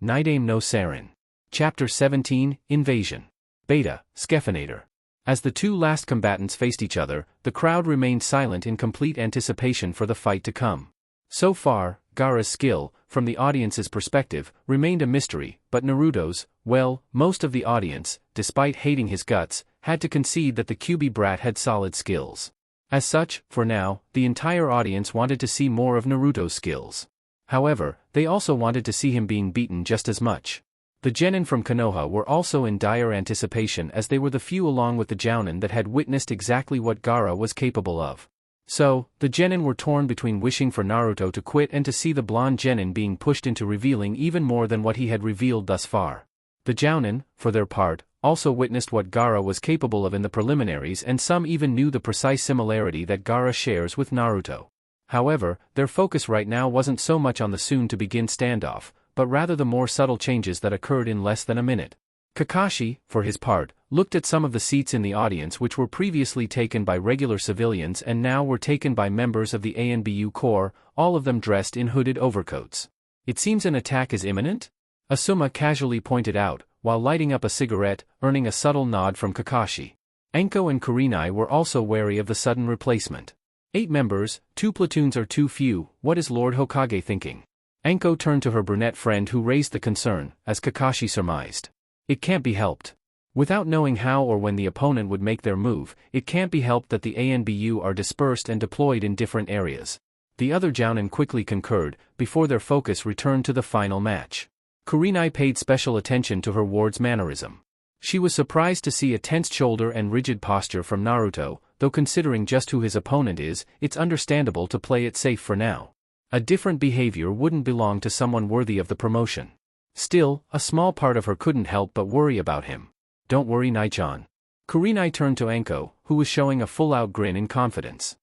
Nidaime no Sairin. Chapter 17, Invasion. Beta, Skephanator. As the two last combatants faced each other, the crowd remained silent in complete anticipation for the fight to come. So far, Gaara's skill, from the audience's perspective, remained a mystery, but Naruto's, well, most of the audience, despite hating his guts, had to concede that the Kyuubi brat had solid skills. As such, for now, the entire audience wanted to see more of Naruto's skills. However, they also wanted to see him being beaten just as much. The genin from Konoha were also in dire anticipation as they were the few along with the jounin that had witnessed exactly what Gaara was capable of. So, the genin were torn between wishing for Naruto to quit and to see the blonde genin being pushed into revealing even more than what he had revealed thus far. The jounin, for their part, also witnessed what Gaara was capable of in the preliminaries, and some even knew the precise similarity that Gaara shares with Naruto. However, their focus right now wasn't so much on the soon-to-begin standoff, but rather the more subtle changes that occurred in less than a minute. Kakashi, for his part, looked at some of the seats in the audience which were previously taken by regular civilians and now were taken by members of the ANBU Corps, all of them dressed in hooded overcoats. "It seems an attack is imminent?" Asuma casually pointed out, while lighting up a cigarette, earning a subtle nod from Kakashi. Anko and Kurenai were also wary of the sudden replacement. 8 members, 2 platoons are too few, what is Lord Hokage thinking? Anko turned to her brunette friend who raised the concern, as Kakashi surmised. It can't be helped. Without knowing how or when the opponent would make their move, it can't be helped that the ANBU are dispersed and deployed in different areas. The other jounin quickly concurred, before their focus returned to the final match. Kurenai paid special attention to her ward's mannerism. She was surprised to see a tensed shoulder and rigid posture from Naruto, though considering just who his opponent is, it's understandable to play it safe for now. A different behavior wouldn't belong to someone worthy of the promotion. Still, a small part of her couldn't help but worry about him. "Don't worry, Nai-chan." Kurenai turned to Anko, who was showing a full-out grin in confidence.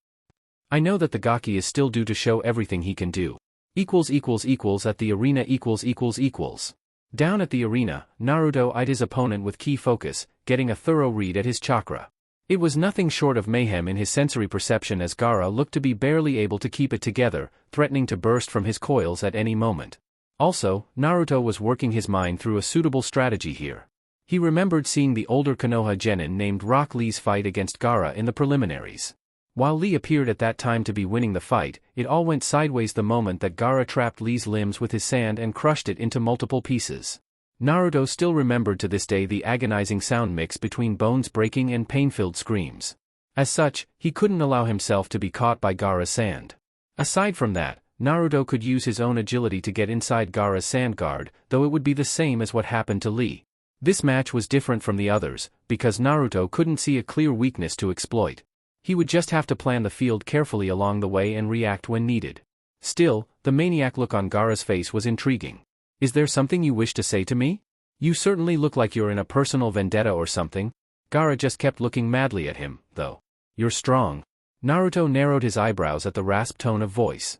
"I know that the Gaki is still due to show everything he can do. At the arena . Down at the arena, Naruto eyed his opponent with key focus, getting a thorough read at his chakra. It was nothing short of mayhem in his sensory perception as Gaara looked to be barely able to keep it together, threatening to burst from his coils at any moment. Also, Naruto was working his mind through a suitable strategy here. He remembered seeing the older Konoha genin named Rock Lee's fight against Gaara in the preliminaries. While Lee appeared at that time to be winning the fight, it all went sideways the moment that Gaara trapped Lee's limbs with his sand and crushed it into multiple pieces. Naruto still remembered to this day the agonizing sound mix between bones breaking and pain-filled screams. As such, he couldn't allow himself to be caught by Gaara's sand. Aside from that, Naruto could use his own agility to get inside Gaara's sand guard, though it would be the same as what happened to Lee. This match was different from the others, because Naruto couldn't see a clear weakness to exploit. He would just have to plan the field carefully along the way and react when needed. Still, the maniac look on Gaara's face was intriguing. "Is there something you wish to say to me? You certainly look like you're in a personal vendetta or something." Gaara just kept looking madly at him, though. "You're strong." Naruto narrowed his eyebrows at the rasped tone of voice.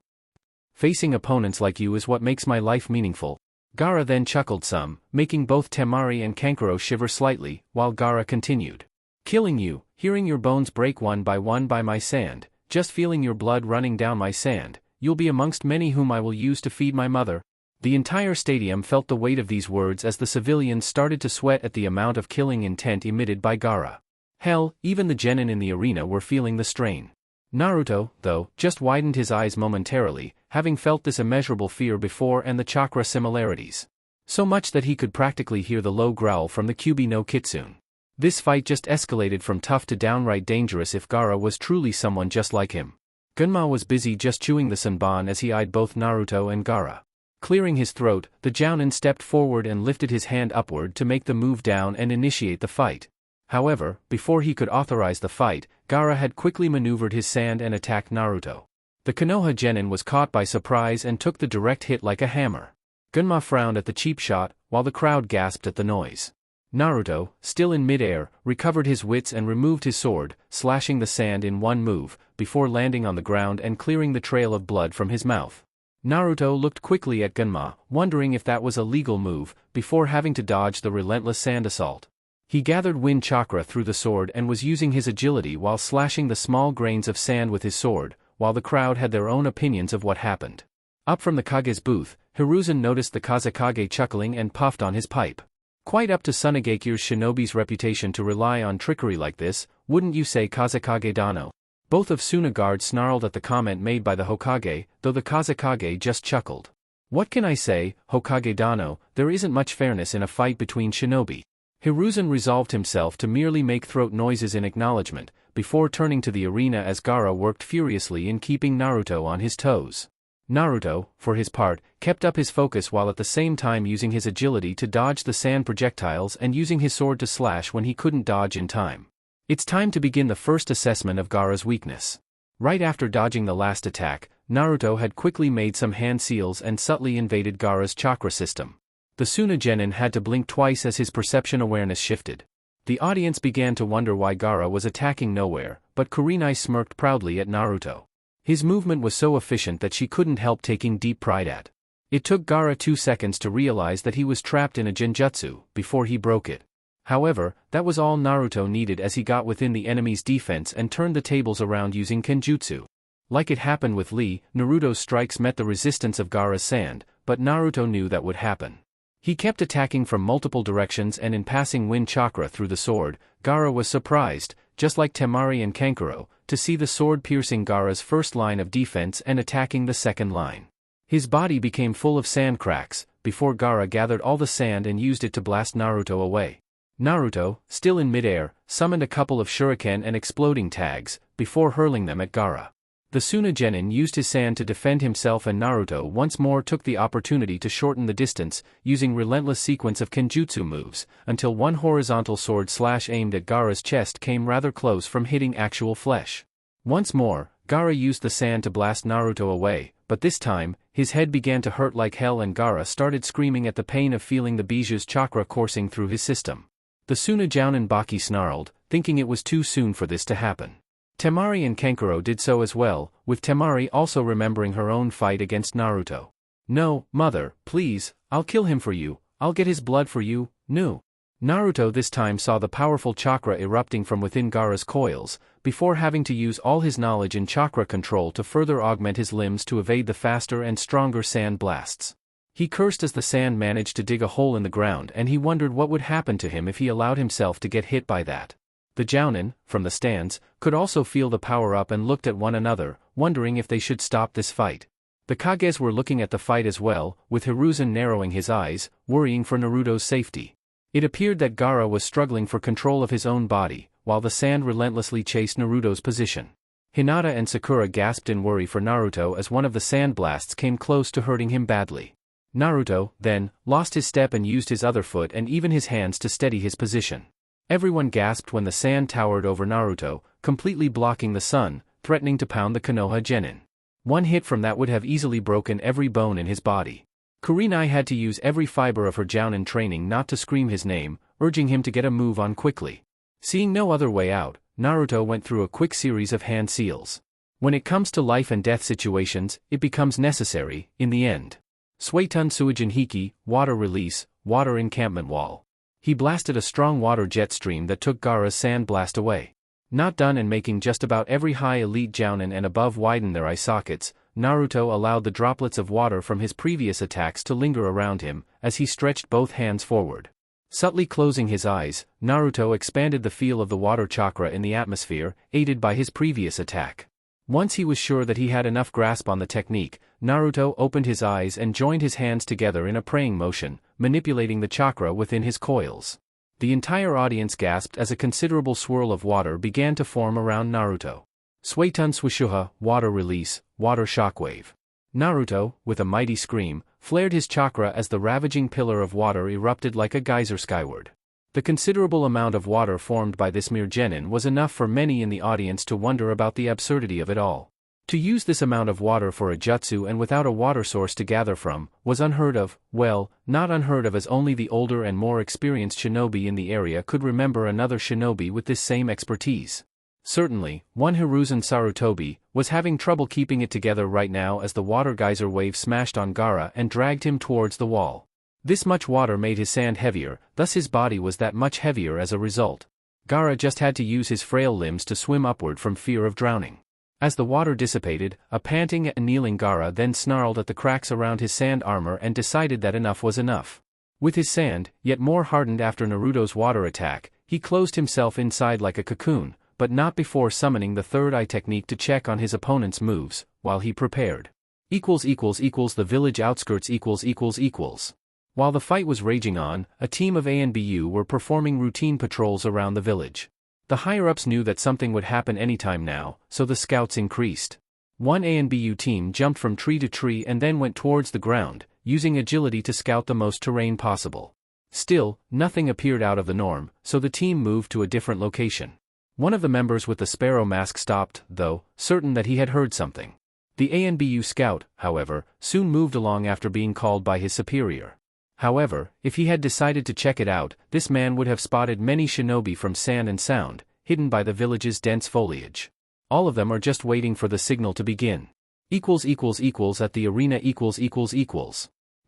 "Facing opponents like you is what makes my life meaningful." Gaara then chuckled some, making both Temari and Kankuro shiver slightly, while Gaara continued. "Killing you, hearing your bones break one by my sand, just feeling your blood running down my sand, you'll be amongst many whom I will use to feed my mother." The entire stadium felt the weight of these words as the civilians started to sweat at the amount of killing intent emitted by Gaara. Hell, even the genin in the arena were feeling the strain. Naruto, though, just widened his eyes momentarily, having felt this immeasurable fear before and the chakra similarities. So much that he could practically hear the low growl from the Kyuubi no Kitsune. This fight just escalated from tough to downright dangerous if Gaara was truly someone just like him. Gunma was busy just chewing the sanban as he eyed both Naruto and Gaara. Clearing his throat, the jounin stepped forward and lifted his hand upward to make the move down and initiate the fight. However, before he could authorize the fight, Gaara had quickly maneuvered his sand and attacked Naruto. The Konoha genin was caught by surprise and took the direct hit like a hammer. Gunma frowned at the cheap shot, while the crowd gasped at the noise. Naruto, still in midair, recovered his wits and removed his sword, slashing the sand in one move, before landing on the ground and clearing the trail of blood from his mouth. Naruto looked quickly at Gunma, wondering if that was a legal move, before having to dodge the relentless sand assault. He gathered wind chakra through the sword and was using his agility while slashing the small grains of sand with his sword, while the crowd had their own opinions of what happened. Up from the Kage's booth, Hiruzen noticed the Kazekage chuckling and puffed on his pipe. Quite up to Tsunagekyu's shinobi's reputation to rely on trickery like this, wouldn't you say, Kazekage Dano? Both of Suna guards snarled at the comment made by the Hokage, though the Kazekage just chuckled. What can I say, Hokage Dano, there isn't much fairness in a fight between shinobi. Hiruzen resolved himself to merely make throat noises in acknowledgement, before turning to the arena as Gaara worked furiously in keeping Naruto on his toes. Naruto, for his part, kept up his focus while at the same time using his agility to dodge the sand projectiles and using his sword to slash when he couldn't dodge in time. It's time to begin the first assessment of Gaara's weakness. Right after dodging the last attack, Naruto had quickly made some hand seals and subtly invaded Gaara's chakra system. The Suna genin had to blink twice as his perception awareness shifted. The audience began to wonder why Gaara was attacking nowhere, but Kurenai smirked proudly at Naruto. His movement was so efficient that she couldn't help taking deep pride at. It took Gaara 2 seconds to realize that he was trapped in a genjutsu, before he broke it. However, that was all Naruto needed as he got within the enemy's defense and turned the tables around using kenjutsu. Like it happened with Lee, Naruto's strikes met the resistance of Gaara's sand, but Naruto knew that would happen. He kept attacking from multiple directions and in passing wind chakra through the sword. Gaara was surprised, just like Temari and Kankuro, to see the sword piercing Gaara's first line of defense and attacking the second line. His body became full of sand cracks, before Gaara gathered all the sand and used it to blast Naruto away. Naruto, still in midair, summoned a couple of shuriken and exploding tags, before hurling them at Gaara. The Suna genin used his sand to defend himself and Naruto once more took the opportunity to shorten the distance, using relentless sequence of kenjutsu moves, until one horizontal sword slash aimed at Gaara's chest came rather close from hitting actual flesh. Once more, Gaara used the sand to blast Naruto away, but this time, his head began to hurt like hell and Gaara started screaming at the pain of feeling the Biju's chakra coursing through his system. The Suna Jounin Baki snarled, thinking it was too soon for this to happen. Temari and Kankuro did so as well, with Temari also remembering her own fight against Naruto. No, mother, please, I'll kill him for you, I'll get his blood for you, no. Naruto this time saw the powerful chakra erupting from within Gaara's coils, before having to use all his knowledge in chakra control to further augment his limbs to evade the faster and stronger sand blasts. He cursed as the sand managed to dig a hole in the ground and he wondered what would happen to him if he allowed himself to get hit by that. The Jounin, from the stands, could also feel the power up and looked at one another, wondering if they should stop this fight. The Kages were looking at the fight as well, with Hiruzen narrowing his eyes, worrying for Naruto's safety. It appeared that Gaara was struggling for control of his own body, while the sand relentlessly chased Naruto's position. Hinata and Sakura gasped in worry for Naruto as one of the sand blasts came close to hurting him badly. Naruto, then, lost his step and used his other foot and even his hands to steady his position. Everyone gasped when the sand towered over Naruto, completely blocking the sun, threatening to pound the Konoha genin. One hit from that would have easily broken every bone in his body. Kurenai had to use every fiber of her Jounin training not to scream his name, urging him to get a move on quickly. Seeing no other way out, Naruto went through a quick series of hand seals. When it comes to life and death situations, it becomes necessary, in the end. Suetun Suijin Hiki, water release, water encampment wall. He blasted a strong water jet stream that took Gaara's sand blast away. Not done and making just about every high elite Jounin and above widen their eye sockets, Naruto allowed the droplets of water from his previous attacks to linger around him, as he stretched both hands forward. Subtly closing his eyes, Naruto expanded the feel of the water chakra in the atmosphere, aided by his previous attack. Once he was sure that he had enough grasp on the technique, Naruto opened his eyes and joined his hands together in a praying motion, manipulating the chakra within his coils. The entire audience gasped as a considerable swirl of water began to form around Naruto. Suetun Suishuha, water release, water shockwave. Naruto, with a mighty scream, flared his chakra as the ravaging pillar of water erupted like a geyser skyward. The considerable amount of water formed by this mere genin was enough for many in the audience to wonder about the absurdity of it all. To use this amount of water for a jutsu and without a water source to gather from, was unheard of. Well, not unheard of, as only the older and more experienced shinobi in the area could remember another shinobi with this same expertise. Certainly, one Hiruzen Sarutobi was having trouble keeping it together right now as the water geyser wave smashed on Gaara and dragged him towards the wall. This much water made his sand heavier, thus his body was that much heavier as a result. Gaara just had to use his frail limbs to swim upward from fear of drowning. As the water dissipated, a panting and kneeling Gaara then snarled at the cracks around his sand armor and decided that enough was enough. With his sand, yet more hardened after Naruto's water attack, he closed himself inside like a cocoon, but not before summoning the third eye technique to check on his opponent's moves, while he prepared. The village outskirts . While the fight was raging on, a team of ANBU were performing routine patrols around the village. The higher-ups knew that something would happen anytime now, so the scouts increased. One ANBU team jumped from tree to tree and then went towards the ground, using agility to scout the most terrain possible. Still, nothing appeared out of the norm, so the team moved to a different location. One of the members with the sparrow mask stopped, though, certain that he had heard something. The ANBU scout, however, soon moved along after being called by his superior. However, if he had decided to check it out, this man would have spotted many shinobi from sand and sound, hidden by the village's dense foliage. All of them are just waiting for the signal to begin. At the arena .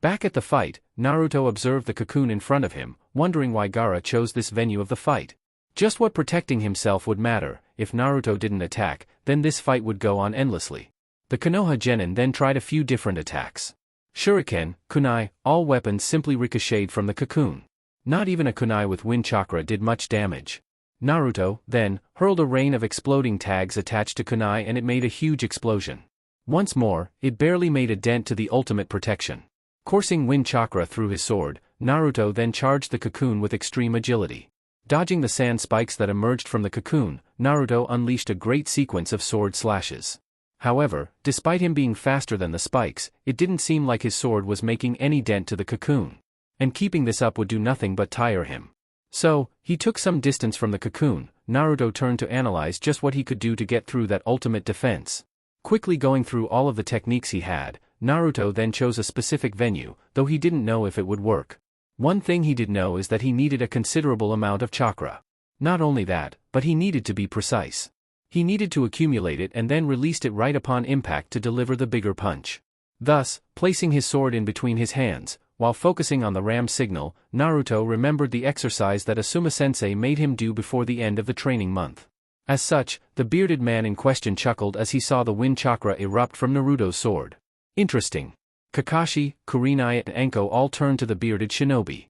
Back at the fight, Naruto observed the cocoon in front of him, wondering why Gaara chose this venue of the fight. Just what protecting himself would matter. If Naruto didn't attack, then this fight would go on endlessly. The Konoha then tried a few different attacks. Shuriken, kunai, all weapons simply ricocheted from the cocoon. Not even a kunai with wind chakra did much damage. Naruto, then, hurled a rain of exploding tags attached to kunai and it made a huge explosion. Once more, it barely made a dent to the ultimate protection. Coursing wind chakra through his sword, Naruto then charged the cocoon with extreme agility. Dodging the sand spikes that emerged from the cocoon, Naruto unleashed a great sequence of sword slashes. However, despite him being faster than the spikes, it didn't seem like his sword was making any dent to the cocoon. And keeping this up would do nothing but tire him. So, he took some distance from the cocoon. Naruto turned to analyze just what he could do to get through that ultimate defense. Quickly going through all of the techniques he had, Naruto then chose a specific venue, though he didn't know if it would work. One thing he did know is that he needed a considerable amount of chakra. Not only that, but he needed to be precise. He needed to accumulate it and then released it right upon impact to deliver the bigger punch. Thus, placing his sword in between his hands, while focusing on the ram signal, Naruto remembered the exercise that Asuma-sensei made him do before the end of the training month. As such, the bearded man in question chuckled as he saw the wind chakra erupt from Naruto's sword. Interesting. Kakashi, Kurenai and Enko all turned to the bearded shinobi.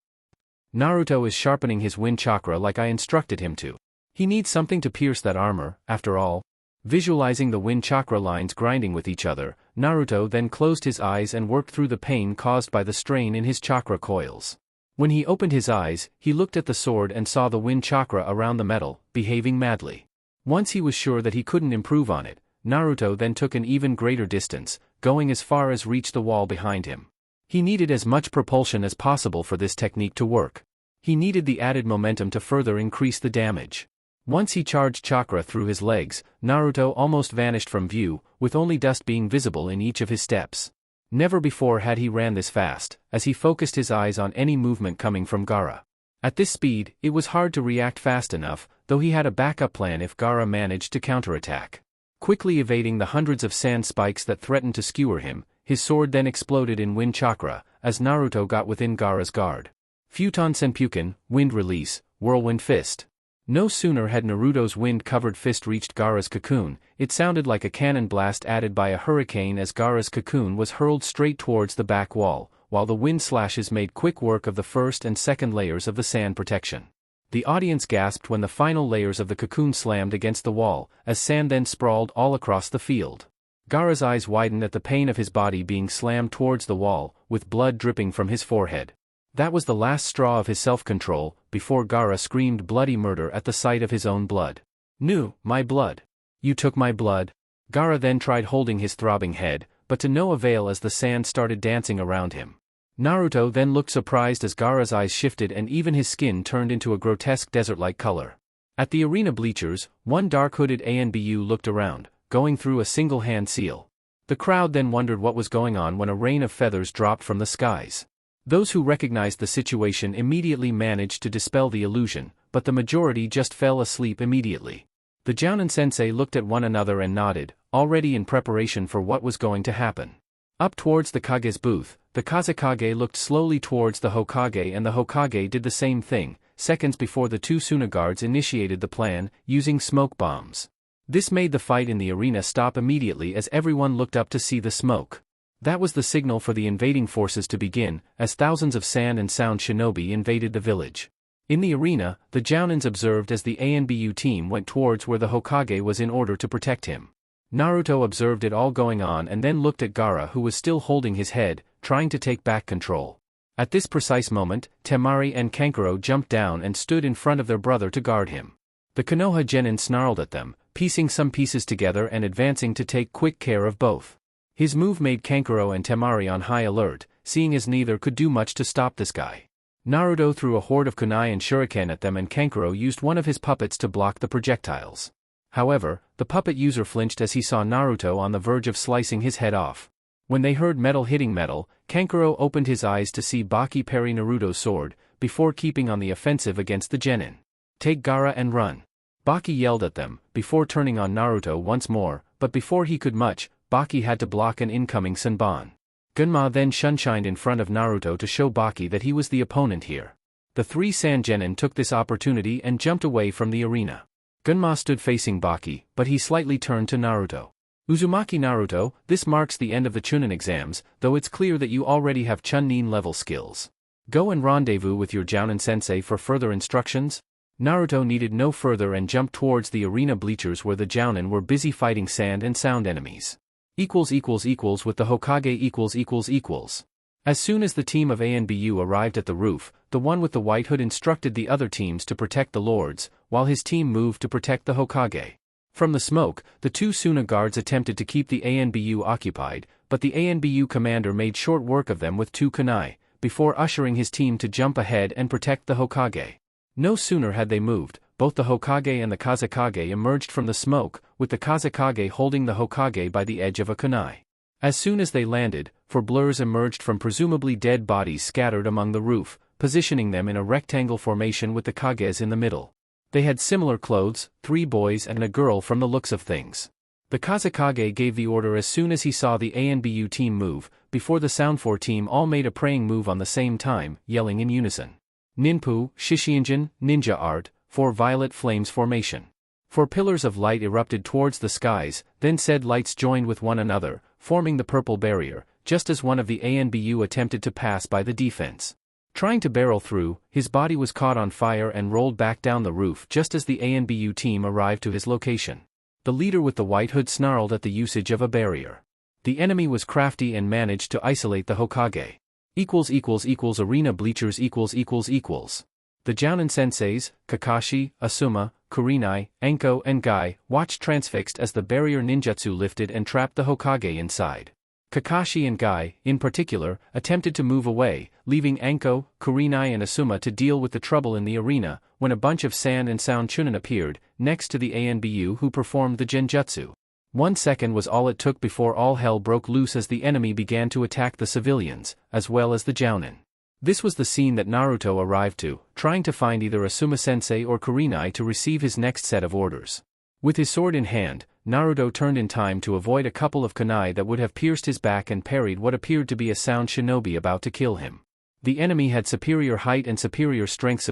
Naruto is sharpening his wind chakra like I instructed him to. He needs something to pierce that armor, after all. Visualizing the wind chakra lines grinding with each other, Naruto then closed his eyes and worked through the pain caused by the strain in his chakra coils. When he opened his eyes, he looked at the sword and saw the wind chakra around the metal, behaving madly. Once he was sure that he couldn't improve on it, Naruto then took an even greater distance, going as far as reach the wall behind him. He needed as much propulsion as possible for this technique to work. He needed the added momentum to further increase the damage. Once he charged chakra through his legs, Naruto almost vanished from view, with only dust being visible in each of his steps. Never before had he ran this fast, as he focused his eyes on any movement coming from Gaara. At this speed, it was hard to react fast enough, though he had a backup plan if Gaara managed to counterattack. Quickly evading the hundreds of sand spikes that threatened to skewer him, his sword then exploded in wind chakra, as Naruto got within Gaara's guard. Futon Senpuken, wind release, whirlwind fist. No sooner had Naruto's wind-covered fist reached Gaara's cocoon, it sounded like a cannon blast added by a hurricane as Gaara's cocoon was hurled straight towards the back wall, while the wind slashes made quick work of the first and second layers of the sand protection. The audience gasped when the final layers of the cocoon slammed against the wall, as sand then sprawled all across the field. Gaara's eyes widened at the pain of his body being slammed towards the wall, with blood dripping from his forehead. That was the last straw of his self-control, before Gaara screamed bloody murder at the sight of his own blood. "No, my blood. You took my blood." Gaara then tried holding his throbbing head, but to no avail as the sand started dancing around him. Naruto then looked surprised as Gaara's eyes shifted and even his skin turned into a grotesque desert-like color. At the arena bleachers, one dark-hooded ANBU looked around, going through a single hand seal. The crowd then wondered what was going on when a rain of feathers dropped from the skies. Those who recognized the situation immediately managed to dispel the illusion, but the majority just fell asleep immediately. The Jounin sensei looked at one another and nodded, already in preparation for what was going to happen. Up towards the Kage's booth, the Kazekage looked slowly towards the Hokage and the Hokage did the same thing, seconds before the two Tsunaguards initiated the plan, using smoke bombs. This made the fight in the arena stop immediately as everyone looked up to see the smoke. That was the signal for the invading forces to begin, as thousands of sand and sound shinobi invaded the village. In the arena, the Jounins observed as the ANBU team went towards where the Hokage was in order to protect him. Naruto observed it all going on and then looked at Gaara, who was still holding his head, trying to take back control. At this precise moment, Temari and Kankuro jumped down and stood in front of their brother to guard him. The Konoha genin snarled at them, piecing some pieces together and advancing to take quick care of both. His move made Kankuro and Temari on high alert, seeing as neither could do much to stop this guy. Naruto threw a horde of kunai and shuriken at them and Kankuro used one of his puppets to block the projectiles. However, the puppet user flinched as he saw Naruto on the verge of slicing his head off. When they heard metal hitting metal, Kankuro opened his eyes to see Baki parry Naruto's sword, before keeping on the offensive against the genin. "Take Gaara and run." Baki yelled at them, before turning on Naruto once more, but before he could much, Baki had to block an incoming Senbon. Gunma then shunshined in front of Naruto to show Baki that he was the opponent here. The three Sand Genin took this opportunity and jumped away from the arena. Gunma stood facing Baki, but he slightly turned to Naruto. "Uzumaki Naruto, this marks the end of the Chunin exams, though it's clear that you already have Chunin level skills. Go and rendezvous with your Jounin sensei for further instructions?" Naruto needed no further and jumped towards the arena bleachers where the Jounin were busy fighting sand and sound enemies. With the Hokage . As soon as the team of ANBU arrived at the roof, the one with the white hood instructed the other teams to protect the lords, while his team moved to protect the Hokage. From the smoke, the two Suna guards attempted to keep the ANBU occupied, but the ANBU commander made short work of them with two kunai, before ushering his team to jump ahead and protect the Hokage. No sooner had they moved, both the Hokage and the Kazekage emerged from the smoke, with the Kazekage holding the Hokage by the edge of a kunai. As soon as they landed, four blurs emerged from presumably dead bodies scattered among the roof, positioning them in a rectangle formation with the Kages in the middle. They had similar clothes, 3 boys and a girl from the looks of things. The Kazekage gave the order as soon as he saw the ANBU team move, before the Sound 4 team all made a praying move on the same time, yelling in unison. Ninpu, Shishiinjin, Ninja Art, 4 violet flames formation. 4 pillars of light erupted towards the skies, then said lights joined with one another, forming the purple barrier, just as one of the ANBU attempted to pass by the defense. Trying to barrel through, his body was caught on fire and rolled back down the roof just as the ANBU team arrived to his location. The leader with the white hood snarled at the usage of a barrier. The enemy was crafty and managed to isolate the Hokage. Arena bleachers . The Jounin senseis, Kakashi, Asuma, Kurenai, Anko and Guy, watched transfixed as the barrier ninjutsu lifted and trapped the Hokage inside. Kakashi and Guy, in particular, attempted to move away, leaving Anko, Kurenai and Asuma to deal with the trouble in the arena, when a bunch of sand and sound Chunin appeared, next to the ANBU who performed the genjutsu. 1 second was all it took before all hell broke loose as the enemy began to attack the civilians, as well as the Jounin. This was the scene that Naruto arrived to, trying to find either Asuma-sensei or Kurenai to receive his next set of orders. With his sword in hand, Naruto turned in time to avoid a couple of kunai that would have pierced his back and parried what appeared to be a sound shinobi about to kill him. The enemy had superior height and superior strength,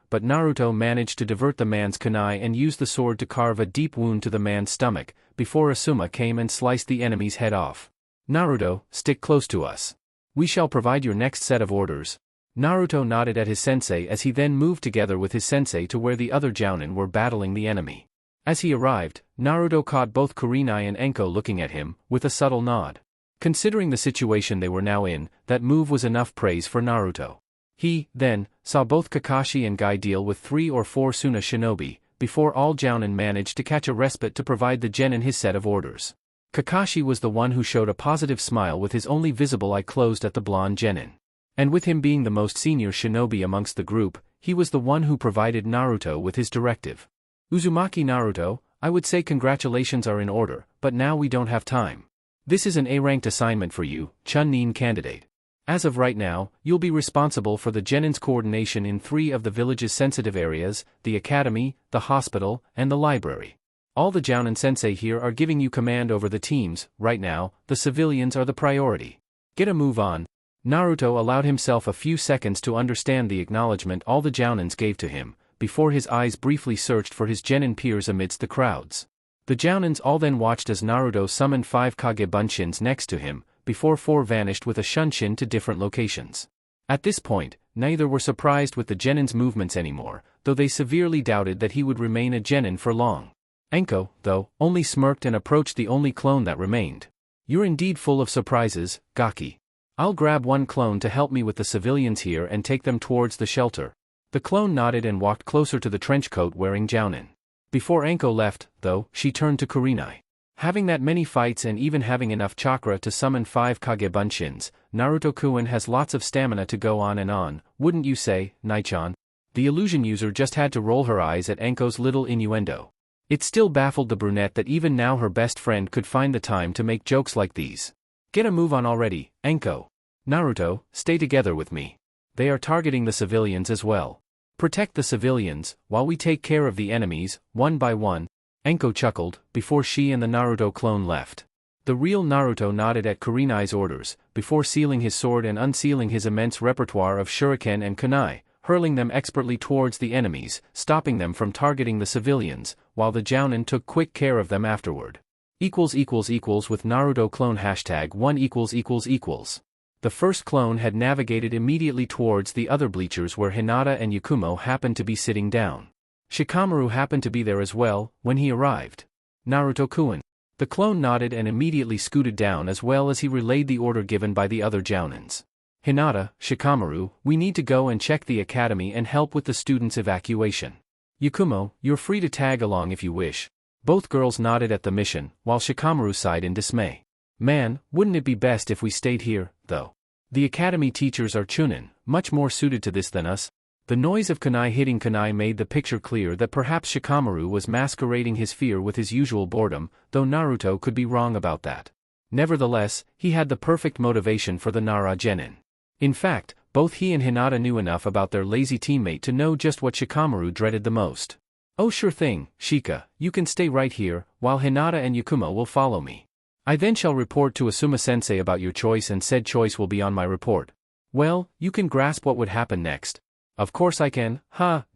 but Naruto managed to divert the man's kunai and use the sword to carve a deep wound to the man's stomach, before Asuma came and sliced the enemy's head off. "Naruto, stick close to us. We shall provide your next set of orders." Naruto nodded at his sensei as he then moved together with his sensei to where the other Jounin were battling the enemy. As he arrived, Naruto caught both Kurenai and Anko looking at him, with a subtle nod. Considering the situation they were now in, that move was enough praise for Naruto. He, then, saw both Kakashi and Guy deal with 3 or 4 Suna shinobi, before all Jounin managed to catch a respite to provide the genin his set of orders. Kakashi was the one who showed a positive smile with his only visible eye closed at the blonde genin. And with him being the most senior shinobi amongst the group, he was the one who provided Naruto with his directive. "Uzumaki Naruto, I would say congratulations are in order, but now we don't have time. This is an A-ranked assignment for you, Chunin candidate. As of right now, you'll be responsible for the genin's coordination in 3 of the village's sensitive areas, the academy, the hospital, and the library. All the Jounin sensei here are giving you command over the teams. Right now, the civilians are the priority. Get a move on." Naruto allowed himself a few seconds to understand the acknowledgement all the Jounins gave to him, before his eyes briefly searched for his genin peers amidst the crowds. The Jounins all then watched as Naruto summoned 5 Kage Bunshins next to him, before 4 vanished with a Shunshin to different locations. At this point, neither were surprised with the Genin's movements anymore, though they severely doubted that he would remain a Genin for long. Enko, though, only smirked and approached the only clone that remained. "You're indeed full of surprises, Gaki. I'll grab one clone to help me with the civilians here and take them towards the shelter." The clone nodded and walked closer to the trenchcoat-wearing Jounin. Before Enko left, though, she turned to Kurenai. "Having that many fights and even having enough chakra to summon 5 Kage Bunshins, Naruto-kun has lots of stamina to go on, wouldn't you say, Nai-chan?" The illusion user just had to roll her eyes at Enko's little innuendo. It still baffled the brunette that even now her best friend could find the time to make jokes like these. "Get a move on already, Enko. Naruto, stay together with me. They are targeting the civilians as well. Protect the civilians, while we take care of the enemies, one by one." Enko chuckled, before she and the Naruto clone left. The real Naruto nodded at Kurenai's orders, before sealing his sword and unsealing his immense repertoire of shuriken and kunai, hurling them expertly towards the enemies, stopping them from targeting the civilians, while the Jounin took quick care of them afterward. == with Naruto clone #1 ===. The first clone had navigated immediately towards the other bleachers where Hinata and Yakumo happened to be sitting down. Shikamaru happened to be there as well, when he arrived. "Naruto-kun." The clone nodded and immediately scooted down as well as he relayed the order given by the other Jounins. "Hinata, Shikamaru, we need to go and check the academy and help with the students' evacuation. Yakumo, you're free to tag along if you wish." Both girls nodded at the mission, while Shikamaru sighed in dismay. "Man, wouldn't it be best if we stayed here, though? The academy teachers are Chunin, much more suited to this than us." The noise of kunai hitting kunai made the picture clear that perhaps Shikamaru was masquerading his fear with his usual boredom, though Naruto could be wrong about that. Nevertheless, he had the perfect motivation for the Nara Genin. In fact, both he and Hinata knew enough about their lazy teammate to know just what Shikamaru dreaded the most. "Oh sure thing, Shika, you can stay right here, while Hinata and Yakumo will follow me. I then shall report to Asuma-sensei about your choice and said choice will be on my report." "Well, you can grasp what would happen next." "Of course I can.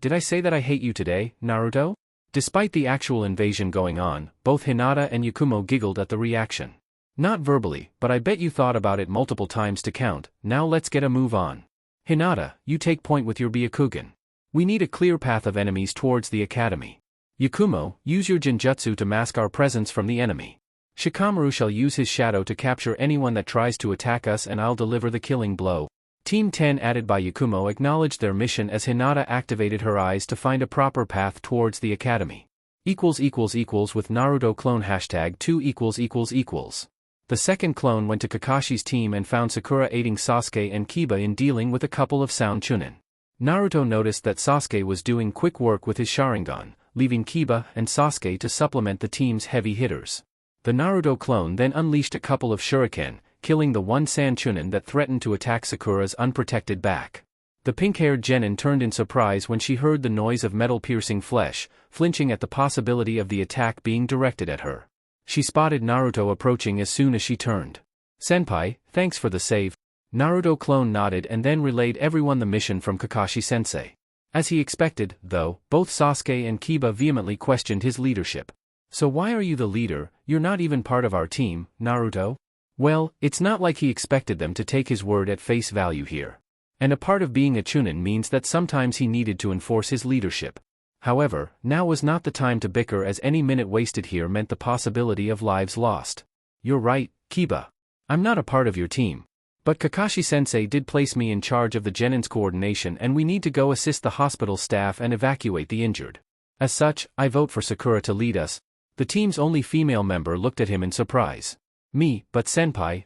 Did I say that I hate you today, Naruto?" Despite the actual invasion going on, both Hinata and Yakumo giggled at the reaction. "Not verbally, but I bet you thought about it multiple times to count. Now let's get a move on. Hinata, you take point with your Byakugan. We need a clear path of enemies towards the academy. Yakumo, use your Jinjutsu to mask our presence from the enemy. Shikamaru shall use his shadow to capture anyone that tries to attack us and I'll deliver the killing blow." Team 10 added by Yakumo acknowledged their mission as Hinata activated her eyes to find a proper path towards the academy. == with Naruto clone #2 ===. The second clone went to Kakashi's team and found Sakura aiding Sasuke and Kiba in dealing with a couple of sound Chunin. Naruto noticed that Sasuke was doing quick work with his Sharingan, leaving Kiba and Sasuke to supplement the team's heavy hitters. The Naruto clone then unleashed a couple of shuriken, killing the one sand Chunin that threatened to attack Sakura's unprotected back. The pink-haired Genin turned in surprise when she heard the noise of metal-piercing flesh, flinching at the possibility of the attack being directed at her. She spotted Naruto approaching as soon as she turned. "Senpai, thanks for the save." Naruto clone nodded and then relayed everyone the mission from Kakashi-sensei. As he expected, though, both Sasuke and Kiba vehemently questioned his leadership. "So why are you the leader? You're not even part of our team, Naruto?" Well, it's not like he expected them to take his word at face value here. And a part of being a Chunin means that sometimes he needed to enforce his leadership. However, now was not the time to bicker as any minute wasted here meant the possibility of lives lost. "You're right, Kiba. I'm not a part of your team. But Kakashi-sensei did place me in charge of the Genin's coordination and we need to go assist the hospital staff and evacuate the injured. As such, I vote for Sakura to lead us." The team's only female member looked at him in surprise. "Me, but senpai,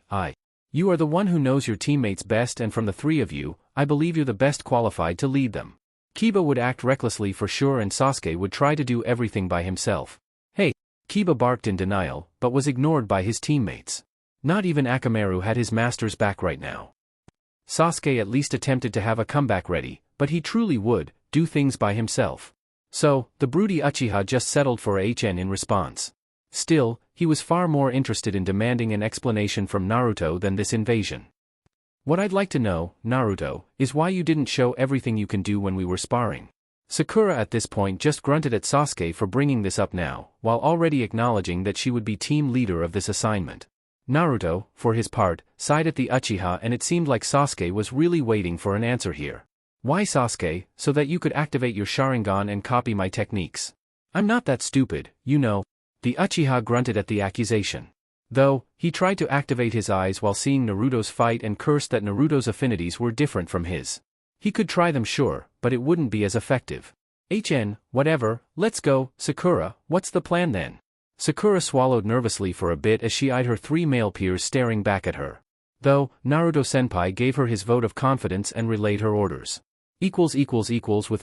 You are the one who knows your teammates best and from the three of you, I believe you're the best qualified to lead them." Kiba would act recklessly for sure and Sasuke would try to do everything by himself. "Hey!" Kiba barked in denial, but was ignored by his teammates. Not even Akamaru had his master's back right now. Sasuke at least attempted to have a comeback ready, but he truly would do things by himself. So, the broody Uchiha just settled for HN in response. Still, he was far more interested in demanding an explanation from Naruto than this invasion. "What I'd like to know, Naruto, is why you didn't show everything you can do when we were sparring. Sakura at this point just grunted at Sasuke for bringing this up now, while already acknowledging that she would be team leader of this assignment. Naruto, for his part, sighed at the Uchiha, and it seemed like Sasuke was really waiting for an answer here. Why, Sasuke? So that you could activate your Sharingan and copy my techniques. I'm not that stupid, you know. The Uchiha grunted at the accusation. Though, he tried to activate his eyes while seeing Naruto's fight and cursed that Naruto's affinities were different from his. He could try them, sure, but it wouldn't be as effective. Whatever, let's go. Sakura, what's the plan then? Sakura swallowed nervously for a bit as she eyed her 3 male peers staring back at her. Though, Naruto-senpai gave her his vote of confidence and relayed her orders. == with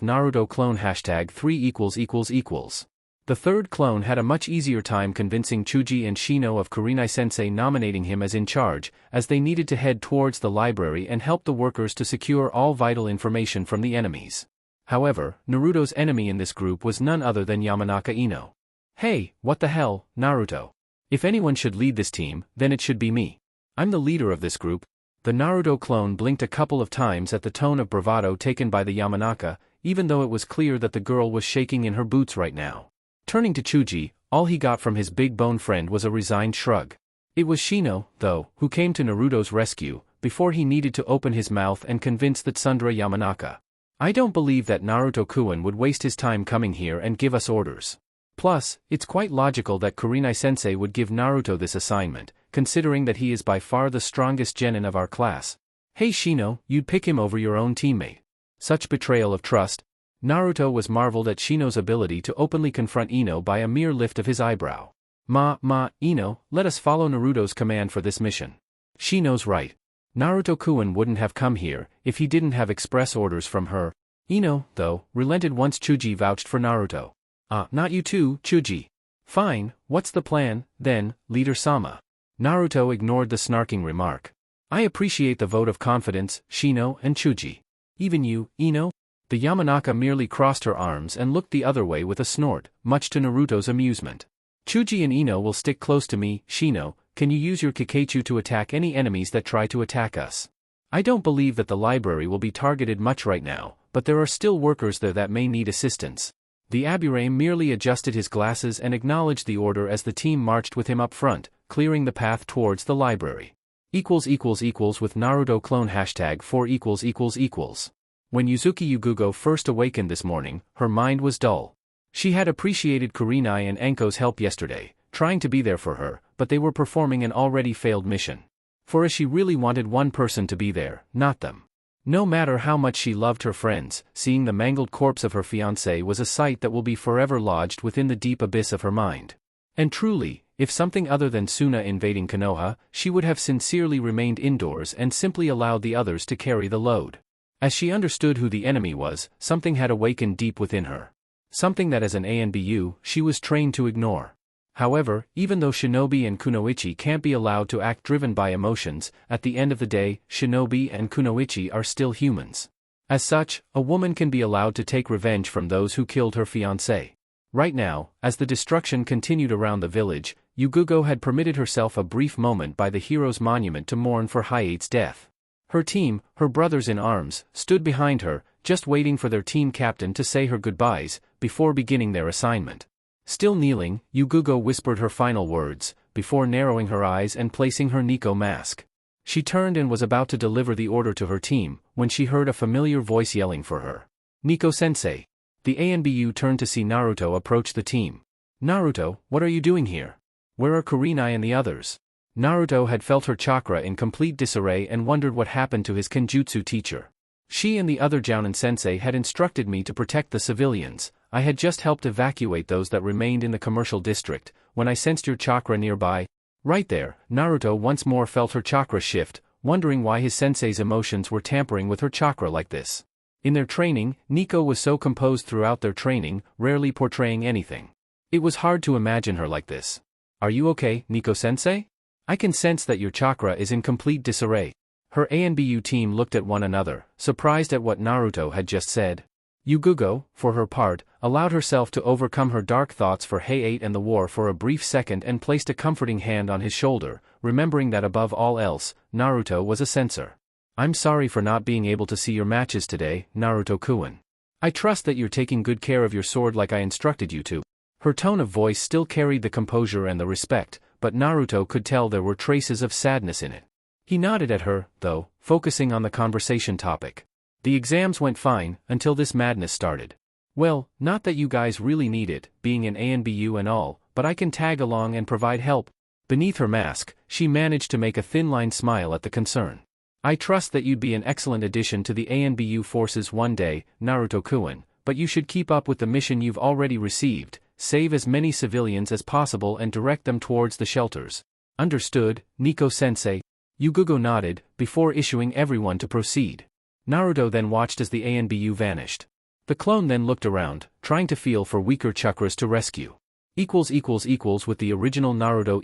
Naruto clone #3 ===. The third clone had a much easier time convincing Chuji and Shino of Kurenai-sensei nominating him as in charge, as they needed to head towards the library and help the workers to secure all vital information from the enemies. However, Naruto's enemy in this group was none other than Yamanaka Ino. Hey, what the hell, Naruto? If anyone should lead this team, then it should be me. I'm the leader of this group. The Naruto clone blinked a couple of times at the tone of bravado taken by the Yamanaka, even though it was clear that the girl was shaking in her boots right now. Turning to Chuji, all he got from his big bone friend was a resigned shrug. It was Shino, though, who came to Naruto's rescue, before he needed to open his mouth and convince the tsundere Yamanaka. I don't believe that Naruto-kun would waste his time coming here and give us orders. Plus, it's quite logical that Kurenai-sensei would give Naruto this assignment, considering that he is by far the strongest genin of our class. Hey Shino, you'd pick him over your own teammate. Such betrayal of trust. Naruto was marveled at Shino's ability to openly confront Ino by a mere lift of his eyebrow. Ino, let us follow Naruto's command for this mission. Shino's right. Naruto-kun wouldn't have come here if he didn't have express orders from her. Ino, though, relented once Chuji vouched for Naruto. Not you too, Chuji. Fine, what's the plan, then, Leader-sama? Naruto ignored the snarking remark. I appreciate the vote of confidence, Shino and Chuji. Even you, Ino? The Yamanaka merely crossed her arms and looked the other way with a snort, much to Naruto's amusement. Chuji and Ino will stick close to me. Shino, can you use your Kikaichu to attack any enemies that try to attack us? I don't believe that the library will be targeted much right now, but there are still workers there that may need assistance. The Aburame merely adjusted his glasses and acknowledged the order as the team marched with him up front, clearing the path towards the library. == with Naruto clone #4 ===. When Yuzuki Yugugo first awakened this morning, her mind was dull. She had appreciated Kurenai and Enko's help yesterday, trying to be there for her, but they were performing an already failed mission. For as she really wanted one person to be there, not them. No matter how much she loved her friends, seeing the mangled corpse of her fiancé was a sight that will be forever lodged within the deep abyss of her mind. And truly, if something other than Suna invading Konoha, she would have sincerely remained indoors and simply allowed the others to carry the load. As she understood who the enemy was, something had awakened deep within her. Something that as an ANBU, she was trained to ignore. However, even though Shinobi and Kunoichi can't be allowed to act driven by emotions, at the end of the day, Shinobi and Kunoichi are still humans. As such, a woman can be allowed to take revenge from those who killed her fiancé. Right now, as the destruction continued around the village, Yugugo had permitted herself a brief moment by the hero's monument to mourn for Hayate's death. Her team, her brothers in arms, stood behind her, just waiting for their team captain to say her goodbyes, before beginning their assignment. Still kneeling, Yugugo whispered her final words, before narrowing her eyes and placing her Nico mask. She turned and was about to deliver the order to her team, when she heard a familiar voice yelling for her. Nico-sensei. The ANBU turned to see Naruto approach the team. Naruto, what are you doing here? Where are Kurenai and the others? Naruto had felt her chakra in complete disarray and wondered what happened to his Kenjutsu teacher. She and the other Jounin sensei had instructed me to protect the civilians. I had just helped evacuate those that remained in the commercial district, when I sensed your chakra nearby. Right there, Naruto once more felt her chakra shift, wondering why his sensei's emotions were tampering with her chakra like this. In their training, Nico was so composed throughout their training, rarely portraying anything. It was hard to imagine her like this. Are you okay, Nico-sensei? I can sense that your chakra is in complete disarray. Her ANBU team looked at one another, surprised at what Naruto had just said. Yugugo, for her part, allowed herself to overcome her dark thoughts for Hayate and the war for a brief second and placed a comforting hand on his shoulder, remembering that above all else, Naruto was a censor. I'm sorry for not being able to see your matches today, Naruto-kun. I trust that you're taking good care of your sword like I instructed you to. Her tone of voice still carried the composure and the respect, but Naruto could tell there were traces of sadness in it. He nodded at her, though, focusing on the conversation topic. The exams went fine, until this madness started. Well, not that you guys really need it, being an ANBU and all, but I can tag along and provide help. Beneath her mask, she managed to make a thin-line smile at the concern. I trust that you'd be an excellent addition to the ANBU forces one day, Naruto-kun, but you should keep up with the mission you've already received, save as many civilians as possible and direct them towards the shelters. Understood, Nico-sensei. Yugugo nodded, before issuing everyone to proceed. Naruto then watched as the ANBU vanished. The clone then looked around, trying to feel for weaker chakras to rescue. With the original Naruto .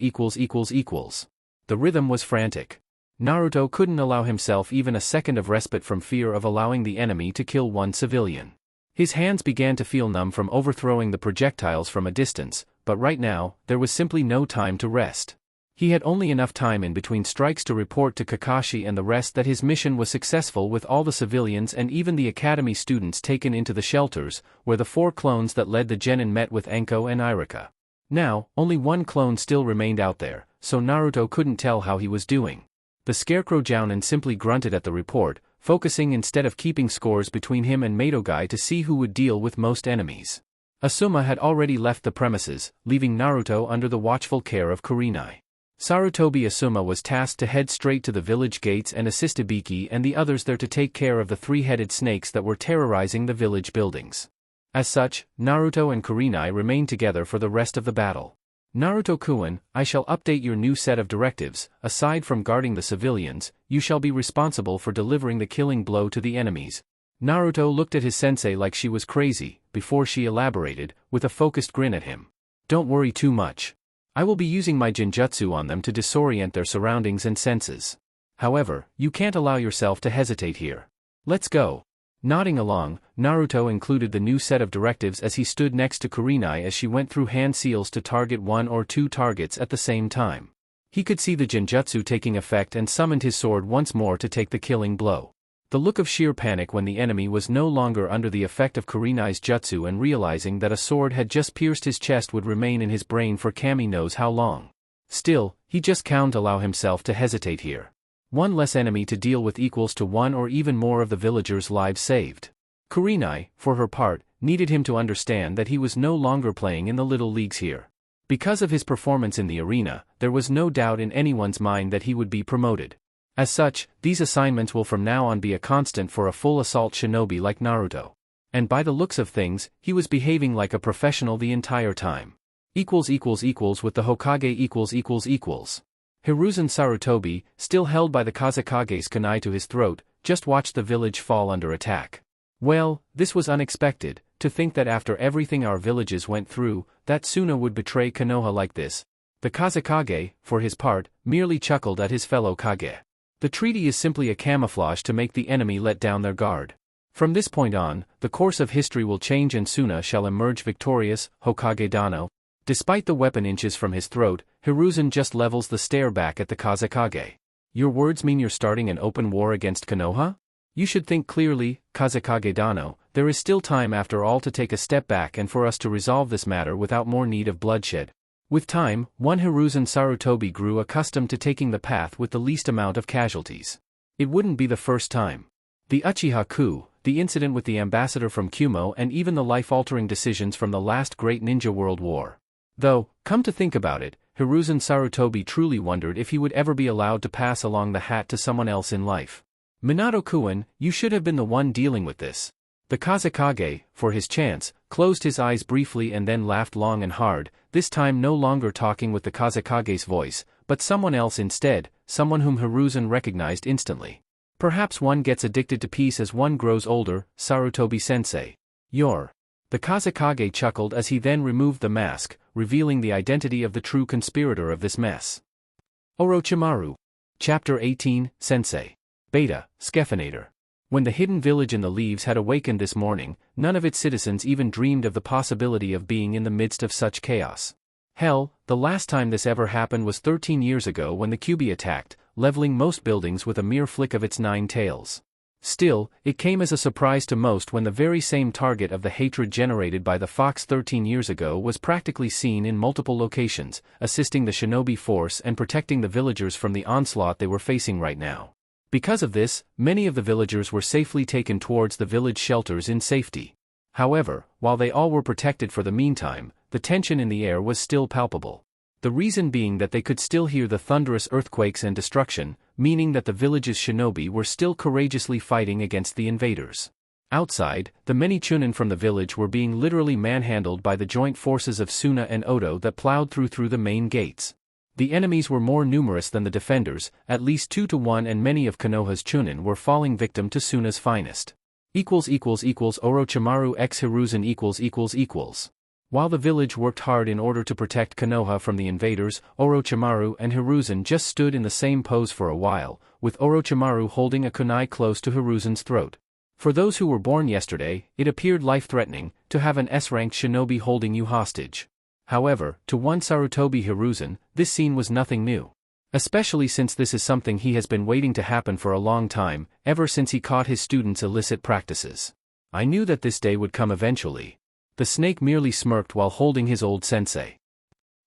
The rhythm was frantic. Naruto couldn't allow himself even a second of respite from fear of allowing the enemy to kill one civilian. His hands began to feel numb from overthrowing the projectiles from a distance, but right now, there was simply no time to rest. He had only enough time in between strikes to report to Kakashi and the rest that his mission was successful with all the civilians and even the academy students taken into the shelters, where the 4 clones that led the genin met with Enko and Irika. Now, only one clone still remained out there, so Naruto couldn't tell how he was doing. The scarecrow Jounin simply grunted at the report, focusing instead of keeping scores between him and Madogai to see who would deal with most enemies. Asuma had already left the premises, leaving Naruto under the watchful care of Kurenai. Sarutobi Asuma was tasked to head straight to the village gates and assist Ibiki and the others there to take care of the 3-headed snakes that were terrorizing the village buildings. As such, Naruto and Kurenai remained together for the rest of the battle. Naruto-kun, I shall update your new set of directives. Aside from guarding the civilians, you shall be responsible for delivering the killing blow to the enemies. Naruto looked at his sensei like she was crazy, before she elaborated, with a focused grin at him. Don't worry too much. I will be using my genjutsu on them to disorient their surroundings and senses. However, you can't allow yourself to hesitate here. Let's go. Nodding along, Naruto included the new set of directives as he stood next to Kurenai as she went through hand seals to target 1 or 2 targets at the same time. He could see the genjutsu taking effect and summoned his sword once more to take the killing blow. The look of sheer panic when the enemy was no longer under the effect of Kurenai's jutsu and realizing that a sword had just pierced his chest would remain in his brain for Kami knows how long. Still, he just can't allow himself to hesitate here. One less enemy to deal with equals to 1 or even more of the villagers' lives saved. Kurenai, for her part, needed him to understand that he was no longer playing in the little leagues here. Because of his performance in the arena, there was no doubt in anyone's mind that he would be promoted. As such, these assignments will from now on be a constant for a full assault shinobi like Naruto. And by the looks of things, he was behaving like a professional the entire time. With the Hokage . Hiruzen Sarutobi, still held by the Kazekage's kunai to his throat, just watched the village fall under attack. Well, this was unexpected, to think that after everything our villages went through, that Suna would betray Konoha like this. The Kazekage, for his part, merely chuckled at his fellow Kage. The treaty is simply a camouflage to make the enemy let down their guard. From this point on, the course of history will change and Suna shall emerge victorious, Hokage Dano. Despite the weapon inches from his throat, Hiruzen just levels the stare back at the Kazekage. Your words mean you're starting an open war against Konoha? You should think clearly, Kazekage Dano, there is still time after all to take a step back and for us to resolve this matter without more need of bloodshed. With time, one Hiruzen Sarutobi grew accustomed to taking the path with the least amount of casualties. It wouldn't be the first time. The Uchiha coup, the incident with the ambassador from Kumo and even the life-altering decisions from the last great ninja world war. Though, come to think about it, Hiruzen Sarutobi truly wondered if he would ever be allowed to pass along the hat to someone else in life. Minato-kun, you should have been the one dealing with this. The Kazekage, for his chance, closed his eyes briefly and then laughed long and hard, this time no longer talking with the Kazekage's voice, but someone else instead, someone whom Hiruzen recognized instantly. Perhaps one gets addicted to peace as one grows older, Sarutobi-sensei. You're. The Kazekage chuckled as he then removed the mask, revealing the identity of the true conspirator of this mess. Orochimaru. Chapter 18, Sensei. Beta, Skephinator. When the hidden village in the leaves had awakened this morning, none of its citizens even dreamed of the possibility of being in the midst of such chaos. Hell, the last time this ever happened was 13 years ago when the Kyuubi attacked, leveling most buildings with a mere flick of its 9 tails. Still, it came as a surprise to most when the very same target of the hatred generated by the fox 13 years ago was practically seen in multiple locations, assisting the shinobi force and protecting the villagers from the onslaught they were facing right now. Because of this, many of the villagers were safely taken towards the village shelters in safety. However, while they all were protected for the meantime, the tension in the air was still palpable. The reason being that they could still hear the thunderous earthquakes and destruction, meaning that the village's shinobi were still courageously fighting against the invaders. Outside, the many chunin from the village were being literally manhandled by the joint forces of Suna and Odo that plowed through the main gates. The enemies were more numerous than the defenders, at least 2-1, and many of Konoha's chunin were falling victim to Suna's finest. Orochimaru x Hiruzen . While the village worked hard in order to protect Konoha from the invaders, Orochimaru and Hiruzen just stood in the same pose for a while, with Orochimaru holding a kunai close to Hiruzen's throat. For those who were born yesterday, it appeared life-threatening to have an S-ranked shinobi holding you hostage. However, to one Sarutobi Hiruzen, this scene was nothing new. Especially since this is something he has been waiting to happen for a long time, ever since he caught his students' illicit practices. I knew that this day would come eventually. The snake merely smirked while holding his old sensei.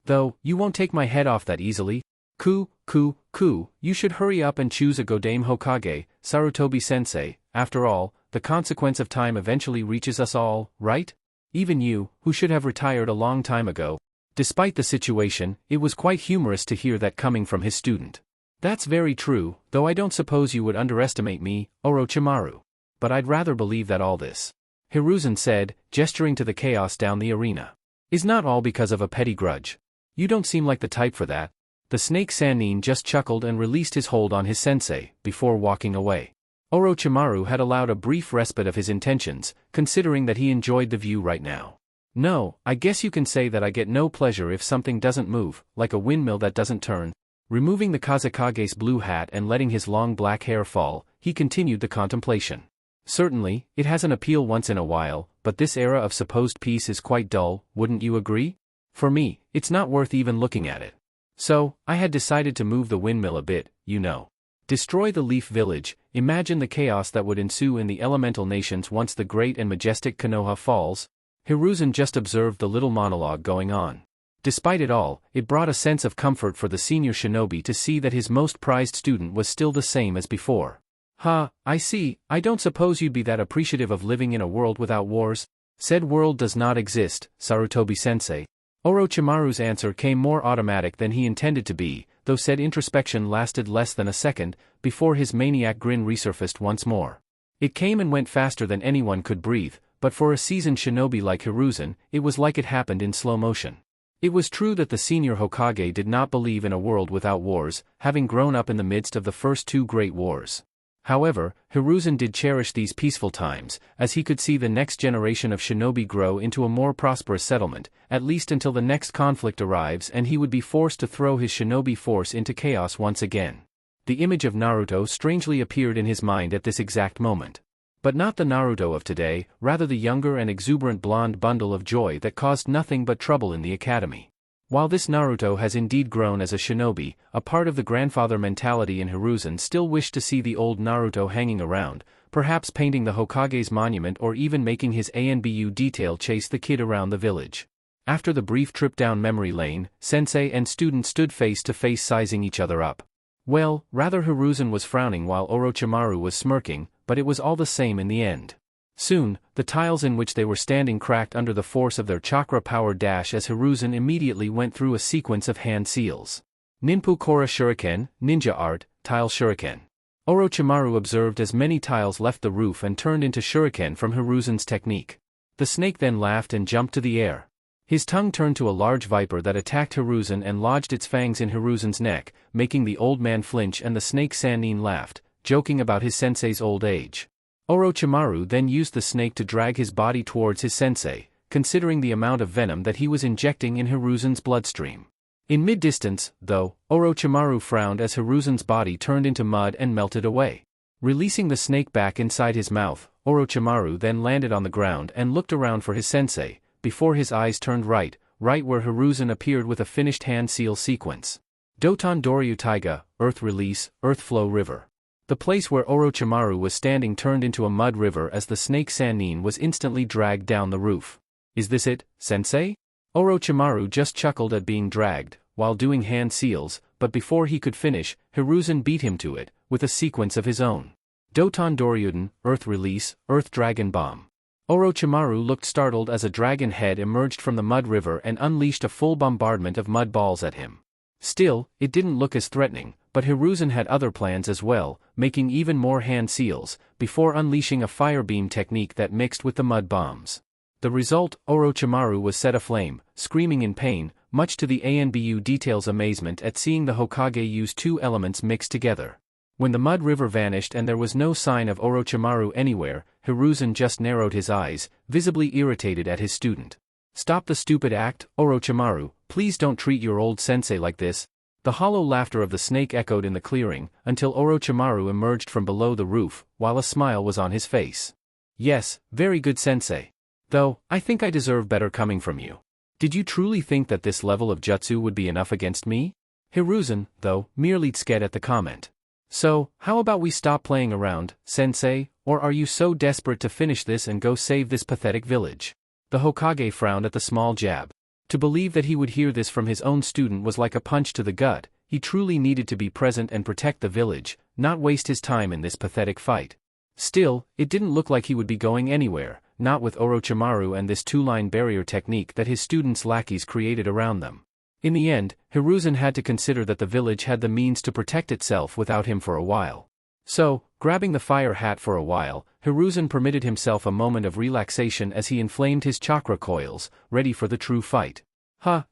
Though, you won't take my head off that easily. You should hurry up and choose a Godame Hokage, Sarutobi-sensei. After all, the consequence of time eventually reaches us all, right? Even you, who should have retired a long time ago. Despite the situation, it was quite humorous to hear that coming from his student. That's very true, though I don't suppose you would underestimate me, Orochimaru. But I'd rather believe that all this, Hiruzen said, gesturing to the chaos down the arena, is not all because of a petty grudge. You don't seem like the type for that. The snake Sannin just chuckled and released his hold on his sensei, before walking away. Orochimaru had allowed a brief respite of his intentions, considering that he enjoyed the view right now. No, I guess you can say that I get no pleasure if something doesn't move, like a windmill that doesn't turn. Removing the Kazekage's blue hat and letting his long black hair fall, he continued the contemplation. Certainly, it has an appeal once in a while, but this era of supposed peace is quite dull, wouldn't you agree? For me, it's not worth even looking at it. So, I had decided to move the windmill a bit, you know. Destroy the Leaf Village. Imagine the chaos that would ensue in the elemental nations once the great and majestic Konoha falls. Hiruzen just observed the little monologue going on. Despite it all, it brought a sense of comfort for the senior shinobi to see that his most prized student was still the same as before. I see. I don't suppose you'd be that appreciative of living in a world without wars? Said world does not exist, Sarutobi-sensei. Orochimaru's answer came more automatic than he intended to be, though said introspection lasted less than a second, before his maniac grin resurfaced once more. It came and went faster than anyone could breathe, but for a seasoned shinobi like Hiruzen, it was like it happened in slow motion. It was true that the senior Hokage did not believe in a world without wars, having grown up in the midst of the first two great wars. However, Hiruzen did cherish these peaceful times, as he could see the next generation of shinobi grow into a more prosperous settlement, at least until the next conflict arrives and he would be forced to throw his shinobi force into chaos once again. The image of Naruto strangely appeared in his mind at this exact moment. But not the Naruto of today, rather the younger and exuberant blonde bundle of joy that caused nothing but trouble in the academy. While this Naruto has indeed grown as a shinobi, a part of the grandfather mentality in Hiruzen still wished to see the old Naruto hanging around, perhaps painting the Hokage's monument or even making his ANBU detail chase the kid around the village. After the brief trip down memory lane, sensei and student stood face to face sizing each other up. Well, rather Hiruzen was frowning while Orochimaru was smirking, but it was all the same in the end. Soon, the tiles in which they were standing cracked under the force of their chakra-powered dash as Hiruzen immediately went through a sequence of hand seals. Ninpu Kora Shuriken, Ninja Art, Tile Shuriken. Orochimaru observed as many tiles left the roof and turned into shuriken from Hiruzen's technique. The snake then laughed and jumped to the air. His tongue turned to a large viper that attacked Hiruzen and lodged its fangs in Hiruzen's neck, making the old man flinch, and the snake Sannin laughed, joking about his sensei's old age. Orochimaru then used the snake to drag his body towards his sensei, considering the amount of venom that he was injecting in Hiruzen's bloodstream. In mid-distance, though, Orochimaru frowned as Hiruzen's body turned into mud and melted away. Releasing the snake back inside his mouth, Orochimaru then landed on the ground and looked around for his sensei, before his eyes turned right where Hiruzen appeared with a finished hand seal sequence. Doton Doryu Taiga, Earth Release, Earth Flow River. The place where Orochimaru was standing turned into a mud river as the snake Sannin was instantly dragged down the roof. Is this it, sensei? Orochimaru just chuckled at being dragged, while doing hand seals, but before he could finish, Hiruzen beat him to it, with a sequence of his own. Doton Doryuden, Earth Release, Earth Dragon Bomb. Orochimaru looked startled as a dragon head emerged from the mud river and unleashed a full bombardment of mud balls at him. Still, it didn't look as threatening, but Hiruzen had other plans as well, making even more hand seals, before unleashing a fire beam technique that mixed with the mud bombs. The result, Orochimaru was set aflame, screaming in pain, much to the ANBU detail's amazement at seeing the Hokage use two elements mixed together. When the mud river vanished and there was no sign of Orochimaru anywhere, Hiruzen just narrowed his eyes, visibly irritated at his student. Stop the stupid act, Orochimaru, please don't treat your old sensei like this. The hollow laughter of the snake echoed in the clearing, until Orochimaru emerged from below the roof, while a smile was on his face. Yes, very good sensei. Though, I think I deserve better coming from you. Did you truly think that this level of jutsu would be enough against me? Hiruzen, though, merely scared at the comment. So, how about we stop playing around, sensei, or are you so desperate to finish this and go save this pathetic village? The Hokage frowned at the small jab. To believe that he would hear this from his own student was like a punch to the gut. He truly needed to be present and protect the village, not waste his time in this pathetic fight. Still, it didn't look like he would be going anywhere, not with Orochimaru and this two-line barrier technique that his students' lackeys created around them. In the end, Hiruzen had to consider that the village had the means to protect itself without him for a while. So, grabbing the fire hat for a while, Hiruzen permitted himself a moment of relaxation as he inflamed his chakra coils, ready for the true fight.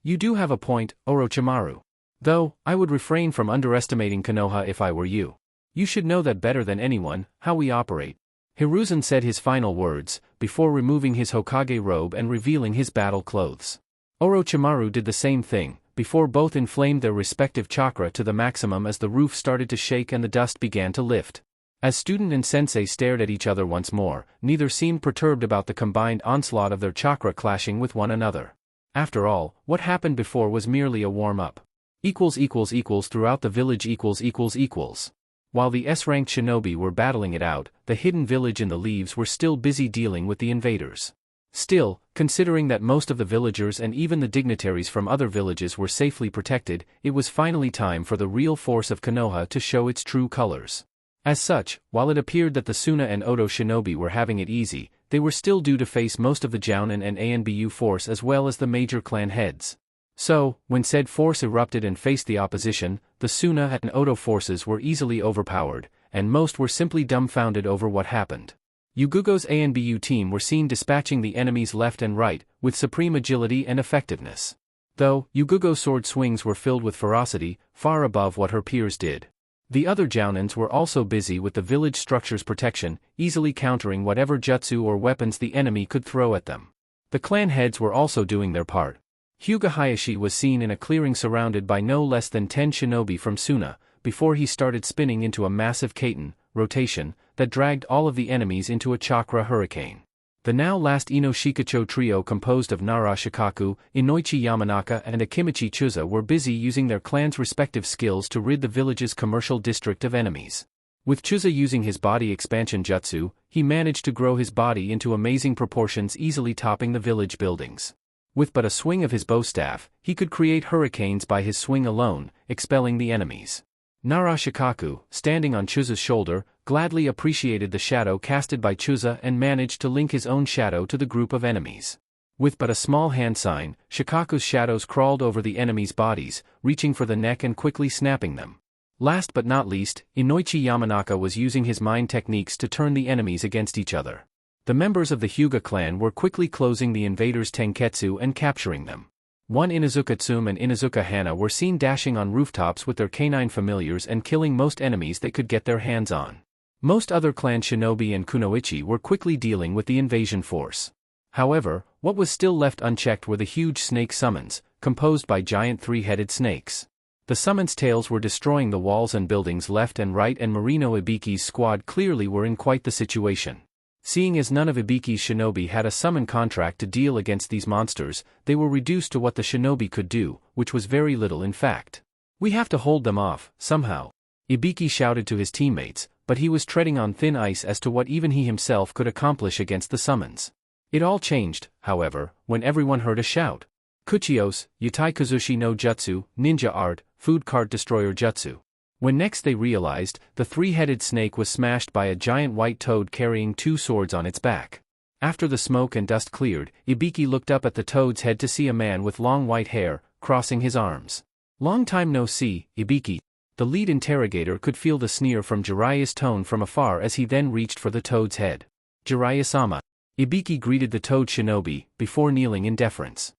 You do have a point, Orochimaru. Though, I would refrain from underestimating Konoha if I were you. You should know that better than anyone, how we operate. Hiruzen said his final words, before removing his Hokage robe and revealing his battle clothes. Orochimaru did the same thing, before both inflamed their respective chakra to the maximum as the roof started to shake and the dust began to lift. As student and sensei stared at each other once more, neither seemed perturbed about the combined onslaught of their chakra clashing with one another. After all, what happened before was merely a warm-up. Throughout the village . While the S-ranked shinobi were battling it out, the hidden village in the leaves were still busy dealing with the invaders. Still, considering that most of the villagers and even the dignitaries from other villages were safely protected, it was finally time for the real force of Konoha to show its true colors. As such, while it appeared that the Suna and Oto shinobi were having it easy, they were still due to face most of the Jounin and ANBU force as well as the major clan heads. So, when said force erupted and faced the opposition, the Suna and Oto forces were easily overpowered, and most were simply dumbfounded over what happened. Yugugo's ANBU team were seen dispatching the enemies left and right, with supreme agility and effectiveness. Though, Yugugo's sword swings were filled with ferocity, far above what her peers did. The other Jounins were also busy with the village structure's protection, easily countering whatever jutsu or weapons the enemy could throw at them. The clan heads were also doing their part. Hyuga Hayashi was seen in a clearing surrounded by no less than 10 shinobi from Suna, before he started spinning into a massive kaiten rotation that dragged all of the enemies into a chakra hurricane. The now last Ino Shikacho trio composed of Nara Shikaku, Inoichi Yamanaka and Akimichi Chuza were busy using their clan's respective skills to rid the village's commercial district of enemies. With Chuza using his body expansion jutsu, he managed to grow his body into amazing proportions, easily topping the village buildings. With but a swing of his bow staff, he could create hurricanes by his swing alone, expelling the enemies. Nara Shikaku, standing on Chuza's shoulder, gladly appreciated the shadow casted by Chuza and managed to link his own shadow to the group of enemies. With but a small hand sign, Shikaku's shadows crawled over the enemies' bodies, reaching for the neck and quickly snapping them. Last but not least, Inoichi Yamanaka was using his mind techniques to turn the enemies against each other. The members of the Hyuga clan were quickly closing the invaders' tenketsu and capturing them. One Inuzuka Tsum and Inuzuka Hana were seen dashing on rooftops with their canine familiars and killing most enemies they could get their hands on. Most other clan shinobi and kunoichi were quickly dealing with the invasion force. However, what was still left unchecked were the huge snake summons, composed by giant three-headed snakes. The summons' tails were destroying the walls and buildings left and right, and Marino Ibiki's squad clearly were in quite the situation. Seeing as none of Ibiki's shinobi had a summon contract to deal against these monsters, they were reduced to what the shinobi could do, which was very little in fact. "We have to hold them off, somehow," Ibiki shouted to his teammates, but he was treading on thin ice as to what even he himself could accomplish against the summons. It all changed, however, when everyone heard a shout. Kuchios, Yatai Kazushi no Jutsu, Ninja Art, Food Cart Destroyer Jutsu. When next they realized, the three-headed snake was smashed by a giant white toad carrying two swords on its back. After the smoke and dust cleared, Ibiki looked up at the toad's head to see a man with long white hair, crossing his arms. "Long time no see, Ibiki." The lead interrogator could feel the sneer from Jiraiya's tone from afar as he then reached for the toad's head. "Jiraiya-sama." Ibiki greeted the toad shinobi, before kneeling in deference.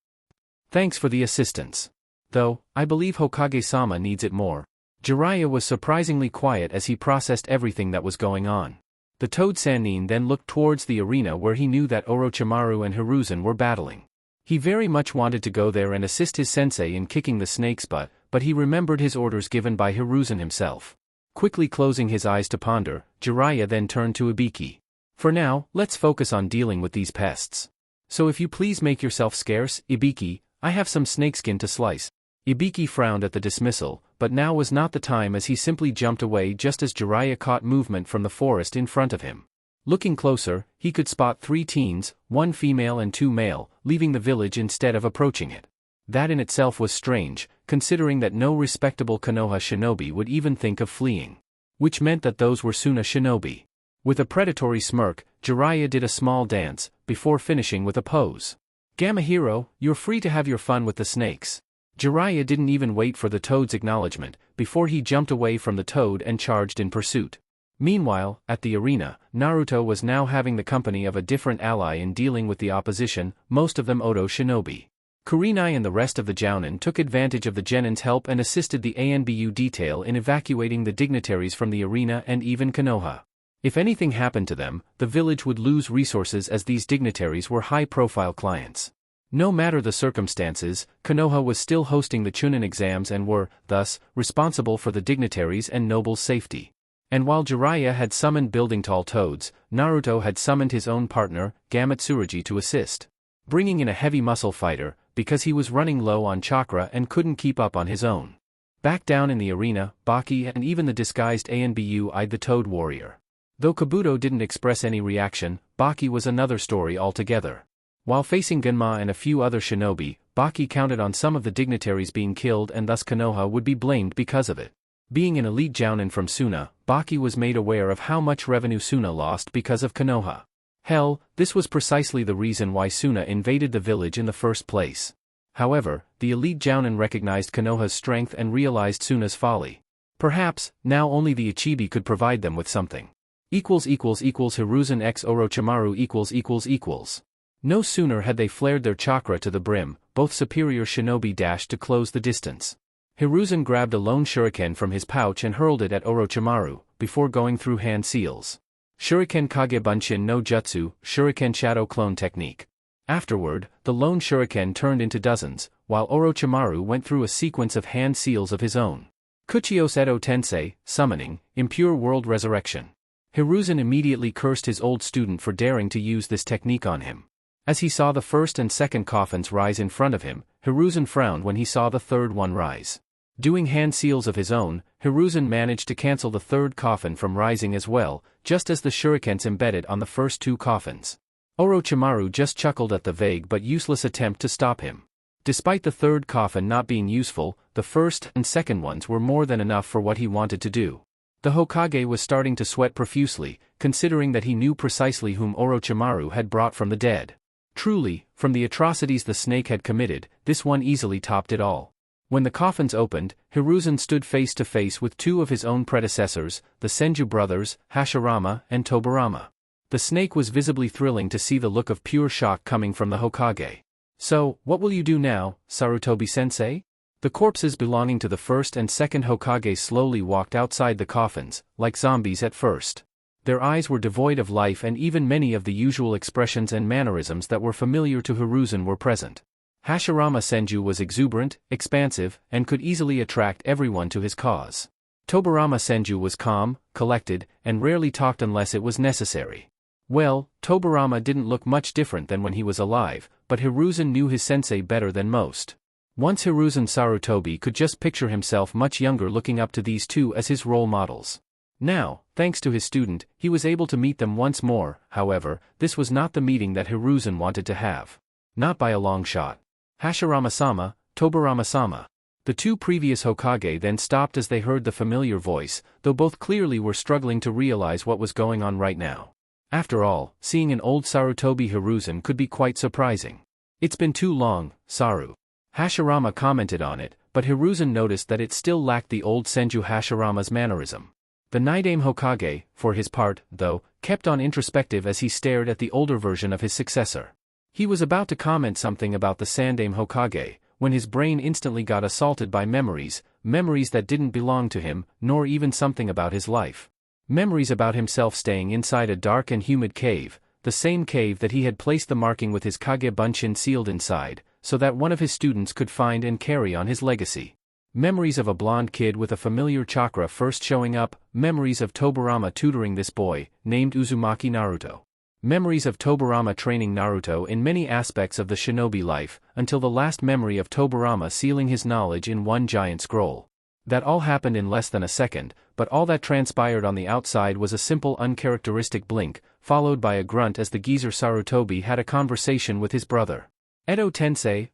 "Thanks for the assistance. Though, I believe Hokage-sama needs it more." Jiraiya was surprisingly quiet as he processed everything that was going on. The toad Sannin then looked towards the arena where he knew that Orochimaru and Hiruzen were battling. He very much wanted to go there and assist his sensei in kicking the snake's butt, but he remembered his orders given by Hiruzen himself. Quickly closing his eyes to ponder, Jiraiya then turned to Ibiki. "For now, let's focus on dealing with these pests. So if you please make yourself scarce, Ibiki, I have some snakeskin to slice." Ibiki frowned at the dismissal, but now was not the time as he simply jumped away just as Jiraiya caught movement from the forest in front of him. Looking closer, he could spot 3 teens, 1 female and 2 male, leaving the village instead of approaching it. That in itself was strange, considering that no respectable Konoha shinobi would even think of fleeing. Which meant that those were Suna shinobi. With a predatory smirk, Jiraiya did a small dance, before finishing with a pose. "Gamma Hero, you're free to have your fun with the snakes." Jiraiya didn't even wait for the toad's acknowledgement, before he jumped away from the toad and charged in pursuit. Meanwhile, at the arena, Naruto was now having the company of a different ally in dealing with the opposition, most of them Oto shinobi. Kurenai and the rest of the Jounin took advantage of the Genin's help and assisted the ANBU detail in evacuating the dignitaries from the arena and even Konoha. If anything happened to them, the village would lose resources as these dignitaries were high-profile clients. No matter the circumstances, Konoha was still hosting the Chunin exams and were, thus, responsible for the dignitaries' and nobles' safety. And while Jiraiya had summoned building tall toads, Naruto had summoned his own partner, Gamma Tsurugi, to assist. Bringing in a heavy muscle fighter, because he was running low on chakra and couldn't keep up on his own. Back down in the arena, Baki and even the disguised ANBU eyed the toad warrior. Though Kabuto didn't express any reaction, Baki was another story altogether. While facing Genma and a few other shinobi, Baki counted on some of the dignitaries being killed and thus Konoha would be blamed because of it. Being an elite Jounin from Suna, Baki was made aware of how much revenue Suna lost because of Konoha. Hell, this was precisely the reason why Suna invaded the village in the first place. However, the elite Jounin recognized Konoha's strength and realized Suna's folly. Perhaps, now only the Ichibi could provide them with something. Hiruzen x Orochimaru . No sooner had they flared their chakra to the brim, both superior shinobi dashed to close the distance. Hiruzen grabbed a lone shuriken from his pouch and hurled it at Orochimaru, before going through hand seals. Shuriken Kage Bunshin no Jutsu, Shuriken Shadow Clone Technique. Afterward, the lone shuriken turned into dozens, while Orochimaru went through a sequence of hand seals of his own. Kuchios Edo Tensei, Summoning, Impure World Resurrection. Hiruzen immediately cursed his old student for daring to use this technique on him. As he saw the first and second coffins rise in front of him, Hiruzen frowned when he saw the third one rise. Doing hand seals of his own, Hiruzen managed to cancel the third coffin from rising as well, just as the shurikens embedded on the first 2 coffins. Orochimaru just chuckled at the vague but useless attempt to stop him. Despite the third coffin not being useful, the first and second ones were more than enough for what he wanted to do. The Hokage was starting to sweat profusely, considering that he knew precisely whom Orochimaru had brought from the dead. Truly, from the atrocities the snake had committed, this one easily topped it all. When the coffins opened, Hiruzen stood face to face with 2 of his own predecessors, the Senju brothers, Hashirama and Tobirama. The snake was visibly thrilling to see the look of pure shock coming from the Hokage. "So, what will you do now, Sarutobi-sensei?" The corpses belonging to the first and second Hokage slowly walked outside the coffins, like zombies at first. Their eyes were devoid of life and even many of the usual expressions and mannerisms that were familiar to Hiruzen were present. Hashirama Senju was exuberant, expansive, and could easily attract everyone to his cause. Tobirama Senju was calm, collected, and rarely talked unless it was necessary. Well, Tobirama didn't look much different than when he was alive, but Hiruzen knew his sensei better than most. Once Hiruzen Sarutobi could just picture himself much younger looking up to these 2 as his role models. Now, thanks to his student, he was able to meet them once more. However, this was not the meeting that Hiruzen wanted to have. Not by a long shot. Hashirama-sama, Tobirama-sama. The two previous Hokage then stopped as they heard the familiar voice, though both clearly were struggling to realize what was going on right now. After all, seeing an old Sarutobi Hiruzen could be quite surprising. It's been too long, Saru. Hashirama commented on it, but Hiruzen noticed that it still lacked the old Senju Hashirama's mannerism. The Nidaime Hokage, for his part, though, kept on introspective as he stared at the older version of his successor. He was about to comment something about the Sandaime Hokage, when his brain instantly got assaulted by memories that didn't belong to him, nor even something about his life. Memories about himself staying inside a dark and humid cave, the same cave that he had placed the marking with his Kage Bunshin sealed inside, so that one of his students could find and carry on his legacy. Memories of a blonde kid with a familiar chakra first showing up, memories of Tobirama tutoring this boy, named Uzumaki Naruto. Memories of Tobirama training Naruto in many aspects of the shinobi life, until the last memory of Tobirama sealing his knowledge in one giant scroll. That all happened in less than a second, but all that transpired on the outside was a simple uncharacteristic blink, followed by a grunt as the geezer Sarutobi had a conversation with his brother. Edo Tensei,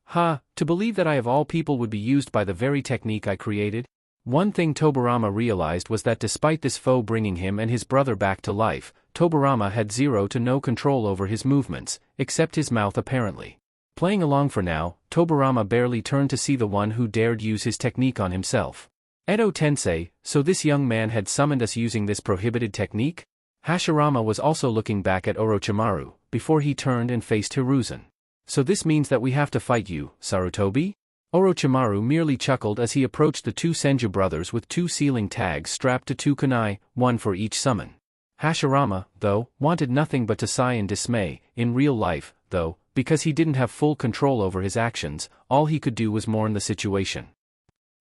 to believe that I of all people would be used by the very technique I created? One thing Tobirama realized was that despite this foe bringing him and his brother back to life, Tobirama had zero to no control over his movements, except his mouth apparently. Playing along for now, Tobirama barely turned to see the one who dared use his technique on himself. Edo Tensei, so this young man had summoned us using this prohibited technique? Hashirama was also looking back at Orochimaru, before he turned and faced Hiruzen. So this means that we have to fight you, Sarutobi? Orochimaru merely chuckled as he approached the two Senju brothers with two sealing tags strapped to two kunai, one for each summon. Hashirama, though, wanted nothing but to sigh in dismay. In real life, though, because he didn't have full control over his actions, all he could do was mourn the situation.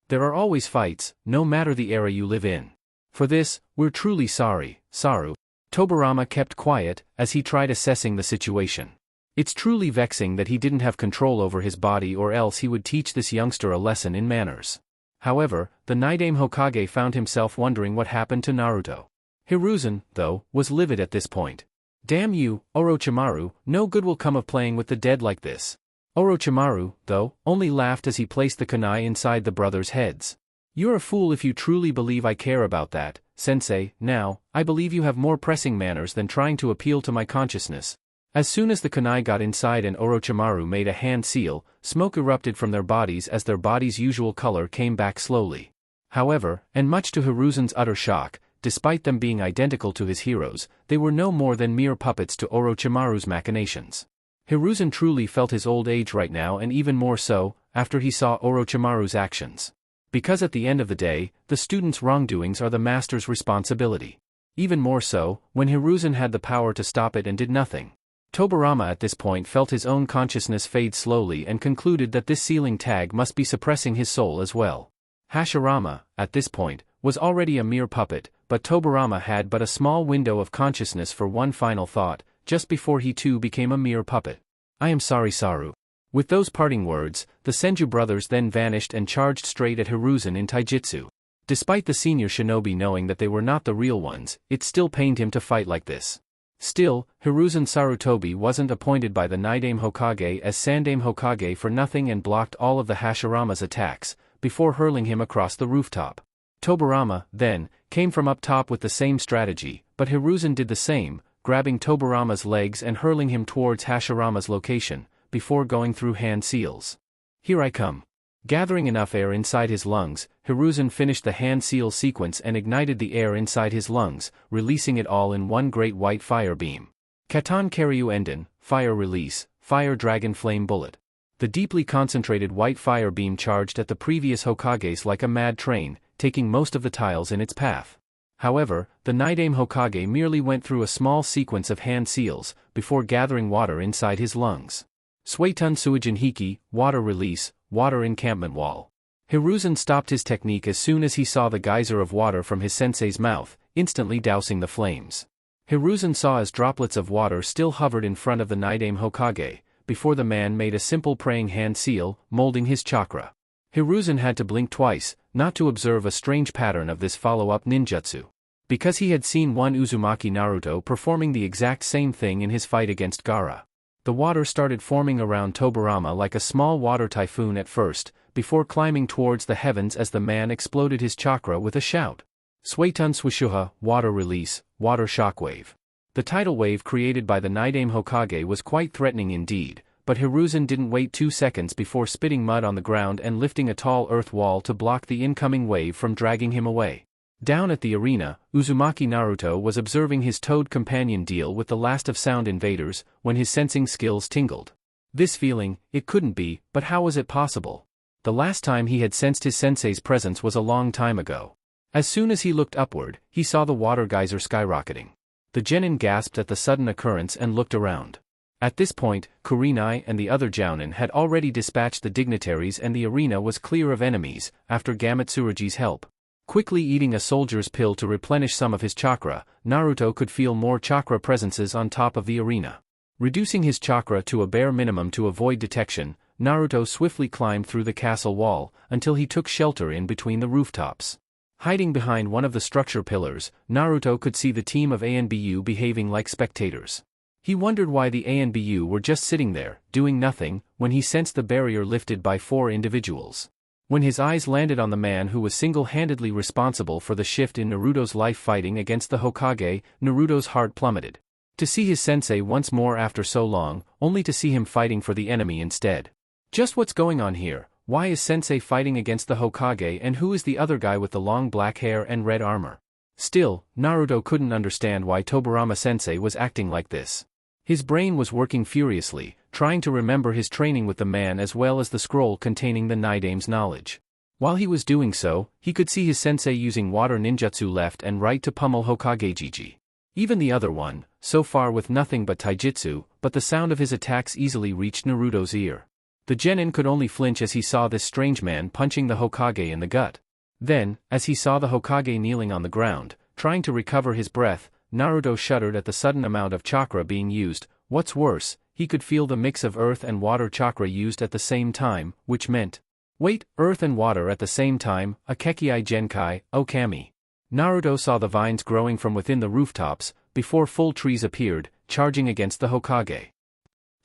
There are always fights, no matter the era you live in. For this, we're truly sorry, Saru. Tobirama kept quiet, as he tried assessing the situation. It's truly vexing that he didn't have control over his body, or else he would teach this youngster a lesson in manners. However, the Nidaime Hokage found himself wondering what happened to Naruto. Hiruzen, though, was livid at this point. Damn you, Orochimaru, no good will come of playing with the dead like this. Orochimaru, though, only laughed as he placed the kunai inside the brothers' heads. You're a fool if you truly believe I care about that, sensei. Now, I believe you have more pressing manners than trying to appeal to my consciousness. As soon as the kunai got inside and Orochimaru made a hand seal, smoke erupted from their bodies as their body's usual color came back slowly. However, and much to Hiruzen's utter shock, despite them being identical to his heroes, they were no more than mere puppets to Orochimaru's machinations. Hiruzen truly felt his old age right now, and even more so, after he saw Orochimaru's actions. Because at the end of the day, the student's wrongdoings are the master's responsibility. Even more so, when Hiruzen had the power to stop it and did nothing. Tobirama at this point felt his own consciousness fade slowly and concluded that this sealing tag must be suppressing his soul as well. Hashirama, at this point, was already a mere puppet, but Tobirama had but a small window of consciousness for one final thought, just before he too became a mere puppet. I am sorry, Saru. With those parting words, the Senju brothers then vanished and charged straight at Hiruzen in taijutsu. Despite the senior shinobi knowing that they were not the real ones, it still pained him to fight like this. Still, Hiruzen Sarutobi wasn't appointed by the Nidaime Hokage as Sandaime Hokage for nothing and blocked all of the Hashirama's attacks, before hurling him across the rooftop. Tobirama, then, came from up top with the same strategy, but Hiruzen did the same, grabbing Tobirama's legs and hurling him towards Hashirama's location, before going through hand seals. Here I come. Gathering enough air inside his lungs, Hiruzen finished the hand seal sequence and ignited the air inside his lungs, releasing it all in one great white fire beam. Katan Karyu Enden, Fire Release, Fire Dragon Flame Bullet. The deeply concentrated white fire beam charged at the previous Hokages like a mad train, taking most of the tiles in its path. However, the Nidaime Hokage merely went through a small sequence of hand seals, before gathering water inside his lungs. Suetun Suijin Hiki, Water Release, Water Encampment Wall. Hiruzen stopped his technique as soon as he saw the geyser of water from his sensei's mouth, instantly dousing the flames. Hiruzen saw as droplets of water still hovered in front of the Nidaime Hokage, before the man made a simple praying hand seal, molding his chakra. Hiruzen had to blink twice, not to observe a strange pattern of this follow-up ninjutsu. because he had seen one Uzumaki Naruto performing the exact same thing in his fight against Gaara. The water started forming around Tobirama like a small water typhoon at first, before climbing towards the heavens as the man exploded his chakra with a shout. Suetun Swishuha, water release, water shockwave. The tidal wave created by the Nidaime Hokage was quite threatening indeed, but Hiruzen didn't wait 2 seconds before spitting mud on the ground and lifting a tall earth wall to block the incoming wave from dragging him away. Down at the arena, Uzumaki Naruto was observing his toad companion deal with the last of sound invaders, when his sensing skills tingled. This feeling, it couldn't be, but how was it possible? The last time he had sensed his sensei's presence was a long time ago. As soon as he looked upward, he saw the water geyser skyrocketing. The genin gasped at the sudden occurrence and looked around. At this point, Kurenai and the other jounin had already dispatched the dignitaries and the arena was clear of enemies, after Gamatsurugi's help. Quickly eating a soldier's pill to replenish some of his chakra, Naruto could feel more chakra presences on top of the arena. Reducing his chakra to a bare minimum to avoid detection, Naruto swiftly climbed through the castle wall, until he took shelter in between the rooftops. Hiding behind one of the structure pillars, Naruto could see the team of ANBU behaving like spectators. He wondered why the ANBU were just sitting there, doing nothing, when he sensed the barrier lifted by 4 individuals. When his eyes landed on the man who was single-handedly responsible for the shift in Naruto's life fighting against the Hokage, Naruto's heart plummeted. To see his sensei once more after so long, only to see him fighting for the enemy instead. Just what's going on here? Why is sensei fighting against the Hokage and who is the other guy with the long black hair and red armor? Still, Naruto couldn't understand why Tobirama sensei was acting like this. His brain was working furiously, trying to remember his training with the man as well as the scroll containing the Nidaime's knowledge. While he was doing so, he could see his sensei using water ninjutsu left and right to pummel Hokage-jiji. Even the other one, so far with nothing but taijutsu, but the sound of his attacks easily reached Naruto's ear. The genin could only flinch as he saw this strange man punching the Hokage in the gut. Then, as he saw the Hokage kneeling on the ground, trying to recover his breath, Naruto shuddered at the sudden amount of chakra being used. What's worse, he could feel the mix of earth and water chakra used at the same time, which meant, wait, earth and water at the same time, Akekiai Genkai, Okami. Naruto saw the vines growing from within the rooftops, before full trees appeared, charging against the Hokage.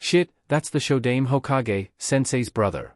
Shit, that's the Shodaime Hokage, sensei's brother.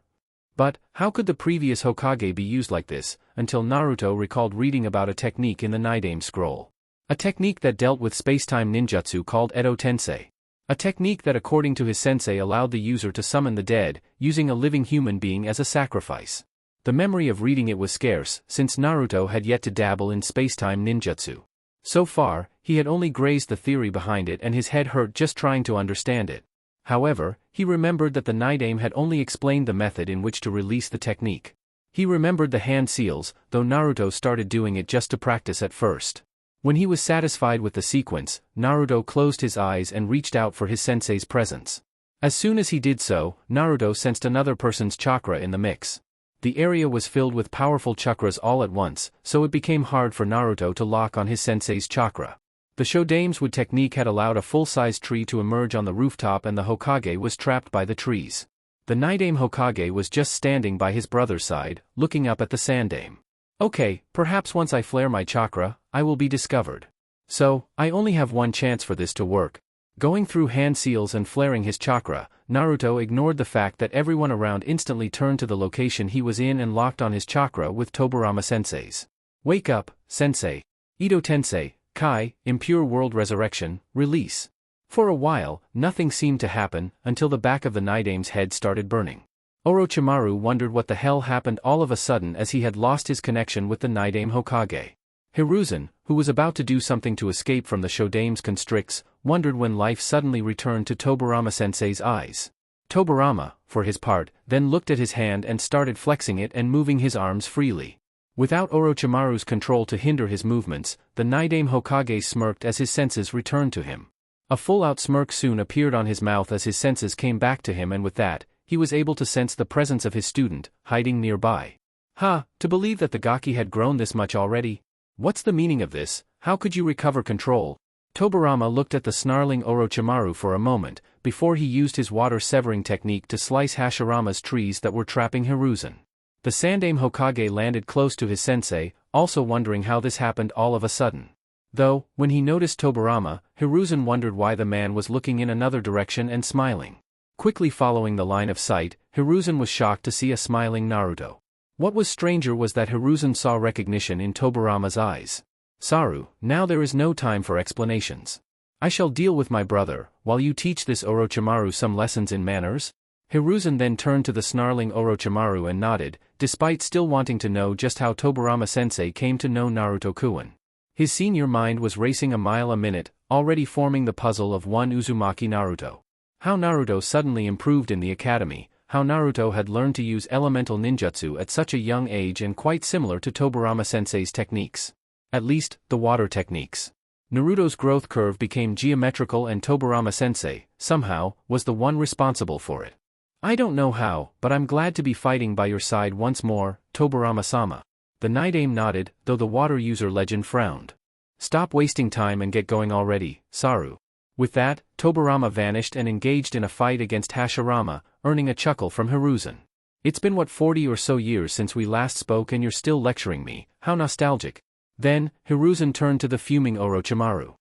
But, how could the previous Hokage be used like this, until Naruto recalled reading about a technique in the Nidaime scroll. A technique that dealt with space-time ninjutsu called Edo Tensei. A technique that according to his sensei allowed the user to summon the dead, using a living human being as a sacrifice. The memory of reading it was scarce, since Naruto had yet to dabble in space-time ninjutsu. So far, he had only grazed the theory behind it and his head hurt just trying to understand it. However, he remembered that the Nidaime had only explained the method in which to release the technique. He remembered the hand seals, though Naruto started doing it just to practice at first. When he was satisfied with the sequence, Naruto closed his eyes and reached out for his sensei's presence. As soon as he did so, Naruto sensed another person's chakra in the mix. The area was filled with powerful chakras all at once, so it became hard for Naruto to lock on his sensei's chakra. The Shodaime's wood technique had allowed a full-sized tree to emerge on the rooftop and the Hokage was trapped by the trees. The Nidaime Hokage was just standing by his brother's side, looking up at the Sandaime. Okay, perhaps once I flare my chakra, I will be discovered. So, I only have one chance for this to work. Going through hand seals and flaring his chakra, Naruto ignored the fact that everyone around instantly turned to the location he was in and locked on his chakra with Tobirama sensei's. Wake up, sensei. Edo Tensei, Kai, Impure World Resurrection, release. For a while, nothing seemed to happen, until the back of the Nidaime's head started burning. Orochimaru wondered what the hell happened all of a sudden as he had lost his connection with the Nidaime Hokage. Hiruzen, who was about to do something to escape from the Shodaime's constricts, wondered when life suddenly returned to Tobirama sensei's eyes. Tobirama, for his part, then looked at his hand and started flexing it and moving his arms freely. Without Orochimaru's control to hinder his movements, the Nidaime Hokage smirked as his senses returned to him. A full-out smirk soon appeared on his mouth as his senses came back to him, and with that, he was able to sense the presence of his student, hiding nearby. To believe that the Gaki had grown this much already? What's the meaning of this? How could you recover control? Tobirama looked at the snarling Orochimaru for a moment, before he used his water-severing technique to slice Hashirama's trees that were trapping Hiruzen. The Sandaime Hokage landed close to his sensei, also wondering how this happened all of a sudden. Though, when he noticed Tobirama, Hiruzen wondered why the man was looking in another direction and smiling. Quickly following the line of sight, Hiruzen was shocked to see a smiling Naruto. What was stranger was that Hiruzen saw recognition in Tobirama's eyes. "Saru, now there is no time for explanations. I shall deal with my brother, while you teach this Orochimaru some lessons in manners?" Hiruzen then turned to the snarling Orochimaru and nodded, despite still wanting to know just how Tobirama-sensei came to know Naruto-kun. His senior mind was racing a mile a minute, already forming the puzzle of one Uzumaki Naruto. How Naruto suddenly improved in the academy, how Naruto had learned to use elemental ninjutsu at such a young age and quite similar to Tobirama-sensei's techniques. At least, the water techniques. Naruto's growth curve became geometrical and Tobirama-sensei, somehow, was the one responsible for it. "I don't know how, but I'm glad to be fighting by your side once more, Tobirama-sama." The Nidaime nodded, though the water user legend frowned. "Stop wasting time and get going already, Saru." With that, Tobirama vanished and engaged in a fight against Hashirama, earning a chuckle from Hiruzen. "It's been 40 or so years since we last spoke and you're still lecturing me, how nostalgic." Then, Hiruzen turned to the fuming Orochimaru.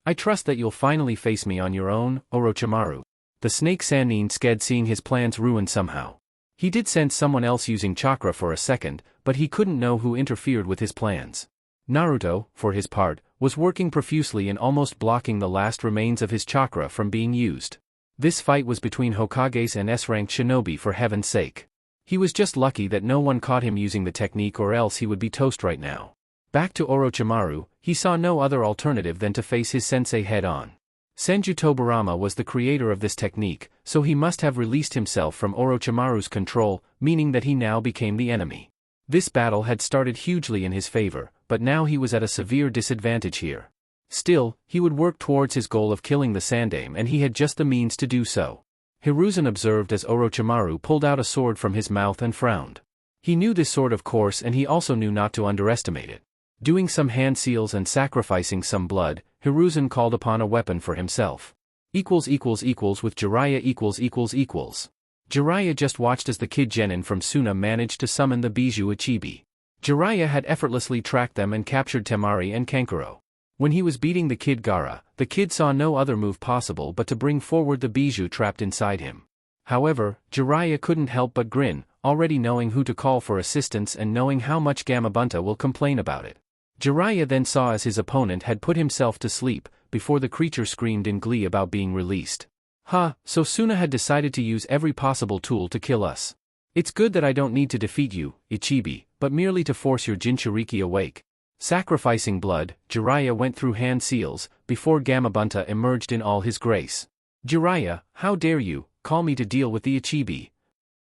"I trust that you'll finally face me on your own, Orochimaru." The snake Sannin scared seeing his plans ruined somehow. He did sense someone else using chakra for a second, but he couldn't know who interfered with his plans. Naruto, for his part, was working profusely and almost blocking the last remains of his chakra from being used. This fight was between Hokages and S-ranked shinobi for heaven's sake. He was just lucky that no one caught him using the technique or else he would be toast right now. Back to Orochimaru, he saw no other alternative than to face his sensei head-on. Senju Tobirama was the creator of this technique, so he must have released himself from Orochimaru's control, meaning that he now became the enemy. This battle had started hugely in his favor, but now he was at a severe disadvantage here. Still, he would work towards his goal of killing the Sandaime and he had just the means to do so. Hiruzen observed as Orochimaru pulled out a sword from his mouth and frowned. He knew this sword of course and he also knew not to underestimate it. Doing some hand seals and sacrificing some blood, Hiruzen called upon a weapon for himself. With Jiraiya . Jiraiya just watched as the kid Genin from Suna managed to summon the Bijuu Ichibi. Jiraiya had effortlessly tracked them and captured Temari and Kankuro. When he was beating the kid Gaara, the kid saw no other move possible but to bring forward the Bijuu trapped inside him. However, Jiraiya couldn't help but grin, already knowing who to call for assistance and knowing how much Gamabunta will complain about it. Jiraiya then saw as his opponent had put himself to sleep, before the creature screamed in glee about being released. So Suna had decided to use every possible tool to kill us. It's good that I don't need to defeat you, Ichibi, but merely to force your Jinchuriki awake. Sacrificing blood, Jiraiya went through hand seals, before Gamabunta emerged in all his grace. "Jiraiya, how dare you, call me to deal with the Ichibi?"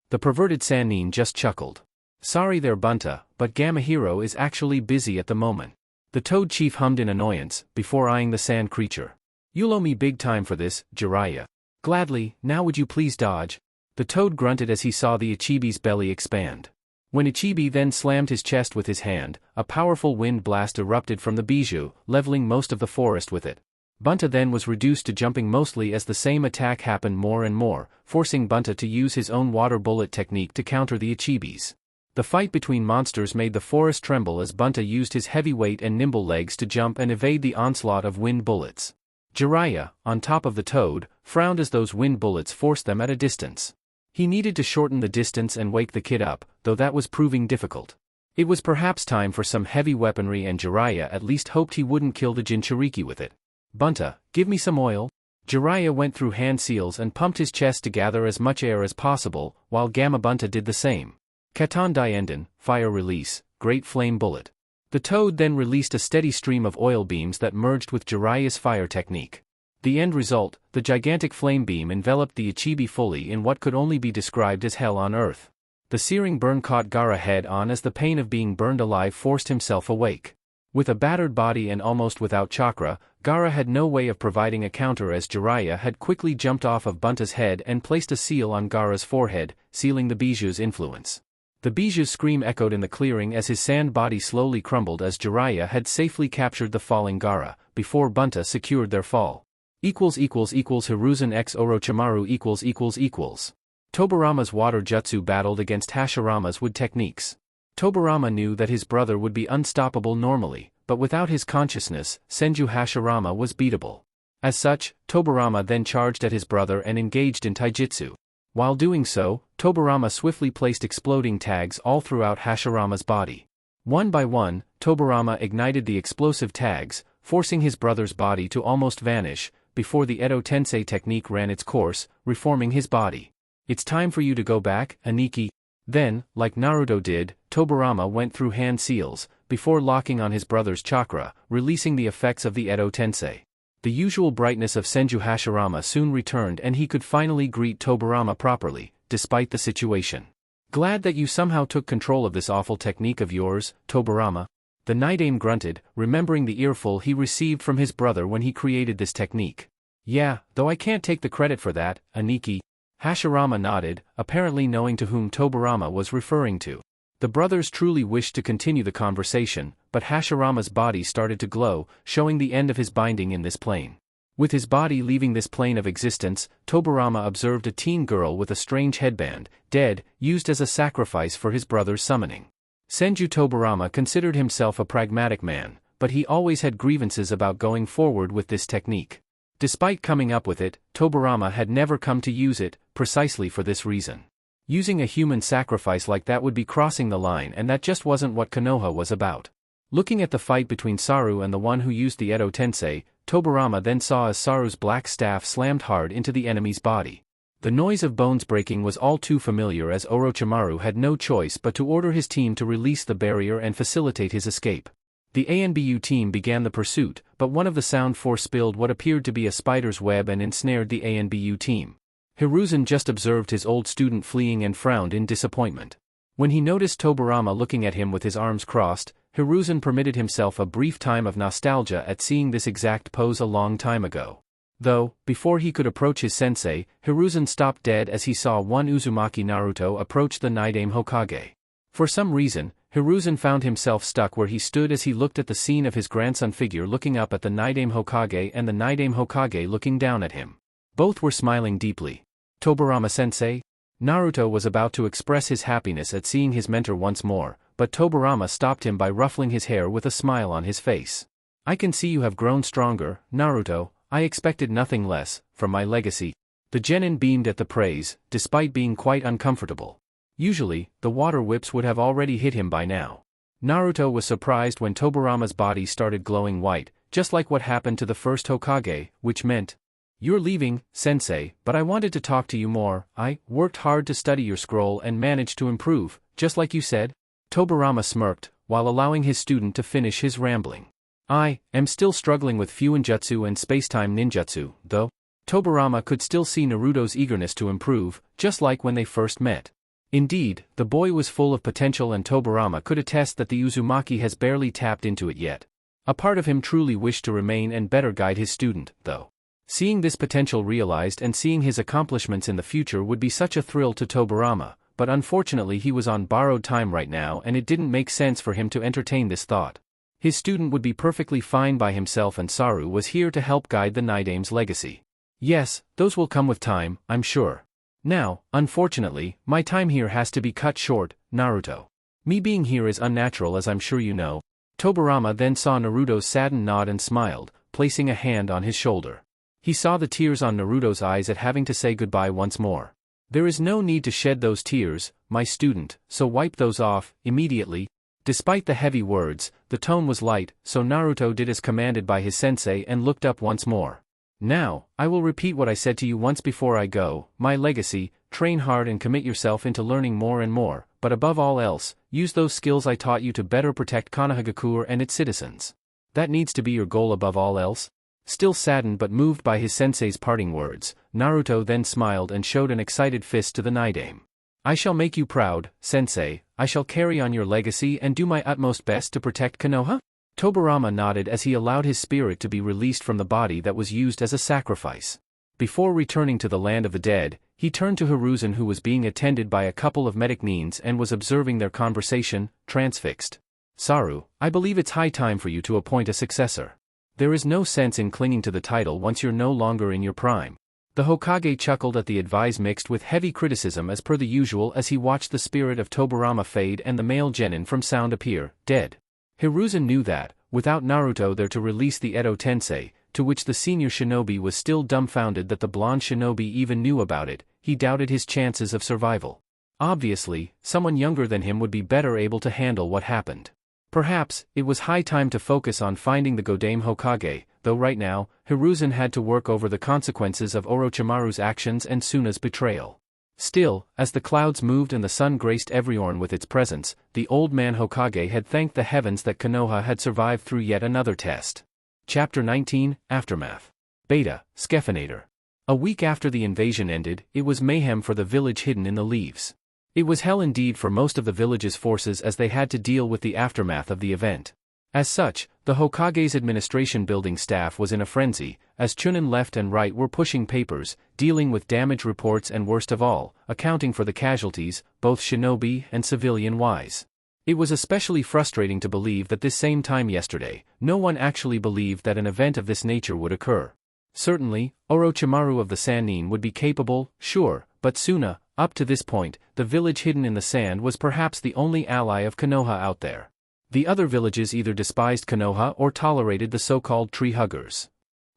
The perverted Sannin just chuckled. "Sorry there Bunta, but Gamahiro is actually busy at the moment." The Toad Chief hummed in annoyance, before eyeing the sand creature. "You'll owe me big time for this, Jiraiya." "Gladly, now would you please dodge?" The Toad grunted as he saw the Ichibi's belly expand. When Ichibi then slammed his chest with his hand, a powerful wind blast erupted from the Bijuu, leveling most of the forest with it. Bunta then was reduced to jumping mostly as the same attack happened more and more, forcing Bunta to use his own water bullet technique to counter the Ichibis. The fight between monsters made the forest tremble as Bunta used his heavy weight and nimble legs to jump and evade the onslaught of wind bullets. Jiraiya, on top of the Toad, frowned as those wind bullets forced them at a distance. He needed to shorten the distance and wake the kid up, though that was proving difficult. It was perhaps time for some heavy weaponry and Jiraiya at least hoped he wouldn't kill the Jinchuriki with it. "Bunta, give me some oil." Jiraiya went through hand seals and pumped his chest to gather as much air as possible, while Gamabunta did the same. Katon Dienden, fire release, great flame bullet. The Toad then released a steady stream of oil beams that merged with Jiraiya's fire technique. The end result, the gigantic flame beam enveloped the Ichibi fully in what could only be described as hell on earth. The searing burn caught Gaara head on as the pain of being burned alive forced himself awake. With a battered body and almost without chakra, Gaara had no way of providing a counter as Jiraiya had quickly jumped off of Bunta's head and placed a seal on Gaara's forehead, sealing the Bijuu's influence. The Bijuu's scream echoed in the clearing as his sand body slowly crumbled as Jiraiya had safely captured the falling Gaara, before Bunta secured their fall. Hiruzen x Orochimaru . Tobirama's water jutsu battled against Hashirama's wood techniques. Tobirama knew that his brother would be unstoppable normally, but without his consciousness, Senju Hashirama was beatable. As such, Tobirama then charged at his brother and engaged in taijutsu. While doing so, Tobirama swiftly placed exploding tags all throughout Hashirama's body. One by one, Tobirama ignited the explosive tags, forcing his brother's body to almost vanish, before the Edo Tensei technique ran its course, reforming his body. "It's time for you to go back, Aniki." Then, like Naruto did, Tobirama went through hand seals, before locking on his brother's chakra, releasing the effects of the Edo Tensei. The usual brightness of Senju Hashirama soon returned and he could finally greet Tobirama properly, despite the situation. "Glad that you somehow took control of this awful technique of yours, Tobirama." The Nidaime grunted, remembering the earful he received from his brother when he created this technique. "Yeah, though I can't take the credit for that, Aniki." Hashirama nodded, apparently knowing to whom Tobirama was referring to. The brothers truly wished to continue the conversation, but Hashirama's body started to glow, showing the end of his binding in this plane. With his body leaving this plane of existence, Tobirama observed a teen girl with a strange headband, dead, used as a sacrifice for his brother's summoning. Senju Tobirama considered himself a pragmatic man, but he always had grievances about going forward with this technique. Despite coming up with it, Tobirama had never come to use it, precisely for this reason. Using a human sacrifice like that would be crossing the line, and that just wasn't what Konoha was about. Looking at the fight between Saru and the one who used the Edo Tensei, Tobirama then saw as Saru's black staff slammed hard into the enemy's body. The noise of bones breaking was all too familiar, as Orochimaru had no choice but to order his team to release the barrier and facilitate his escape. The ANBU team began the pursuit, but one of the sound force spilled what appeared to be a spider's web and ensnared the ANBU team. Hiruzen just observed his old student fleeing and frowned in disappointment. When he noticed Tobirama looking at him with his arms crossed, Hiruzen permitted himself a brief time of nostalgia at seeing this exact pose a long time ago. Though, before he could approach his sensei, Hiruzen stopped dead as he saw one Uzumaki Naruto approach the Nidaime Hokage. For some reason, Hiruzen found himself stuck where he stood as he looked at the scene of his grandson figure looking up at the Nidaime Hokage and the Nidaime Hokage looking down at him. Both were smiling deeply. "Tobirama-sensei?" Naruto was about to express his happiness at seeing his mentor once more, but Tobirama stopped him by ruffling his hair with a smile on his face. "I can see you have grown stronger, Naruto. I expected nothing less, from my legacy." The genin beamed at the praise, despite being quite uncomfortable. Usually, the water whips would have already hit him by now. Naruto was surprised when Tobirama's body started glowing white, just like what happened to the first Hokage, which meant, "You're leaving, sensei, but I wanted to talk to you more. I worked hard to study your scroll and managed to improve, just like you said." Tobirama smirked, while allowing his student to finish his rambling. "I am still struggling with Fuinjutsu and spacetime ninjutsu, though." Tobirama could still see Naruto's eagerness to improve, just like when they first met. Indeed, the boy was full of potential and Tobirama could attest that the Uzumaki has barely tapped into it yet. A part of him truly wished to remain and better guide his student, though. Seeing this potential realized and seeing his accomplishments in the future would be such a thrill to Tobirama, but unfortunately he was on borrowed time right now and it didn't make sense for him to entertain this thought. His student would be perfectly fine by himself and Saru was here to help guide the Nidaime's legacy. Yes, those will come with time, I'm sure. Now, unfortunately, my time here has to be cut short, Naruto. Me being here is unnatural, as I'm sure you know." Tobirama then saw Naruto's saddened nod and smiled, placing a hand on his shoulder. He saw the tears on Naruto's eyes at having to say goodbye once more. "There is no need to shed those tears, my student, so wipe those off, immediately." Despite the heavy words, the tone was light, so Naruto did as commanded by his sensei and looked up once more. "Now, I will repeat what I said to you once before I go, my legacy, train hard and commit yourself into learning more and more, but above all else, use those skills I taught you to better protect Konohagakure and its citizens. That needs to be your goal above all else." Still saddened but moved by his sensei's parting words, Naruto then smiled and showed an excited fist to the Nidaime. "I shall make you proud, sensei. I shall carry on your legacy and do my utmost best to protect Konoha?" Tobirama nodded as he allowed his spirit to be released from the body that was used as a sacrifice. Before returning to the land of the dead, he turned to Hiruzen, who was being attended by a couple of medic neens and was observing their conversation, transfixed. "Saru, I believe it's high time for you to appoint a successor. There is no sense in clinging to the title once you're no longer in your prime." The Hokage chuckled at the advice mixed with heavy criticism as per the usual as he watched the spirit of Tobirama fade and the male genin from sound appear, dead. Hiruzen knew that, without Naruto there to release the Edo Tensei, to which the senior shinobi was still dumbfounded that the blonde shinobi even knew about it. He doubted his chances of survival. Obviously, someone younger than him would be better able to handle what happened. Perhaps, it was high time to focus on finding the Godame Hokage, though right now, Hiruzen had to work over the consequences of Orochimaru's actions and Suna's betrayal. Still, as the clouds moved and the sun graced everyone with its presence, the old man Hokage had thanked the heavens that Konoha had survived through yet another test. Chapter 19, Aftermath. Beta, Skephanator. A week after the invasion ended, it was mayhem for the village hidden in the leaves. It was hell indeed for most of the village's forces as they had to deal with the aftermath of the event. As such, the Hokage's administration building staff was in a frenzy, as Chunin left and right were pushing papers, dealing with damage reports and worst of all, accounting for the casualties, both shinobi and civilian-wise. It was especially frustrating to believe that this same time yesterday, no one actually believed that an event of this nature would occur. Certainly, Orochimaru of the Sannin would be capable, sure, but Suna, up to this point, the village hidden in the sand was perhaps the only ally of Konoha out there. The other villages either despised Konoha or tolerated the so-called tree huggers.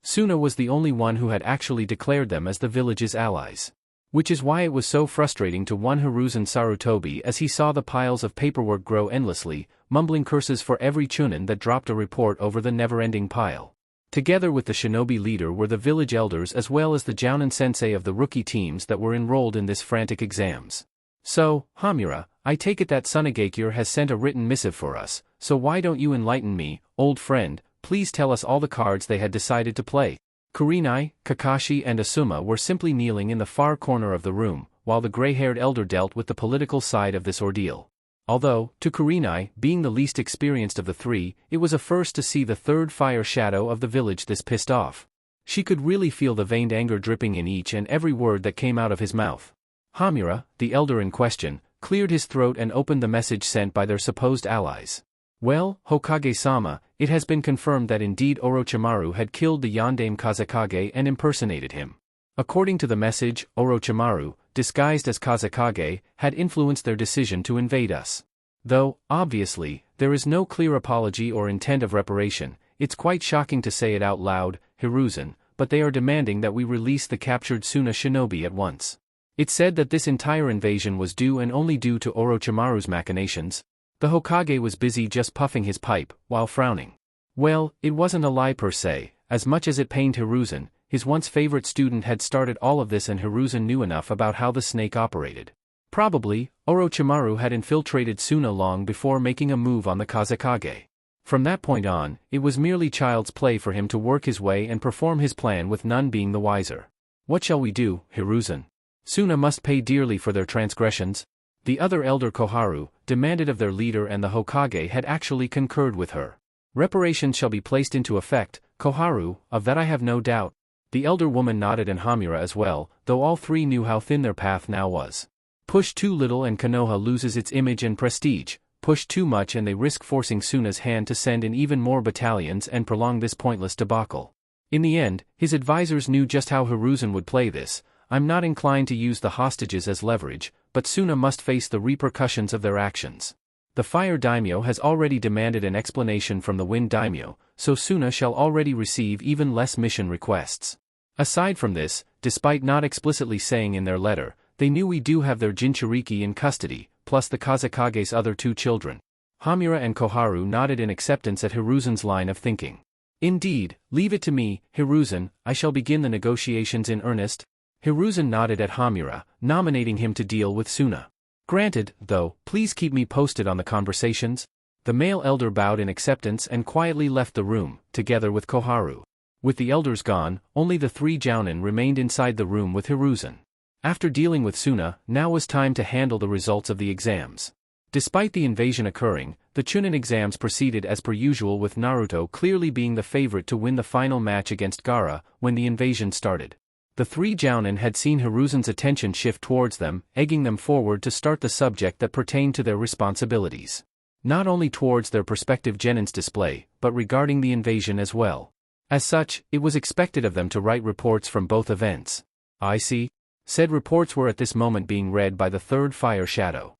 Suna was the only one who had actually declared them as the village's allies. Which is why it was so frustrating to one Hiruzen Sarutobi as he saw the piles of paperwork grow endlessly, mumbling curses for every Chunin that dropped a report over the never-ending pile. Together with the shinobi leader were the village elders as well as the Jounin sensei of the rookie teams that were enrolled in this frantic exams. So, Hamura, I take it that Sunagakure has sent a written missive for us, so why don't you enlighten me, old friend, please tell us all the cards they had decided to play. Kurenai, Kakashi and Asuma were simply kneeling in the far corner of the room, while the gray-haired elder dealt with the political side of this ordeal. Although, to Kurenai, being the least experienced of the three, it was a first to see the third fire shadow of the village this pissed off. She could really feel the veined anger dripping in each and every word that came out of his mouth. Hamura, the elder in question, cleared his throat and opened the message sent by their supposed allies. Well, Hokage-sama, it has been confirmed that indeed Orochimaru had killed the Yondaime Kazekage and impersonated him. According to the message, Orochimaru, disguised as Kazekage, had influenced their decision to invade us. Though, obviously, there is no clear apology or intent of reparation, it's quite shocking to say it out loud, Hiruzen, but they are demanding that we release the captured Suna shinobi at once. It's said that this entire invasion was due and only due to Orochimaru's machinations. The Hokage was busy just puffing his pipe, while frowning. Well, it wasn't a lie per se, as much as it pained Hiruzen. His once favorite student had started all of this and Hiruzen knew enough about how the snake operated. Probably, Orochimaru had infiltrated Suna long before making a move on the Kazekage. From that point on, it was merely child's play for him to work his way and perform his plan with none being the wiser. What shall we do, Hiruzen? Suna must pay dearly for their transgressions. The other elder Koharu demanded of their leader and the Hokage had actually concurred with her. Reparations shall be placed into effect, Koharu, of that I have no doubt. The elder woman nodded and Hamura as well, though all three knew how thin their path now was. Push too little and Konoha loses its image and prestige, push too much and they risk forcing Suna's hand to send in even more battalions and prolong this pointless debacle. In the end, his advisors knew just how Hiruzen would play this. I'm not inclined to use the hostages as leverage, but Suna must face the repercussions of their actions. The Fire Daimyo has already demanded an explanation from the Wind Daimyo, so Suna shall already receive even less mission requests. Aside from this, despite not explicitly saying in their letter, they knew we do have their Jinchuriki in custody, plus the Kazekage's other two children. Hamura and Koharu nodded in acceptance at Hiruzen's line of thinking. Indeed, leave it to me, Hiruzen, I shall begin the negotiations in earnest. Hiruzen nodded at Hamura, nominating him to deal with Suna. Granted, though, please keep me posted on the conversations. The male elder bowed in acceptance and quietly left the room, together with Koharu. With the elders gone, only the three Jounin remained inside the room with Hiruzen. After dealing with Suna, now was time to handle the results of the exams. Despite the invasion occurring, the Chunin exams proceeded as per usual with Naruto clearly being the favorite to win the final match against Gaara when the invasion started. The three Jounin had seen Hiruzen's attention shift towards them, egging them forward to start the subject that pertained to their responsibilities. Not only towards their prospective Genin's display, but regarding the invasion as well. As such, it was expected of them to write reports from both events. I see. Said reports were at this moment being read by the third Fire Shadow.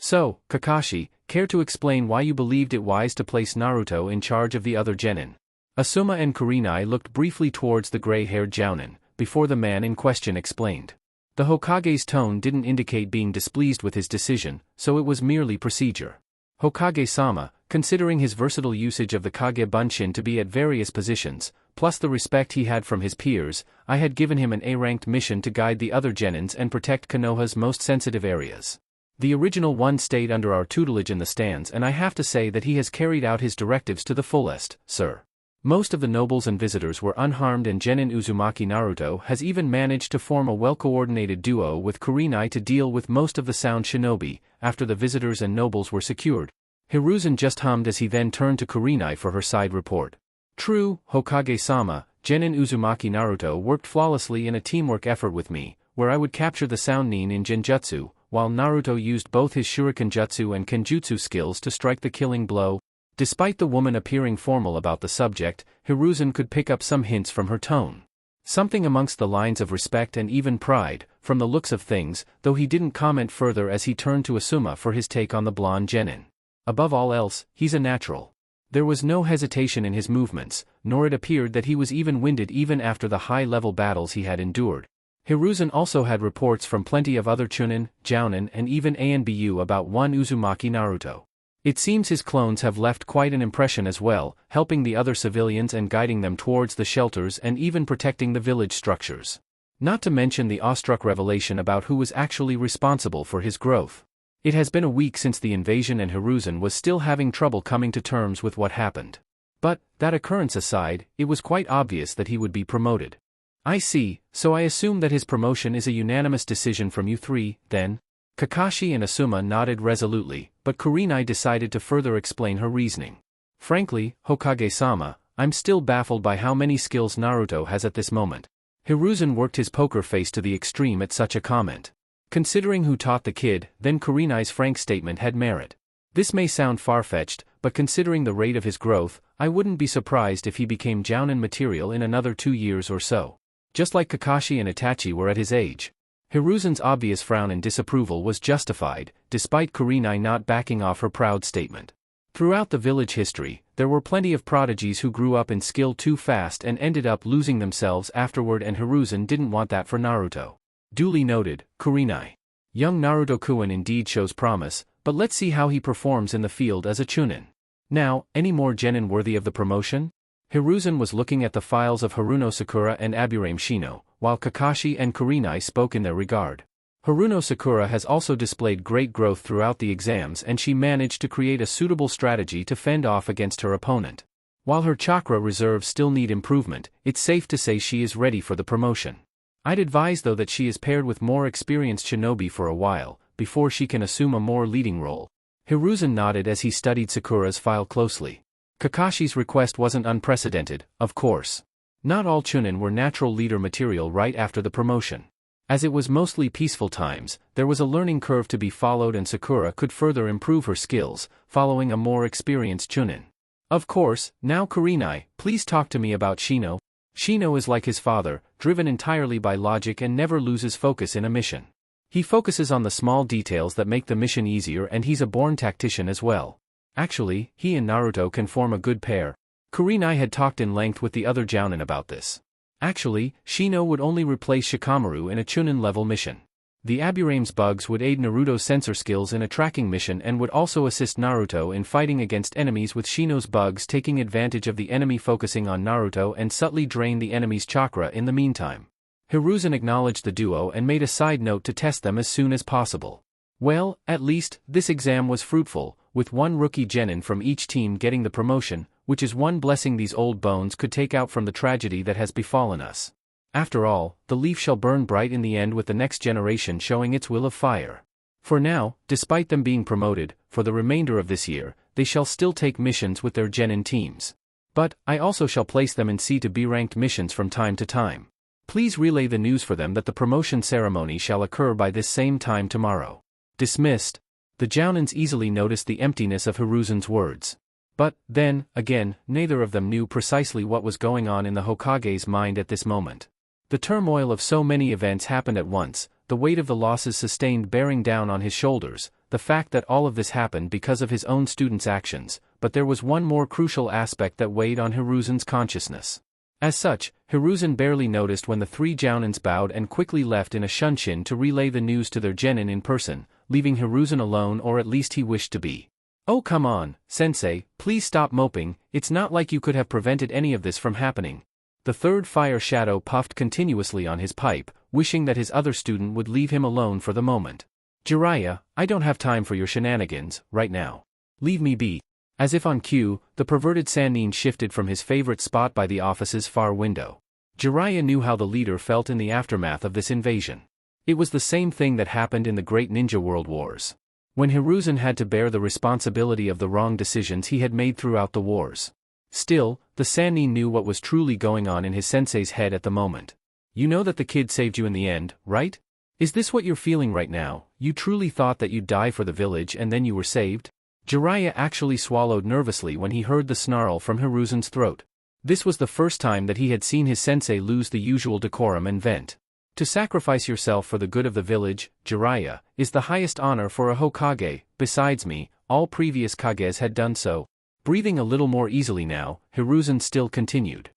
So, Kakashi, care to explain why you believed it wise to place Naruto in charge of the other genin? Asuma and Kurenai looked briefly towards the gray-haired jounin, before the man in question explained. The Hokage's tone didn't indicate being displeased with his decision, so it was merely procedure. Hokage-sama, considering his versatile usage of the Kage Bunshin to be at various positions, plus the respect he had from his peers, I had given him an A-ranked mission to guide the other genins and protect Konoha's most sensitive areas. The original one stayed under our tutelage in the stands, and I have to say that he has carried out his directives to the fullest, sir. Most of the nobles and visitors were unharmed, and Genin Uzumaki Naruto has even managed to form a well-coordinated duo with Kurenai to deal with most of the sound shinobi, after the visitors and nobles were secured. Hiruzen just hummed as he then turned to Kurenai for her side report. True, Hokage-sama, Genin Uzumaki Naruto worked flawlessly in a teamwork effort with me, where I would capture the sound nin in genjutsu, while Naruto used both his shuriken jutsu and kenjutsu skills to strike the killing blow. Despite the woman appearing formal about the subject, Hiruzen could pick up some hints from her tone. Something amongst the lines of respect and even pride, from the looks of things, though he didn't comment further as he turned to Asuma for his take on the blonde genin. Above all else, he's a natural. There was no hesitation in his movements, nor it appeared that he was even winded even after the high-level battles he had endured. Hiruzen also had reports from plenty of other chunin, jounin, and even ANBU about one Uzumaki Naruto. It seems his clones have left quite an impression as well, helping the other civilians and guiding them towards the shelters and even protecting the village structures. Not to mention the awestruck revelation about who was actually responsible for his growth. It has been a week since the invasion, and Hiruzen was still having trouble coming to terms with what happened. But, that occurrence aside, it was quite obvious that he would be promoted. I see, so I assume that his promotion is a unanimous decision from you three, then? Kakashi and Asuma nodded resolutely, but Kurenai decided to further explain her reasoning. Frankly, Hokage-sama, I'm still baffled by how many skills Naruto has at this moment. Hiruzen worked his poker face to the extreme at such a comment. Considering who taught the kid, then Kurenai's frank statement had merit. This may sound far-fetched, but considering the rate of his growth, I wouldn't be surprised if he became jounin material in another 2 years or so. Just like Kakashi and Itachi were at his age. Hiruzen's obvious frown in disapproval was justified, despite Kurenai not backing off her proud statement. Throughout the village history, there were plenty of prodigies who grew up in skill too fast and ended up losing themselves afterward, and Hiruzen didn't want that for Naruto. Duly noted, Kurenai. Young Naruto-kun indeed shows promise, but let's see how he performs in the field as a chunin. Now, any more genin worthy of the promotion? Hiruzen was looking at the files of Haruno Sakura and Aburame Shino, while Kakashi and Kurenai spoke in their regard. Haruno Sakura has also displayed great growth throughout the exams, and she managed to create a suitable strategy to fend off against her opponent. While her chakra reserves still need improvement, it's safe to say she is ready for the promotion. I'd advise though that she is paired with more experienced shinobi for a while, before she can assume a more leading role. Hiruzen nodded as he studied Sakura's file closely. Kakashi's request wasn't unprecedented, of course. Not all chunin were natural leader material right after the promotion. As it was mostly peaceful times, there was a learning curve to be followed, and Sakura could further improve her skills, following a more experienced chunin. Of course, now Kurenai, please talk to me about Shino. Shino is like his father, driven entirely by logic and never loses focus in a mission. He focuses on the small details that make the mission easier, and he's a born tactician as well. Actually, he and Naruto can form a good pair. Kurenai had talked in length with the other jounin about this. Actually, Shino would only replace Shikamaru in a chunin-level mission. The Aburame's bugs would aid Naruto's sensor skills in a tracking mission and would also assist Naruto in fighting against enemies, with Shino's bugs taking advantage of the enemy focusing on Naruto and subtly drain the enemy's chakra in the meantime. Hiruzen acknowledged the duo and made a side note to test them as soon as possible. Well, at least, this exam was fruitful, with one rookie genin from each team getting the promotion, which is one blessing these old bones could take out from the tragedy that has befallen us. After all, the leaf shall burn bright in the end, with the next generation showing its will of fire. For now, despite them being promoted, for the remainder of this year, they shall still take missions with their genin teams. But, I also shall place them in C to B-ranked missions from time to time. Please relay the news for them that the promotion ceremony shall occur by this same time tomorrow. Dismissed. The jounins easily noticed the emptiness of Hiruzen's words. But, then, again, neither of them knew precisely what was going on in the Hokage's mind at this moment. The turmoil of so many events happened at once, the weight of the losses sustained bearing down on his shoulders, the fact that all of this happened because of his own students' actions, but there was one more crucial aspect that weighed on Hiruzen's consciousness. As such, Hiruzen barely noticed when the three jounins bowed and quickly left in a shunshin to relay the news to their genin in person, leaving Hiruzen alone, or at least he wished to be. "Oh come on, sensei, please stop moping, it's not like you could have prevented any of this from happening." The third fire shadow puffed continuously on his pipe, wishing that his other student would leave him alone for the moment. "Jiraiya, I don't have time for your shenanigans, right now. Leave me be." As if on cue, the perverted Sannin shifted from his favorite spot by the office's far window. Jiraiya knew how the leader felt in the aftermath of this invasion. It was the same thing that happened in the Great Ninja World Wars. When Hiruzen had to bear the responsibility of the wrong decisions he had made throughout the wars. Still, the Sannin knew what was truly going on in his sensei's head at the moment. "You know that the kid saved you in the end, right? Is this what you're feeling right now? You truly thought that you'd die for the village and then you were saved?" Jiraiya actually swallowed nervously when he heard the snarl from Hiruzen's throat. This was the first time that he had seen his sensei lose the usual decorum and vent. To sacrifice yourself for the good of the village, Jiraiya, is the highest honor for a Hokage. Besides me, all previous Kages had done so. Breathing a little more easily now, Hiruzen still continued.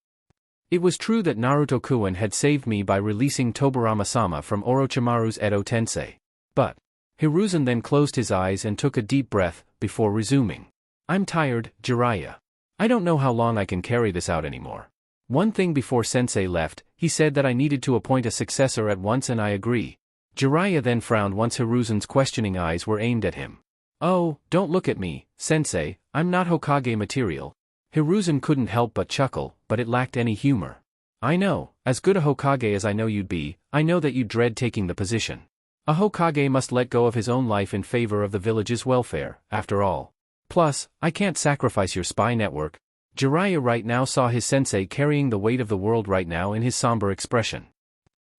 "It was true that Naruto-kun had saved me by releasing Tobirama-sama from Orochimaru's Edo Tensei. But..." Hiruzen then closed his eyes and took a deep breath, before resuming. "I'm tired, Jiraiya. I don't know how long I can carry this out anymore. One thing before sensei left, he said that I needed to appoint a successor at once and I agree." Jiraiya then frowned once Hiruzen's questioning eyes were aimed at him. "Oh, don't look at me, sensei, I'm not Hokage material." Hiruzen couldn't help but chuckle, but it lacked any humor. "I know, as good a Hokage as I know you'd be, I know that you dread taking the position. A Hokage must let go of his own life in favor of the village's welfare, after all. Plus, I can't sacrifice your spy network." Jiraiya right now saw his sensei carrying the weight of the world right now in his somber expression.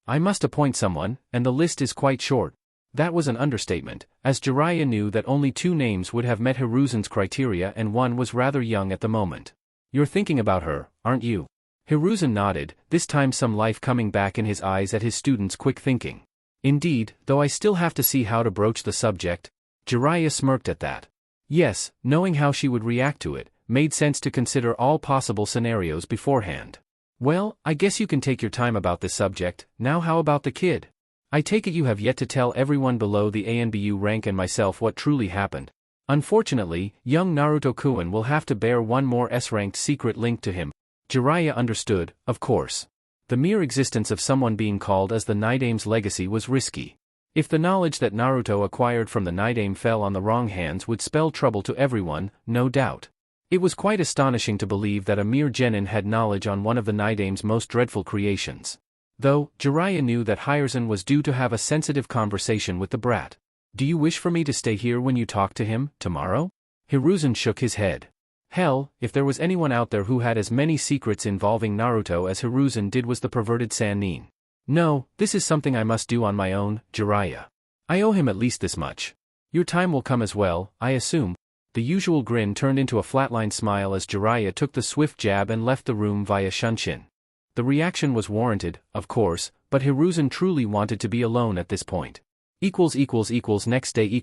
"I must appoint someone, and the list is quite short." That was an understatement, as Jiraiya knew that only 2 names would have met Hiruzen's criteria and one was rather young at the moment. "You're thinking about her, aren't you?" Hiruzen nodded, this time some life coming back in his eyes at his student's quick thinking. "Indeed, though I still have to see how to broach the subject." Jiraiya smirked at that. Yes, knowing how she would react to it, made sense to consider all possible scenarios beforehand. "Well, I guess you can take your time about this subject. Now how about the kid? I take it you have yet to tell everyone below the ANBU rank and myself what truly happened." Unfortunately, young Naruto-kun will have to bear one more S-ranked secret linked to him. Jiraiya understood, of course. The mere existence of someone being called as the Nidaime's legacy was risky. If the knowledge that Naruto acquired from the Nidaime fell on the wrong hands would spell trouble to everyone, no doubt. It was quite astonishing to believe that a mere genin had knowledge on one of the Nidaime's most dreadful creations. Though, Jiraiya knew that Hiruzen was due to have a sensitive conversation with the brat. "Do you wish for me to stay here when you talk to him, tomorrow?" Hiruzen shook his head. Hell, if there was anyone out there who had as many secrets involving Naruto as Hiruzen did was the perverted Sannin. "No, this is something I must do on my own, Jiraiya. I owe him at least this much. Your time will come as well, I assume." The usual grin turned into a flatline smile as Jiraiya took the swift jab and left the room via shunshin. The reaction was warranted, of course, but Hiruzen truly wanted to be alone at this point. Next day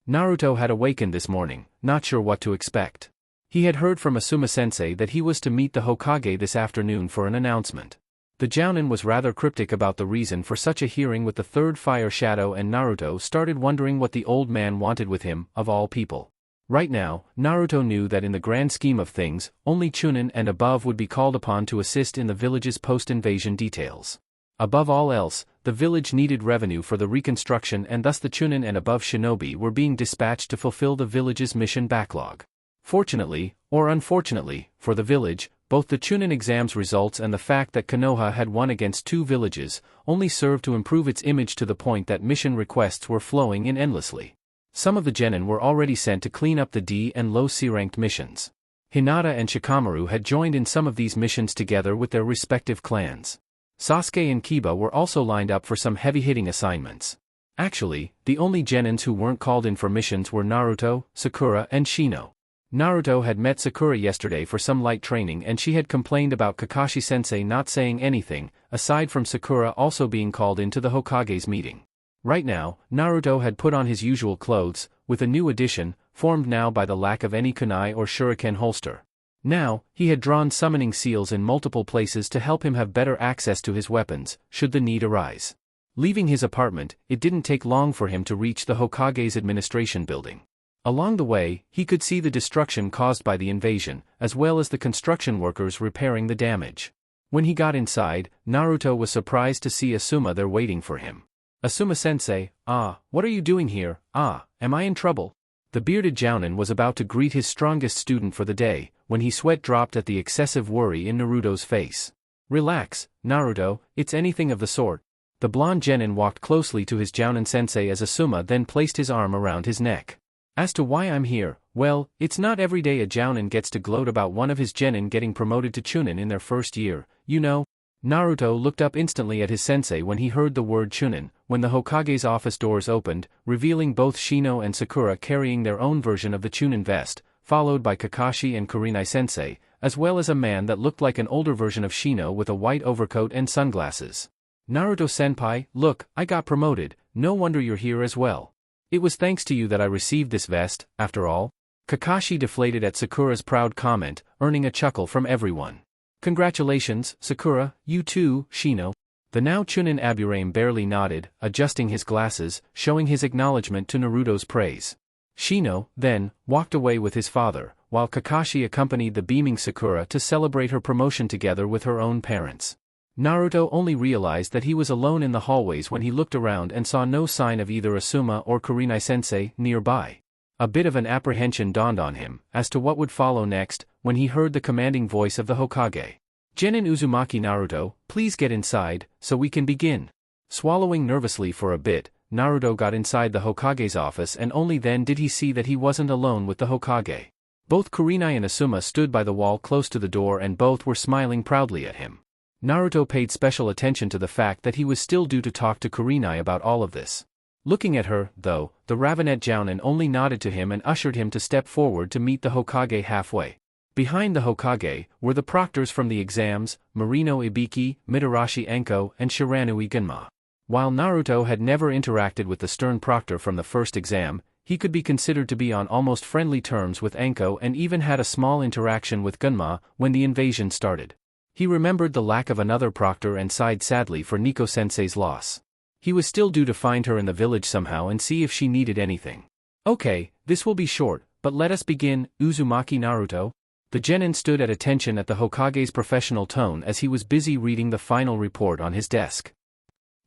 Naruto had awakened this morning, not sure what to expect. He had heard from Asuma-sensei that he was to meet the Hokage this afternoon for an announcement. The Jounin was rather cryptic about the reason for such a hearing with the third fire shadow, and Naruto started wondering what the old man wanted with him, of all people. Right now, Naruto knew that in the grand scheme of things, only Chunin and above would be called upon to assist in the village's post-invasion details. Above all else, the village needed revenue for the reconstruction, and thus the Chunin and above shinobi were being dispatched to fulfill the village's mission backlog. Fortunately, or unfortunately, for the village, both the Chunin exams results and the fact that Konoha had won against 2 villages only served to improve its image to the point that mission requests were flowing in endlessly. Some of the genin were already sent to clean up the D and low C-ranked missions. Hinata and Shikamaru had joined in some of these missions together with their respective clans. Sasuke and Kiba were also lined up for some heavy-hitting assignments. Actually, the only genins who weren't called in for missions were Naruto, Sakura and Shino. Naruto had met Sakura yesterday for some light training, and she had complained about Kakashi-sensei not saying anything, aside from Sakura also being called into the Hokage's meeting. Right now, Naruto had put on his usual clothes, with a new addition, formed now by the lack of any kunai or shuriken holster. Now, he had drawn summoning seals in multiple places to help him have better access to his weapons, should the need arise. Leaving his apartment, it didn't take long for him to reach the Hokage's administration building. Along the way, he could see the destruction caused by the invasion, as well as the construction workers repairing the damage. When he got inside, Naruto was surprised to see Asuma there waiting for him. "Asuma-sensei, what are you doing here? Am I in trouble?" The bearded jounin was about to greet his strongest student for the day, when sweat dropped at the excessive worry in Naruto's face. "Relax, Naruto, it's anything of the sort." The blonde genin walked closely to his jounin-sensei as Asuma then placed his arm around his neck. "As to why I'm here, well, it's not every day a jounin gets to gloat about one of his genin getting promoted to chunin in their first year, you know." Naruto looked up instantly at his sensei when he heard the word chunin, when the Hokage's office doors opened, revealing both Shino and Sakura carrying their own version of the chunin vest, followed by Kakashi and Kurenai-sensei, as well as a man that looked like an older version of Shino with a white overcoat and sunglasses. "Naruto-senpai, look, I got promoted, no wonder you're here as well. It was thanks to you that I received this vest, after all." Kakashi deflated at Sakura's proud comment, earning a chuckle from everyone. "Congratulations, Sakura, you too, Shino." The now chunin Aburame barely nodded, adjusting his glasses, showing his acknowledgement to Naruto's praise. Shino, then, walked away with his father, while Kakashi accompanied the beaming Sakura to celebrate her promotion together with her own parents. Naruto only realized that he was alone in the hallways when he looked around and saw no sign of either Asuma or Kurenai-sensei nearby. A bit of an apprehension dawned on him, as to what would follow next, when he heard the commanding voice of the Hokage. "Genin Uzumaki Naruto, please get inside, so we can begin." Swallowing nervously for a bit, Naruto got inside the Hokage's office and only then did he see that he wasn't alone with the Hokage. Both Kurenai and Asuma stood by the wall close to the door and both were smiling proudly at him. Naruto paid special attention to the fact that he was still due to talk to Kurenai about all of this. Looking at her, though, the Ravenet jounin only nodded to him and ushered him to step forward to meet the Hokage halfway. Behind the Hokage were the proctors from the exams, Marino Ibiki, Mitarashi Enko, and Shiranui Gunma. While Naruto had never interacted with the stern proctor from the first exam, he could be considered to be on almost friendly terms with Enko and even had a small interaction with Gunma when the invasion started. He remembered the lack of another proctor and sighed sadly for Nico-sensei's loss. He was still due to find her in the village somehow and see if she needed anything. "Okay, this will be short, but let us begin, Uzumaki Naruto." The genin stood at attention at the Hokage's professional tone as he was busy reading the final report on his desk.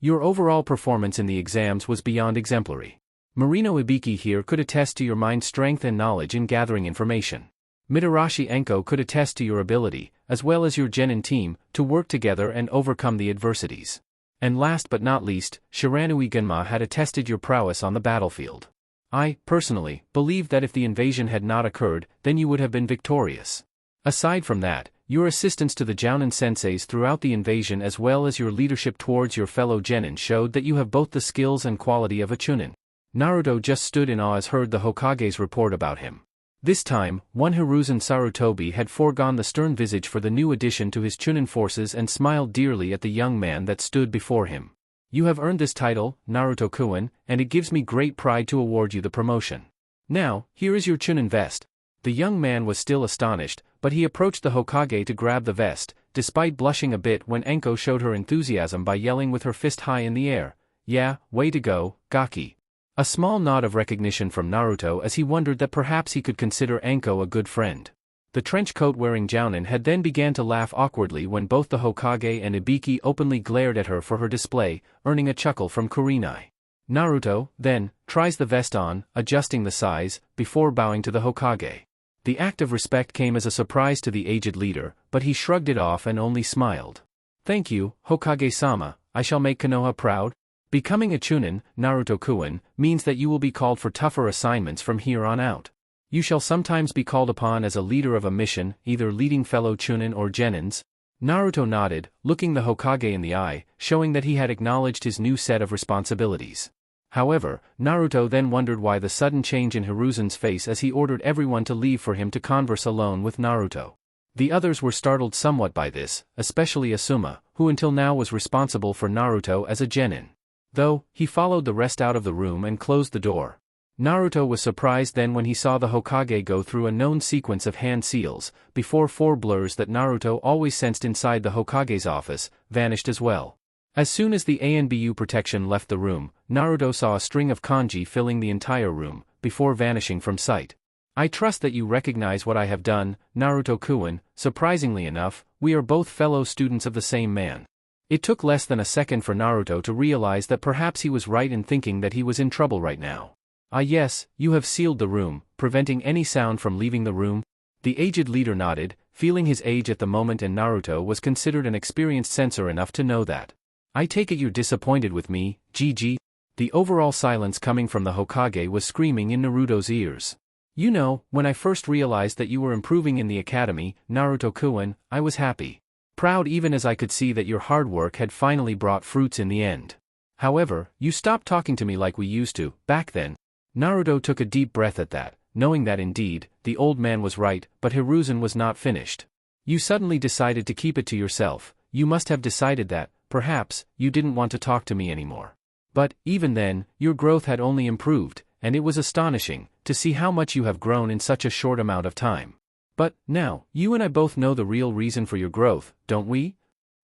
"Your overall performance in the exams was beyond exemplary. Marino Ibiki here could attest to your mind strength and knowledge in gathering information. Mitarashi Enko could attest to your ability, as well as your genin team, to work together and overcome the adversities. And last but not least, Shiranui Gunma had attested your prowess on the battlefield. I, personally, believe that if the invasion had not occurred, then you would have been victorious. Aside from that, your assistance to the jounin senseis throughout the invasion as well as your leadership towards your fellow genin showed that you have both the skills and quality of a chunin." Naruto just stood in awe as heard the Hokage's report about him. This time, one Hiruzen Sarutobi had foregone the stern visage for the new addition to his chunin forces and smiled dearly at the young man that stood before him. "You have earned this title, Naruto-kun, and it gives me great pride to award you the promotion. Now, here is your chunin vest." The young man was still astonished, but he approached the Hokage to grab the vest, despite blushing a bit when Enko showed her enthusiasm by yelling with her fist high in the air, "Yeah, way to go, Gaki." A small nod of recognition from Naruto as he wondered that perhaps he could consider Enko a good friend. The trench coat-wearing jounin had then began to laugh awkwardly when both the Hokage and Ibiki openly glared at her for her display, earning a chuckle from Kurenai. Naruto, then, tries the vest on, adjusting the size, before bowing to the Hokage. The act of respect came as a surprise to the aged leader, but he shrugged it off and only smiled. "Thank you, Hokage-sama, I shall make Konoha proud." Becoming a chunin, Naruto-kun, means that you will be called for tougher assignments from here on out. You shall sometimes be called upon as a leader of a mission, either leading fellow chunin or genins. Naruto nodded, looking the Hokage in the eye, showing that he had acknowledged his new set of responsibilities. However, Naruto then wondered why the sudden change in Hiruzen's face as he ordered everyone to leave for him to converse alone with Naruto. The others were startled somewhat by this, especially Asuma, who until now was responsible for Naruto as a genin. Though, he followed the rest out of the room and closed the door. Naruto was surprised then when he saw the Hokage go through a known sequence of hand seals, before 4 blurs that Naruto always sensed inside the Hokage's office, vanished as well. As soon as the ANBU protection left the room, Naruto saw a string of kanji filling the entire room, before vanishing from sight. I trust that you recognize what I have done, Naruto-kun. Surprisingly enough, we are both fellow students of the same man. It took less than a second for Naruto to realize that perhaps he was right in thinking that he was in trouble right now. Ah yes, you have sealed the room, preventing any sound from leaving the room? The aged leader nodded, feeling his age at the moment, and Naruto was considered an experienced censor enough to know that. I take it you're disappointed with me, GG? The overall silence coming from the Hokage was screaming in Naruto's ears. You know, when I first realized that you were improving in the academy, Naruto-kun, I was happy. Proud even as I could see that your hard work had finally brought fruits in the end. However, you stopped talking to me like we used to, back then. Naruto took a deep breath at that, knowing that indeed, the old man was right, but Hiruzen was not finished. You suddenly decided to keep it to yourself. You must have decided that, perhaps, you didn't want to talk to me anymore. But, even then, your growth had only improved, and it was astonishing to see how much you have grown in such a short amount of time. But, now, you and I both know the real reason for your growth, don't we?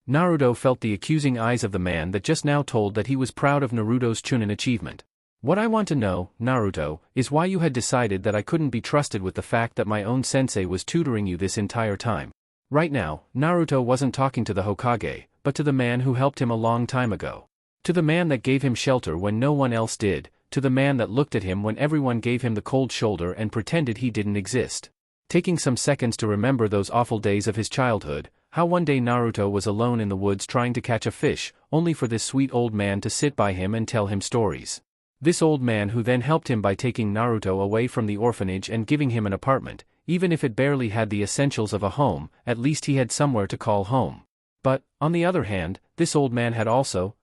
Naruto felt the accusing eyes of the man that just now told that he was proud of Naruto's Chunin achievement. What I want to know, Naruto, is why you had decided that I couldn't be trusted with the fact that my own sensei was tutoring you this entire time. Right now, Naruto wasn't talking to the Hokage, but to the man who helped him a long time ago. To the man that gave him shelter when no one else did, to the man that looked at him when everyone gave him the cold shoulder and pretended he didn't exist. Taking some seconds to remember those awful days of his childhood, how one day Naruto was alone in the woods trying to catch a fish, only for this sweet old man to sit by him and tell him stories. This old man who then helped him by taking Naruto away from the orphanage and giving him an apartment, even if it barely had the essentials of a home, at least he had somewhere to call home. But, on the other hand, this old man had also,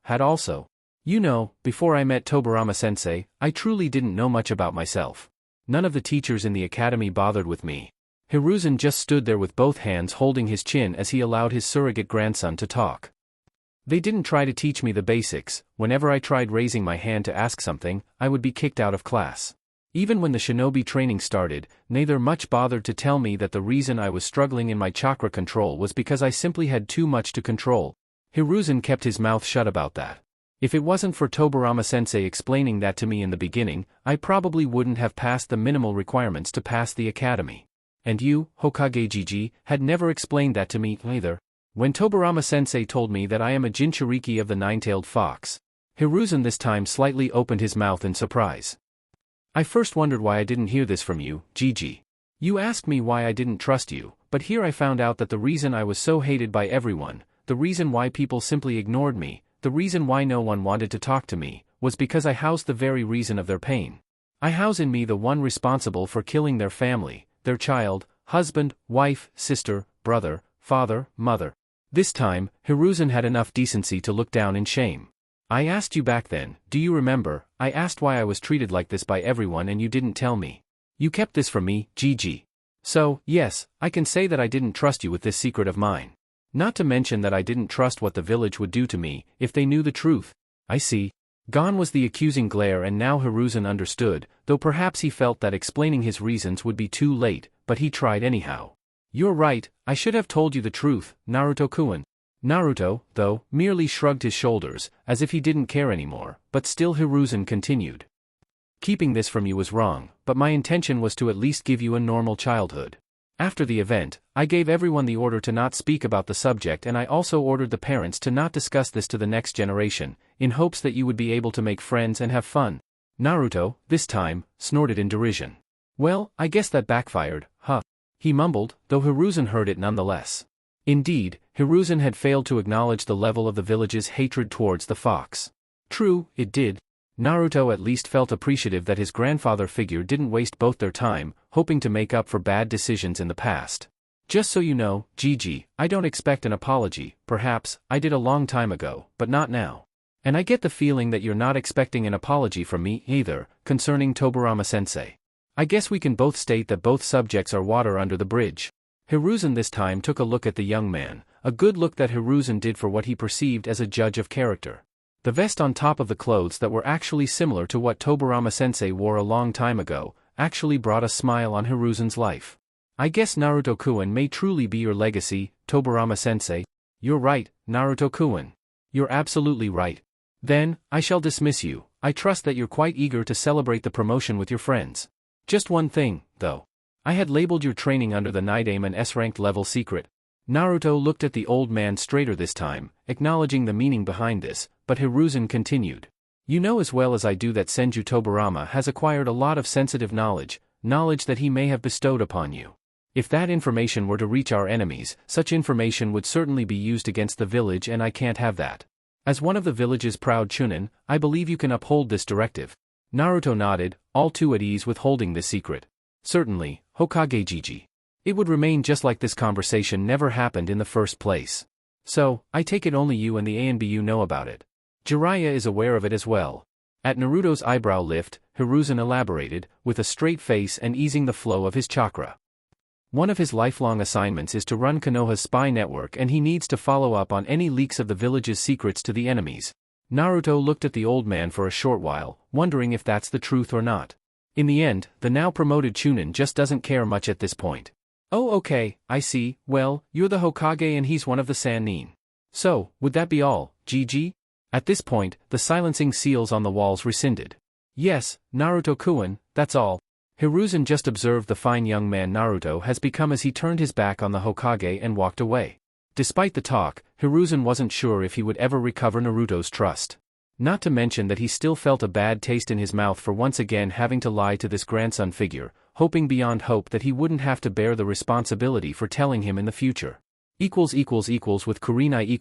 you know, before I met Tobirama-sensei, I truly didn't know much about myself. None of the teachers in the academy bothered with me. Hiruzen just stood there with both hands holding his chin as he allowed his surrogate grandson to talk. They didn't try to teach me the basics. Whenever I tried raising my hand to ask something, I would be kicked out of class. Even when the shinobi training started, neither much bothered to tell me that the reason I was struggling in my chakra control was because I simply had too much to control. Hiruzen kept his mouth shut about that. If it wasn't for Tobirama-sensei explaining that to me in the beginning, I probably wouldn't have passed the minimal requirements to pass the academy. And you, Hokage Gigi, had never explained that to me either. When Tobirama-sensei told me that I am a Jinchuriki of the nine-tailed fox, Hiruzen this time slightly opened his mouth in surprise. I first wondered why I didn't hear this from you, Gigi. You asked me why I didn't trust you, but here I found out that the reason I was so hated by everyone, the reason why people simply ignored me, the reason why no one wanted to talk to me, was because I housed the very reason of their pain. I house in me the one responsible for killing their family, their child, husband, wife, sister, brother, father, mother. This time, Hiruzen had enough decency to look down in shame. I asked you back then, do you remember? I asked why I was treated like this by everyone and you didn't tell me. You kept this from me, Gigi. So, yes, I can say that I didn't trust you with this secret of mine. Not to mention that I didn't trust what the village would do to me, if they knew the truth. I see. Gone was the accusing glare, and now Hiruzen understood, though perhaps he felt that explaining his reasons would be too late, but he tried anyhow. You're right, I should have told you the truth, Naruto-kun. Naruto, though, merely shrugged his shoulders, as if he didn't care anymore, but still Hiruzen continued. Keeping this from you was wrong, but my intention was to at least give you a normal childhood. After the event, I gave everyone the order to not speak about the subject, and I also ordered the parents to not discuss this to the next generation, in hopes that you would be able to make friends and have fun. Naruto, this time, snorted in derision. Well, I guess that backfired, huh? He mumbled, though Hiruzen heard it nonetheless. Indeed, Hiruzen had failed to acknowledge the level of the village's hatred towards the fox. True, it did. Naruto at least felt appreciative that his grandfather figure didn't waste both their time, hoping to make up for bad decisions in the past. Just so you know, Gigi, I don't expect an apology. Perhaps, I did a long time ago, but not now. And I get the feeling that you're not expecting an apology from me either, concerning Tobirama-sensei. I guess we can both state that both subjects are water under the bridge. Hiruzen this time took a look at the young man, a good look that Hiruzen did for what he perceived as a judge of character. The vest on top of the clothes that were actually similar to what Tobirama-sensei wore a long time ago, actually brought a smile on Hiruzen's life. I guess Naruto-kun may truly be your legacy, Tobirama-sensei. You're right, Naruto-kun. You're absolutely right. Then, I shall dismiss you. I trust that you're quite eager to celebrate the promotion with your friends. Just one thing, though. I had labeled your training under the Nidaime and S-ranked level secret. Naruto looked at the old man straighter this time, acknowledging the meaning behind this, but Hiruzen continued. You know as well as I do that Senju Tobirama has acquired a lot of sensitive knowledge that he may have bestowed upon you. If that information were to reach our enemies, such information would certainly be used against the village, and I can't have that. As one of the village's proud chunin, I believe you can uphold this directive. Naruto nodded, all too at ease with holding this secret. Certainly, Hokage Jiji. It would remain just like this conversation never happened in the first place. So, I take it only you and the ANBU know about it. Jiraiya is aware of it as well. At Naruto's eyebrow lift, Hiruzen elaborated, with a straight face and easing the flow of his chakra. One of his lifelong assignments is to run Konoha's spy network, and he needs to follow up on any leaks of the village's secrets to the enemies. Naruto looked at the old man for a short while, wondering if that's the truth or not. In the end, the now promoted chunin just doesn't care much at this point. Oh okay, I see. Well, you're the Hokage and he's one of the Sannin. So, would that be all, GG? At this point, the silencing seals on the walls rescinded. Yes, Naruto-kun, that's all. Hiruzen just observed the fine young man Naruto has become as he turned his back on the Hokage and walked away. Despite the talk, Hiruzen wasn't sure if he would ever recover Naruto's trust. Not to mention that he still felt a bad taste in his mouth for once again having to lie to this grandson figure, hoping beyond hope that he wouldn't have to bear the responsibility for telling him in the future. With Kurenai .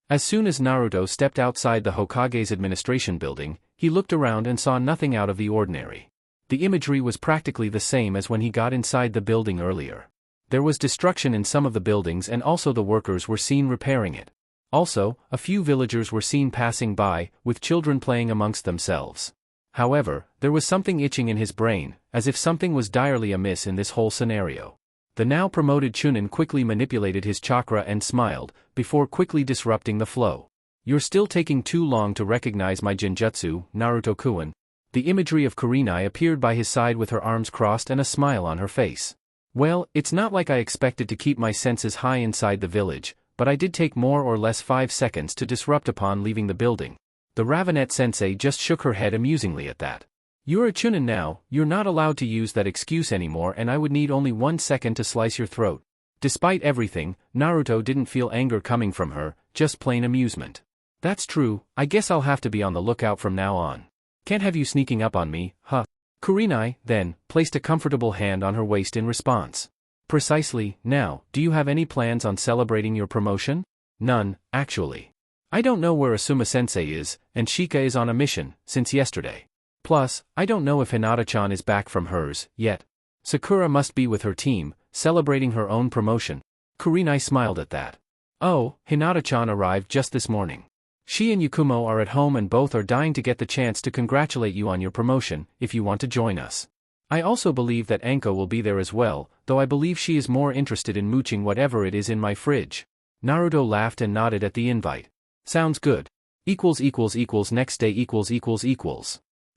As soon as Naruto stepped outside the Hokage's administration building, he looked around and saw nothing out of the ordinary. The imagery was practically the same as when he got inside the building earlier. There was destruction in some of the buildings, and also the workers were seen repairing it. Also, a few villagers were seen passing by, with children playing amongst themselves. However, there was something itching in his brain, as if something was direly amiss in this whole scenario. The now promoted chunin quickly manipulated his chakra and smiled, before quickly disrupting the flow. You're still taking too long to recognize my genjutsu, Naruto-kun. The imagery of Kurenai appeared by his side with her arms crossed and a smile on her face. Well, it's not like I expected to keep my senses high inside the village, but I did take more or less 5 seconds to disrupt upon leaving the building. The Ravenet-sensei just shook her head amusingly at that. You're a chunin now, you're not allowed to use that excuse anymore, and I would need only 1 second to slice your throat. Despite everything, Naruto didn't feel anger coming from her, just plain amusement. That's true, I guess I'll have to be on the lookout from now on. Can't have you sneaking up on me, huh? Kurenai, then, placed a comfortable hand on her waist in response. Precisely. Now, do you have any plans on celebrating your promotion? None, actually. I don't know where Asuma-sensei is, and Shika is on a mission, since yesterday. Plus, I don't know if Hinata-chan is back from hers, yet. Sakura must be with her team, celebrating her own promotion. Kurenai smiled at that. Oh, Hinata-chan arrived just this morning. She and Yakumo are at home and both are dying to get the chance to congratulate you on your promotion, if you want to join us. I also believe that Anko will be there as well, though I believe she is more interested in mooching whatever it is in my fridge. Naruto laughed and nodded at the invite. Sounds good. Next day .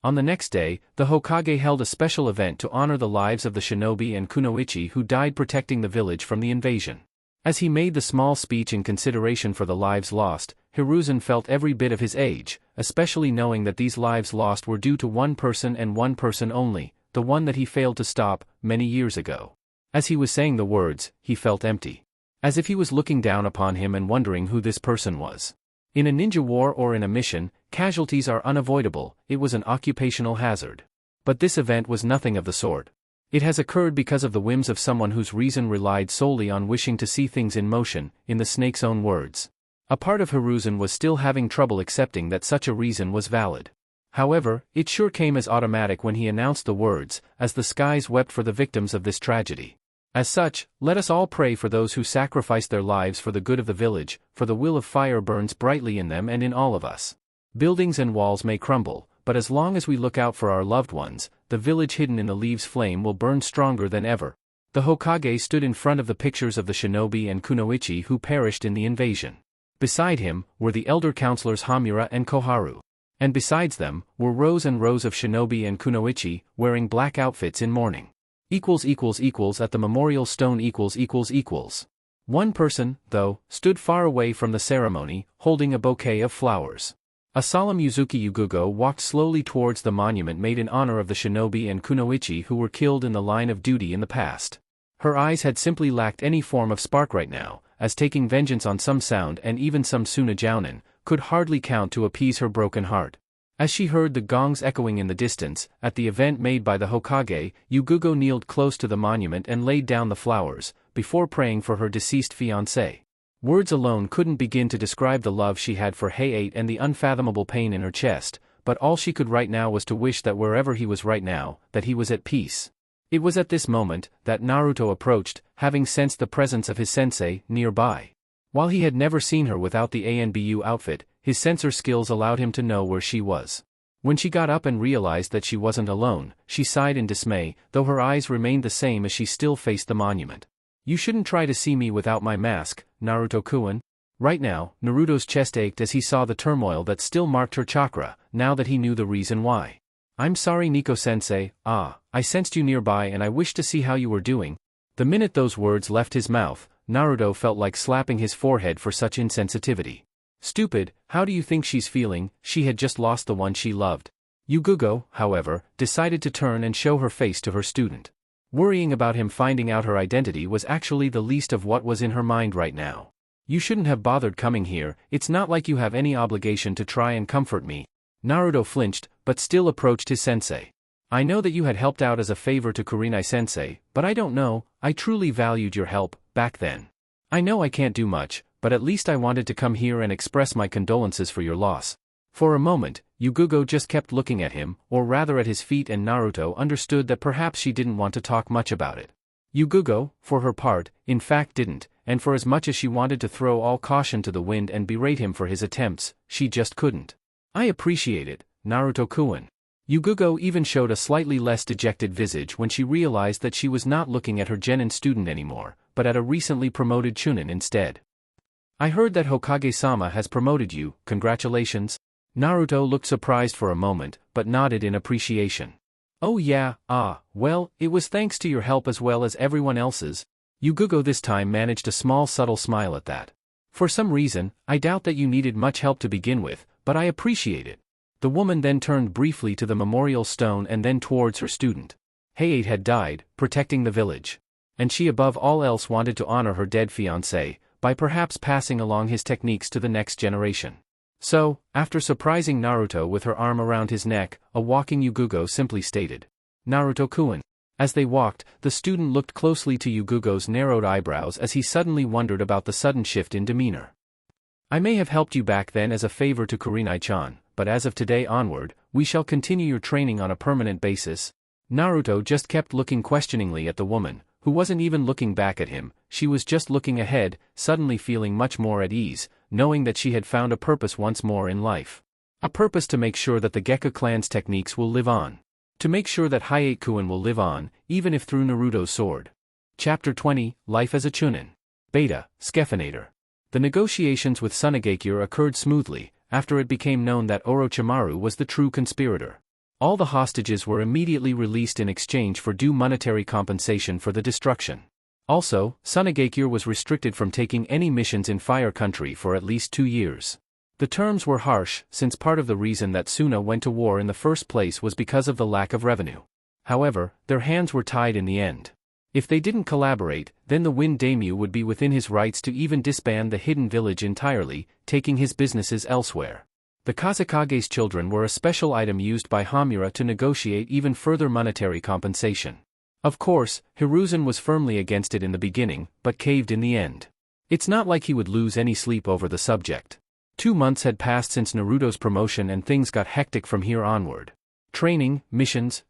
On the next day, the Hokage held a special event to honor the lives of the shinobi and kunoichi who died protecting the village from the invasion. As he made the small speech in consideration for the lives lost, Hiruzen felt every bit of his age, especially knowing that these lives lost were due to one person and one person only, the one that he failed to stop, many years ago. As he was saying the words, he felt empty. As if he was looking down upon him and wondering who this person was. In a ninja war or in a mission, casualties are unavoidable, it was an occupational hazard. But this event was nothing of the sort. It has occurred because of the whims of someone whose reason relied solely on wishing to see things in motion, in the snake's own words. A part of Hiruzen was still having trouble accepting that such a reason was valid. However, it sure came as automatic when he announced the words, as the skies wept for the victims of this tragedy. As such, let us all pray for those who sacrificed their lives for the good of the village, for the will of fire burns brightly in them and in all of us. Buildings and walls may crumble, but as long as we look out for our loved ones, the village hidden in the leaves' flame will burn stronger than ever. The Hokage stood in front of the pictures of the shinobi and kunoichi who perished in the invasion. Beside him were the elder counselors Hamura and Koharu. And besides them were rows and rows of shinobi and kunoichi, wearing black outfits in mourning. At the memorial stone . One person, though, stood far away from the ceremony, holding a bouquet of flowers. A solemn Yuzuki Yugugo walked slowly towards the monument made in honor of the shinobi and kunoichi who were killed in the line of duty in the past. Her eyes had simply lacked any form of spark right now, as taking vengeance on some sound and even some Suna Jounin could hardly count to appease her broken heart. As she heard the gongs echoing in the distance, at the event made by the Hokage, Yugugo kneeled close to the monument and laid down the flowers, before praying for her deceased fiancé. Words alone couldn't begin to describe the love she had for Hayate and the unfathomable pain in her chest, but all she could right now was to wish that wherever he was right now, that he was at peace. It was at this moment that Naruto approached, having sensed the presence of his sensei nearby. While he had never seen her without the ANBU outfit, his sensor skills allowed him to know where she was. When she got up and realized that she wasn't alone, she sighed in dismay, though her eyes remained the same as she still faced the monument. "You shouldn't try to see me without my mask, Naruto-kun." Right now, Naruto's chest ached as he saw the turmoil that still marked her chakra, now that he knew the reason why. "I'm sorry, Nico-sensei. I sensed you nearby and I wished to see how you were doing." The minute those words left his mouth, Naruto felt like slapping his forehead for such insensitivity. "Stupid, how do you think she's feeling? She had just lost the one she loved." Yugugo, however, decided to turn and show her face to her student. Worrying about him finding out her identity was actually the least of what was in her mind right now. "You shouldn't have bothered coming here, it's not like you have any obligation to try and comfort me." Naruto flinched, but still approached his sensei. "I know that you had helped out as a favor to Kurenai-sensei, but I don't know, I truly valued your help, back then. I know I can't do much, but at least I wanted to come here and express my condolences for your loss." For a moment, Yugugo just kept looking at him, or rather at his feet, and Naruto understood that perhaps she didn't want to talk much about it. Yugugo, for her part, in fact didn't, and for as much as she wanted to throw all caution to the wind and berate him for his attempts, she just couldn't. "I appreciate it, Naruto-kun." Yugugo even showed a slightly less dejected visage when she realized that she was not looking at her genin student anymore, but at a recently promoted chunin instead. "I heard that Hokage-sama has promoted you, congratulations." Naruto looked surprised for a moment, but nodded in appreciation. "Oh yeah, well, it was thanks to your help as well as everyone else's." Yugugo this time managed a small subtle smile at that. "For some reason, I doubt that you needed much help to begin with, but I appreciate it." The woman then turned briefly to the memorial stone and then towards her student. Hayate had died, protecting the village. And she above all else wanted to honor her dead fiancé, by perhaps passing along his techniques to the next generation. So, after surprising Naruto with her arm around his neck, a walking Yugugo simply stated, "Naruto-kun." As they walked, the student looked closely to Yugugo's narrowed eyebrows as he suddenly wondered about the sudden shift in demeanor. "I may have helped you back then as a favor to Kurenai-chan, but as of today onward, we shall continue your training on a permanent basis." Naruto just kept looking questioningly at the woman, who wasn't even looking back at him. She was just looking ahead, suddenly feeling much more at ease, knowing that she had found a purpose once more in life. A purpose to make sure that the Gekkei clan's techniques will live on. To make sure that Hayate-kun will live on, even if through Naruto's sword. Chapter 20, Life as a Chunin. Beta, Skephinator. The negotiations with Tsunagakure occurred smoothly, after it became known that Orochimaru was the true conspirator. All the hostages were immediately released in exchange for due monetary compensation for the destruction. Also, Tsunagakure was restricted from taking any missions in Fire Country for at least 2 years. The terms were harsh, since part of the reason that Suna went to war in the first place was because of the lack of revenue. However, their hands were tied in the end. If they didn't collaborate, then the Wind Daimyo would be within his rights to even disband the hidden village entirely, taking his businesses elsewhere. The Kazekage's children were a special item used by Hamura to negotiate even further monetary compensation. Of course, Hiruzen was firmly against it in the beginning, but caved in the end. It's not like he would lose any sleep over the subject. 2 months had passed since Naruto's promotion and things got hectic from here onward. Training, missions,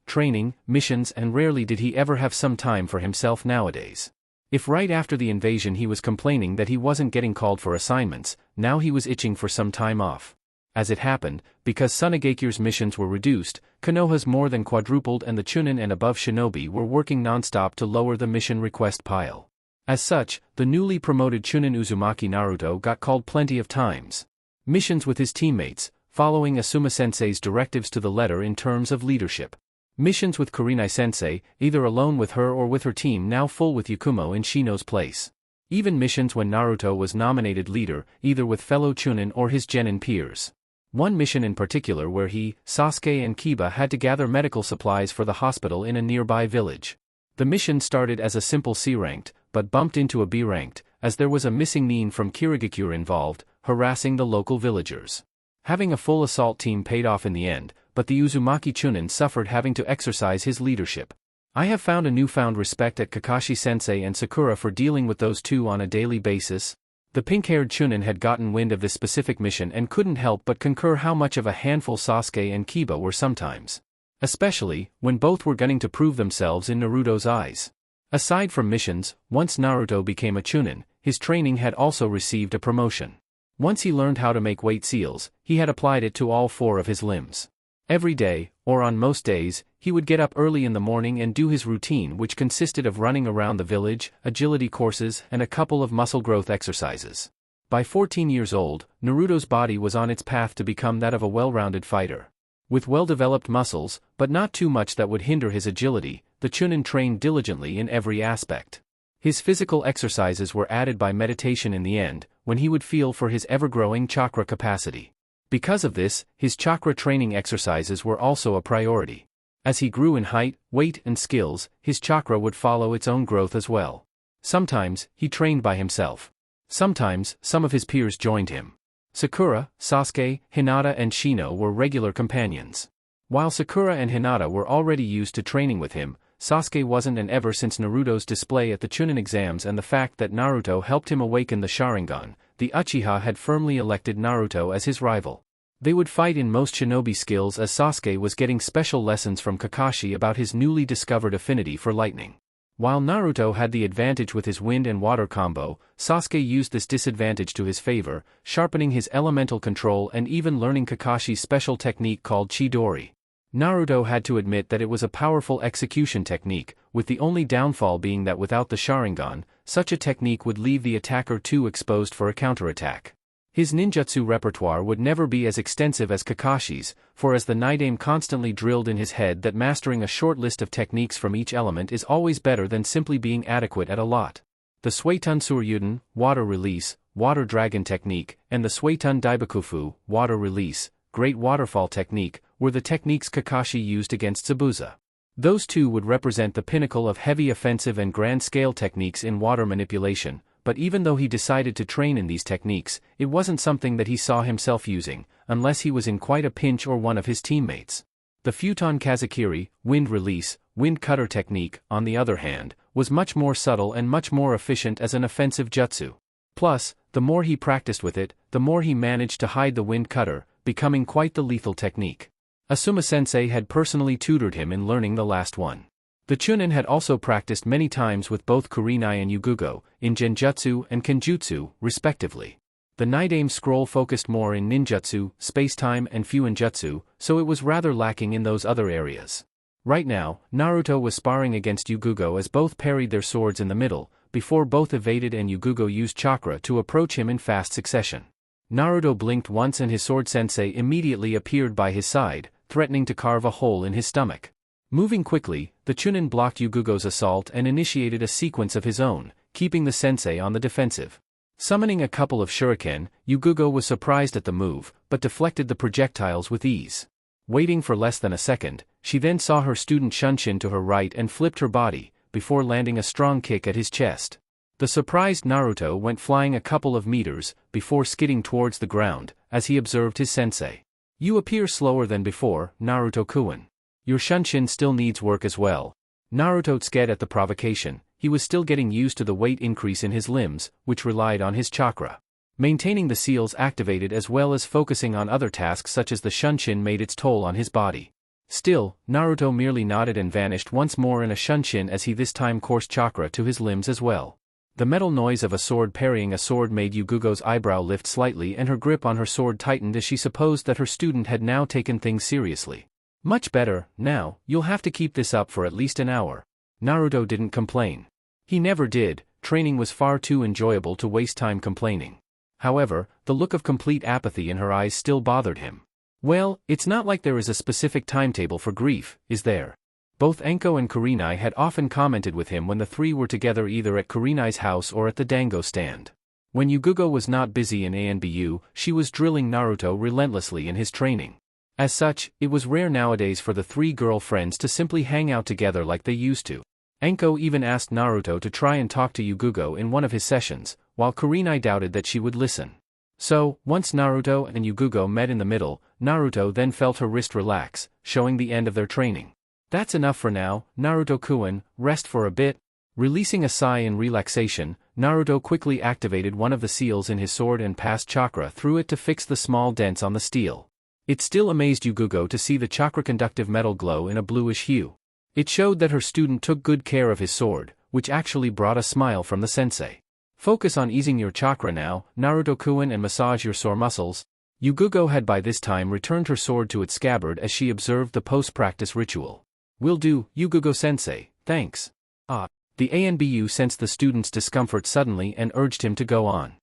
and rarely did he ever have some time for himself nowadays. If right after the invasion he was complaining that he wasn't getting called for assignments, now he was itching for some time off. As it happened, because Tsunagakure's missions were reduced, Konoha's more than quadrupled and the Chunin and above shinobi were working non-stop to lower the mission request pile. As such, the newly promoted Chunin Uzumaki Naruto got called plenty of times. Missions with his teammates, following Asuma-sensei's directives to the letter in terms of leadership. Missions with Kurenai-sensei, either alone with her or with her team now full with Yakumo in Shino's place. Even missions when Naruto was nominated leader, either with fellow Chunin or his genin peers. One mission in particular where he, Sasuke and Kiba had to gather medical supplies for the hospital in a nearby village. The mission started as a simple C-ranked, but bumped into a B-ranked, as there was a missing nin from Konohagakure involved, harassing the local villagers. Having a full assault team paid off in the end, but the Uzumaki Chunin suffered having to exercise his leadership. I have found a newfound respect at Kakashi-sensei and Sakura for dealing with those two on a daily basis. The pink-haired Chunin had gotten wind of this specific mission and couldn't help but concur how much of a handful Sasuke and Kiba were sometimes. Especially, when both were gunning to prove themselves in Naruto's eyes. Aside from missions, once Naruto became a Chunin, his training had also received a promotion. Once he learned how to make weight seals, he had applied it to all 4 of his limbs. Every day, or on most days, he would get up early in the morning and do his routine, which consisted of running around the village, agility courses, and a couple of muscle growth exercises. By 14 years old, Naruto's body was on its path to become that of a well-rounded fighter. With well-developed muscles, but not too much that would hinder his agility, the Chunin trained diligently in every aspect. His physical exercises were added by meditation in the end, when he would feel for his ever-growing chakra capacity. Because of this, his chakra training exercises were also a priority. As he grew in height, weight and skills, his chakra would follow its own growth as well. Sometimes, he trained by himself. Sometimes, some of his peers joined him. Sakura, Sasuke, Hinata and Shino were regular companions. While Sakura and Hinata were already used to training with him, Sasuke wasn't, and ever since Naruto's display at the Chunin exams and the fact that Naruto helped him awaken the Sharingan, the Uchiha had firmly elected Naruto as his rival. They would fight in most shinobi skills as Sasuke was getting special lessons from Kakashi about his newly discovered affinity for lightning. While Naruto had the advantage with his wind and water combo, Sasuke used this disadvantage to his favor, sharpening his elemental control and even learning Kakashi's special technique called Chidori. Naruto had to admit that it was a powerful execution technique, with the only downfall being that without the Sharingan, such a technique would leave the attacker too exposed for a counterattack. His ninjutsu repertoire would never be as extensive as Kakashi's, for as the Nidaime constantly drilled in his head that mastering a short list of techniques from each element is always better than simply being adequate at a lot. The Suitun Suryuden, water release, water dragon technique, and the Suitun Daibakufu, water release, great waterfall technique, were the techniques Kakashi used against Zabuza. Those two would represent the pinnacle of heavy offensive and grand-scale techniques in water manipulation, but even though he decided to train in these techniques, it wasn't something that he saw himself using, unless he was in quite a pinch or one of his teammates. The Futon Kazakiri, wind release, wind cutter technique, on the other hand, was much more subtle and much more efficient as an offensive jutsu. Plus, the more he practiced with it, the more he managed to hide the wind cutter, becoming quite the lethal technique. Asuma-sensei had personally tutored him in learning the last one. The Chunin had also practiced many times with both Kurenai and Yugugo, in Genjutsu and Kenjutsu, respectively. The Nidaime scroll focused more in ninjutsu, space-time and Fuinjutsu, so it was rather lacking in those other areas. Right now, Naruto was sparring against Yugugo as both parried their swords in the middle, before both evaded and Yugugo used chakra to approach him in fast succession. Naruto blinked once and his sword sensei immediately appeared by his side, threatening to carve a hole in his stomach. Moving quickly, the Chunin blocked Yugugo's assault and initiated a sequence of his own, keeping the sensei on the defensive. Summoning a couple of shuriken, Yugugo was surprised at the move, but deflected the projectiles with ease. Waiting for less than a second, she then saw her student Shunshin to her right and flipped her body, before landing a strong kick at his chest. The surprised Naruto went flying a couple of meters, before skidding towards the ground, as he observed his sensei. "You appear slower than before, Naruto-kun. Your Shunshin still needs work as well." Naruto sked at the provocation. He was still getting used to the weight increase in his limbs, which relied on his chakra. Maintaining the seals activated as well as focusing on other tasks such as the Shunshin made its toll on his body. Still, Naruto merely nodded and vanished once more in a Shunshin as he this time coursed chakra to his limbs as well. The metal noise of a sword parrying a sword made Yugugo's eyebrow lift slightly and her grip on her sword tightened as she supposed that her student had now taken things seriously. "Much better, now, you'll have to keep this up for at least an hour." Naruto didn't complain. He never did, training was far too enjoyable to waste time complaining. However, the look of complete apathy in her eyes still bothered him. Well, it's not like there is a specific timetable for grief, is there? Both Enko and Kurenai had often commented with him when the three were together either at Kurenai's house or at the dango stand. When Yugugo was not busy in ANBU, she was drilling Naruto relentlessly in his training. As such, it was rare nowadays for the three girlfriends to simply hang out together like they used to. Enko even asked Naruto to try and talk to Yugugo in one of his sessions, while Kurenai doubted that she would listen. So, once Naruto and Yugugo met in the middle, Naruto then felt her wrist relax, showing the end of their training. That's enough for now, Naruto-kun, rest for a bit. Releasing a sigh in relaxation, Naruto quickly activated one of the seals in his sword and passed chakra through it to fix the small dents on the steel. It still amazed Yugugo to see the chakra-conductive metal glow in a bluish hue. It showed that her student took good care of his sword, which actually brought a smile from the sensei. Focus on easing your chakra now, Naruto-kun, and massage your sore muscles. Yugugo had by this time returned her sword to its scabbard as she observed the post-practice ritual. Will do, Yugugo-sensei, thanks. The ANBU sensed the student's discomfort suddenly and urged him to go on.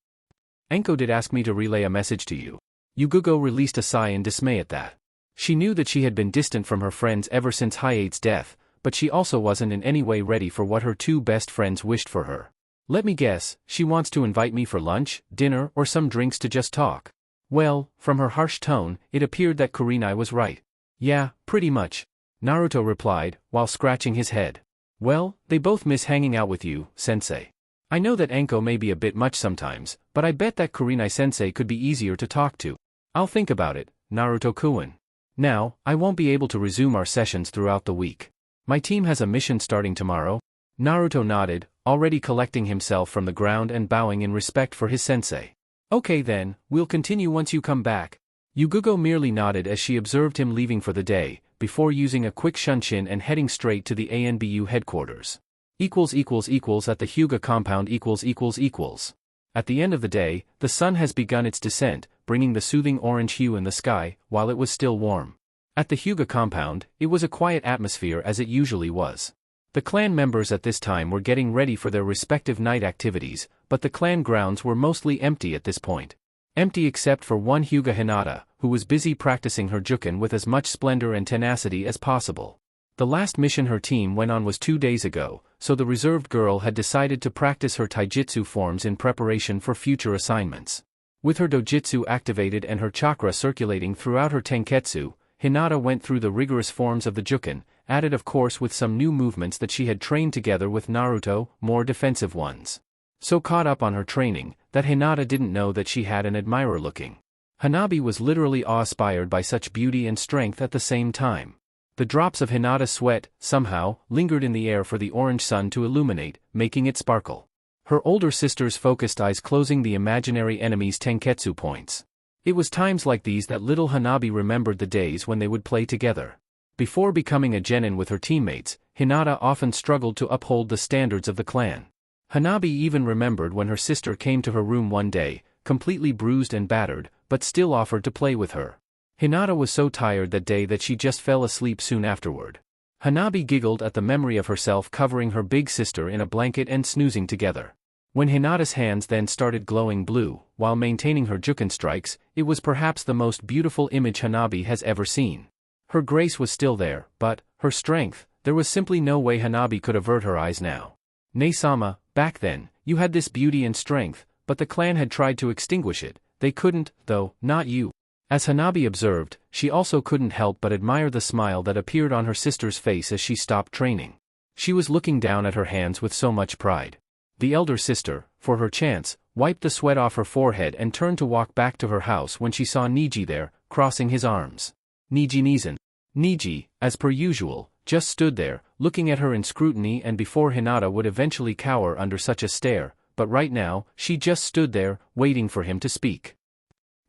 Enko did ask me to relay a message to you. Yugugo released a sigh in dismay at that. She knew that she had been distant from her friends ever since Hayate's death, but she also wasn't in any way ready for what her two best friends wished for her. Let me guess, she wants to invite me for lunch, dinner, or some drinks to just talk. Well, from her harsh tone, it appeared that Kurenai was right. Yeah, pretty much, Naruto replied, while scratching his head. Well, they both miss hanging out with you, sensei. I know that Enko may be a bit much sometimes, but I bet that Kurenai-sensei could be easier to talk to. I'll think about it, Naruto-kun. Now, I won't be able to resume our sessions throughout the week. My team has a mission starting tomorrow. Naruto nodded, already collecting himself from the ground and bowing in respect for his sensei. Okay then, we'll continue once you come back. Yugugo merely nodded as she observed him leaving for the day, before using a quick shunshin and heading straight to the ANBU headquarters. At the Hyuga compound . At the end of the day, the sun has begun its descent, bringing the soothing orange hue in the sky, while it was still warm. At the Hyuga compound, it was a quiet atmosphere as it usually was. The clan members at this time were getting ready for their respective night activities, but the clan grounds were mostly empty at this point. Empty except for one Hyuga Hinata, who was busy practicing her juken with as much splendor and tenacity as possible. The last mission her team went on was 2 days ago, so the reserved girl had decided to practice her taijutsu forms in preparation for future assignments. With her dojutsu activated and her chakra circulating throughout her tenketsu, Hinata went through the rigorous forms of the juken, added of course with some new movements that she had trained together with Naruto, more defensive ones. So caught up on her training, that Hinata didn't know that she had an admirer looking. Hanabi was literally awe-inspired by such beauty and strength at the same time. The drops of Hinata's sweat, somehow, lingered in the air for the orange sun to illuminate, making it sparkle. Her older sister's focused eyes closing the imaginary enemy's tenketsu points. It was times like these that little Hanabi remembered the days when they would play together. Before becoming a genin with her teammates, Hinata often struggled to uphold the standards of the clan. Hanabi even remembered when her sister came to her room one day, completely bruised and battered, but still offered to play with her. Hinata was so tired that day that she just fell asleep soon afterward. Hanabi giggled at the memory of herself covering her big sister in a blanket and snoozing together. When Hinata's hands then started glowing blue, while maintaining her juken strikes, it was perhaps the most beautiful image Hanabi has ever seen. Her grace was still there, but, her strength, there was simply no way Hanabi could avert her eyes now. "Ne-sama, back then, you had this beauty and strength, but the clan had tried to extinguish it. They couldn't, though, not you." As Hanabi observed, she also couldn't help but admire the smile that appeared on her sister's face as she stopped training. She was looking down at her hands with so much pride. The elder sister, for her chance, wiped the sweat off her forehead and turned to walk back to her house when she saw Niji there, crossing his arms. Niji, as per usual, just stood there, looking at her in scrutiny and before Hinata would eventually cower under such a stare, but right now, she just stood there, waiting for him to speak.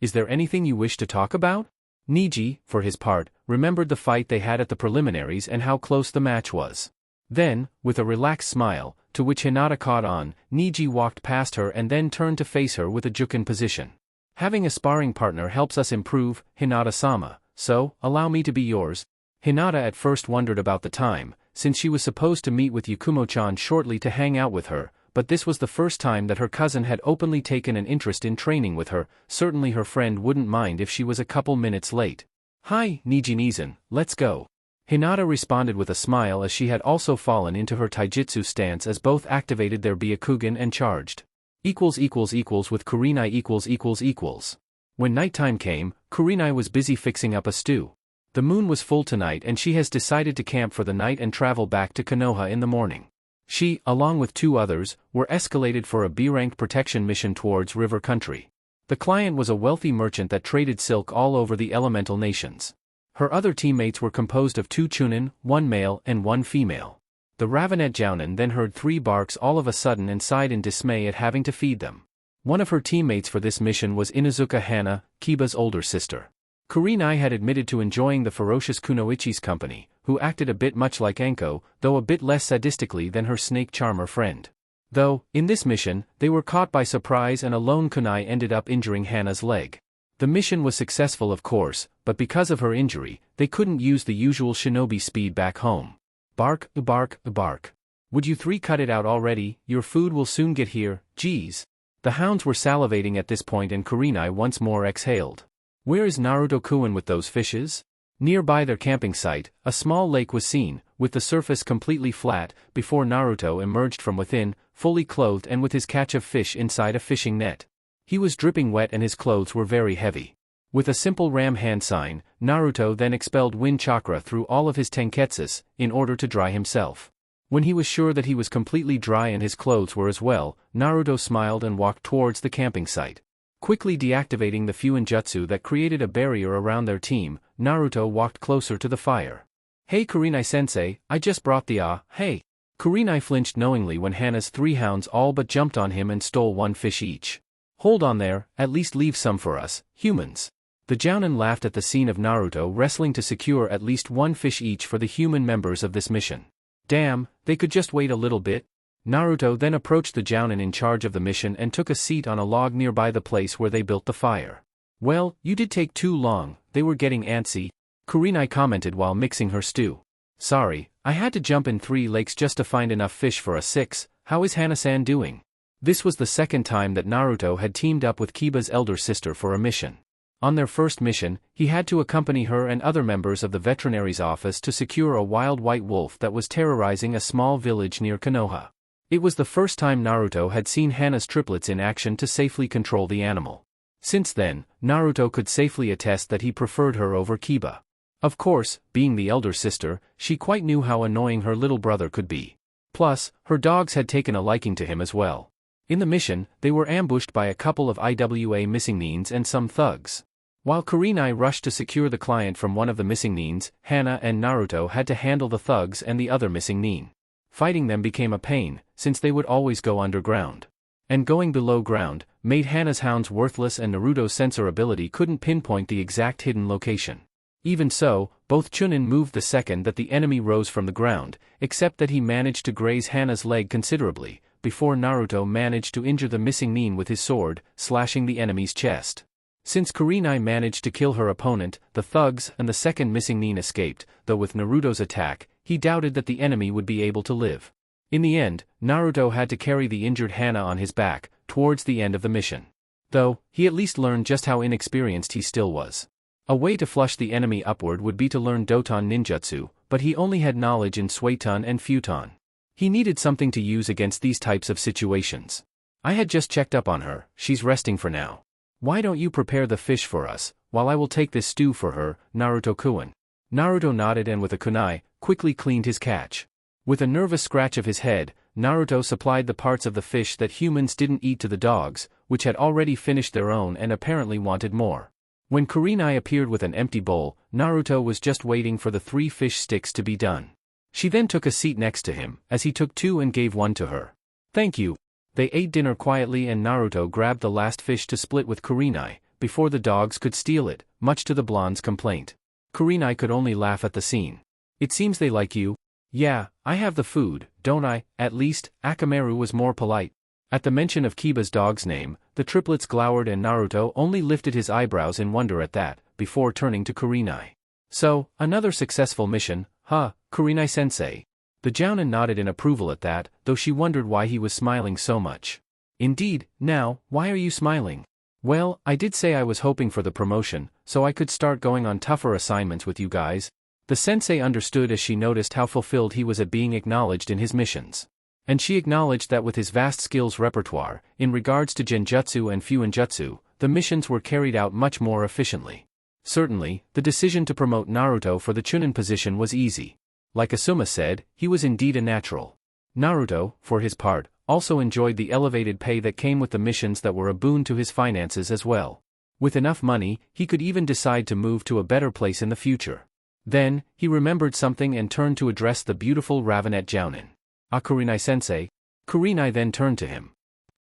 "Is there anything you wish to talk about?" Niji, for his part, remembered the fight they had at the preliminaries and how close the match was. Then, with a relaxed smile, to which Hinata caught on, Niji walked past her and then turned to face her with a juken position. "Having a sparring partner helps us improve, Hinata-sama, so, allow me to be yours." Hinata at first wondered about the time, since she was supposed to meet with Yakumo-chan shortly to hang out with her, but this was the first time that her cousin had openly taken an interest in training with her. Certainly her friend wouldn't mind if she was a couple minutes late. "Hi, Nijin-izan, let's go." Hinata responded with a smile as she had also fallen into her taijutsu stance as both activated their Byakugan and charged. With Kurenai . When nighttime came, Kurenai was busy fixing up a stew. The moon was full tonight and she has decided to camp for the night and travel back to Konoha in the morning. She, along with 2 others, were escalated for a B-rank protection mission towards River Country. The client was a wealthy merchant that traded silk all over the elemental nations. Her other teammates were composed of 2 chunin, 1 male and 1 female. The Ravenet Jounin then heard 3 barks all of a sudden and sighed in dismay at having to feed them. One of her teammates for this mission was Inuzuka Hana, Kiba's older sister. Kurenai had admitted to enjoying the ferocious Kunoichi's company, who acted a bit much like Enko, though a bit less sadistically than her snake charmer friend. Though, in this mission, they were caught by surprise and a lone kunai ended up injuring Hana's leg. The mission was successful of course, but because of her injury, they couldn't use the usual shinobi speed back home. Bark, bark, bark. Would you 3 cut it out already? Your food will soon get here, geez. The hounds were salivating at this point and Kurenai once more exhaled. Where is Naruto-kun with those fishes? Nearby their camping site, a small lake was seen, with the surface completely flat, before Naruto emerged from within, fully clothed and with his catch of fish inside a fishing net. He was dripping wet and his clothes were very heavy. With a simple ram hand sign, Naruto then expelled wind chakra through all of his tenketsus, in order to dry himself. When he was sure that he was completely dry and his clothes were as well, Naruto smiled and walked towards the camping site. Quickly deactivating the Fuinjutsu that created a barrier around their team, Naruto walked closer to the fire. "Hey Kurenai-sensei, I just brought the hey." Kurenai flinched knowingly when Hana's 3 hounds all but jumped on him and stole 1 fish each. "Hold on there, at least leave some for us, humans." The Jounin laughed at the scene of Naruto wrestling to secure at least 1 fish each for the human members of this mission. Damn, they could just wait a little bit. Naruto then approached the Jounin in charge of the mission and took a seat on a log nearby the place where they built the fire. "Well, you did take too long, they were getting antsy," Kurenai commented while mixing her stew. "Sorry, I had to jump in 3 lakes just to find enough fish for a 6, how is Hana-san doing?" This was the second time that Naruto had teamed up with Kiba's elder sister for a mission. On their first mission, he had to accompany her and other members of the veterinary's office to secure a wild white wolf that was terrorizing a small village near Konoha. It was the first time Naruto had seen Hana's triplets in action to safely control the animal. Since then, Naruto could safely attest that he preferred her over Kiba. Of course, being the elder sister, she quite knew how annoying her little brother could be. Plus, her dogs had taken a liking to him as well. In the mission, they were ambushed by a couple of IWA missing neens and some thugs. While Kurenai rushed to secure the client from one of the missing neens, Hana and Naruto had to handle the thugs and the other missing neen. Fighting them became a pain, since they would always go underground. And going below ground, made Hana's hounds worthless and Naruto's sensor ability couldn't pinpoint the exact hidden location. Even so, both Chunin moved the second that the enemy rose from the ground, except that he managed to graze Hana's leg considerably, before Naruto managed to injure the missing neen with his sword, slashing the enemy's chest. Since Kurenai managed to kill her opponent, the thugs and the second missing neen escaped, though with Naruto's attack, he doubted that the enemy would be able to live. In the end, Naruto had to carry the injured Hana on his back, towards the end of the mission. Though, he at least learned just how inexperienced he still was. A way to flush the enemy upward would be to learn Doton Ninjutsu, but he only had knowledge in Suiton and Futon. He needed something to use against these types of situations. "I had just checked up on her, she's resting for now. Why don't you prepare the fish for us, while I will take this stew for her, Naruto-kun." Naruto nodded and with a kunai, quickly cleaned his catch. With a nervous scratch of his head, Naruto supplied the parts of the fish that humans didn't eat to the dogs, which had already finished their own and apparently wanted more. When Kurenai appeared with an empty bowl, Naruto was just waiting for the 3 fish sticks to be done. She then took a seat next to him, as he took 2 and gave 1 to her. "Thank you." They ate dinner quietly and Naruto grabbed the last fish to split with Kurenai, before the dogs could steal it, much to the blonde's complaint. Kurenai could only laugh at the scene. "It seems they like you." "Yeah, I have the food, don't I? At least, Akamaru was more polite." At the mention of Kiba's dog's name, the triplets glowered and Naruto only lifted his eyebrows in wonder at that, before turning to Kurenai. "So, another successful mission, huh, Kurenai-sensei?" The Jounin nodded in approval at that, though she wondered why he was smiling so much. Indeed, now, why are you smiling? Well, I did say I was hoping for the promotion, so I could start going on tougher assignments with you guys. The sensei understood as she noticed how fulfilled he was at being acknowledged in his missions. And she acknowledged that with his vast skills repertoire, in regards to genjutsu and fuinjutsu, the missions were carried out much more efficiently. Certainly, the decision to promote Naruto for the Chunin position was easy. Like Asuma said, he was indeed a natural. Naruto, for his part, also enjoyed the elevated pay that came with the missions that were a boon to his finances as well. With enough money, he could even decide to move to a better place in the future. Then, he remembered something and turned to address the beautiful Ravenet Jounin. Kurenai-sensei. Kurenai then turned to him.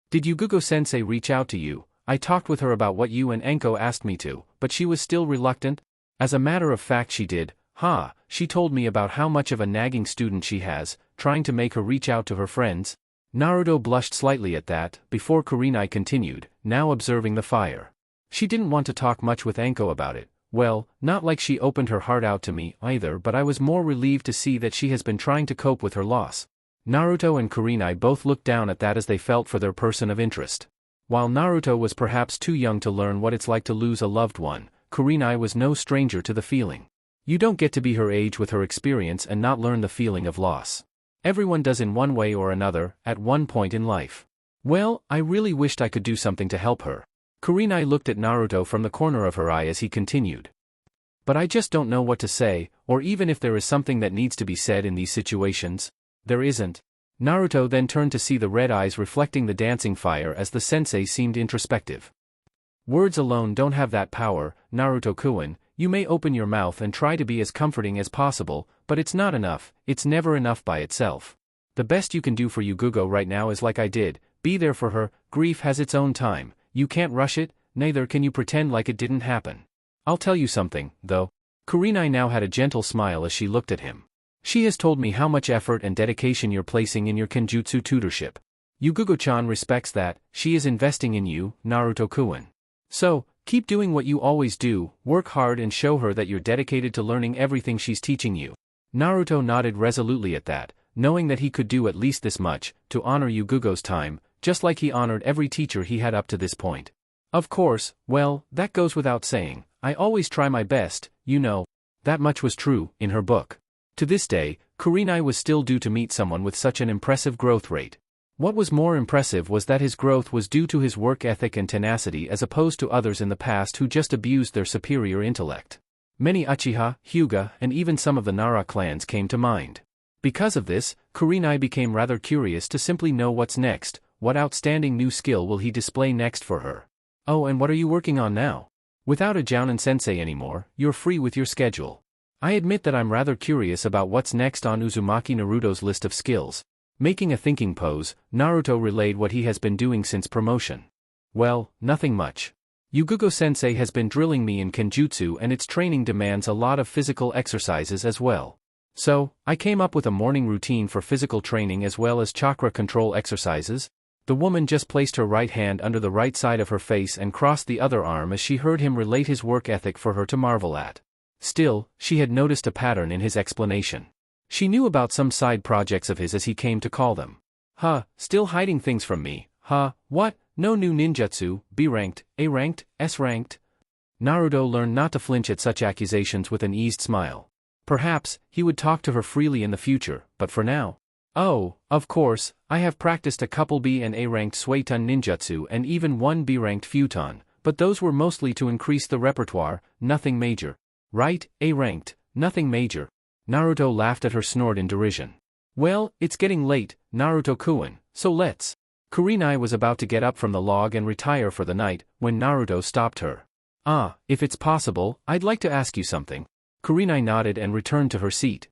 Did Yugugo-sensei reach out to you? I talked with her about what you and Enko asked me to, but she was still reluctant? As a matter of fact she did. She told me about how much of a nagging student she has, trying to make her reach out to her friends. Naruto blushed slightly at that, before Kurenai continued, now observing the fire. She didn't want to talk much with Enko about it. Well, not like she opened her heart out to me either, but I was more relieved to see that she has been trying to cope with her loss. Naruto and Kurenai both looked down at that as they felt for their person of interest. While Naruto was perhaps too young to learn what it's like to lose a loved one, Kurenai was no stranger to the feeling. You don't get to be her age with her experience and not learn the feeling of loss. Everyone does in one way or another, at one point in life. Well, I really wished I could do something to help her. Kurenai looked at Naruto from the corner of her eye as he continued. But I just don't know what to say, or even if there is something that needs to be said in these situations. There isn't. Naruto then turned to see the red eyes reflecting the dancing fire as the sensei seemed introspective. Words alone don't have that power, Naruto-kun. You may open your mouth and try to be as comforting as possible, but it's not enough, it's never enough by itself. The best you can do for Yugugo right now is like I did, be there for her. Grief has its own time, you can't rush it, neither can you pretend like it didn't happen. I'll tell you something, though. Kurenai now had a gentle smile as she looked at him. She has told me how much effort and dedication you're placing in your kenjutsu tutorship. Yugugo-chan respects that, she is investing in you, Naruto-kun. So, keep doing what you always do, work hard and show her that you're dedicated to learning everything she's teaching you. Naruto nodded resolutely at that, knowing that he could do at least this much, to honor Yugugo's time, just like he honored every teacher he had up to this point. Of course, well, that goes without saying, I always try my best, you know. That much was true, in her book. To this day, Kurenai was still due to meet someone with such an impressive growth rate. What was more impressive was that his growth was due to his work ethic and tenacity as opposed to others in the past who just abused their superior intellect. Many Uchiha, Hyuga, and even some of the Nara clans came to mind. Because of this, Kurenai became rather curious to simply know what's next, what outstanding new skill will he display next for her. Oh, and what are you working on now? Without a Jounin sensei anymore, you're free with your schedule. I admit that I'm rather curious about what's next on Uzumaki Naruto's list of skills. Making a thinking pose, Naruto relayed what he has been doing since promotion. Well, nothing much. Yugugo-sensei has been drilling me in kenjutsu and its training demands a lot of physical exercises as well. So, I came up with a morning routine for physical training as well as chakra control exercises. The woman just placed her right hand under the right side of her face and crossed the other arm as she heard him relate his work ethic for her to marvel at. Still, she had noticed a pattern in his explanation. She knew about some side projects of his as he came to call them. Still hiding things from me, what? No new ninjutsu, B-ranked, A-ranked, S-ranked? Naruto learned not to flinch at such accusations with an eased smile. Perhaps, he would talk to her freely in the future, but for now. Oh, of course, I have practiced a couple B and A-ranked Suiton ninjutsu and even one B-ranked futon, but those were mostly to increase the repertoire, nothing major. Right, A-ranked, nothing major. Naruto laughed at her snort in derision. Well, it's getting late, Naruto-kun, so let's. Kurenai was about to get up from the log and retire for the night, when Naruto stopped her. If it's possible, I'd like to ask you something. Kurenai nodded and returned to her seat.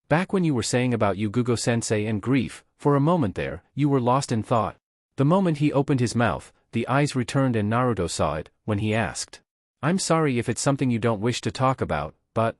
Back when you were saying about Yugugo-sensei and grief, for a moment there, you were lost in thought. The moment he opened his mouth, the eyes returned and Naruto saw it, when he asked. I'm sorry if it's something you don't wish to talk about, but,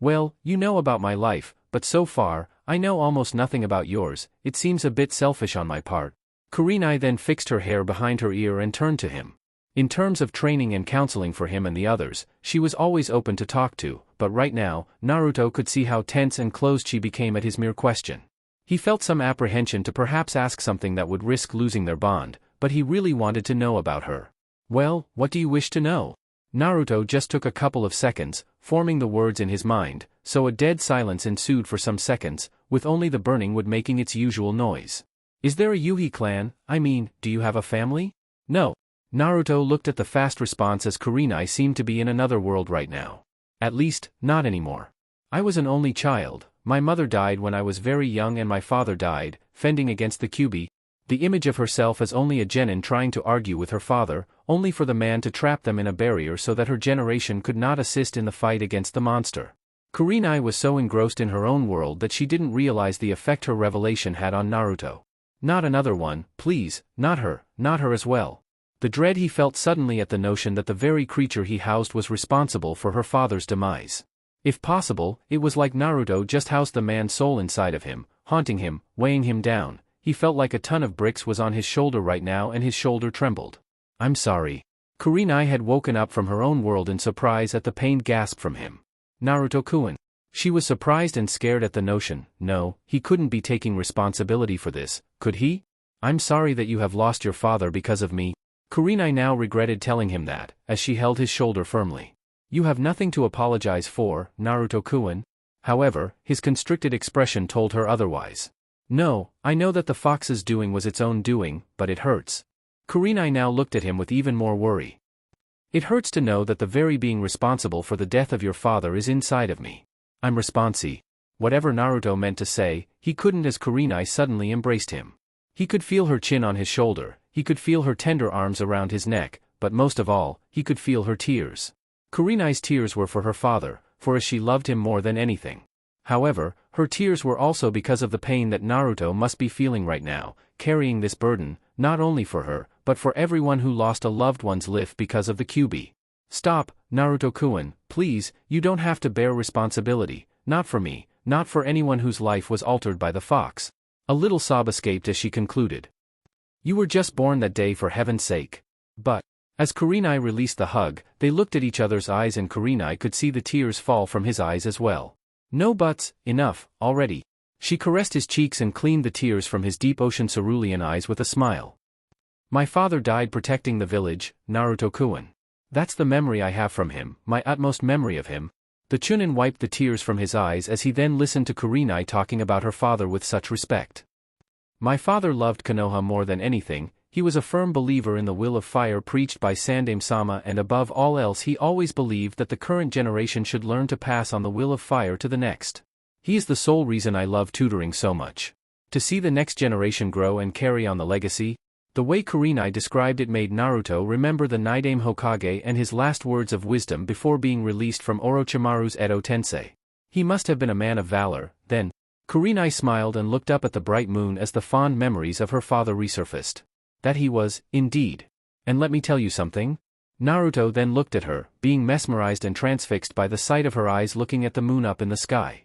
well, you know about my life, but so far, I know almost nothing about yours. It seems a bit selfish on my part. Kurenai then fixed her hair behind her ear and turned to him. In terms of training and counseling for him and the others, she was always open to talk to, but right now, Naruto could see how tense and closed she became at his mere question. He felt some apprehension to perhaps ask something that would risk losing their bond, but he really wanted to know about her. Well, what do you wish to know? Naruto just took a couple of seconds, forming the words in his mind, so a dead silence ensued for some seconds, with only the burning wood making its usual noise. Is there a Yuhi clan? I mean, do you have a family? No. Naruto looked at the fast response as Kurenai seemed to be in another world right now. At least, not anymore. I was an only child. My mother died when I was very young and my father died, fending against the Kyuubi. The image of herself as only a genin trying to argue with her father, only for the man to trap them in a barrier so that her generation could not assist in the fight against the monster. Kurenai was so engrossed in her own world that she didn't realize the effect her revelation had on Naruto. Not another one, please, not her as well. The dread he felt suddenly at the notion that the very creature he housed was responsible for her father's demise. If possible, it was like Naruto just housed the man's soul inside of him, haunting him, weighing him down. He felt like a ton of bricks was on his shoulder right now and his shoulder trembled. I'm sorry. Kurenai had woken up from her own world in surprise at the pained gasp from him. Naruto-kun. She was surprised and scared at the notion. No, he couldn't be taking responsibility for this, could he? I'm sorry that you have lost your father because of me. Kurenai now regretted telling him that, as she held his shoulder firmly. You have nothing to apologize for, Naruto-kun. However, his constricted expression told her otherwise. No, I know that the fox's doing was its own doing, but it hurts. Kurenai now looked at him with even more worry. It hurts to know that the very being responsible for the death of your father is inside of me. I'm responsi. Whatever Naruto meant to say, he couldn't as Kurenai suddenly embraced him. He could feel her chin on his shoulder, he could feel her tender arms around his neck, but most of all, he could feel her tears. Kurenai's tears were for her father, for as she loved him more than anything. However, her tears were also because of the pain that Naruto must be feeling right now, carrying this burden, not only for her, but for everyone who lost a loved one's life because of the Kyuubi. Stop, Naruto-kun, please, you don't have to bear responsibility, not for me, not for anyone whose life was altered by the fox. A little sob escaped as she concluded. You were just born that day for heaven's sake. But, as Kurenai released the hug, they looked at each other's eyes and Kurenai could see the tears fall from his eyes as well. No buts, enough, already. She caressed his cheeks and cleaned the tears from his deep ocean cerulean eyes with a smile. My father died protecting the village, Naruto-kun. That's the memory I have from him, my utmost memory of him. The Chunin wiped the tears from his eyes as he then listened to Kurenai talking about her father with such respect. My father loved Konoha more than anything. He was a firm believer in the will of fire preached by Sandaime-sama, and above all else he always believed that the current generation should learn to pass on the will of fire to the next. He is the sole reason I love tutoring so much. To see the next generation grow and carry on the legacy. The way Kurenai described it made Naruto remember the Nidaime Hokage and his last words of wisdom before being released from Orochimaru's Edo Tensei. He must have been a man of valor, then. Kurenai smiled and looked up at the bright moon as the fond memories of her father resurfaced. That he was, indeed. And let me tell you something. Naruto then looked at her, being mesmerized and transfixed by the sight of her eyes looking at the moon up in the sky.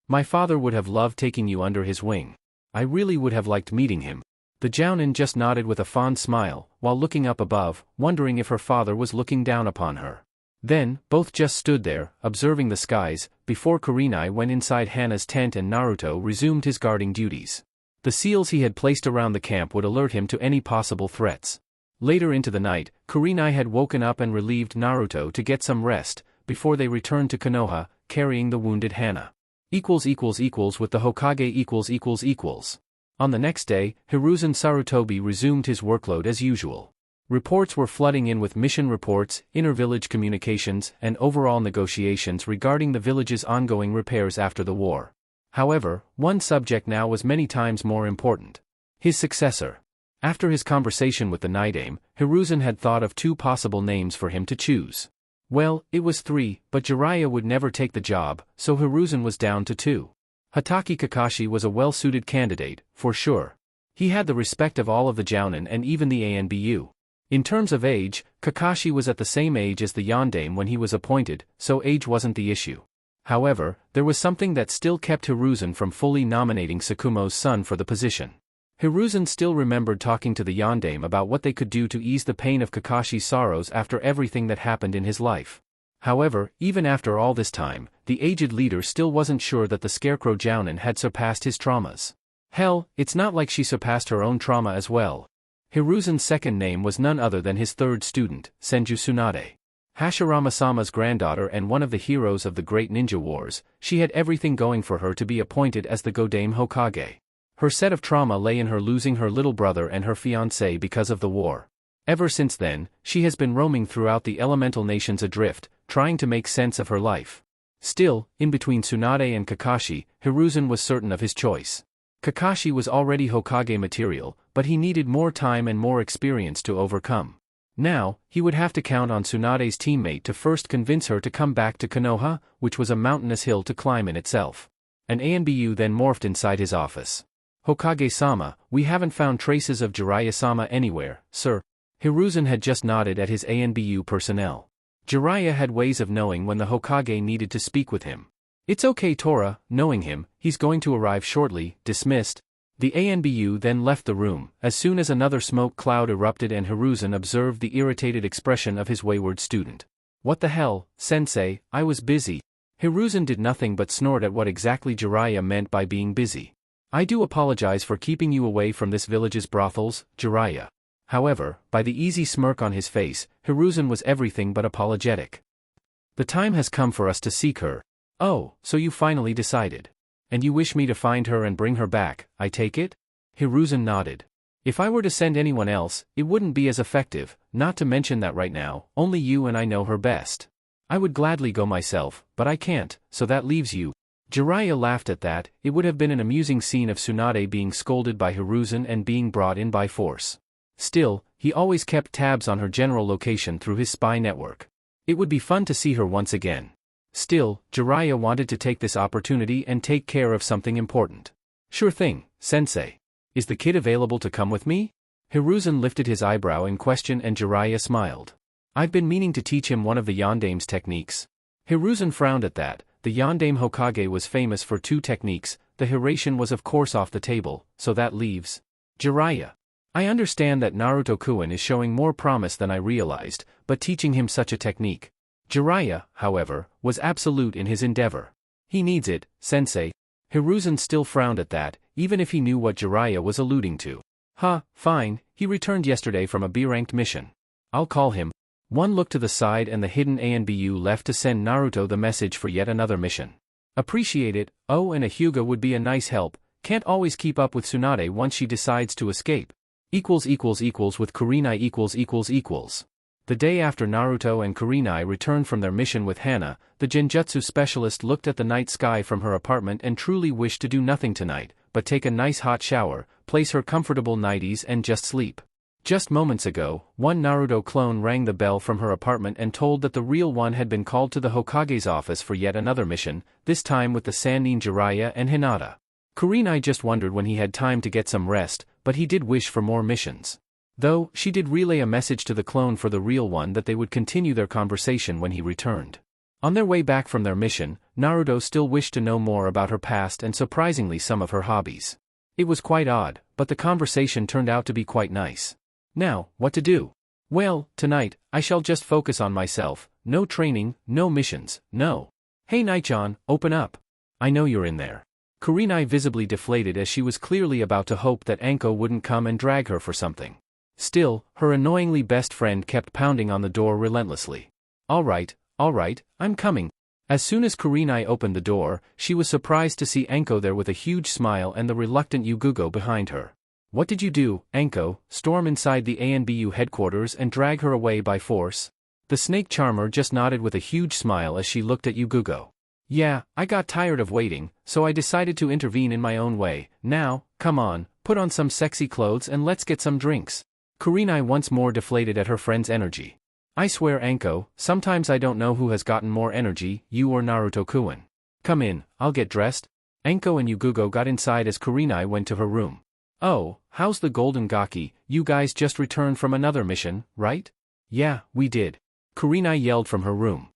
My father would have loved taking you under his wing. I really would have liked meeting him. The Jounin just nodded with a fond smile, while looking up above, wondering if her father was looking down upon her. Then, both just stood there, observing the skies, before Kurenai went inside Hana's tent and Naruto resumed his guarding duties. The seals he had placed around the camp would alert him to any possible threats. Later into the night, Kurenai had woken up and relieved Naruto to get some rest, before they returned to Konoha, carrying the wounded Hana. With the Hokage . On the next day, Hiruzen Sarutobi resumed his workload as usual. Reports were flooding in with mission reports, inter-village communications, and overall negotiations regarding the village's ongoing repairs after the war. However, one subject now was many times more important. His successor. After his conversation with the Nidaime, Hiruzen had thought of 2 possible names for him to choose. Well, it was 3, but Jiraiya would never take the job, so Hiruzen was down to 2. Hatake Kakashi was a well-suited candidate, for sure. He had the respect of all of the Jounin and even the Anbu. In terms of age, Kakashi was at the same age as the Yondaime when he was appointed, so age wasn't the issue. However, there was something that still kept Hiruzen from fully nominating Tsukumo's son for the position. Hiruzen still remembered talking to the Yondaime about what they could do to ease the pain of Kakashi's sorrows after everything that happened in his life. However, even after all this time, the aged leader still wasn't sure that the Scarecrow Jounin had surpassed his traumas. Hell, it's not like she surpassed her own trauma as well. Hiruzen's second name was none other than his third student, Senju Tsunade. Hashirama-sama's granddaughter and one of the heroes of the Great Ninja Wars, she had everything going for her to be appointed as the Godaime Hokage. Her set of trauma lay in her losing her little brother and her fiancé because of the war. Ever since then, she has been roaming throughout the elemental nations adrift, trying to make sense of her life. Still, in between Tsunade and Kakashi, Hiruzen was certain of his choice. Kakashi was already Hokage material, but he needed more time and more experience to overcome. Now, he would have to count on Tsunade's teammate to first convince her to come back to Konoha, which was a mountainous hill to climb in itself. An ANBU then morphed inside his office. Hokage-sama, we haven't found traces of Jiraiya-sama anywhere, sir. Hiruzen had just nodded at his ANBU personnel. Jiraiya had ways of knowing when the Hokage needed to speak with him. It's okay Tora, knowing him, he's going to arrive shortly, dismissed. The ANBU then left the room, as soon as another smoke cloud erupted and Hiruzen observed the irritated expression of his wayward student. What the hell, sensei, I was busy. Hiruzen did nothing but snort at what exactly Jiraiya meant by being busy. I do apologize for keeping you away from this village's brothels, Jiraiya. However, by the easy smirk on his face, Hiruzen was everything but apologetic. The time has come for us to seek her. Oh, so you finally decided. And you wish me to find her and bring her back, I take it? Hiruzen nodded. If I were to send anyone else, it wouldn't be as effective, not to mention that right now, only you and I know her best. I would gladly go myself, but I can't, so that leaves you. Jiraiya laughed at that. It would have been an amusing scene of Tsunade being scolded by Hiruzen and being brought in by force. Still, he always kept tabs on her general location through his spy network. It would be fun to see her once again. Still, Jiraiya wanted to take this opportunity and take care of something important. Sure thing, sensei. Is the kid available to come with me? Hiruzen lifted his eyebrow in question and Jiraiya smiled. I've been meaning to teach him one of the Yondaime's techniques. Hiruzen frowned at that. The Yondaime Hokage was famous for two techniques. The Hiraishin was of course off the table, so that leaves Jiraiya. I understand that Naruto-kun is showing more promise than I realized, but teaching him such a technique. Jiraiya, however, was absolute in his endeavor. He needs it, sensei. Hiruzen still frowned at that, even if he knew what Jiraiya was alluding to. Fine, he returned yesterday from a B-ranked mission. I'll call him. One look to the side and the hidden ANBU left to send Naruto the message for yet another mission. Appreciate it. Oh, and a Hyuga would be a nice help. Can't always keep up with Tsunade once she decides to escape. With Kurenai . The day after Naruto and Kurenai returned from their mission with Hana, the Genjutsu specialist looked at the night sky from her apartment and truly wished to do nothing tonight, but take a nice hot shower, place her comfortable nighties and just sleep. Just moments ago, one Naruto clone rang the bell from her apartment and told that the real one had been called to the Hokage's office for yet another mission, this time with the Sannin Jiraiya and Hinata. Kurenai just wondered when he had time to get some rest, but he did wish for more missions. Though, she did relay a message to the clone for the real one that they would continue their conversation when he returned. On their way back from their mission, Naruto still wished to know more about her past and surprisingly some of her hobbies. It was quite odd, but the conversation turned out to be quite nice. Now, what to do? Well, tonight, I shall just focus on myself, no training, no missions, no. Hey Naichan, open up. I know you're in there. Kurenai visibly deflated as she was clearly about to hope that Anko wouldn't come and drag her for something. Still, her annoyingly best friend kept pounding on the door relentlessly. Alright, I'm coming. As soon as Kurenai opened the door, she was surprised to see Anko there with a huge smile and the reluctant Yugugo behind her. What did you do, Anko? Storm inside the ANBU headquarters and drag her away by force? The snake charmer just nodded with a huge smile as she looked at Yugugo. Yeah, I got tired of waiting, so I decided to intervene in my own way. Now, come on, put on some sexy clothes and let's get some drinks. Kurenai once more deflated at her friend's energy. I swear Anko, sometimes I don't know who has gotten more energy, you or Naruto-kun. Come in, I'll get dressed. Anko and Yugugo got inside as Kurenai went to her room. Oh, how's the Golden Gaki? You guys just returned from another mission, right? Yeah, we did. Kurenai yelled from her room.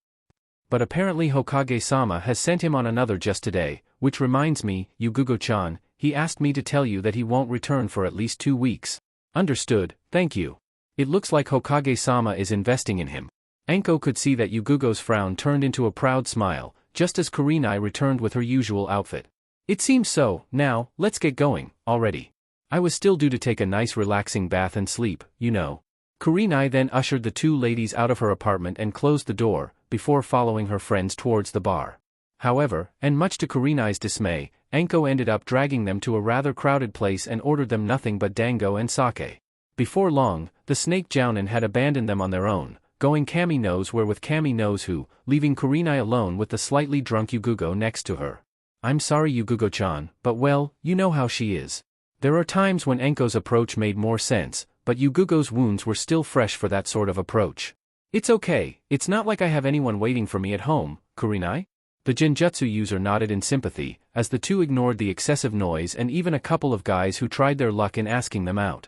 But apparently Hokage-sama has sent him on another just today, which reminds me, Yugugo-chan, He asked me to tell you that he won't return for at least 2 weeks. Understood, thank you. It looks like Hokage-sama is investing in him. Anko could see that Yugugo's frown turned into a proud smile, just as Kurenai returned with her usual outfit. It seems so. Now, let's get going, already. I was still due to take a nice relaxing bath and sleep, you know. Kurenai then ushered the 2 ladies out of her apartment and closed the door, before following her friends towards the bar. However, and much to Kurenai's dismay, Anko ended up dragging them to a rather crowded place and ordered them nothing but dango and sake. Before long, the snake jounin had abandoned them on their own, going Kami knows where with Kami knows who, leaving Kurenai alone with the slightly drunk Yugugo next to her. I'm sorry Yugugo-chan, but well, you know how she is. There are times when Anko's approach made more sense, but Yugugo's wounds were still fresh for that sort of approach. It's okay, it's not like I have anyone waiting for me at home, Kurenai? The genjutsu user nodded in sympathy, as the 2 ignored the excessive noise and even a couple of guys who tried their luck in asking them out.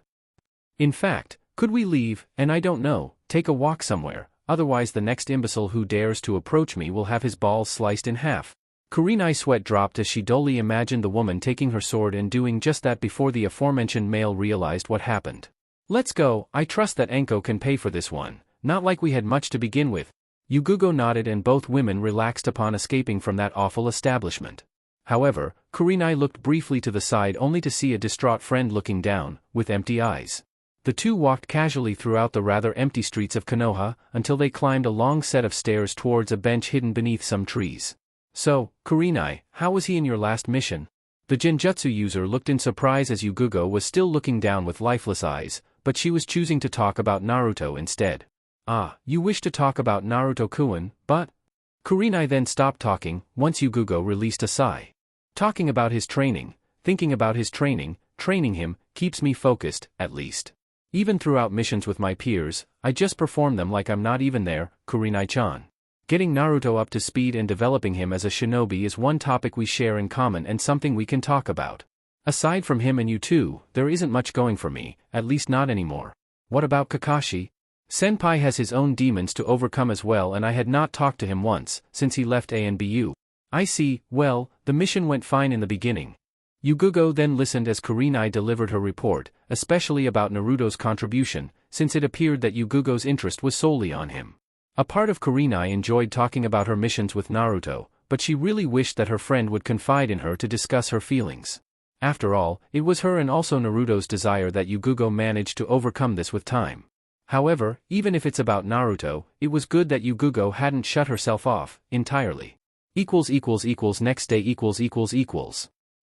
In fact, could we leave, and I don't know, take a walk somewhere, otherwise the next imbecile who dares to approach me will have his balls sliced in half. Kurenai's sweat dropped as she dully imagined the woman taking her sword and doing just that before the aforementioned male realized what happened. Let's go, I trust that Anko can pay for this one, not like we had much to begin with. Yugugo nodded and both women relaxed upon escaping from that awful establishment. However, Kurenai looked briefly to the side only to see a distraught friend looking down, with empty eyes. The 2 walked casually throughout the rather empty streets of Konoha, until they climbed a long set of stairs towards a bench hidden beneath some trees. So, Kurenai, how was he in your last mission? The genjutsu user looked in surprise as Yugugo was still looking down with lifeless eyes, but she was choosing to talk about Naruto instead. Ah, you wish to talk about Naruto-kun, but… Kurenai then stopped talking, once Yugugo released a sigh. Talking about his training, thinking about his training him, keeps me focused, at least. Even throughout missions with my peers, I just perform them like I'm not even there, Kurenai-chan. Getting Naruto up to speed and developing him as a shinobi is one topic we share in common and something we can talk about. Aside from him and you two, there isn't much going for me, at least not anymore. What about Kakashi? Senpai has his own demons to overcome as well and I had not talked to him once, since he left ANBU. I see, well, the mission went fine in the beginning. Yugugo then listened as Kurenai delivered her report, especially about Naruto's contribution, since it appeared that Yugugo's interest was solely on him. A part of Kurenai enjoyed talking about her missions with Naruto, but she really wished that her friend would confide in her to discuss her feelings. After all, it was her and also Naruto's desire that Yugugo managed to overcome this with time. However, even if it's about Naruto, it was good that Yugugo hadn't shut herself off, entirely. Next day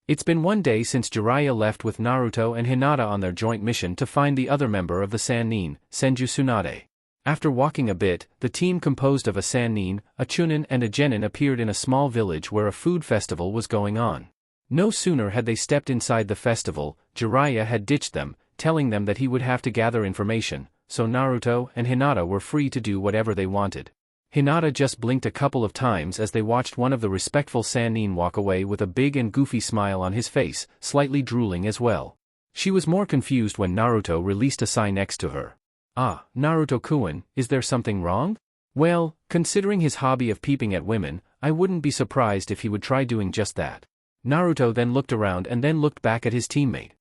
It's been 1 day since Jiraiya left with Naruto and Hinata on their joint mission to find the other member of the Sannin, Senju Tsunade. After walking a bit, the team composed of a Sannin, a Chunin and a Genin appeared in a small village where a food festival was going on. No sooner had they stepped inside the festival, Jiraiya had ditched them, telling them that he would have to gather information, so Naruto and Hinata were free to do whatever they wanted. Hinata just blinked a couple of times as they watched one of the respectful Sannin walk away with a big and goofy smile on his face, slightly drooling as well. She was more confused when Naruto released a sigh next to her. Ah, Naruto-kun, is there something wrong? Well, considering his hobby of peeping at women, I wouldn't be surprised if he would try doing just that. Naruto then looked around and then looked back at his teammate.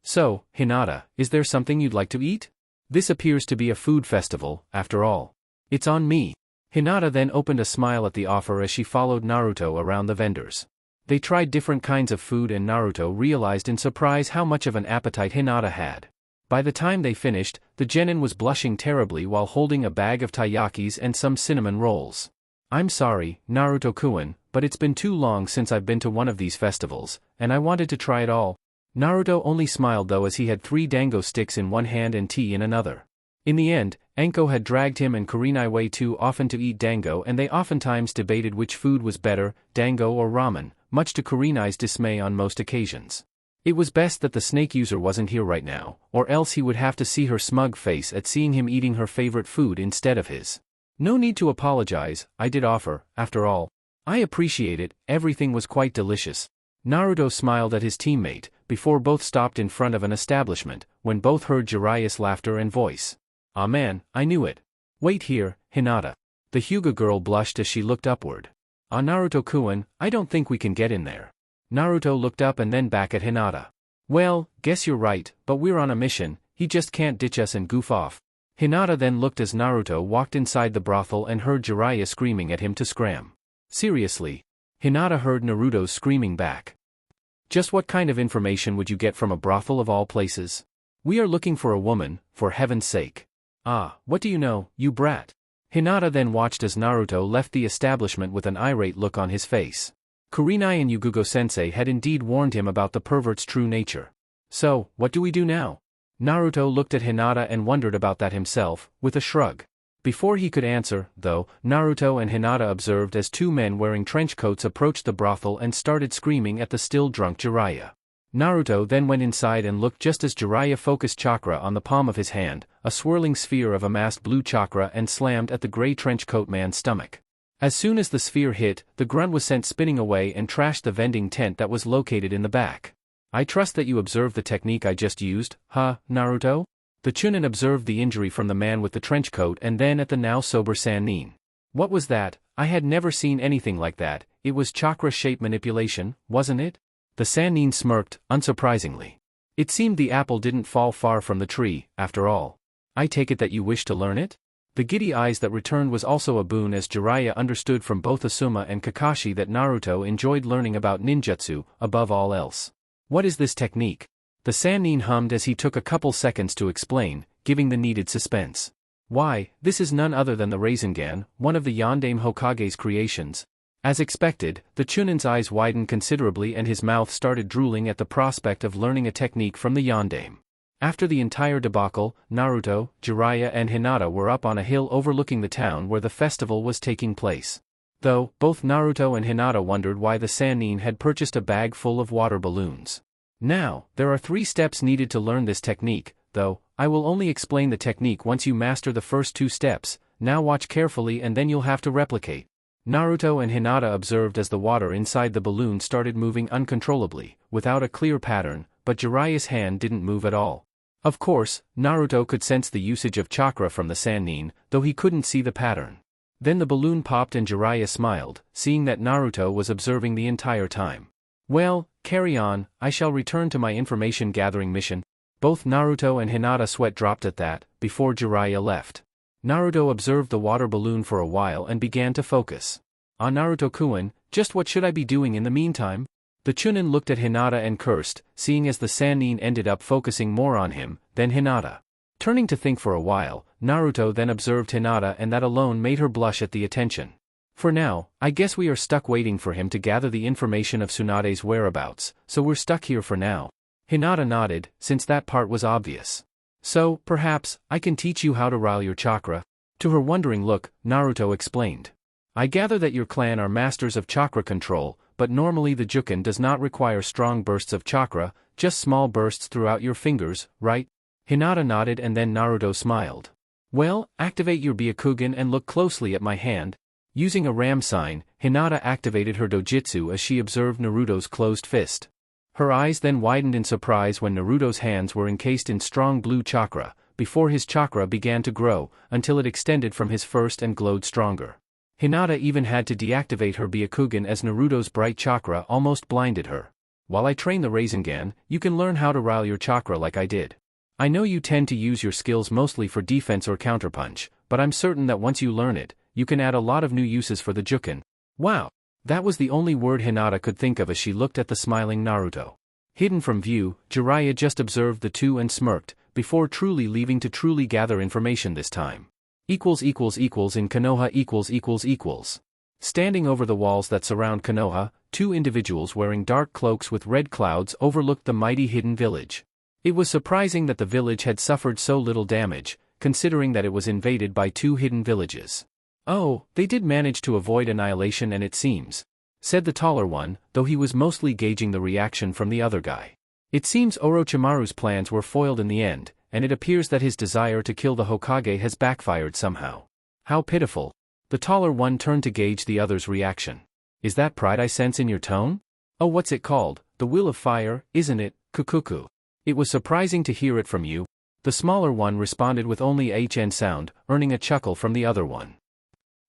So, Hinata, is there something you'd like to eat? This appears to be a food festival, after all. It's on me. Hinata then opened a smile at the offer as she followed Naruto around the vendors. They tried different kinds of food and Naruto realized in surprise how much of an appetite Hinata had. By the time they finished, the genin was blushing terribly while holding a bag of taiyakis and some cinnamon rolls. I'm sorry, Naruto-kun, but it's been too long since I've been to one of these festivals, and I wanted to try it all. Naruto only smiled though as he had 3 dango sticks in one hand and tea in another. In the end, Anko had dragged him and Kurenai way too often to eat dango and they oftentimes debated which food was better, dango or ramen, much to Kurenai's dismay on most occasions. It was best that the snake user wasn't here right now, or else he would have to see her smug face at seeing him eating her favorite food instead of his. No need to apologize, I did offer, after all. I appreciate it, everything was quite delicious. Naruto smiled at his teammate, before both stopped in front of an establishment, when both heard Jiraiya's laughter and voice. Ah man, I knew it. Wait here, Hinata. The Hyuga girl blushed as she looked upward. Ah Naruto-kun, I don't think we can get in there. Naruto looked up and then back at Hinata. Well, guess you're right, but we're on a mission, he just can't ditch us and goof off. Hinata then looked as Naruto walked inside the brothel and heard Jiraiya screaming at him to scram. Seriously? Hinata heard Naruto's screaming back. Just what kind of information would you get from a brothel of all places? We are looking for a woman, for heaven's sake. Ah, what do you know, you brat? Hinata then watched as Naruto left the establishment with an irate look on his face. Kurenai and Yugugo-sensei had indeed warned him about the pervert's true nature. So, what do we do now? Naruto looked at Hinata and wondered about that himself, with a shrug. Before he could answer, though, Naruto and Hinata observed as two men wearing trench coats approached the brothel and started screaming at the still drunk Jiraiya. Naruto then went inside and looked just as Jiraiya focused chakra on the palm of his hand, a swirling sphere of amassed blue chakra, and slammed at the gray trench coat man's stomach. As soon as the sphere hit, the grunt was sent spinning away and trashed the vending tent that was located in the back. I trust that you observed the technique I just used, huh, Naruto? The Chunin observed the injury from the man with the trench coat and then at the now sober Sannin. What was that? I had never seen anything like that. It was chakra shape manipulation, wasn't it? The Sannin smirked, unsurprisingly. It seemed the apple didn't fall far from the tree, after all. I take it that you wish to learn it? The giddy eyes that returned was also a boon as Jiraiya understood from both Asuma and Kakashi that Naruto enjoyed learning about ninjutsu, above all else. What is this technique? The Sannin hummed as he took a couple seconds to explain, giving the needed suspense. Why, this is none other than the Rasengan, one of the Yondaime Hokage's creations. As expected, the Chunin's eyes widened considerably and his mouth started drooling at the prospect of learning a technique from the Yondaime. After the entire debacle, Naruto, Jiraiya and Hinata were up on a hill overlooking the town where the festival was taking place. Though, both Naruto and Hinata wondered why the Sannin had purchased a bag full of water balloons. Now, there are 3 steps needed to learn this technique, though, I will only explain the technique once you master the first 2 steps, now watch carefully and then you'll have to replicate. Naruto and Hinata observed as the water inside the balloon started moving uncontrollably, without a clear pattern, but Jiraiya's hand didn't move at all. Of course, Naruto could sense the usage of chakra from the Sannin, though he couldn't see the pattern. Then the balloon popped and Jiraiya smiled, seeing that Naruto was observing the entire time. Well, carry on, I shall return to my information gathering mission. Both Naruto and Hinata sweat dropped at that, before Jiraiya left. Naruto observed the water balloon for a while and began to focus. Ah, Naruto-kun, just what should I be doing in the meantime? The Chunin looked at Hinata and cursed, seeing as the Sannin ended up focusing more on him than Hinata. Turning to think for a while, Naruto then observed Hinata and that alone made her blush at the attention. For now, I guess we are stuck waiting for him to gather the information of Tsunade's whereabouts, so we're stuck here for now. Hinata nodded, since that part was obvious. So, perhaps, I can teach you how to rile your chakra? To her wondering look, Naruto explained. I gather that your clan are masters of chakra control, but normally the Juken does not require strong bursts of chakra, just small bursts throughout your fingers, right? Hinata nodded and then Naruto smiled. Well, activate your Byakugan and look closely at my hand. Using a ram sign, Hinata activated her dojutsu as she observed Naruto's closed fist. Her eyes then widened in surprise when Naruto's hands were encased in strong blue chakra, before his chakra began to grow, until it extended from his first and glowed stronger. Hinata even had to deactivate her Byakugan as Naruto's bright chakra almost blinded her. While I train the Rasengan, you can learn how to rile your chakra like I did. I know you tend to use your skills mostly for defense or counterpunch, but I'm certain that once you learn it, you can add a lot of new uses for the Juken. Wow! That was the only word Hinata could think of as she looked at the smiling Naruto. Hidden from view, Jiraiya just observed the two and smirked, before truly leaving to truly gather information this time. In Konoha . Standing over the walls that surround Konoha, 2 individuals wearing dark cloaks with red clouds overlooked the mighty hidden village. It was surprising that the village had suffered so little damage, considering that it was invaded by 2 hidden villages. Oh, they did manage to avoid annihilation and it seems, said the taller one, though he was mostly gauging the reaction from the other guy. It seems Orochimaru's plans were foiled in the end, and it appears that his desire to kill the Hokage has backfired somehow. How pitiful. The taller one turned to gauge the other's reaction. Is that pride I sense in your tone? Oh, what's it called? The will of fire, isn't it, Kukuku? It was surprising to hear it from you. The smaller one responded with only a HN sound, earning a chuckle from the other one.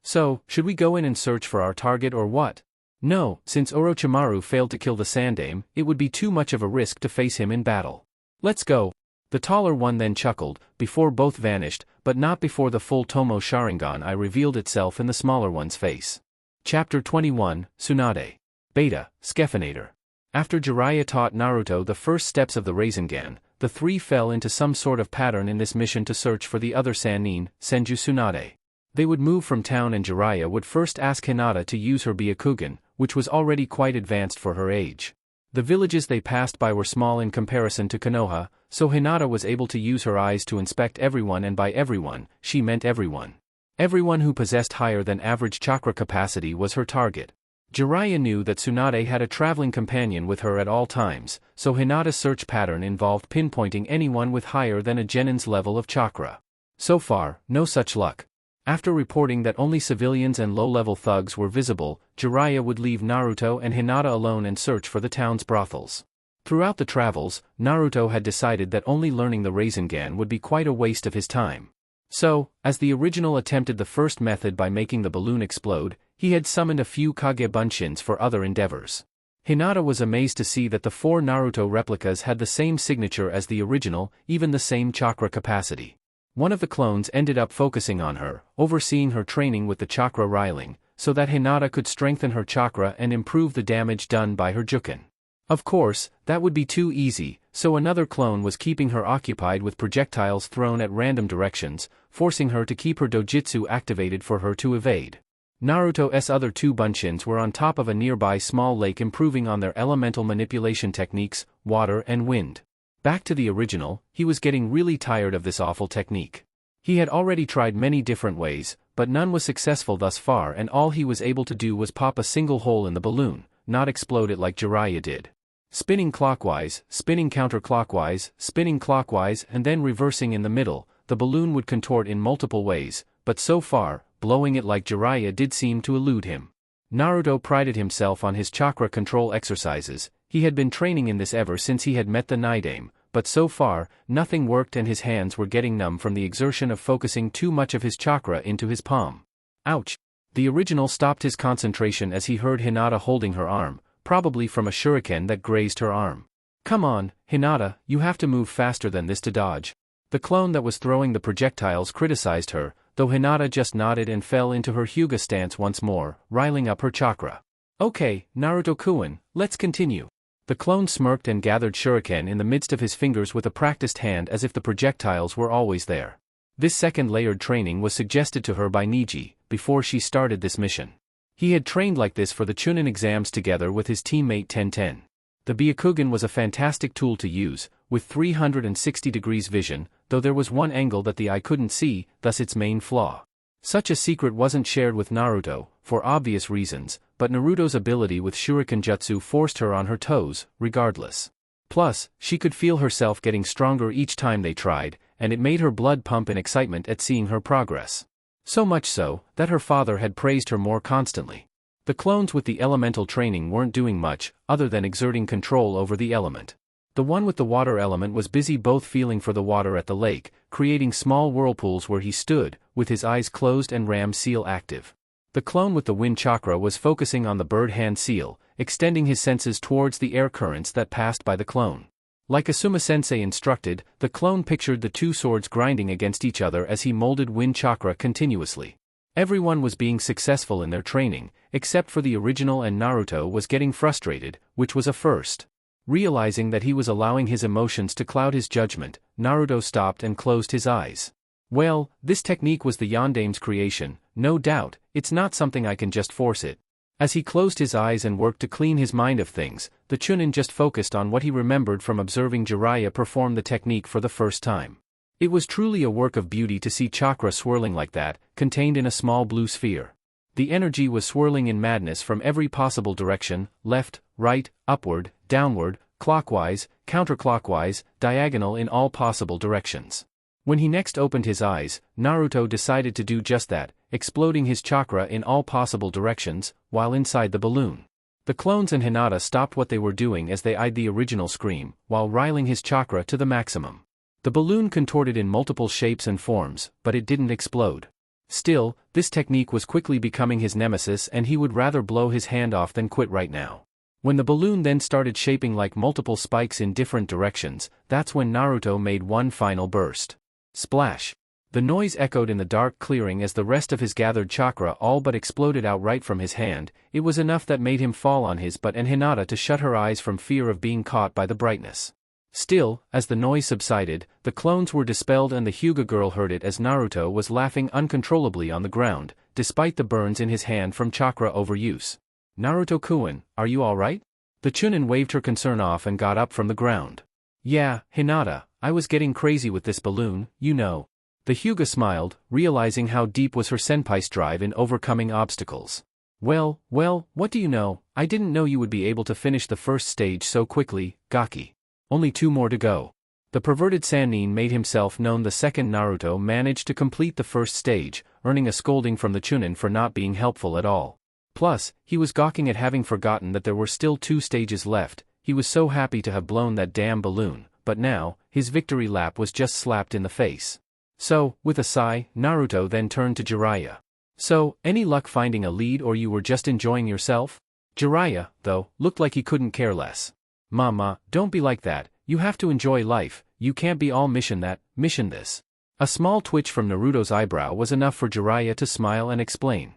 So, should we go in and search for our target or what? No, since Orochimaru failed to kill the Sandaime, it would be too much of a risk to face him in battle. Let's go. The taller one then chuckled, before both vanished, but not before the full Tomo Sharingan eye revealed itself in the smaller one's face. Chapter 21, Tsunade. Beta, Skephinator. After Jiraiya taught Naruto the first steps of the Rasengan, the three fell into some sort of pattern in this mission to search for the other Sannin, Senju Tsunade. They would move from town and Jiraiya would first ask Hinata to use her Byakugan, which was already quite advanced for her age. The villages they passed by were small in comparison to Konoha, so Hinata was able to use her eyes to inspect everyone, and by everyone, she meant everyone. Everyone who possessed higher than average chakra capacity was her target. Jiraiya knew that Tsunade had a traveling companion with her at all times, so Hinata's search pattern involved pinpointing anyone with higher than a genin's level of chakra. So far, no such luck. After reporting that only civilians and low-level thugs were visible, Jiraiya would leave Naruto and Hinata alone and search for the town's brothels. Throughout the travels, Naruto had decided that only learning the Rasengan would be quite a waste of his time. So, as the original attempted the first method by making the balloon explode, he had summoned a few Kage Bunshins for other endeavors. Hinata was amazed to see that the 4 Naruto replicas had the same signature as the original, even the same chakra capacity. One of the clones ended up focusing on her, overseeing her training with the chakra riling, so that Hinata could strengthen her chakra and improve the damage done by her Juken. Of course, that would be too easy, so another clone was keeping her occupied with projectiles thrown at random directions, forcing her to keep her dojutsu activated for her to evade. Naruto's other 2 Bunshins were on top of a nearby small lake improving on their elemental manipulation techniques, water and wind. Back to the original, he was getting really tired of this awful technique. He had already tried many different ways, but none was successful thus far, and all he was able to do was pop a single hole in the balloon, not explode it like Jiraiya did. Spinning clockwise, spinning counterclockwise, spinning clockwise and then reversing in the middle, the balloon would contort in multiple ways, but so far, blowing it like Jiraiya did seem to elude him. Naruto prided himself on his chakra control exercises. He had been training in this ever since he had met the Nidaime, but so far, nothing worked and his hands were getting numb from the exertion of focusing too much of his chakra into his palm. Ouch! The original stopped his concentration as he heard Hinata holding her arm, probably from a shuriken that grazed her arm. Come on, Hinata, you have to move faster than this to dodge. The clone that was throwing the projectiles criticized her, though Hinata just nodded and fell into her Hyuga stance once more, riling up her chakra. Okay, Naruto-kun, let's continue. The clone smirked and gathered shuriken in the midst of his fingers with a practiced hand as if the projectiles were always there. This second layered training was suggested to her by Niji, before she started this mission. He had trained like this for the Chunin exams together with his teammate Tenten. The Byakugan was a fantastic tool to use, with 360 degrees vision, though there was one angle that the eye couldn't see, thus its main flaw. Such a secret wasn't shared with Naruto, for obvious reasons, but Naruto's ability with Shuriken Jutsu forced her on her toes, regardless. Plus, she could feel herself getting stronger each time they tried, and it made her blood pump in excitement at seeing her progress. So much so, that her father had praised her more constantly. The clones with the elemental training weren't doing much, other than exerting control over the element. The one with the water element was busy both feeling for the water at the lake, creating small whirlpools where he stood, with his eyes closed and ram seal active. The clone with the wind chakra was focusing on the bird hand seal, extending his senses towards the air currents that passed by the clone. Like Asuma-sensei instructed, the clone pictured the 2 swords grinding against each other as he molded wind chakra continuously. Everyone was being successful in their training, except for the original, and Naruto was getting frustrated, which was a first. Realizing that he was allowing his emotions to cloud his judgment, Naruto stopped and closed his eyes. Well, this technique was the Yondaime's creation, no doubt, it's not something I can just force it. As he closed his eyes and worked to clean his mind of things, the Chunin just focused on what he remembered from observing Jiraiya perform the technique for the first time. It was truly a work of beauty to see chakra swirling like that, contained in a small blue sphere. The energy was swirling in madness from every possible direction, left, right, upward, downward, clockwise, counterclockwise, diagonal, in all possible directions. When he next opened his eyes, Naruto decided to do just that, exploding his chakra in all possible directions, while inside the balloon. The clones and Hinata stopped what they were doing as they eyed the original scream, while riling his chakra to the maximum. The balloon contorted in multiple shapes and forms, but it didn't explode. Still, this technique was quickly becoming his nemesis and he would rather blow his hand off than quit right now. When the balloon then started shaping like multiple spikes in different directions, that's when Naruto made one final burst. Splash! The noise echoed in the dark clearing as the rest of his gathered chakra all but exploded outright from his hand. It was enough that made him fall on his butt and Hinata to shut her eyes from fear of being caught by the brightness. Still, as the noise subsided, the clones were dispelled and the Hyuga girl heard it as Naruto was laughing uncontrollably on the ground, despite the burns in his hand from chakra overuse. Naruto-kun, are you alright? The Chunin waved her concern off and got up from the ground. Yeah, Hinata, I was getting crazy with this balloon, you know. The Hyuga smiled, realizing how deep was her senpai's drive in overcoming obstacles. Well, what do you know, I didn't know you would be able to finish the first stage so quickly, Gaki. Only 2 more to go. The perverted Sannin made himself known. The second Naruto managed to complete the first stage, earning a scolding from the Chunin for not being helpful at all. Plus, he was gawking at having forgotten that there were still 2 stages left. He was so happy to have blown that damn balloon, but now, his victory lap was just slapped in the face. So, with a sigh, Naruto then turned to Jiraiya. So, any luck finding a lead or you were just enjoying yourself? Jiraiya, though, looked like he couldn't care less. Mama, don't be like that, you have to enjoy life, you can't be all mission that, mission this. A small twitch from Naruto's eyebrow was enough for Jiraiya to smile and explain.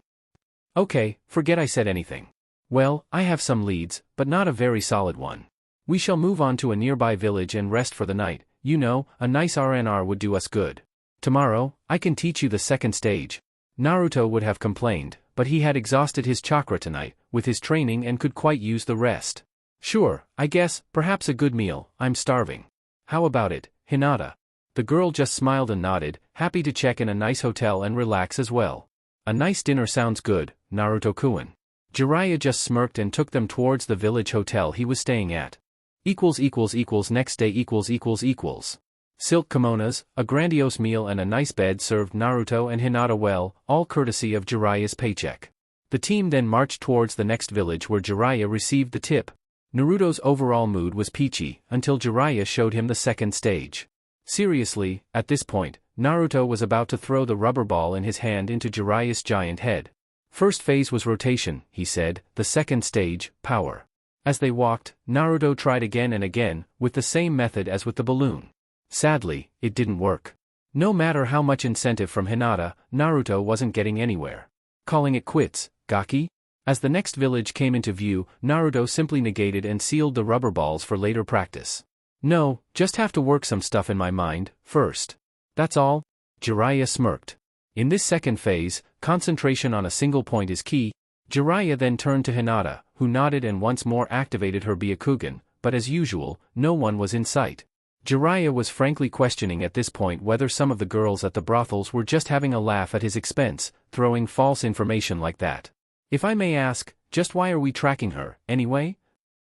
Okay, forget I said anything. Well, I have some leads, but not a very solid one. We shall move on to a nearby village and rest for the night, you know, a nice RNR would do us good. Tomorrow, I can teach you the second stage. Naruto would have complained, but he had exhausted his chakra tonight, with his training and could quite use the rest. Sure, I guess, perhaps a good meal, I'm starving. How about it, Hinata? The girl just smiled and nodded, happy to check in a nice hotel and relax as well. A nice dinner sounds good, Naruto-kun. Jiraiya just smirked and took them towards the village hotel he was staying at. Next day. Silk kimonos, a grandiose meal and a nice bed served Naruto and Hinata well, all courtesy of Jiraiya's paycheck. The team then marched towards the next village where Jiraiya received the tip. Naruto's overall mood was peachy, until Jiraiya showed him the second stage. Seriously, at this point, Naruto was about to throw the rubber ball in his hand into Jiraiya's giant head. First phase was rotation, he said, the second stage, power. As they walked, Naruto tried again and again, with the same method as with the balloon. Sadly, it didn't work. No matter how much incentive from Hinata, Naruto wasn't getting anywhere. Calling it quits, Gaki? As the next village came into view, Naruto simply negated and sealed the rubber balls for later practice. No, just have to work some stuff in my mind, first. That's all? Jiraiya smirked. In this second phase, concentration on a single point is key. Jiraiya then turned to Hinata, who nodded and once more activated her Byakugan, but as usual, no one was in sight. Jiraiya was frankly questioning at this point whether some of the girls at the brothels were just having a laugh at his expense, throwing false information like that. If I may ask, just why are we tracking her, anyway?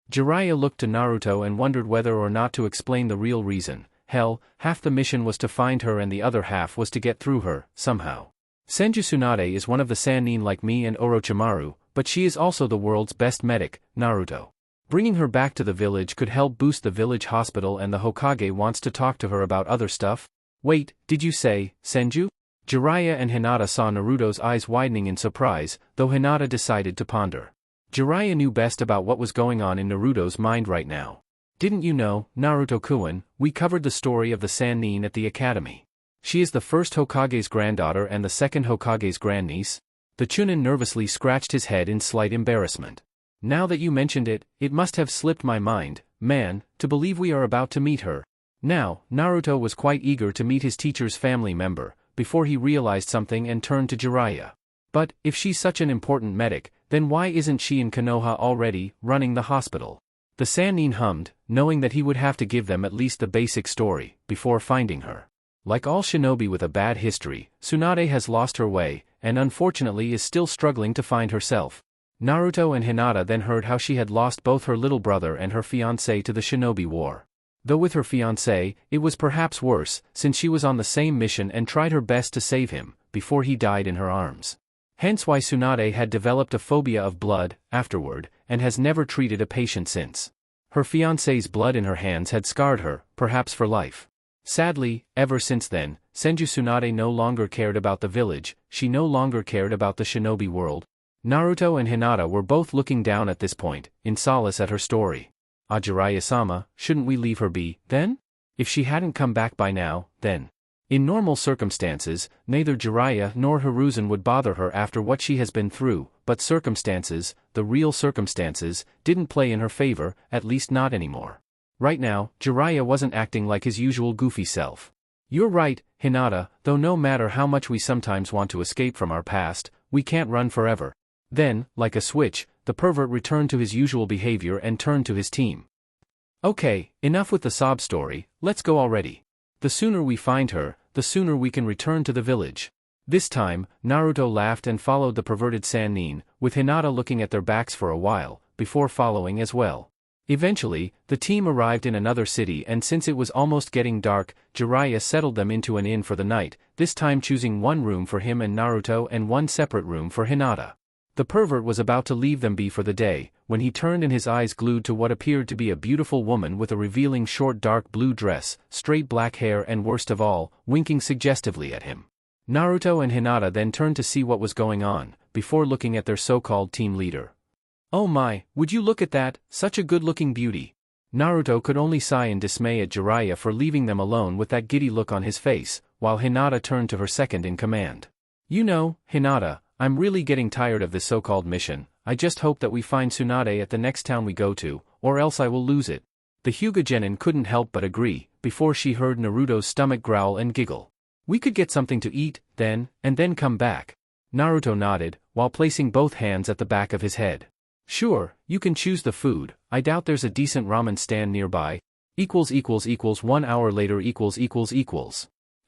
Jiraiya looked to Naruto and wondered whether or not to explain the real reason. Hell, half the mission was to find her and the other half was to get through her, somehow. Senju Tsunade is one of the Sannin like me and Orochimaru, but she is also the world's best medic, Naruto. Bringing her back to the village could help boost the village hospital and the Hokage wants to talk to her about other stuff. Wait, did you say, Senju? Jiraiya and Hinata saw Naruto's eyes widening in surprise, though Hinata decided to ponder. Jiraiya knew best about what was going on in Naruto's mind right now. Didn't you know, Naruto-kun, we covered the story of the Sannin at the academy. She is the first Hokage's granddaughter and the second Hokage's grandniece. The Chunin nervously scratched his head in slight embarrassment. Now that you mentioned it, it must have slipped my mind, man, to believe we are about to meet her. Now, Naruto was quite eager to meet his teacher's family member, before he realized something and turned to Jiraiya. But, if she's such an important medic, then why isn't she in Konoha already, running the hospital? The Sannin hummed, knowing that he would have to give them at least the basic story, before finding her. Like all shinobi with a bad history, Tsunade has lost her way, and unfortunately is still struggling to find herself. Naruto and Hinata then heard how she had lost both her little brother and her fiancé to the shinobi war. Though with her fiancé, it was perhaps worse, since she was on the same mission and tried her best to save him, before he died in her arms. Hence why Tsunade had developed a phobia of blood, afterward, and has never treated a patient since. Her fiancé's blood in her hands had scarred her, perhaps for life. Sadly, ever since then, Senju Tsunade no longer cared about the village, she no longer cared about the shinobi world. Naruto and Hinata were both looking down at this point, in solace at her story. Ah, Jiraiya-sama, shouldn't we leave her be, then? If she hadn't come back by now, then. In normal circumstances, neither Jiraiya nor Hiruzen would bother her after what she has been through, but circumstances, the real circumstances, didn't play in her favor, at least not anymore. Right now, Jiraiya wasn't acting like his usual goofy self. You're right, Hinata, though no matter how much we sometimes want to escape from our past, we can't run forever. Then, like a switch, the pervert returned to his usual behavior and turned to his team. Okay, enough with the sob story, let's go already. The sooner we find her, the sooner we can return to the village. This time, Naruto laughed and followed the perverted Sannin, with Hinata looking at their backs for a while, before following as well. Eventually, the team arrived in another city, and since it was almost getting dark, Jiraiya settled them into an inn for the night, this time choosing one room for him and Naruto and one separate room for Hinata. The pervert was about to leave them be for the day, when he turned and his eyes glued to what appeared to be a beautiful woman with a revealing short dark blue dress, straight black hair and worst of all, winking suggestively at him. Naruto and Hinata then turned to see what was going on, before looking at their so-called team leader. Oh my, would you look at that, such a good-looking beauty. Naruto could only sigh in dismay at Jiraiya for leaving them alone with that giddy look on his face, while Hinata turned to her second-in-command. You know, Hinata, I'm really getting tired of this so-called mission, I just hope that we find Tsunade at the next town we go to, or else I will lose it. The Hyuga Genin couldn't help but agree, before she heard Naruto's stomach growl and giggle. We could get something to eat, then, and then come back. Naruto nodded, while placing both hands at the back of his head. Sure, you can choose the food, I doubt there's a decent ramen stand nearby. 1 hour later.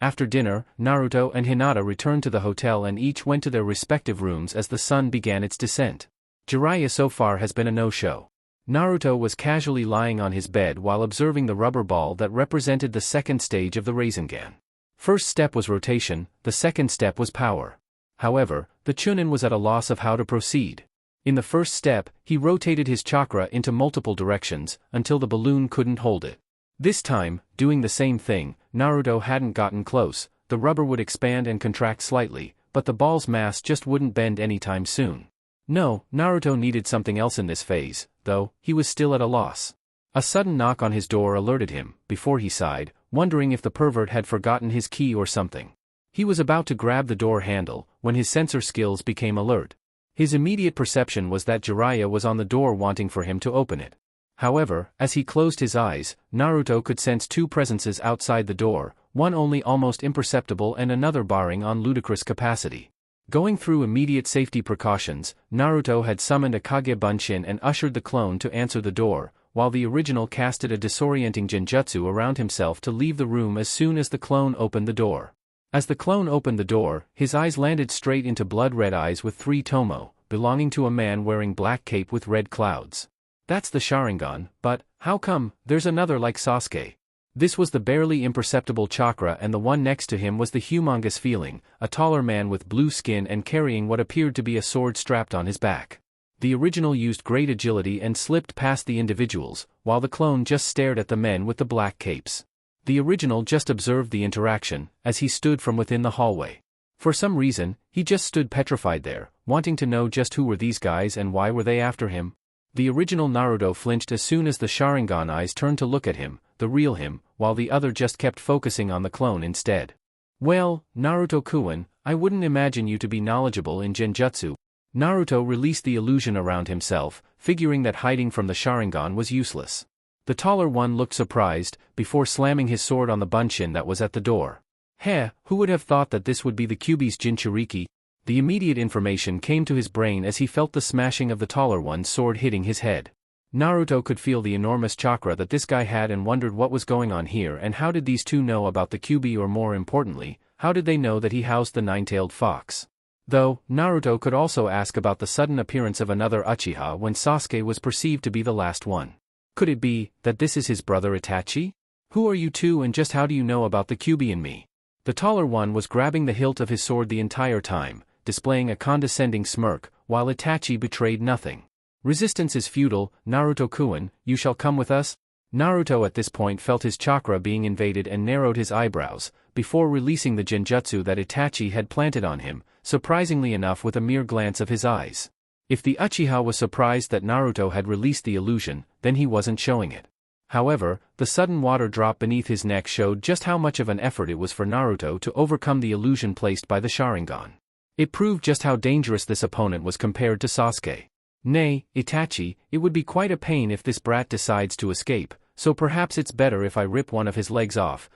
After dinner, Naruto and Hinata returned to the hotel and each went to their respective rooms as the sun began its descent. Jiraiya so far has been a no-show. Naruto was casually lying on his bed while observing the rubber ball that represented the second stage of the Rasengan. First step was rotation, the second step was power. However, the Chunin was at a loss of how to proceed. In the first step, he rotated his chakra into multiple directions, until the balloon couldn't hold it. This time, doing the same thing, Naruto hadn't gotten close, the rubber would expand and contract slightly, but the ball's mass just wouldn't bend anytime soon. No, Naruto needed something else in this phase, though, he was still at a loss. A sudden knock on his door alerted him, before he sighed, wondering if the pervert had forgotten his key or something. He was about to grab the door handle, when his sensor skills became alert. His immediate perception was that Jiraiya was on the door wanting for him to open it. However, as he closed his eyes, Naruto could sense two presences outside the door, one only almost imperceptible and another barring on ludicrous capacity. Going through immediate safety precautions, Naruto had summoned a Kage Bunshin and ushered the clone to answer the door, while the original casted a disorienting genjutsu around himself to leave the room as soon as the clone opened the door. As the clone opened the door, his eyes landed straight into blood-red eyes with 3 tomo, belonging to a man wearing black cape with red clouds. That's the Sharingan, but, how come, there's another like Sasuke? This was the barely imperceptible chakra and the one next to him was the humongous feeling, a taller man with blue skin and carrying what appeared to be a sword strapped on his back. The original used great agility and slipped past the individuals, while the clone just stared at the men with the black capes. The original just observed the interaction, as he stood from within the hallway. For some reason, he just stood petrified there, wanting to know just who were these guys and why were they after him. The original Naruto flinched as soon as the Sharingan eyes turned to look at him, the real him, while the other just kept focusing on the clone instead. Well, Naruto-kun, I wouldn't imagine you to be knowledgeable in genjutsu. Naruto released the illusion around himself, figuring that hiding from the Sharingan was useless. The taller one looked surprised, before slamming his sword on the bunshin that was at the door. Heh, who would have thought that this would be the Kyuubi's Jinchuriki? The immediate information came to his brain as he felt the smashing of the taller one's sword hitting his head. Naruto could feel the enormous chakra that this guy had and wondered what was going on here and how did these two know about the Kyuubi, or more importantly, how did they know that he housed the nine-tailed fox? Though, Naruto could also ask about the sudden appearance of another Uchiha when Sasuke was perceived to be the last one. Could it be that this is his brother Itachi? Who are you two and just how do you know about the Kyuubi and me? The taller one was grabbing the hilt of his sword the entire time, displaying a condescending smirk, while Itachi betrayed nothing. Resistance is futile, Naruto-kun, you shall come with us? Naruto at this point felt his chakra being invaded and narrowed his eyebrows, before releasing the genjutsu that Itachi had planted on him, surprisingly enough with a mere glance of his eyes. If the Uchiha was surprised that Naruto had released the illusion, then he wasn't showing it. However, the sudden water drop beneath his neck showed just how much of an effort it was for Naruto to overcome the illusion placed by the Sharingan. It proved just how dangerous this opponent was compared to Sasuke. Nay, Itachi, it would be quite a pain if this brat decides to escape, so perhaps it's better if I rip one of his legs off,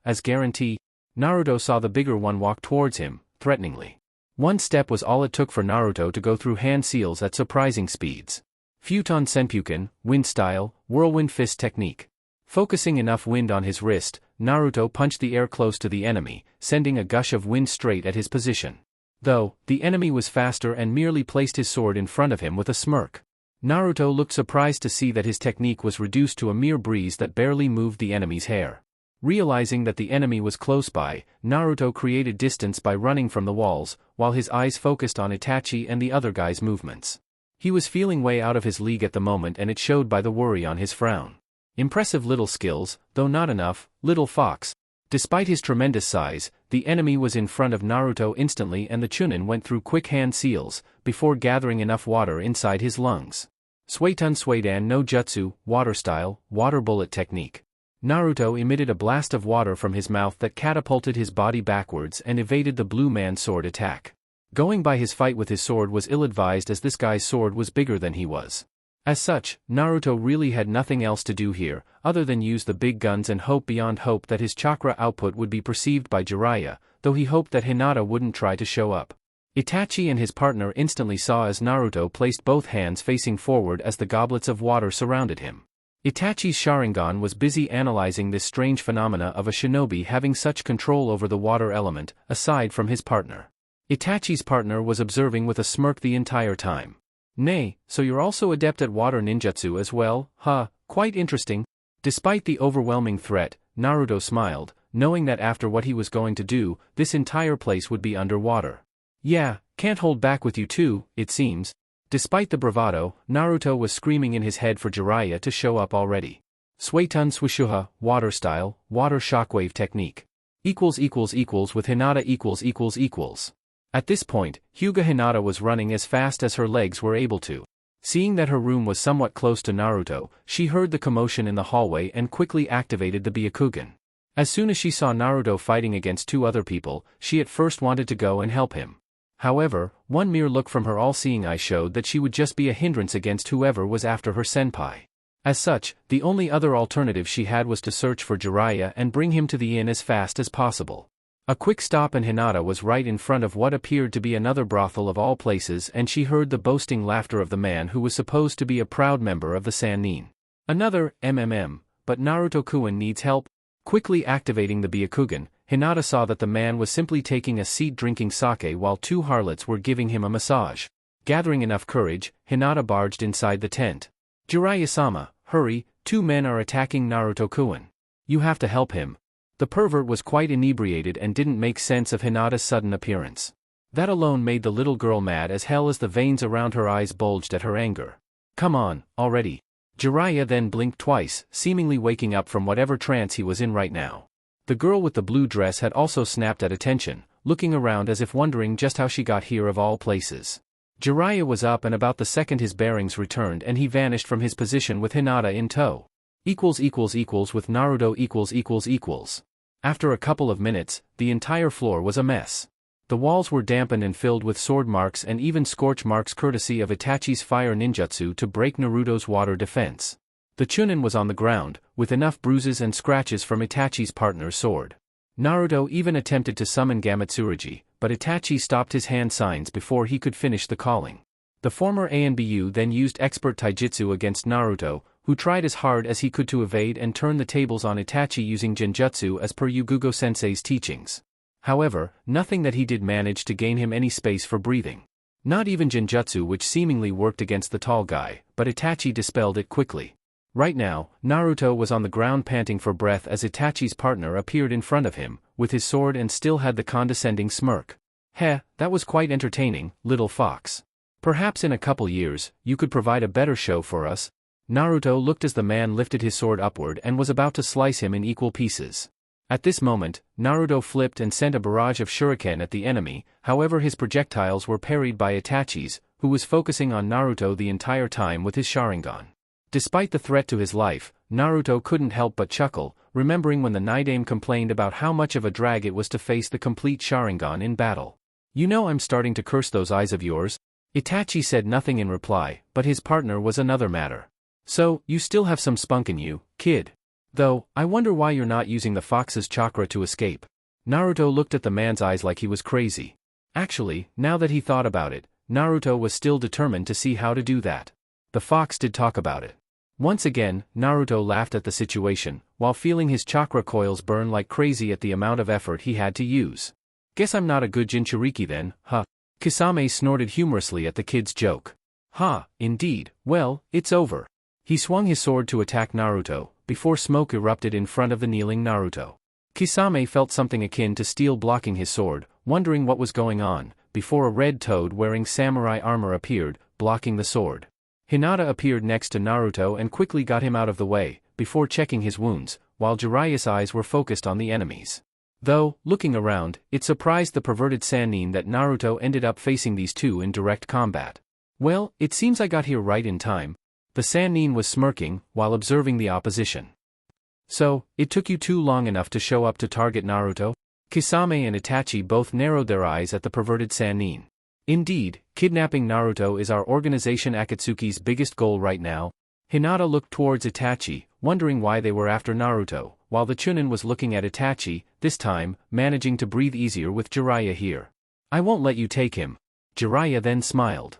as guarantee. Naruto saw the bigger one walk towards him, threateningly. One step was all it took for Naruto to go through hand seals at surprising speeds. Futon Senpuken, wind style, whirlwind fist technique. Focusing enough wind on his wrist, Naruto punched the air close to the enemy, sending a gush of wind straight at his position. Though, the enemy was faster and merely placed his sword in front of him with a smirk. Naruto looked surprised to see that his technique was reduced to a mere breeze that barely moved the enemy's hair. Realizing that the enemy was close by, Naruto created distance by running from the walls, while his eyes focused on Itachi and the other guy's movements. He was feeling way out of his league at the moment, and it showed by the worry on his frown. Impressive little skills, though not enough, little fox. Despite his tremendous size, the enemy was in front of Naruto instantly, and the Chunin went through quick hand seals, before gathering enough water inside his lungs. Suetun Suidan no Jutsu, water style, water bullet technique. Naruto emitted a blast of water from his mouth that catapulted his body backwards and evaded the blue man's sword attack. Going by his fight with his sword was ill-advised, as this guy's sword was bigger than he was. As such, Naruto really had nothing else to do here, other than use the big guns and hope beyond hope that his chakra output would be perceived by Jiraiya, though he hoped that Hinata wouldn't try to show up. Itachi and his partner instantly saw as Naruto placed both hands facing forward as the goblets of water surrounded him. Itachi's Sharingan was busy analyzing this strange phenomena of a shinobi having such control over the water element, aside from his partner. Itachi's partner was observing with a smirk the entire time. Nay, so you're also adept at water ninjutsu as well, huh, quite interesting. Despite the overwhelming threat, Naruto smiled, knowing that after what he was going to do, this entire place would be underwater. Yeah, can't hold back with you too, it seems. Despite the bravado, Naruto was screaming in his head for Jiraiya to show up already. Suetun Suishuha, water style, water shockwave technique. With Hinata . At this point, Hyuga Hinata was running as fast as her legs were able to. Seeing that her room was somewhat close to Naruto, she heard the commotion in the hallway and quickly activated the Byakugan. As soon as she saw Naruto fighting against two other people, she at first wanted to go and help him. However, one mere look from her all-seeing eye showed that she would just be a hindrance against whoever was after her senpai. As such, the only other alternative she had was to search for Jiraiya and bring him to the inn as fast as possible. A quick stop and Hinata was right in front of what appeared to be another brothel of all places, and she heard the boasting laughter of the man who was supposed to be a proud member of the Sannin. Another but Naruto-kun needs help. Quickly activating the Byakugan, Hinata saw that the man was simply taking a seat drinking sake while two harlots were giving him a massage. Gathering enough courage, Hinata barged inside the tent. Jiraiya-sama, hurry, two men are attacking Naruto-kun. You have to help him. The pervert was quite inebriated and didn't make sense of Hinata's sudden appearance. That alone made the little girl mad as hell as the veins around her eyes bulged at her anger. Come on, already. Jiraiya then blinked twice, seemingly waking up from whatever trance he was in right now. The girl with the blue dress had also snapped at attention, looking around as if wondering just how she got here of all places. Jiraiya was up and about the second his bearings returned and he vanished from his position with Hinata in tow. With Naruto . After a couple of minutes, the entire floor was a mess. The walls were dampened and filled with sword marks and even scorch marks courtesy of Itachi's fire ninjutsu to break Naruto's water defense. The Chunin was on the ground, with enough bruises and scratches from Itachi's partner's sword. Naruto even attempted to summon Gamatsurugi, but Itachi stopped his hand signs before he could finish the calling. The former Anbu then used expert taijutsu against Naruto, who tried as hard as he could to evade and turn the tables on Itachi using genjutsu as per Yugugo sensei's teachings. However, nothing that he did managed to gain him any space for breathing. Not even genjutsu, which seemingly worked against the tall guy, but Itachi dispelled it quickly. Right now, Naruto was on the ground panting for breath as Itachi's partner appeared in front of him, with his sword and still had the condescending smirk. Heh, that was quite entertaining, little fox. Perhaps in a couple years, you could provide a better show for us. Naruto looked as the man lifted his sword upward and was about to slice him in equal pieces. At this moment, Naruto flipped and sent a barrage of shuriken at the enemy, however his projectiles were parried by Itachi's, who was focusing on Naruto the entire time with his Sharingan. Despite the threat to his life, Naruto couldn't help but chuckle, remembering when the Nidaime complained about how much of a drag it was to face the complete Sharingan in battle. "You know I'm starting to curse those eyes of yours." Itachi said nothing in reply, but his partner was another matter. "So, you still have some spunk in you, kid. Though, I wonder why you're not using the fox's chakra to escape." Naruto looked at the man's eyes like he was crazy. Actually, now that he thought about it, Naruto was still determined to see how to do that. The fox did talk about it. Once again, Naruto laughed at the situation, while feeling his chakra coils burn like crazy at the amount of effort he had to use. "Guess I'm not a good Jinchuriki then, huh?" Kisame snorted humorously at the kid's joke. "Ha, indeed, well, it's over." He swung his sword to attack Naruto, before smoke erupted in front of the kneeling Naruto. Kisame felt something akin to steel blocking his sword, wondering what was going on, before a red toad wearing samurai armor appeared, blocking the sword. Hinata appeared next to Naruto and quickly got him out of the way, before checking his wounds, while Jiraiya's eyes were focused on the enemies. Though, looking around, it surprised the perverted Sannin that Naruto ended up facing these two in direct combat. "Well, it seems I got here right in time." The Sannin was smirking, while observing the opposition. "So, it took you too long enough to show up to target Naruto?" Kisame and Itachi both narrowed their eyes at the perverted Sannin. "Indeed, kidnapping Naruto is our organization Akatsuki's biggest goal right now." Hinata looked towards Itachi, wondering why they were after Naruto, while the Chunin was looking at Itachi, this time, managing to breathe easier with Jiraiya here. "I won't let you take him." Jiraiya then smiled.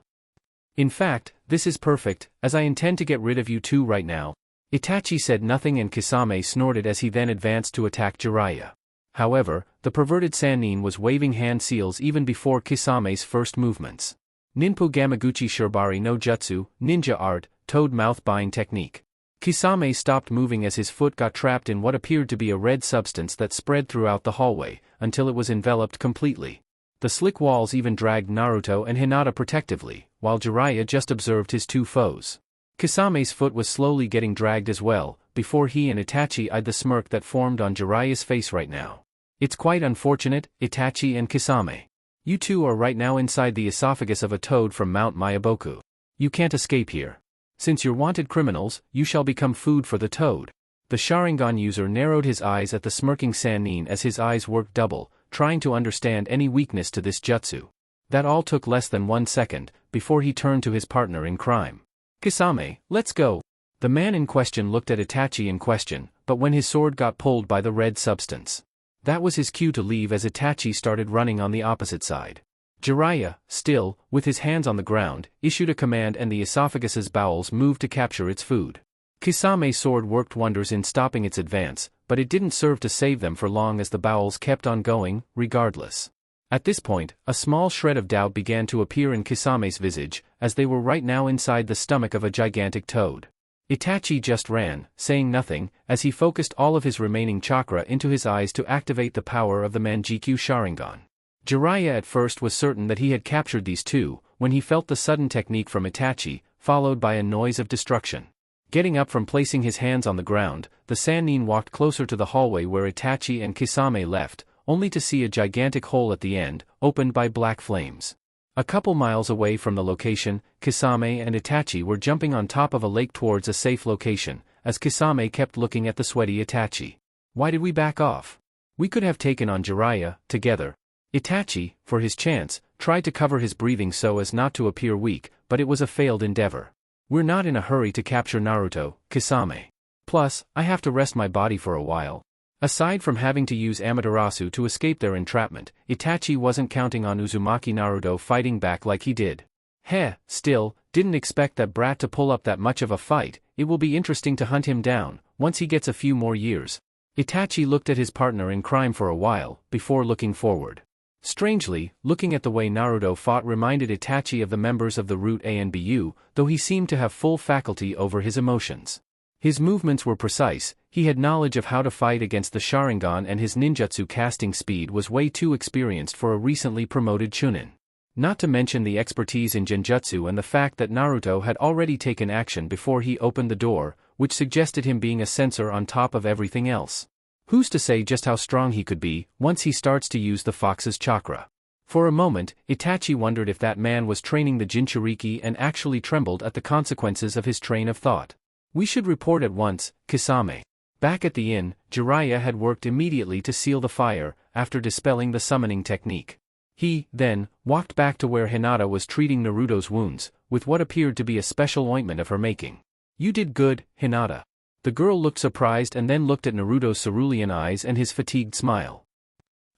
"In fact, this is perfect, as I intend to get rid of you two right now." Itachi said nothing and Kisame snorted as he then advanced to attack Jiraiya. However, the perverted Sannin was waving hand seals even before Kisame's first movements. Ninpu Gamaguchi Shirbari no Jutsu, Ninja Art, Toad Mouth Bind Technique. Kisame stopped moving as his foot got trapped in what appeared to be a red substance that spread throughout the hallway, until it was enveloped completely. The slick walls even dragged Naruto and Hinata protectively, while Jiraiya just observed his two foes. Kisame's foot was slowly getting dragged as well, before he and Itachi eyed the smirk that formed on Jiraiya's face right now. "It's quite unfortunate, Itachi and Kisame. You two are right now inside the esophagus of a toad from Mount Mayaboku. You can't escape here. Since you're wanted criminals, you shall become food for the toad." The Sharingan user narrowed his eyes at the smirking Sannin as his eyes worked double, trying to understand any weakness to this jutsu. That all took less than 1 second, before he turned to his partner in crime. "Kisame, let's go." The man in question looked at Itachi in question, but when his sword got pulled by the red substance. That was his cue to leave as Itachi started running on the opposite side. Jiraiya, still, with his hands on the ground, issued a command and the esophagus's bowels moved to capture its food. Kisame's sword worked wonders in stopping its advance, but it didn't serve to save them for long as the bowels kept on going, regardless. At this point, a small shred of doubt began to appear in Kisame's visage, as they were right now inside the stomach of a gigantic toad. Itachi just ran, saying nothing, as he focused all of his remaining chakra into his eyes to activate the power of the Manjikyu Sharingan. Jiraiya at first was certain that he had captured these two, when he felt the sudden technique from Itachi, followed by a noise of destruction. Getting up from placing his hands on the ground, the Sannin walked closer to the hallway where Itachi and Kisame left, only to see a gigantic hole at the end, opened by black flames. A couple miles away from the location, Kisame and Itachi were jumping on top of a lake towards a safe location, as Kisame kept looking at the sweaty Itachi. "Why did we back off? We could have taken on Jiraiya, together." Itachi, for his chance, tried to cover his breathing so as not to appear weak, but it was a failed endeavor. "We're not in a hurry to capture Naruto, Kisame. Plus, I have to rest my body for a while." Aside from having to use Amaterasu to escape their entrapment, Itachi wasn't counting on Uzumaki Naruto fighting back like he did. Still, didn't expect that brat to pull up that much of a fight. It will be interesting to hunt him down, once he gets a few more years. Itachi looked at his partner in crime for a while, before looking forward. Strangely, looking at the way Naruto fought reminded Itachi of the members of the Root A and BU, though he seemed to have full faculty over his emotions. His movements were precise, he had knowledge of how to fight against the Sharingan and his ninjutsu casting speed was way too experienced for a recently promoted Chunin. Not to mention the expertise in genjutsu and the fact that Naruto had already taken action before he opened the door, which suggested him being a sensor on top of everything else. Who's to say just how strong he could be, once he starts to use the fox's chakra? For a moment, Itachi wondered if that man was training the Jinchuriki and actually trembled at the consequences of his train of thought. We should report at once, Kisame. Back at the inn, Jiraiya had worked immediately to seal the fire, after dispelling the summoning technique. He, then, walked back to where Hinata was treating Naruto's wounds, with what appeared to be a special ointment of her making. You did good, Hinata. The girl looked surprised and then looked at Naruto's cerulean eyes and his fatigued smile.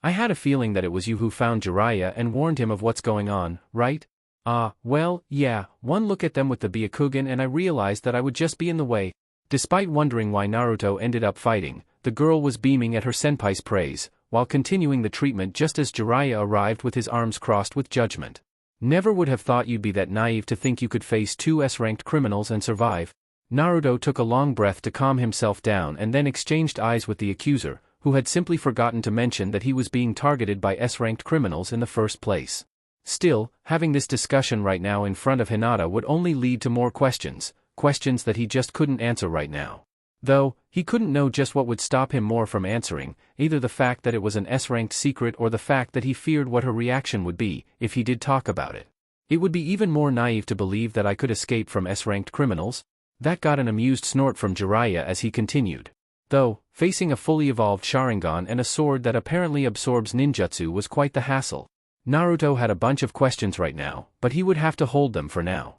I had a feeling that it was you who found Jiraiya and warned him of what's going on, right? Well, yeah, one look at them with the Byakugan and I realized that I would just be in the way. Despite wondering why Naruto ended up fighting, the girl was beaming at her senpai's praise, while continuing the treatment just as Jiraiya arrived with his arms crossed with judgment. Never would have thought you'd be that naive to think you could face two S-ranked criminals and survive. Naruto took a long breath to calm himself down and then exchanged eyes with the accuser, who had simply forgotten to mention that he was being targeted by S-ranked criminals in the first place. Still, having this discussion right now in front of Hinata would only lead to more questions that he just couldn't answer right now. Though, he couldn't know just what would stop him more from answering, either the fact that it was an S-ranked secret or the fact that he feared what her reaction would be, if he did talk about it. It would be even more naive to believe that I could escape from S-ranked criminals. That got an amused snort from Jiraiya as he continued. Though, facing a fully evolved Sharingan and a sword that apparently absorbs ninjutsu was quite the hassle. Naruto had a bunch of questions right now, but he would have to hold them for now.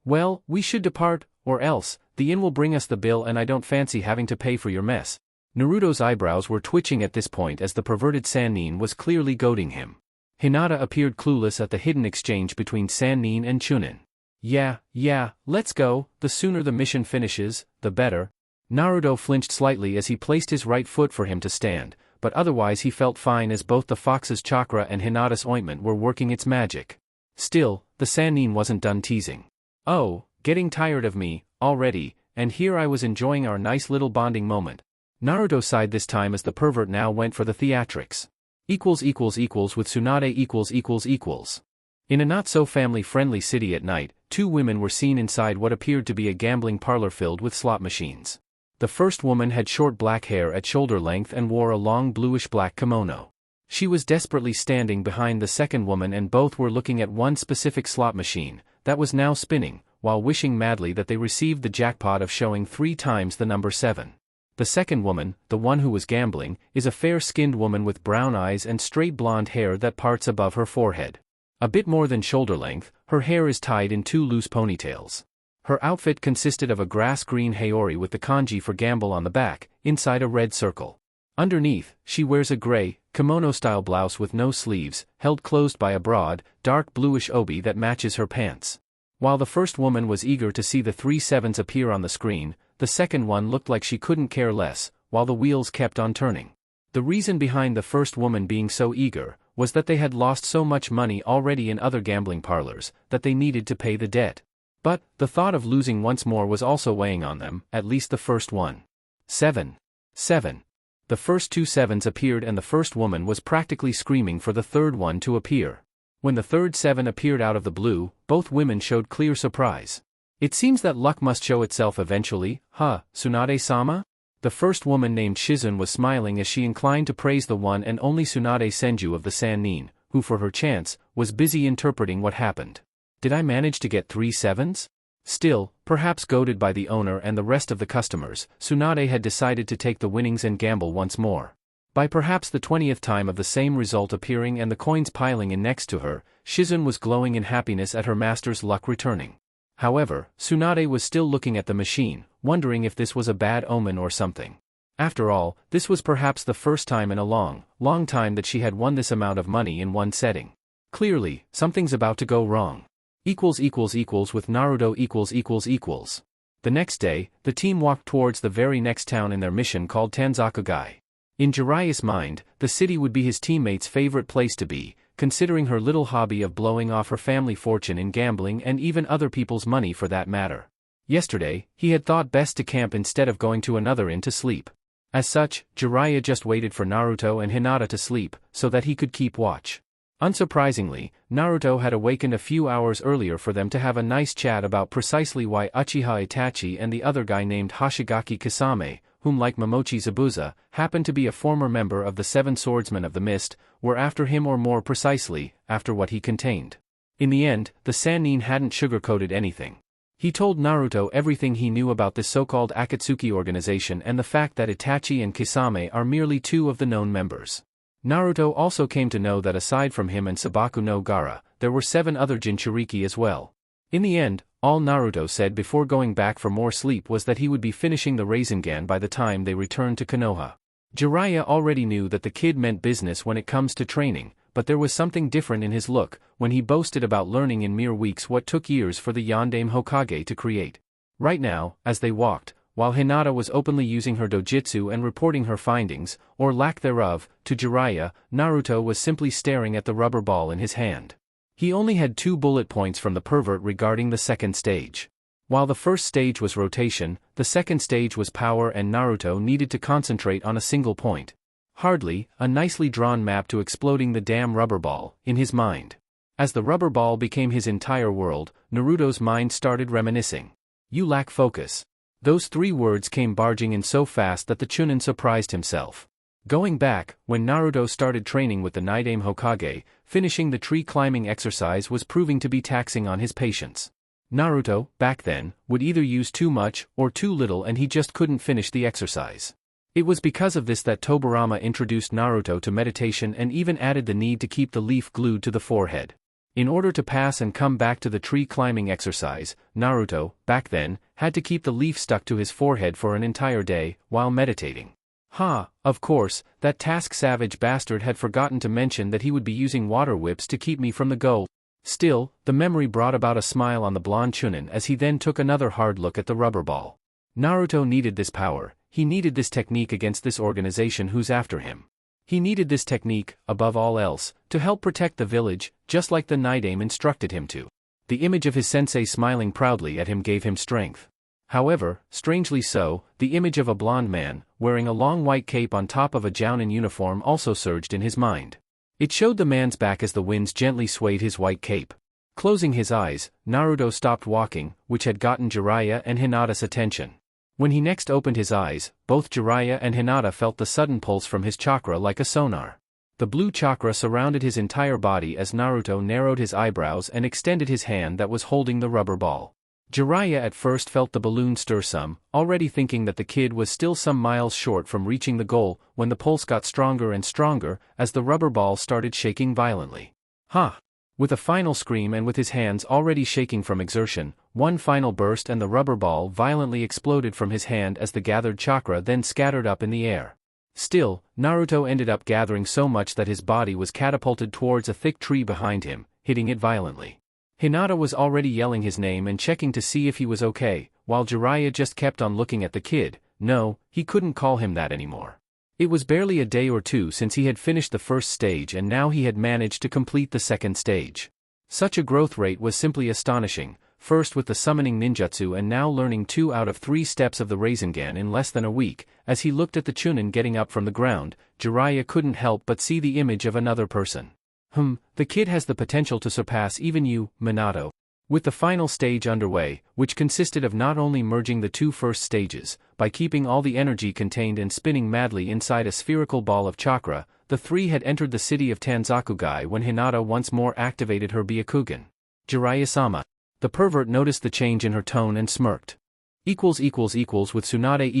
Well, we should depart, or else, the inn will bring us the bill and I don't fancy having to pay for your mess. Naruto's eyebrows were twitching at this point as the perverted Sannin was clearly goading him. Hinata appeared clueless at the hidden exchange between Sannin and Chunin. Yeah, let's go, the sooner the mission finishes, the better. Naruto flinched slightly as he placed his right foot for him to stand, but otherwise he felt fine as both the fox's chakra and Hinata's ointment were working its magic. Still, the Sannin wasn't done teasing. Oh, getting tired of me, already, and here I was enjoying our nice little bonding moment. Naruto sighed this time as the pervert now went for the theatrics. With Tsunade . In a not-so-family-friendly city at night, two women were seen inside what appeared to be a gambling parlor filled with slot machines. The first woman had short black hair at shoulder length and wore a long bluish-black kimono. She was desperately standing behind the second woman and both were looking at one specific slot machine, that was now spinning, while wishing madly that they received the jackpot of showing 3 times the number 7. The second woman, the one who was gambling, is a fair-skinned woman with brown eyes and straight blonde hair that parts above her forehead. A bit more than shoulder length, her hair is tied in 2 loose ponytails. Her outfit consisted of a grass-green haori with the kanji for gamble on the back, inside a red circle. Underneath, she wears a gray, kimono-style blouse with no sleeves, held closed by a broad, dark bluish obi that matches her pants. While the first woman was eager to see the 3 sevens appear on the screen, the second one looked like she couldn't care less, while the wheels kept on turning. The reason behind the first woman being so eager was that they had lost so much money already in other gambling parlors that they needed to pay the debt. But, the thought of losing once more was also weighing on them, at least the first one. 7. The first 2 sevens appeared and the first woman was practically screaming for the third one to appear. When the third 7 appeared out of the blue, both women showed clear surprise. It seems that luck must show itself eventually, Tsunade-sama? The first woman named Shizun was smiling as she inclined to praise the one and only Tsunade Senju of the Sannin, who for her chance, was busy interpreting what happened. Did I manage to get 3 sevens? Still, perhaps goaded by the owner and the rest of the customers, Tsunade had decided to take the winnings and gamble once more. By perhaps the 20th time of the same result appearing and the coins piling in next to her, Shizun was glowing in happiness at her master's luck returning. However, Tsunade was still looking at the machine, wondering if this was a bad omen or something. After all, this was perhaps the first time in a long time that she had won this amount of money in one setting. Clearly, something's about to go wrong. With Naruto . The next day, the team walked towards the very next town in their mission called Tanzakugai. In Jiraiya's mind, the city would be his teammates' favorite place to be, considering her little hobby of blowing off her family fortune in gambling and even other people's money for that matter. Yesterday, he had thought best to camp instead of going to another inn to sleep. As such, Jiraiya just waited for Naruto and Hinata to sleep, so that he could keep watch. Unsurprisingly, Naruto had awakened a few hours earlier for them to have a nice chat about precisely why Uchiha Itachi and the other guy named Hoshigaki Kisame, whom like Momochi Zabuza, happened to be a former member of the Seven Swordsmen of the Mist, were after him, or more precisely, after what he contained. In the end, the Sannin hadn't sugarcoated anything. He told Naruto everything he knew about this so-called Akatsuki organization and the fact that Itachi and Kisame are merely two of the known members. Naruto also came to know that aside from him and Sabaku no Gaara, there were 7 other Jinchuriki as well. In the end, all Naruto said before going back for more sleep was that he would be finishing the Rasengan by the time they returned to Konoha. Jiraiya already knew that the kid meant business when it comes to training, but there was something different in his look when he boasted about learning in mere weeks what took years for the Yondaime Hokage to create. Right now, as they walked, while Hinata was openly using her dojutsu and reporting her findings, or lack thereof, to Jiraiya, Naruto was simply staring at the rubber ball in his hand. He only had 2 bullet points from the pervert regarding the second stage. While the first stage was rotation, the second stage was power, and Naruto needed to concentrate on a single point. Hardly, a nicely drawn map to exploding the damn rubber ball, in his mind. As the rubber ball became his entire world, Naruto's mind started reminiscing. You lack focus. Those 3 words came barging in so fast that the Chunin surprised himself. Going back, when Naruto started training with the Nidaime Hokage, finishing the tree climbing exercise was proving to be taxing on his patience. Naruto, back then, would either use too much or too little, and he just couldn't finish the exercise. It was because of this that Tobirama introduced Naruto to meditation and even added the need to keep the leaf glued to the forehead. In order to pass and come back to the tree climbing exercise, Naruto, back then, had to keep the leaf stuck to his forehead for an entire day, while meditating. Of course, that task-savage bastard had forgotten to mention that he would be using water whips to keep me from the goal. Still, the memory brought about a smile on the blonde Chunin as he then took another hard look at the rubber ball. Naruto needed this power, he needed this technique against this organization who's after him. He needed this technique, above all else, to help protect the village, just like the Nidaime instructed him to. The image of his sensei smiling proudly at him gave him strength. However, strangely so, the image of a blond man, wearing a long white cape on top of a jounin uniform also surged in his mind. It showed the man's back as the winds gently swayed his white cape. Closing his eyes, Naruto stopped walking, which had gotten Jiraiya and Hinata's attention. When he next opened his eyes, both Jiraiya and Hinata felt the sudden pulse from his chakra like a sonar. The blue chakra surrounded his entire body as Naruto narrowed his eyebrows and extended his hand that was holding the rubber ball. Jiraiya at first felt the balloon stir some, already thinking that the kid was still some miles short from reaching the goal, when the pulse got stronger and stronger as the rubber ball started shaking violently. With a final scream and with his hands already shaking from exertion, one final burst and the rubber ball violently exploded from his hand as the gathered chakra then scattered up in the air. Still, Naruto ended up gathering so much that his body was catapulted towards a thick tree behind him, hitting it violently. Hinata was already yelling his name and checking to see if he was okay, while Jiraiya just kept on looking at the kid. No, he couldn't call him that anymore. It was barely a day or two since he had finished the first stage and now he had managed to complete the second stage. Such a growth rate was simply astonishing, first with the summoning ninjutsu and now learning 2 out of 3 steps of the Rasengan in less than a week. As he looked at the Chunin getting up from the ground, Jiraiya couldn't help but see the image of another person. The kid has the potential to surpass even you, Minato. With the final stage underway, which consisted of not only merging the 2 first stages, by keeping all the energy contained and spinning madly inside a spherical ball of chakra, the 3 had entered the city of Tanzakugai when Hinata once more activated her Byakugan. Jiraiya-sama. The pervert noticed the change in her tone and smirked. With Tsunade .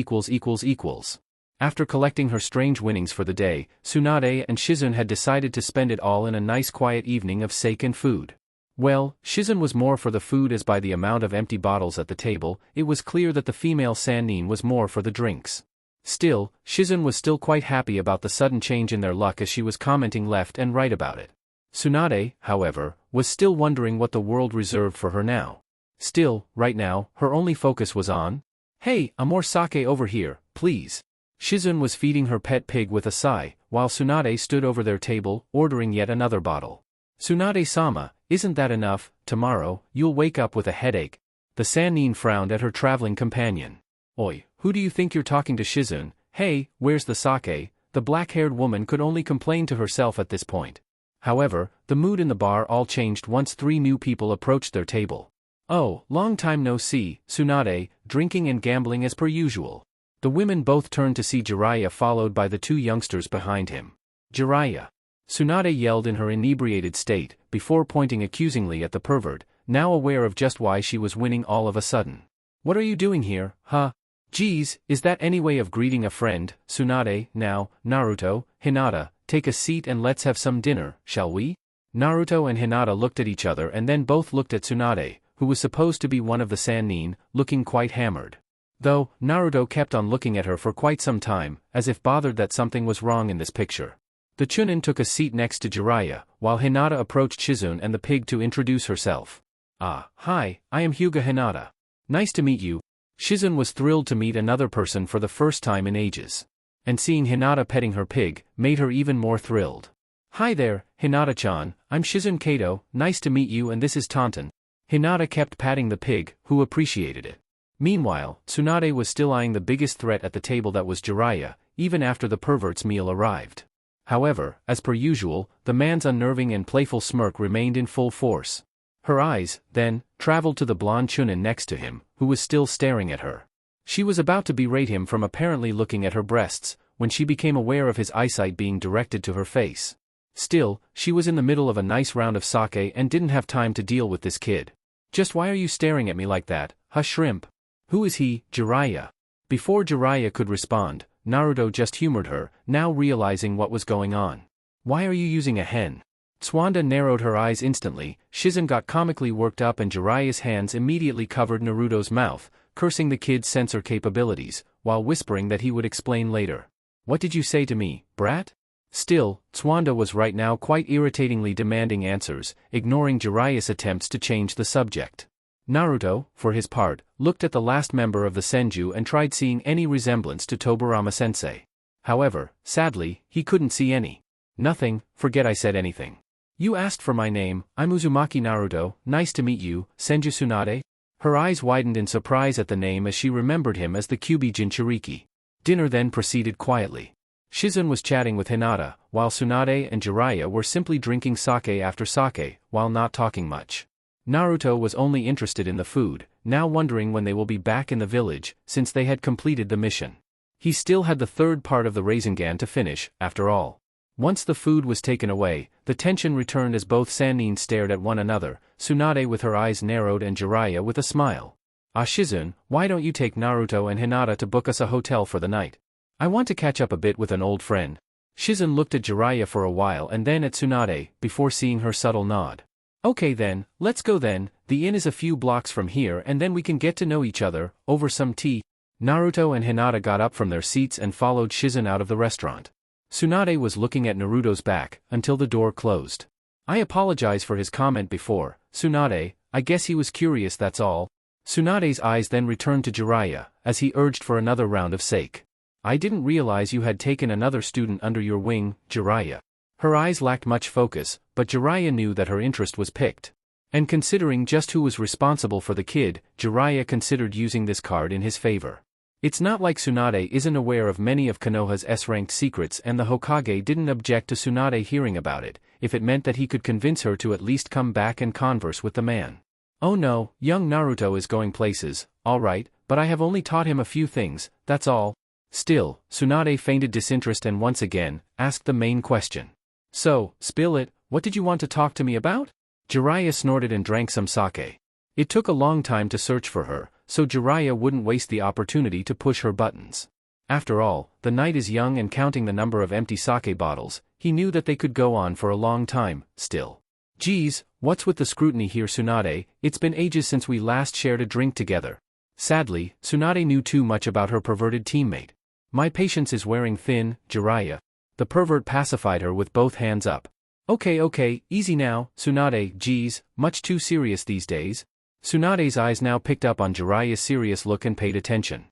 After collecting her strange winnings for the day, Tsunade and Shizune had decided to spend it all in a nice quiet evening of sake and food. Well, Shizune was more for the food, as by the amount of empty bottles at the table, it was clear that the female Sannin was more for the drinks. Still, Shizune was still quite happy about the sudden change in their luck as she was commenting left and right about it. Tsunade, however, was still wondering what the world reserved for her now. Still, right now, her only focus was on, "Hey, a more sake over here, please." Shizune was feeding her pet pig with a sigh, while Tsunade stood over their table, ordering yet another bottle. "Tsunade-sama, isn't that enough? Tomorrow, you'll wake up with a headache." The Sannin frowned at her traveling companion. "Oi, who do you think you're talking to, Shizune? Hey, where's the sake?" The black-haired woman could only complain to herself at this point. However, the mood in the bar all changed once 3 new people approached their table. Oh, long time no see, Tsunade, drinking and gambling as per usual. The women both turned to see Jiraiya followed by the 2 youngsters behind him. Jiraiya. Tsunade yelled in her inebriated state, before pointing accusingly at the pervert, now aware of just why she was winning all of a sudden. What are you doing here, huh? Geez, is that any way of greeting a friend, Tsunade? Now, Naruto, Hinata, take a seat and let's have some dinner, shall we? Naruto and Hinata looked at each other and then both looked at Tsunade, who was supposed to be one of the Sannin, looking quite hammered. Though, Naruto kept on looking at her for quite some time, as if bothered that something was wrong in this picture. The Chunin took a seat next to Jiraiya, while Hinata approached Shizune and the pig to introduce herself. Ah, hi, I am Hyuga Hinata. Nice to meet you. Shizune was thrilled to meet another person for the first time in ages. And seeing Hinata petting her pig, made her even more thrilled. Hi there, Hinata-chan, I'm Shizune Kato, nice to meet you and this is Taunton. Hinata kept patting the pig, who appreciated it. Meanwhile, Tsunade was still eyeing the biggest threat at the table, that was Jiraiya, even after the pervert's meal arrived. However, as per usual, the man's unnerving and playful smirk remained in full force. Her eyes, then, traveled to the blonde Chunin next to him, who was still staring at her. She was about to berate him from apparently looking at her breasts, when she became aware of his eyesight being directed to her face. Still, she was in the middle of a nice round of sake and didn't have time to deal with this kid. Just why are you staring at me like that, huh shrimp? Who is he, Jiraiya? Before Jiraiya could respond, Naruto just humored her, now realizing what was going on. Why are you using a hen? Tsuanda narrowed her eyes instantly, Shizune got comically worked up and Jiraiya's hands immediately covered Naruto's mouth, cursing the kid's censor capabilities, while whispering that he would explain later. What did you say to me, brat? Still, Tsuanda was right now quite irritatingly demanding answers, ignoring Jiraiya's attempts to change the subject. Naruto, for his part, looked at the last member of the Senju and tried seeing any resemblance to Tobirama-sensei. However, sadly, he couldn't see any. Nothing, forget I said anything. You asked for my name, I'm Uzumaki Naruto, nice to meet you, Senju Tsunade? Her eyes widened in surprise at the name as she remembered him as the Kyuubi Jinchuriki. Dinner then proceeded quietly. Shizune was chatting with Hinata, while Tsunade and Jiraiya were simply drinking sake after sake, while not talking much. Naruto was only interested in the food, now wondering when they will be back in the village, since they had completed the mission. He still had the 3rd part of the Rasengan to finish, after all. Once the food was taken away, the tension returned as both Sannin stared at one another, Tsunade with her eyes narrowed and Jiraiya with a smile. Ah Shizune, why don't you take Naruto and Hinata to book us a hotel for the night? I want to catch up a bit with an old friend. Shizune looked at Jiraiya for a while and then at Tsunade, before seeing her subtle nod. Okay then, let's go then, the inn is a few blocks from here and then we can get to know each other, over some tea. Naruto and Hinata got up from their seats and followed Shizune out of the restaurant. Tsunade was looking at Naruto's back, until the door closed. I apologize for his comment before, Tsunade, I guess he was curious that's all. Tsunade's eyes then returned to Jiraiya, as he urged for another round of sake. I didn't realize you had taken another student under your wing, Jiraiya. Her eyes lacked much focus, but Jiraiya knew that her interest was piqued. And considering just who was responsible for the kid, Jiraiya considered using this card in his favor. It's not like Tsunade isn't aware of many of Konoha's S-ranked secrets and the Hokage didn't object to Tsunade hearing about it, if it meant that he could convince her to at least come back and converse with the man. Oh no, young Naruto is going places, alright, but I have only taught him a few things, that's all. Still, Tsunade feigned disinterest and once again, asked the main question. So, spill it, what did you want to talk to me about? Jiraiya snorted and drank some sake. It took a long time to search for her, so Jiraiya wouldn't waste the opportunity to push her buttons. After all, the night is young and counting the number of empty sake bottles, he knew that they could go on for a long time, still. Geez, what's with the scrutiny here Tsunade, it's been ages since we last shared a drink together. Sadly, Tsunade knew too much about her perverted teammate. My patience is wearing thin, Jiraiya. The pervert pacified her with both hands up. Okay, easy now, Tsunade, geez, much too serious these days. Tsunade's eyes now picked up on Jiraiya's serious look and paid attention.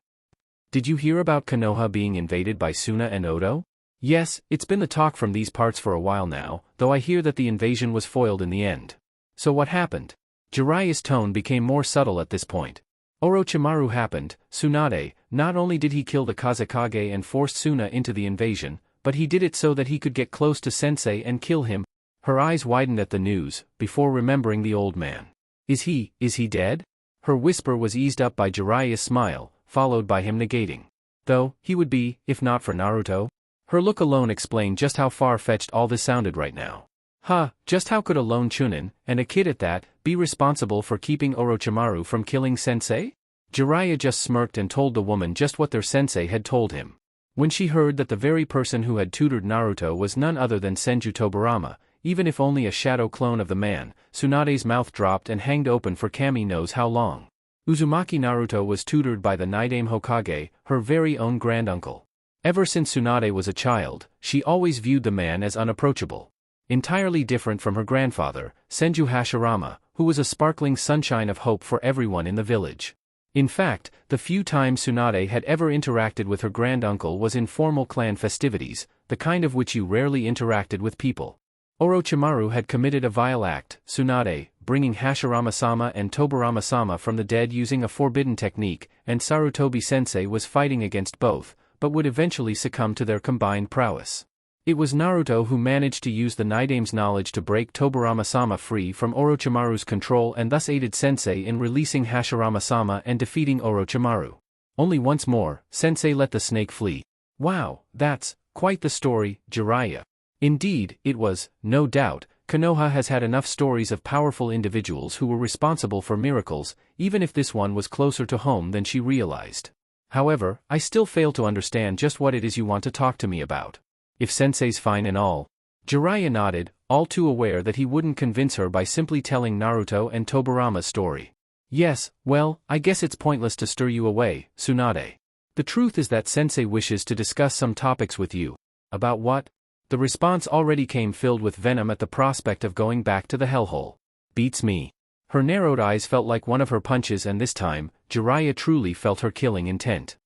Did you hear about Konoha being invaded by Suna and Odo? Yes, it's been the talk from these parts for a while now, though I hear that the invasion was foiled in the end. So what happened? Jiraiya's tone became more subtle at this point. Orochimaru happened, Tsunade, not only did he kill the Kazekage and forced Suna into the invasion, but he did it so that he could get close to Sensei and kill him. Her eyes widened at the news, before remembering the old man. Is he dead? Her whisper was eased up by Jiraiya's smile, followed by him negating. Though, he would be, if not for Naruto. Her look alone explained just how far-fetched all this sounded right now. Just how could a lone chunin, and a kid at that, be responsible for keeping Orochimaru from killing sensei? Jiraiya just smirked and told the woman just what their sensei had told him. When she heard that the very person who had tutored Naruto was none other than Senju Tobirama, even if only a shadow clone of the man, Tsunade's mouth dropped and hanged open for Kami knows how long. Uzumaki Naruto was tutored by the Nidaime Hokage, her very own granduncle. Ever since Tsunade was a child, she always viewed the man as unapproachable. Entirely different from her grandfather, Senju Hashirama, who was a sparkling sunshine of hope for everyone in the village. In fact, the few times Tsunade had ever interacted with her granduncle was in formal clan festivities, the kind of which you rarely interacted with people. Orochimaru had committed a vile act, Tsunade, bringing Hashirama-sama and Tobirama-sama from the dead using a forbidden technique, and Sarutobi-sensei was fighting against both, but would eventually succumb to their combined prowess. It was Naruto who managed to use the Nidaime's knowledge to break Tobirama-sama free from Orochimaru's control and thus aided Sensei in releasing Hashirama-sama and defeating Orochimaru. Only once more, Sensei let the snake flee. Wow, that's quite the story, Jiraiya. Indeed, it was, no doubt. Konoha has had enough stories of powerful individuals who were responsible for miracles, even if this one was closer to home than she realized. However, I still fail to understand just what it is you want to talk to me about. If Sensei's fine and all. Jiraiya nodded, all too aware that he wouldn't convince her by simply telling Naruto and Tobirama's story. Yes, well, I guess it's pointless to stir you away, Tsunade. The truth is that Sensei wishes to discuss some topics with you. About what? The response already came filled with venom at the prospect of going back to the hellhole. Beats me. Her narrowed eyes felt like one of her punches, and this time, Jiraiya truly felt her killing intent.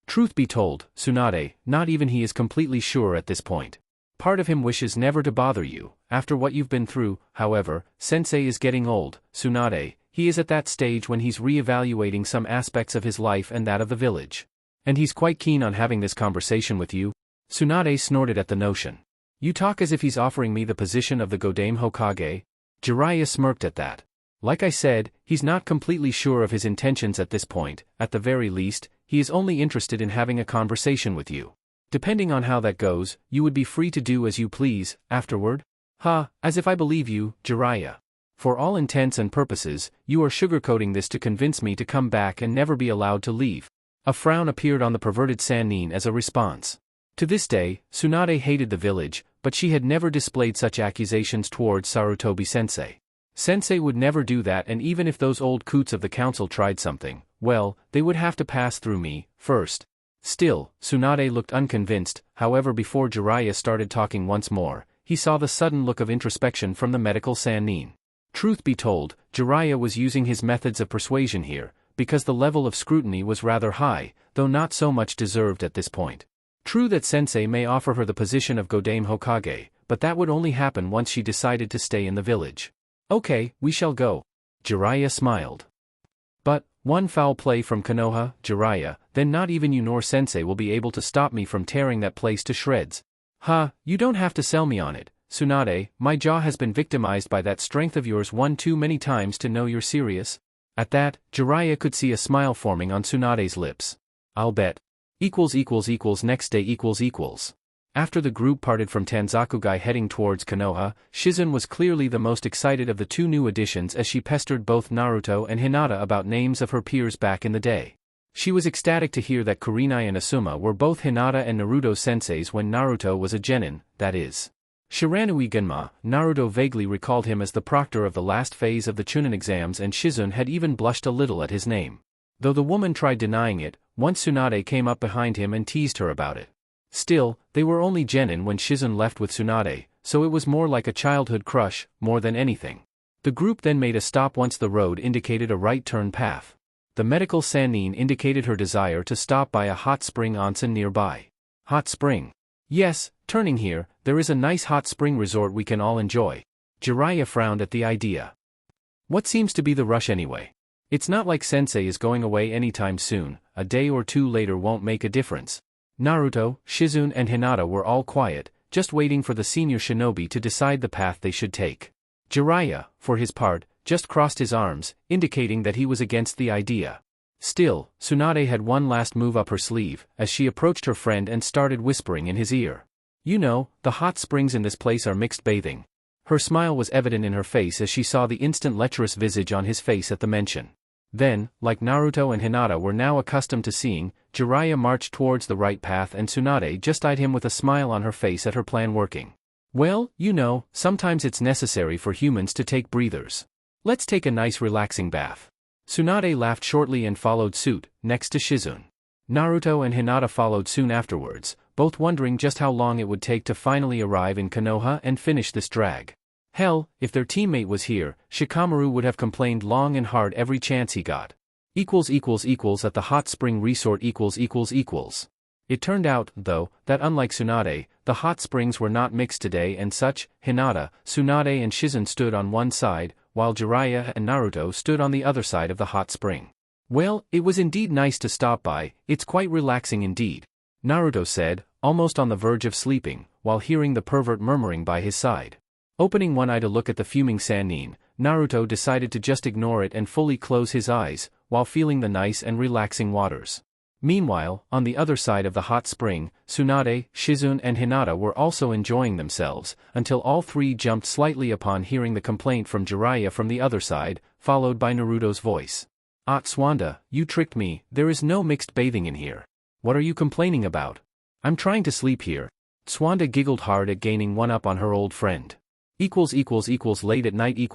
Truth be told, Tsunade, not even he is completely sure at this point. Part of him wishes never to bother you, after what you've been through. However, Sensei is getting old, Tsunade. He is at that stage when he's re-evaluating some aspects of his life and that of the village. And he's quite keen on having this conversation with you. Tsunade snorted at the notion. You talk as if he's offering me the position of the Godaime Hokage? Jiraiya smirked at that. Like I said, he's not completely sure of his intentions at this point. At the very least, he is only interested in having a conversation with you. Depending on how that goes, you would be free to do as you please, afterward? As if I believe you, Jiraiya. For all intents and purposes, you are sugarcoating this to convince me to come back and never be allowed to leave. A frown appeared on the perverted Sannin as a response. To this day, Tsunade hated the village, but she had never displayed such accusations towards Sarutobi-sensei. Sensei would never do that, and even if those old coots of the council tried something, well, they would have to pass through me, first. Still, Tsunade looked unconvinced. However, before Jiraiya started talking once more, he saw the sudden look of introspection from the medical Sannin. Truth be told, Jiraiya was using his methods of persuasion here, because the level of scrutiny was rather high, though not so much deserved at this point. True that Sensei may offer her the position of Godaime Hokage, but that would only happen once she decided to stay in the village. Okay, we shall go. Jiraiya smiled. But, one foul play from Konoha, Jiraiya, then not even you nor Sensei will be able to stop me from tearing that place to shreds. You don't have to sell me on it, Tsunade. My jaw has been victimized by that strength of yours one too many times to know you're serious. At that, Jiraiya could see a smile forming on Tsunade's lips. I'll bet. Next day . After the group parted from Tanzakugai heading towards Konoha, Shizune was clearly the most excited of the two new additions as she pestered both Naruto and Hinata about names of her peers back in the day. She was ecstatic to hear that Kurenai and Asuma were both Hinata and Naruto senseis when Naruto was a genin, that is. Shiranui Genma, Naruto vaguely recalled him as the proctor of the last phase of the Chunin exams, and Shizune had even blushed a little at his name. Though the woman tried denying it, once Tsunade came up behind him and teased her about it. Still, they were only genin when Shizune left with Tsunade, so it was more like a childhood crush, more than anything. The group then made a stop once the road indicated a right turn path. The medical Sannin indicated her desire to stop by a hot spring onsen nearby. Hot spring? Yes, turning here, there is a nice hot spring resort we can all enjoy. Jiraiya frowned at the idea. What seems to be the rush anyway? It's not like Sensei is going away anytime soon. A day or two later won't make a difference. Naruto, Shizune and Hinata were all quiet, just waiting for the senior shinobi to decide the path they should take. Jiraiya, for his part, just crossed his arms, indicating that he was against the idea. Still, Tsunade had one last move up her sleeve, as she approached her friend and started whispering in his ear. You know, the hot springs in this place are mixed bathing. Her smile was evident in her face as she saw the instant lecherous visage on his face at the mention. Then, like Naruto and Hinata were now accustomed to seeing, Jiraiya marched towards the right path and Tsunade just eyed him with a smile on her face at her plan working. Well, you know, sometimes it's necessary for humans to take breathers. Let's take a nice relaxing bath. Tsunade laughed shortly and followed suit, next to Shizune. Naruto and Hinata followed soon afterwards, both wondering just how long it would take to finally arrive in Konoha and finish this drag. Hell, if their teammate was here, Shikamaru would have complained long and hard every chance he got. At the hot spring resort . It turned out, though, that unlike Tsunade, the hot springs were not mixed today and such. Hinata, Tsunade and Shizune stood on one side, while Jiraiya and Naruto stood on the other side of the hot spring. Well, it was indeed nice to stop by, it's quite relaxing indeed, Naruto said, almost on the verge of sleeping, while hearing the pervert murmuring by his side. Opening one eye to look at the fuming Sannin, Naruto decided to just ignore it and fully close his eyes, while feeling the nice and relaxing waters. Meanwhile, on the other side of the hot spring, Tsunade, Shizune and Hinata were also enjoying themselves, until all three jumped slightly upon hearing the complaint from Jiraiya from the other side, followed by Naruto's voice. "Ah, Swanda, you tricked me, there is no mixed bathing in here. What are you complaining about? I'm trying to sleep here." Swanda giggled hard at gaining one up on her old friend. Late at night .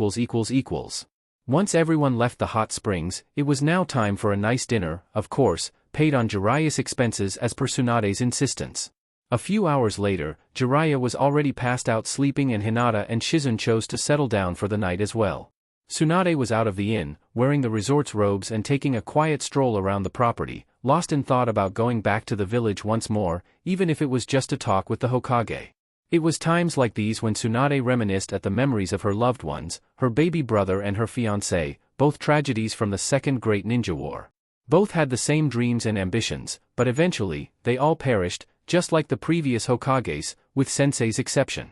Once everyone left the hot springs, it was now time for a nice dinner, of course, paid on Jiraiya's expenses as per Tsunade's insistence. A few hours later, Jiraiya was already passed out sleeping and Hinata and Shizune chose to settle down for the night as well. Tsunade was out of the inn, wearing the resort's robes and taking a quiet stroll around the property, lost in thought about going back to the village once more, even if it was just to talk with the Hokage. It was times like these when Tsunade reminisced at the memories of her loved ones, her baby brother and her fiancé, both tragedies from the Second Great Ninja War. Both had the same dreams and ambitions, but eventually, they all perished, just like the previous Hokages, with Sensei's exception.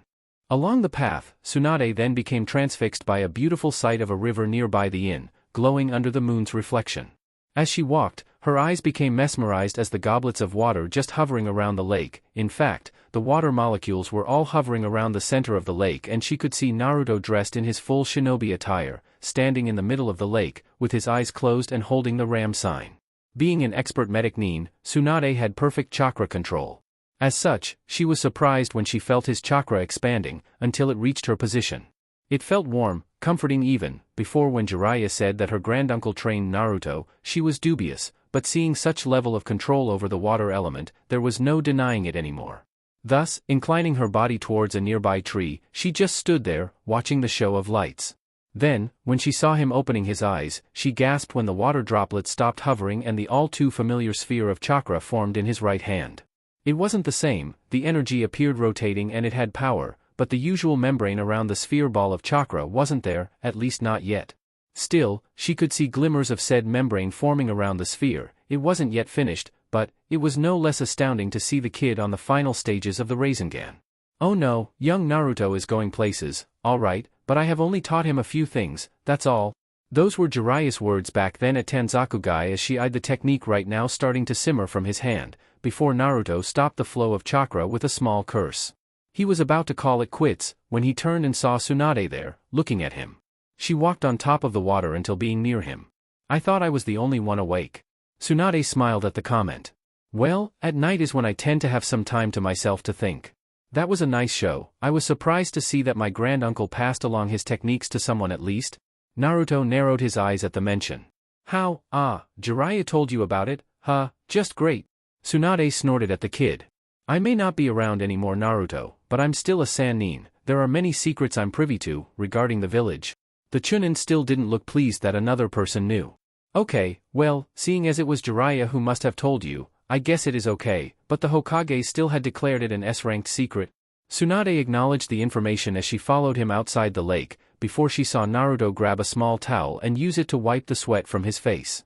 Along the path, Tsunade then became transfixed by a beautiful sight of a river nearby the inn, glowing under the moon's reflection. As she walked, her eyes became mesmerized as the goblets of water just hovering around the lake. In fact, the water molecules were all hovering around the center of the lake and she could see Naruto dressed in his full shinobi attire, standing in the middle of the lake, with his eyes closed and holding the ram sign. Being an expert medic nin, Tsunade had perfect chakra control. As such, she was surprised when she felt his chakra expanding, until it reached her position. It felt warm, comforting even. Before when Jiraiya said that her granduncle trained Naruto, she was dubious, but seeing such level of control over the water element, there was no denying it anymore. Thus, inclining her body towards a nearby tree, she just stood there, watching the show of lights. Then, when she saw him opening his eyes, she gasped when the water droplets stopped hovering and the all-too-familiar sphere of chakra formed in his right hand. It wasn't the same, the energy appeared rotating and it had power, but the usual membrane around the sphere ball of chakra wasn't there, at least not yet. Still, she could see glimmers of said membrane forming around the sphere. It wasn't yet finished, but it was no less astounding to see the kid on the final stages of the Rasengan. Oh no, young Naruto is going places, alright, but I have only taught him a few things, that's all. Those were Jiraiya's words back then at Tanzakugai as she eyed the technique right now starting to simmer from his hand, before Naruto stopped the flow of chakra with a small curse. He was about to call it quits, when he turned and saw Tsunade there, looking at him. She walked on top of the water until being near him. I thought I was the only one awake. Tsunade smiled at the comment. Well, at night is when I tend to have some time to myself to think. That was a nice show. I was surprised to see that my granduncle passed along his techniques to someone at least. Naruto narrowed his eyes at the mention. How, Jiraiya told you about it, huh, just great. Tsunade snorted at the kid. I may not be around anymore Naruto, but I'm still a Sannin. There are many secrets I'm privy to, regarding the village. The Chunin still didn't look pleased that another person knew. Okay, well, seeing as it was Jiraiya who must have told you, I guess it is okay, but the Hokage still had declared it an S-ranked secret. Tsunade acknowledged the information as she followed him outside the lake, before she saw Naruto grab a small towel and use it to wipe the sweat from his face.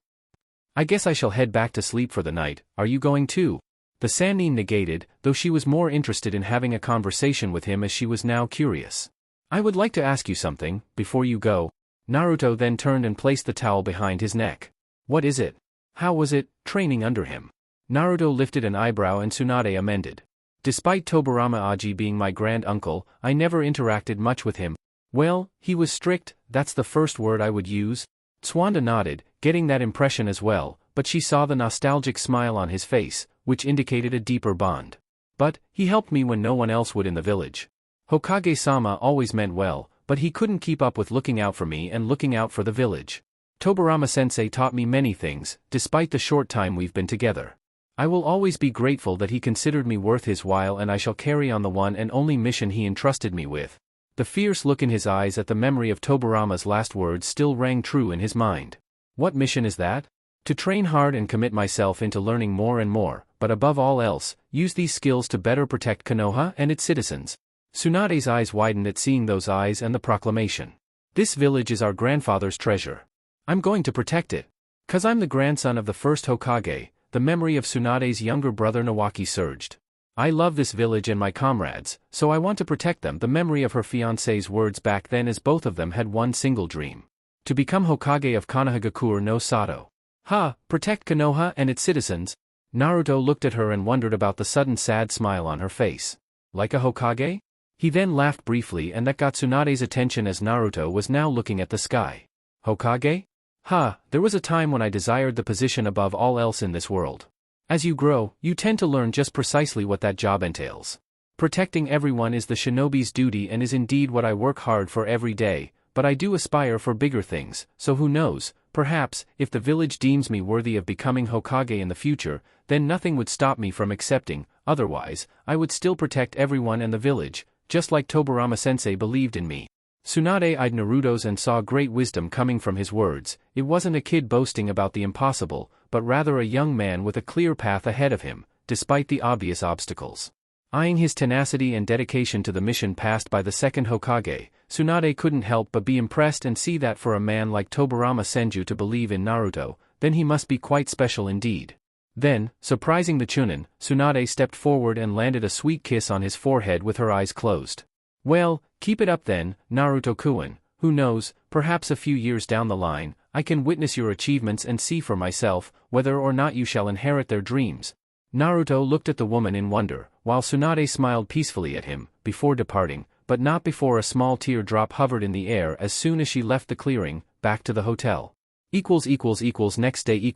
I guess I shall head back to sleep for the night, are you going too? The Sannin negated, though she was more interested in having a conversation with him as she was now curious. I would like to ask you something, before you go. Naruto then turned and placed the towel behind his neck. What is it? How was it, training under him? Naruto lifted an eyebrow and Tsunade amended. Despite Tobirama Aji being my grand uncle, I never interacted much with him. Well, he was strict, that's the first word I would use. Swanda nodded, getting that impression as well, but she saw the nostalgic smile on his face, which indicated a deeper bond. But, he helped me when no one else would in the village. Hokage-sama always meant well, but he couldn't keep up with looking out for me and looking out for the village. Tobirama-sensei taught me many things, despite the short time we've been together. I will always be grateful that he considered me worth his while, and I shall carry on the one and only mission he entrusted me with. The fierce look in his eyes at the memory of Tobirama's last words still rang true in his mind. What mission is that? To train hard and commit myself into learning more and more, but above all else, use these skills to better protect Konoha and its citizens. Tsunade's eyes widened at seeing those eyes and the proclamation. This village is our grandfather's treasure. I'm going to protect it. 'Cause I'm the grandson of the first Hokage. The memory of Tsunade's younger brother Nawaki surged. I love this village and my comrades, so I want to protect them. The memory of her fiancé's words back then, as both of them had one single dream. To become Hokage of Konohagakure no Sato. Protect Konoha and its citizens? Naruto looked at her and wondered about the sudden sad smile on her face. Like a Hokage? He then laughed briefly, and that got Tsunade's attention as Naruto was now looking at the sky. Hokage? There was a time when I desired the position above all else in this world. As you grow, you tend to learn just precisely what that job entails. Protecting everyone is the shinobi's duty and is indeed what I work hard for every day, but I do aspire for bigger things, so who knows, perhaps, if the village deems me worthy of becoming Hokage in the future, then nothing would stop me from accepting. Otherwise, I would still protect everyone and the village, just like Tobirama-sensei believed in me. Tsunade eyed Naruto's and saw great wisdom coming from his words. It wasn't a kid boasting about the impossible, but rather a young man with a clear path ahead of him, despite the obvious obstacles. Eyeing his tenacity and dedication to the mission passed by the second Hokage, Tsunade couldn't help but be impressed and see that for a man like Tobirama Senju to believe in Naruto, then he must be quite special indeed. Then, surprising the Chunin, Tsunade stepped forward and landed a sweet kiss on his forehead with her eyes closed. Well, keep it up then, Naruto-kun. Who knows, perhaps a few years down the line, I can witness your achievements and see for myself whether or not you shall inherit their dreams. Naruto looked at the woman in wonder, while Tsunade smiled peacefully at him, before departing, but not before a small teardrop hovered in the air as soon as she left the clearing, back to the hotel. Next day.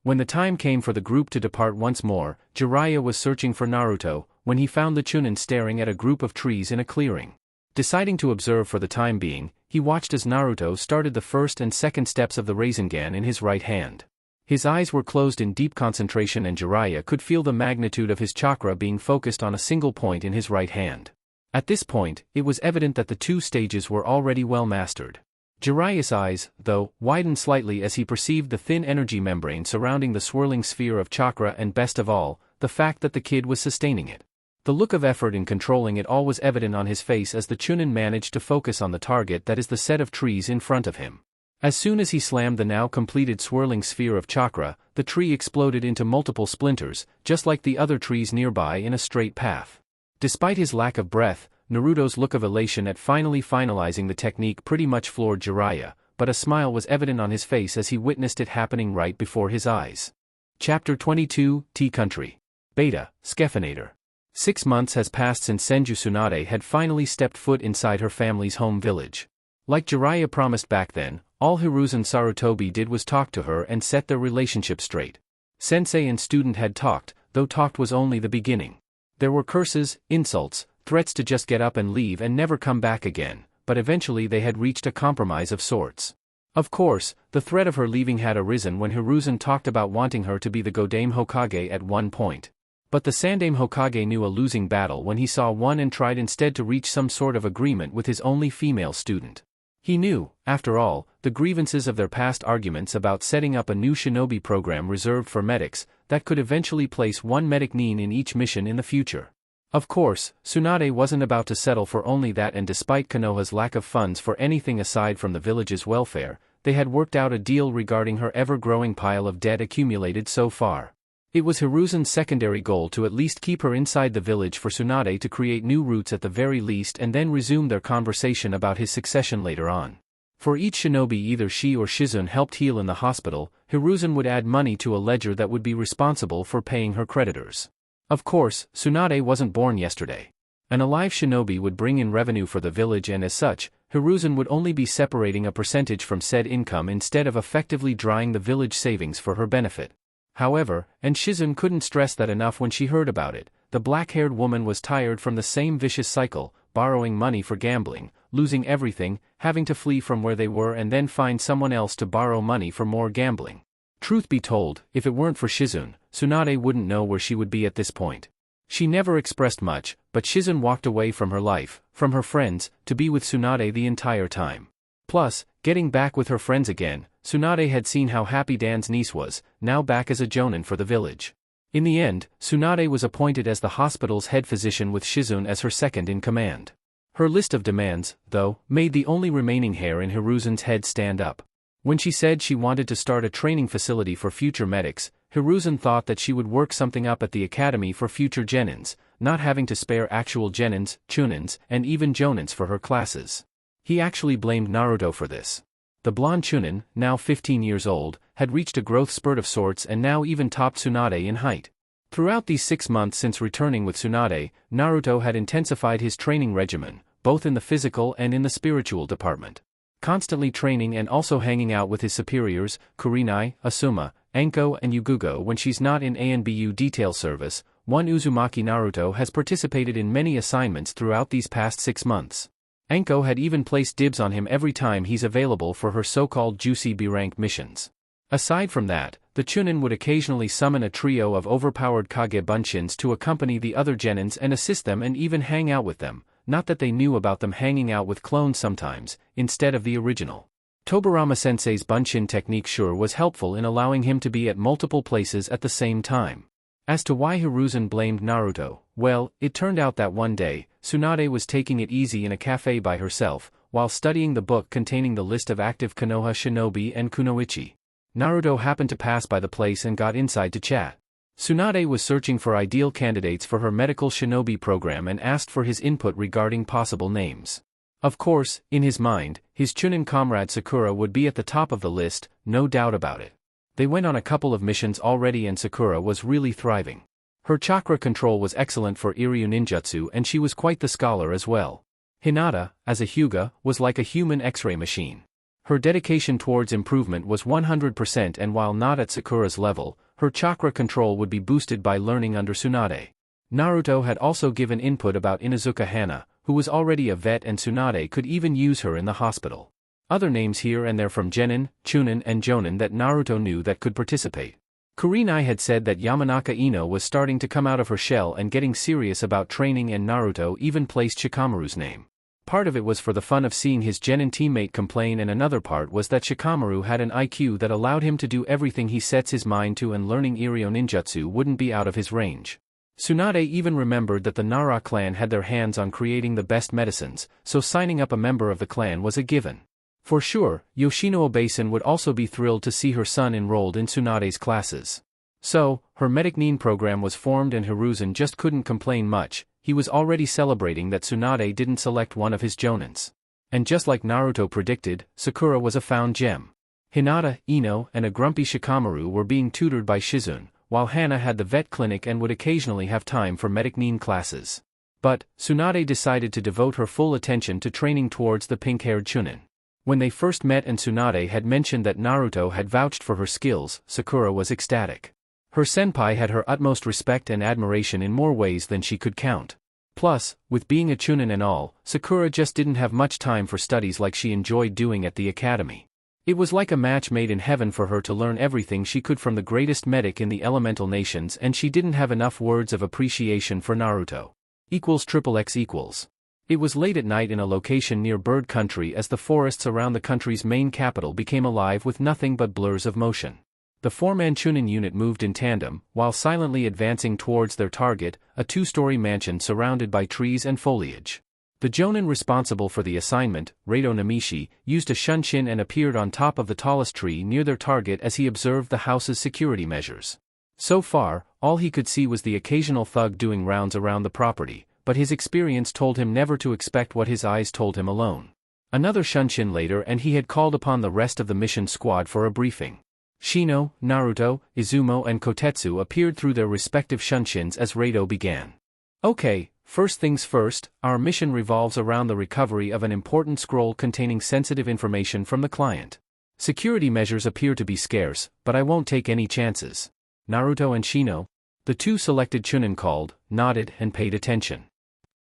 When the time came for the group to depart once more, Jiraiya was searching for Naruto, when he found the Chunin staring at a group of trees in a clearing. Deciding to observe for the time being, he watched as Naruto started the first and second steps of the Rasengan in his right hand. His eyes were closed in deep concentration, and Jiraiya could feel the magnitude of his chakra being focused on a single point in his right hand. At this point, it was evident that the two stages were already well mastered. Jiraiya's eyes, though, widened slightly as he perceived the thin energy membrane surrounding the swirling sphere of chakra, and best of all, the fact that the kid was sustaining it. The look of effort in controlling it all was evident on his face as the Chunin managed to focus on the target, that is the set of trees in front of him. As soon as he slammed the now completed swirling sphere of chakra, the tree exploded into multiple splinters, just like the other trees nearby, in a straight path. Despite his lack of breath, Naruto's look of elation at finally finalizing the technique pretty much floored Jiraiya, but a smile was evident on his face as he witnessed it happening right before his eyes. Chapter 22, T-Country. Beta, Skephinator. 6 months has passed since Senju Tsunade had finally stepped foot inside her family's home village. Like Jiraiya promised back then, all Hiruzen Sarutobi did was talk to her and set their relationship straight. Sensei and student had talked, though talked was only the beginning. There were curses, insults, threats to just get up and leave and never come back again, but eventually they had reached a compromise of sorts. Of course, the threat of her leaving had arisen when Hiruzen talked about wanting her to be the Godame Hokage at one point. But the Sandaime Hokage knew a losing battle when he saw one and tried instead to reach some sort of agreement with his only female student. He knew, after all, the grievances of their past arguments about setting up a new shinobi program reserved for medics that could eventually place one medic nin in each mission in the future. Of course, Tsunade wasn't about to settle for only that, and despite Konoha's lack of funds for anything aside from the village's welfare, they had worked out a deal regarding her ever-growing pile of debt accumulated so far. It was Hiruzen's secondary goal to at least keep her inside the village for Tsunade to create new routes at the very least and then resume their conversation about his succession later on. For each shinobi either she or Shizune helped heal in the hospital, Hiruzen would add money to a ledger that would be responsible for paying her creditors. Of course, Tsunade wasn't born yesterday. An alive shinobi would bring in revenue for the village and as such, Hiruzen would only be separating a percentage from said income instead of effectively drawing the village savings for her benefit. However, and Shizune couldn't stress that enough when she heard about it, the black-haired woman was tired from the same vicious cycle, borrowing money for gambling, losing everything, having to flee from where they were and then find someone else to borrow money for more gambling. Truth be told, if it weren't for Shizune, Tsunade wouldn't know where she would be at this point. She never expressed much, but Shizune walked away from her life, from her friends, to be with Tsunade the entire time. Plus, getting back with her friends again, Tsunade had seen how happy Dan's niece was, now back as a jonin for the village. In the end, Tsunade was appointed as the hospital's head physician with Shizune as her second in command. Her list of demands, though, made the only remaining hair in Hiruzen's head stand up. When she said she wanted to start a training facility for future medics, Hiruzen thought that she would work something up at the academy for future genins, not having to spare actual genins, chunins, and even jonins for her classes. He actually blamed Naruto for this. The blonde chunin, now 15 years old, had reached a growth spurt of sorts and now even topped Tsunade in height. Throughout these 6 months since returning with Tsunade, Naruto had intensified his training regimen, both in the physical and in the spiritual department. Constantly training and also hanging out with his superiors, Kurenai, Asuma, Anko and Yugugo when she's not in ANBU detail service. One Uzumaki Naruto has participated in many assignments throughout these past 6 months. Anko had even placed dibs on him every time he's available for her so-called juicy B-rank missions. Aside from that, the Chunin would occasionally summon a trio of overpowered Kage Bunshins to accompany the other genins and assist them and even hang out with them, not that they knew about them hanging out with clones sometimes, instead of the original. Tobirama-sensei's Bunshin technique sure was helpful in allowing him to be at multiple places at the same time. As to why Hiruzen blamed Naruto, well, it turned out that one day, Tsunade was taking it easy in a cafe by herself, while studying the book containing the list of active Konoha shinobi and kunoichi. Naruto happened to pass by the place and got inside to chat. Tsunade was searching for ideal candidates for her medical shinobi program and asked for his input regarding possible names. Of course, in his mind, his Chunin comrade Sakura would be at the top of the list, no doubt about it. They went on a couple of missions already and Sakura was really thriving. Her chakra control was excellent for Iryu ninjutsu and she was quite the scholar as well. Hinata, as a Hyuga, was like a human X-ray machine. Her dedication towards improvement was 100% and while not at Sakura's level, her chakra control would be boosted by learning under Tsunade. Naruto had also given input about Inuzuka Hana, who was already a vet and Tsunade could even use her in the hospital. Other names here and there from Genin, Chunin and Jonin that Naruto knew that could participate. Kurenai had said that Yamanaka Ino was starting to come out of her shell and getting serious about training and Naruto even placed Shikamaru's name. Part of it was for the fun of seeing his Genin teammate complain and another part was that Shikamaru had an IQ that allowed him to do everything he sets his mind to and learning Iryo ninjutsu wouldn't be out of his range. Tsunade even remembered that the Nara clan had their hands on creating the best medicines, so signing up a member of the clan was a given. For sure, Yoshino Obasan would also be thrilled to see her son enrolled in Tsunade's classes. So, her Medic Nin program was formed and Hiruzen just couldn't complain much, he was already celebrating that Tsunade didn't select one of his jonins. And just like Naruto predicted, Sakura was a found gem. Hinata, Ino, and a grumpy Shikamaru were being tutored by Shizune, while Hana had the vet clinic and would occasionally have time for Medic Nin classes. But, Tsunade decided to devote her full attention to training towards the pink-haired Chunin. When they first met and Tsunade had mentioned that Naruto had vouched for her skills, Sakura was ecstatic. Her senpai had her utmost respect and admiration in more ways than she could count. Plus, with being a Chunin and all, Sakura just didn't have much time for studies like she enjoyed doing at the academy. It was like a match made in heaven for her to learn everything she could from the greatest medic in the elemental nations and she didn't have enough words of appreciation for Naruto. =XXX=. It was late at night in a location near Bird Country as the forests around the country's main capital became alive with nothing but blurs of motion. The four-man Chunin unit moved in tandem, while silently advancing towards their target, a 2-story mansion surrounded by trees and foliage. The jonin responsible for the assignment, Reito Namishi, used a shunshin and appeared on top of the tallest tree near their target as he observed the house's security measures. So far, all he could see was the occasional thug doing rounds around the property, but his experience told him never to expect what his eyes told him alone. Another shunshin later and he had called upon the rest of the mission squad for a briefing. Shino, Naruto, Izumo and Kotetsu appeared through their respective shunshins as Rado began. Okay, first things first, our mission revolves around the recovery of an important scroll containing sensitive information from the client. Security measures appear to be scarce, but I won't take any chances. Naruto and Shino, the two selected chunin called, nodded and paid attention.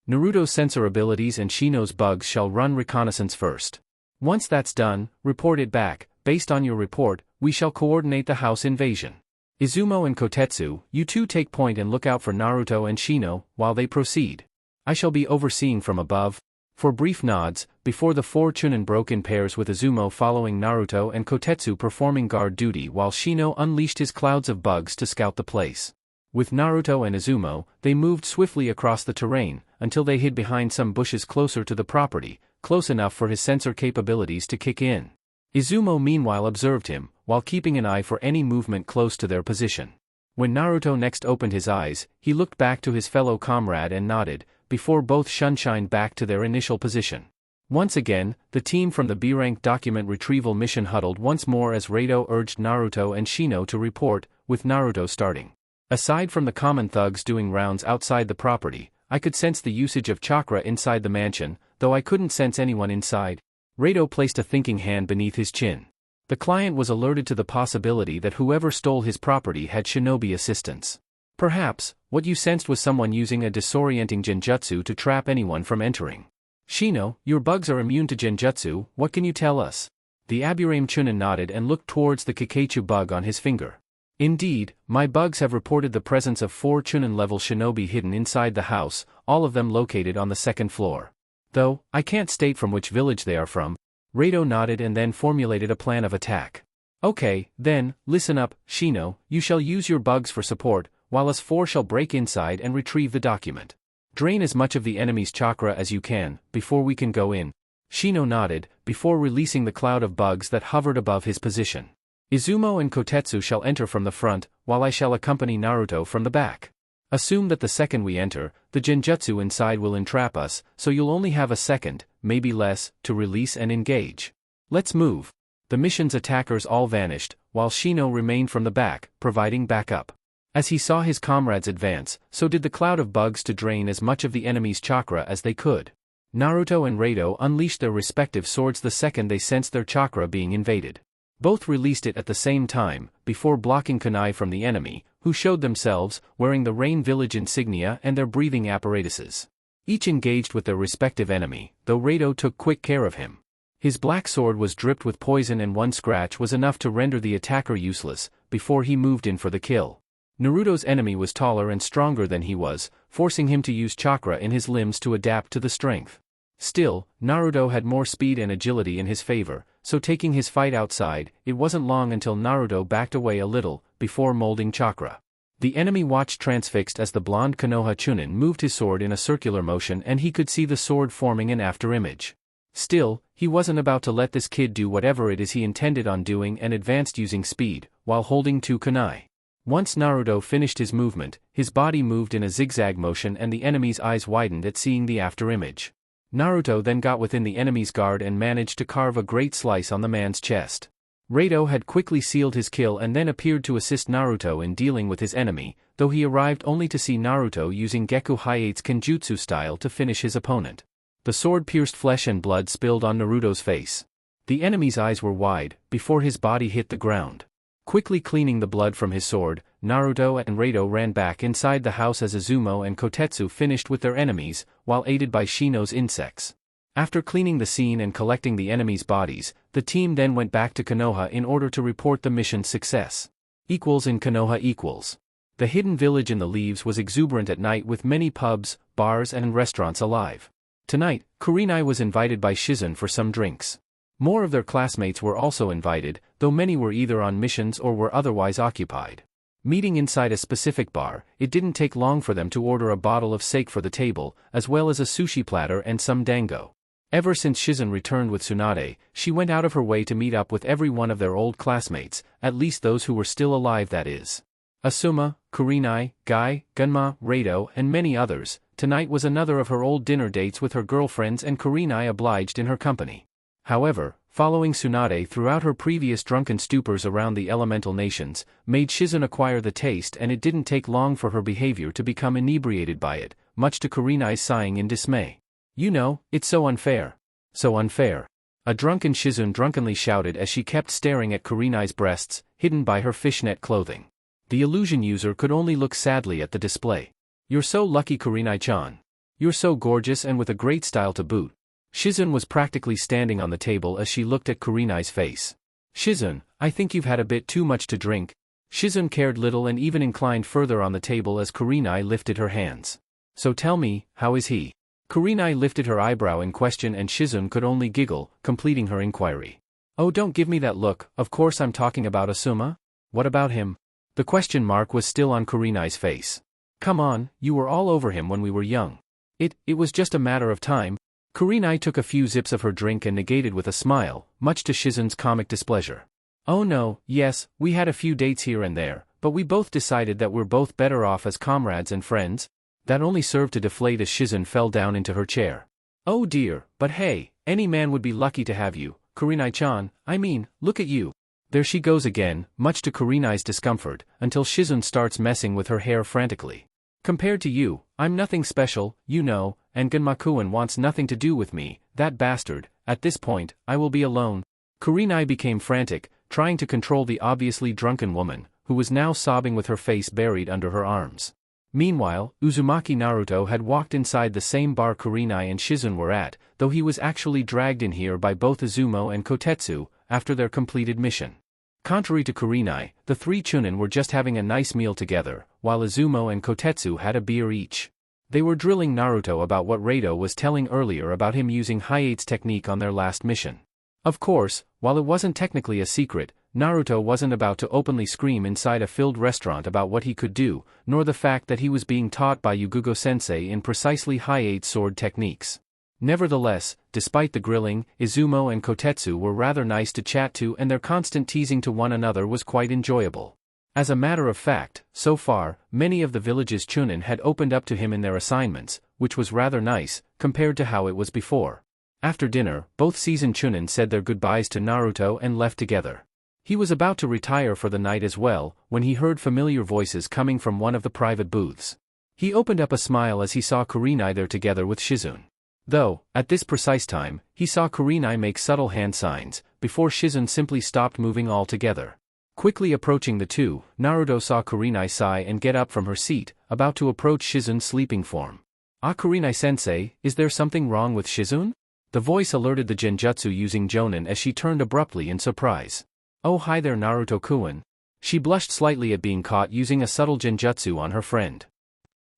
Naruto's sensor abilities and Shino's bugs shall run reconnaissance first. Once that's done, report it back. Based on your report, we shall coordinate the house invasion. Izumo and Kotetsu, you two take point and look out for Naruto and Shino while they proceed. I shall be overseeing from above. For brief nods, before the four chunin broke in pairs with Izumo following Naruto and Kotetsu performing guard duty while Shino unleashed his clouds of bugs to scout the place. With Naruto and Izumo, they moved swiftly across the terrain, until they hid behind some bushes closer to the property, close enough for his sensor capabilities to kick in. Izumo meanwhile observed him, while keeping an eye for any movement close to their position. When Naruto next opened his eyes, he looked back to his fellow comrade and nodded, before both shunshined back to their initial position. Once again, the team from the B-rank document retrieval mission huddled once more as Rado urged Naruto and Shino to report, with Naruto starting. Aside from the common thugs doing rounds outside the property, I could sense the usage of chakra inside the mansion, though I couldn't sense anyone inside. Rado placed a thinking hand beneath his chin. The client was alerted to the possibility that whoever stole his property had shinobi assistance. Perhaps, what you sensed was someone using a disorienting genjutsu to trap anyone from entering. Shino, your bugs are immune to genjutsu, what can you tell us? The Aburame chunin nodded and looked towards the Kikeichu bug on his finger. Indeed, my bugs have reported the presence of 4 chunin-level shinobi hidden inside the house, all of them located on the second floor. Though, I can't state from which village they are from. Rado nodded and then formulated a plan of attack. Okay, then, listen up, Shino, you shall use your bugs for support, while us 4 shall break inside and retrieve the document. Drain as much of the enemy's chakra as you can, before we can go in. Shino nodded, before releasing the cloud of bugs that hovered above his position. Izumo and Kotetsu shall enter from the front, while I shall accompany Naruto from the back. Assume that the second we enter, the genjutsu inside will entrap us, so you'll only have a second, maybe less, to release and engage. Let's move. The mission's attackers all vanished, while Shino remained from the back, providing backup. As he saw his comrades advance, so did the cloud of bugs to drain as much of the enemy's chakra as they could. Naruto and Rado unleashed their respective swords the second they sensed their chakra being invaded. Both released it at the same time, before blocking kunai from the enemy, who showed themselves, wearing the Rain Village insignia and their breathing apparatuses. Each engaged with their respective enemy, though Rado took quick care of him. His black sword was dripped with poison and one scratch was enough to render the attacker useless, before he moved in for the kill. Naruto's enemy was taller and stronger than he was, forcing him to use chakra in his limbs to adapt to the strength. Still, Naruto had more speed and agility in his favor, so taking his fight outside, it wasn't long until Naruto backed away a little, before molding chakra. The enemy watched transfixed as the blonde Konoha Chunin moved his sword in a circular motion and he could see the sword forming an afterimage. Still, he wasn't about to let this kid do whatever it is he intended on doing and advanced using speed, while holding 2 kunai. Once Naruto finished his movement, his body moved in a zigzag motion and the enemy's eyes widened at seeing the afterimage. Naruto then got within the enemy's guard and managed to carve a great slice on the man's chest. Rado had quickly sealed his kill and then appeared to assist Naruto in dealing with his enemy, though he arrived only to see Naruto using Geku Hiate's Kenjutsu style to finish his opponent. The sword pierced flesh and blood spilled on Naruto's face. The enemy's eyes were wide, before his body hit the ground. Quickly cleaning the blood from his sword, Naruto and Rado ran back inside the house as Izumo and Kotetsu finished with their enemies, while aided by Shino's insects. After cleaning the scene and collecting the enemies' bodies, the team then went back to Konoha in order to report the mission's success. In Konoha. The hidden village in the leaves was exuberant at night with many pubs, bars and restaurants alive. Tonight, Kurenai was invited by Shizun for some drinks. More of their classmates were also invited, though many were either on missions or were otherwise occupied. Meeting inside a specific bar, it didn't take long for them to order a bottle of sake for the table, as well as a sushi platter and some dango. Ever since Shizun returned with Tsunade, she went out of her way to meet up with every one of their old classmates, at least those who were still alive that is. Asuma, Kurenai, Guy, Gunma, Rado, and many others. Tonight was another of her old dinner dates with her girlfriends and Kurenai obliged in her company. However, following Tsunade throughout her previous drunken stupors around the elemental nations, made Shizune acquire the taste, and it didn't take long for her behavior to become inebriated by it, much to Kurenai's sighing in dismay. You know, it's so unfair. So unfair. A drunken Shizune drunkenly shouted as she kept staring at Kurenai's breasts, hidden by her fishnet clothing. The illusion user could only look sadly at the display. You're so lucky, Kurenai-chan. You're so gorgeous and with a great style to boot. Shizune was practically standing on the table as she looked at Kurenai's face. Shizune, I think you've had a bit too much to drink. Shizune cared little and even inclined further on the table as Kurenai lifted her hands. So tell me, how is he? Kurenai lifted her eyebrow in question and Shizune could only giggle, completing her inquiry. Oh, don't give me that look, of course I'm talking about Asuma? What about him? The question mark was still on Kurenai's face. Come on, you were all over him when we were young. It was just a matter of time. Kurenai took a few sips of her drink and negated with a smile, much to Shizune's comic displeasure. Oh no, yes, we had a few dates here and there, but we both decided that we're both better off as comrades and friends. That only served to deflate as Shizune fell down into her chair. Oh dear, but hey, any man would be lucky to have you, Kurenai-chan, I mean, look at you. There she goes again, much to Kurenai's discomfort, until Shizune starts messing with her hair frantically. Compared to you, I'm nothing special, you know, and Gunma-kun wants nothing to do with me, that bastard. At this point, I will be alone. Kurenai became frantic, trying to control the obviously drunken woman, who was now sobbing with her face buried under her arms. Meanwhile, Uzumaki Naruto had walked inside the same bar Kurenai and Shizune were at, though he was actually dragged in here by both Izumo and Kotetsu, after their completed mission. Contrary to Kurenai, the three Chunin were just having a nice meal together, while Izumo and Kotetsu had a beer each. They were drilling Naruto about what Rado was telling earlier about him using Hiate's technique on their last mission. Of course, while it wasn't technically a secret, Naruto wasn't about to openly scream inside a filled restaurant about what he could do, nor the fact that he was being taught by Yugugo-sensei in precisely Hiate's sword techniques. Nevertheless, despite the grilling, Izumo and Kotetsu were rather nice to chat to and their constant teasing to one another was quite enjoyable. As a matter of fact, so far, many of the village's Chunin had opened up to him in their assignments, which was rather nice, compared to how it was before. After dinner, both seasoned Chunin said their goodbyes to Naruto and left together. He was about to retire for the night as well, when he heard familiar voices coming from one of the private booths. He opened up a smile as he saw Kurenai there together with Shizune. Though, at this precise time, he saw Kurenai make subtle hand signs, before Shizune simply stopped moving altogether. Quickly approaching the two, Naruto saw Kurenai sigh and get up from her seat, about to approach Shizune's sleeping form. Ah, Kurenai-sensei, is there something wrong with Shizune? The voice alerted the genjutsu using Jonin as she turned abruptly in surprise. Oh hi there Naruto-kun. She blushed slightly at being caught using a subtle genjutsu on her friend.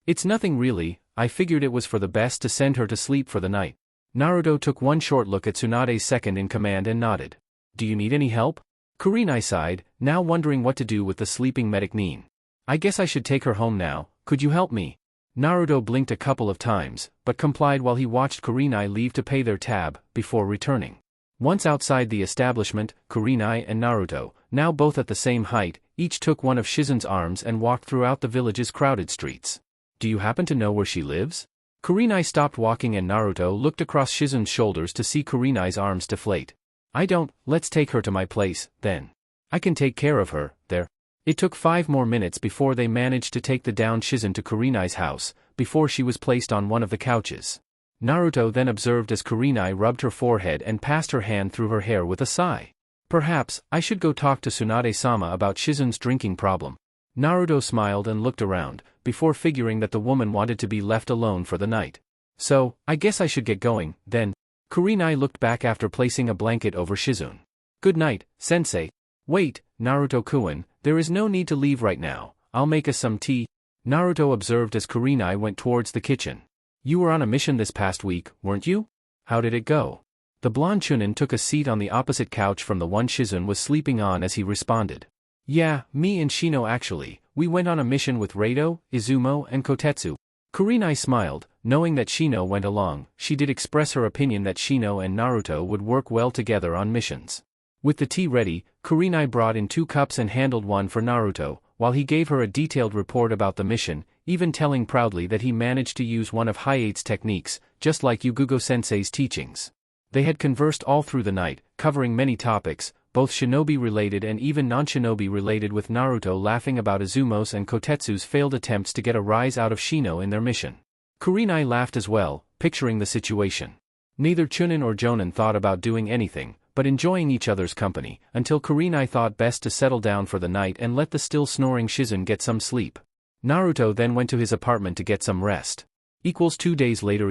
It's nothing really, I figured it was for the best to send her to sleep for the night. Naruto took one short look at Tsunade's second in command and nodded. Do you need any help? Kurenai sighed, now wondering what to do with the sleeping medic Nin. I guess I should take her home now, could you help me? Naruto blinked a couple of times, but complied while he watched Kurenai leave to pay their tab, before returning. Once outside the establishment, Kurenai and Naruto, now both at the same height, each took one of Shizune's arms and walked throughout the village's crowded streets. Do you happen to know where she lives? Kurenai stopped walking and Naruto looked across Shizune's shoulders to see Kurenai's arms deflate. I don't, let's take her to my place, then. I can take care of her, there. It took 5 more minutes before they managed to take the down Shizune to Kurenai's house, before she was placed on one of the couches. Naruto then observed as Kurenai rubbed her forehead and passed her hand through her hair with a sigh. Perhaps, I should go talk to Tsunade-sama about Shizune's drinking problem. Naruto smiled and looked around, before figuring that the woman wanted to be left alone for the night. So, I guess I should get going, then. Kurenai looked back after placing a blanket over Shizune. Good night, sensei. Wait, Naruto-kun, there is no need to leave right now, I'll make us some tea. Naruto observed as Kurenai went towards the kitchen. You were on a mission this past week, weren't you? How did it go? The blonde Chunin took a seat on the opposite couch from the one Shizune was sleeping on as he responded. Yeah, me and Shino actually, we went on a mission with Rado, Izumo and Kotetsu. Kurenai smiled, knowing that Shino went along. She did express her opinion that Shino and Naruto would work well together on missions. With the tea ready, Kurenai brought in 2 cups and handled one for Naruto, while he gave her a detailed report about the mission, even telling proudly that he managed to use one of Hayate's techniques, just like Yugugo-sensei's teachings. They had conversed all through the night, covering many topics, both shinobi-related and even non-shinobi-related, with Naruto laughing about Izumo's and Kotetsu's failed attempts to get a rise out of Shino in their mission. Kurenai laughed as well, picturing the situation. Neither Chunin or Jonin thought about doing anything, but enjoying each other's company, until Kurenai thought best to settle down for the night and let the still snoring Shizun get some sleep. Naruto then went to his apartment to get some rest. 2 days later.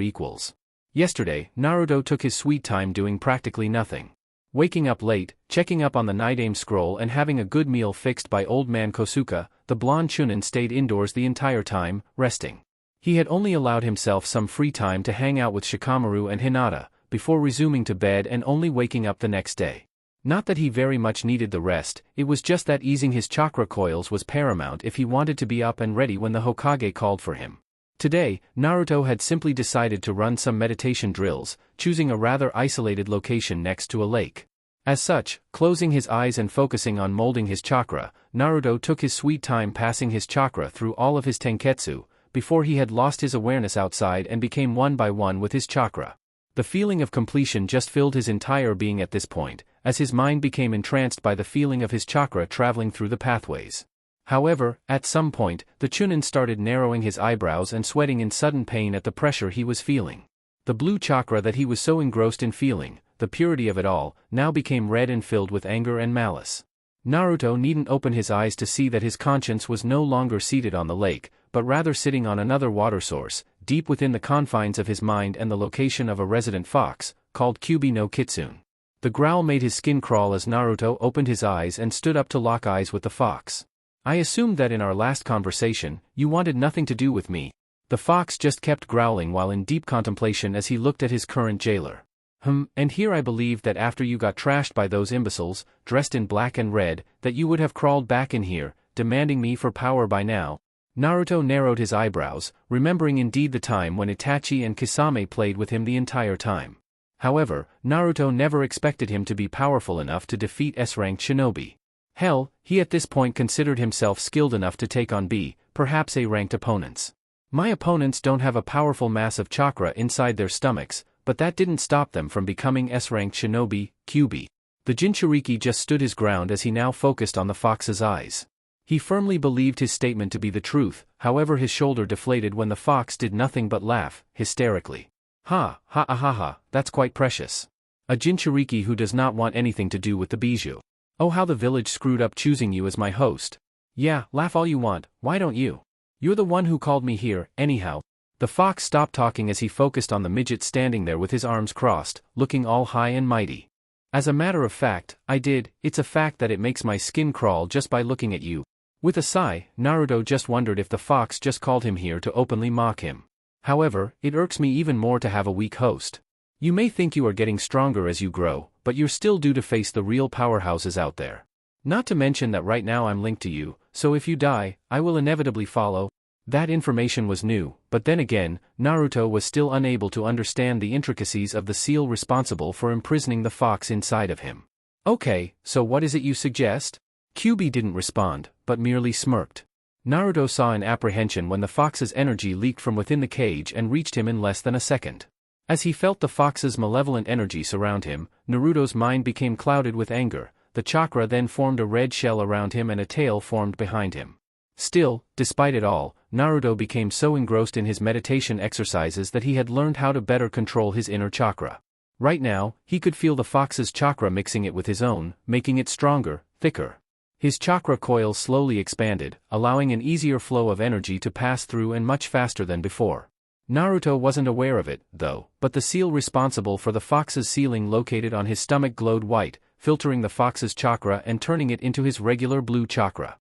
Yesterday, Naruto took his sweet time doing practically nothing. Waking up late, checking up on the Nidaime scroll and having a good meal fixed by old man Kosuke, the blonde Chunin stayed indoors the entire time, resting. He had only allowed himself some free time to hang out with Shikamaru and Hinata, before resuming to bed and only waking up the next day. Not that he very much needed the rest, it was just that easing his chakra coils was paramount if he wanted to be up and ready when the Hokage called for him. Today, Naruto had simply decided to run some meditation drills, choosing a rather isolated location next to a lake. As such, closing his eyes and focusing on molding his chakra, Naruto took his sweet time passing his chakra through all of his tenketsu, before he had lost his awareness outside and became one by one with his chakra. The feeling of completion just filled his entire being at this point, as his mind became entranced by the feeling of his chakra traveling through the pathways. However, at some point, the Chunin started narrowing his eyebrows and sweating in sudden pain at the pressure he was feeling. The blue chakra that he was so engrossed in feeling, the purity of it all, now became red and filled with anger and malice. Naruto needn't open his eyes to see that his conscience was no longer seated on the lake, but rather sitting on another water source, deep within the confines of his mind and the location of a resident fox, called Kyubi no Kitsune. The growl made his skin crawl as Naruto opened his eyes and stood up to lock eyes with the fox. I assumed that in our last conversation, you wanted nothing to do with me. The fox just kept growling while in deep contemplation as he looked at his current jailer. And here I believed that after you got trashed by those imbeciles, dressed in black and red, that you would have crawled back in here, demanding me for power by now. Naruto narrowed his eyebrows, remembering indeed the time when Itachi and Kisame played with him the entire time. However, Naruto never expected him to be powerful enough to defeat S-ranked shinobi. Hell, he at this point considered himself skilled enough to take on B, perhaps A-ranked opponents. My opponents don't have a powerful mass of chakra inside their stomachs, but that didn't stop them from becoming S-ranked shinobi, Kyubi. The Jinchuriki just stood his ground as he now focused on the fox's eyes. He firmly believed his statement to be the truth, however his shoulder deflated when the fox did nothing but laugh, hysterically. Ha ha, that's quite precious. A Jinchuriki who does not want anything to do with the bijou. Oh, how the village screwed up choosing you as my host. Yeah, laugh all you want, why don't you? You're the one who called me here, anyhow. The fox stopped talking as he focused on the midget standing there with his arms crossed, looking all high and mighty. As a matter of fact, I did, it's a fact that it makes my skin crawl just by looking at you. With a sigh, Naruto just wondered if the fox just called him here to openly mock him. However, it irks me even more to have a weak host. You may think you are getting stronger as you grow, but you're still due to face the real powerhouses out there. Not to mention that right now I'm linked to you, so if you die, I will inevitably follow. That information was new, but then again, Naruto was still unable to understand the intricacies of the seal responsible for imprisoning the fox inside of him. Okay, so what is it you suggest? Kyubi didn't respond, but merely smirked. Naruto saw in apprehension when the fox's energy leaked from within the cage and reached him in less than a second. As he felt the fox's malevolent energy surround him, Naruto's mind became clouded with anger. The chakra then formed a red shell around him and a tail formed behind him. Still, despite it all, Naruto became so engrossed in his meditation exercises that he had learned how to better control his inner chakra. Right now, he could feel the fox's chakra mixing it with his own, making it stronger, thicker. His chakra coils slowly expanded, allowing an easier flow of energy to pass through and much faster than before. Naruto wasn't aware of it, though, but the seal responsible for the fox's sealing located on his stomach glowed white, filtering the fox's chakra and turning it into his regular blue chakra.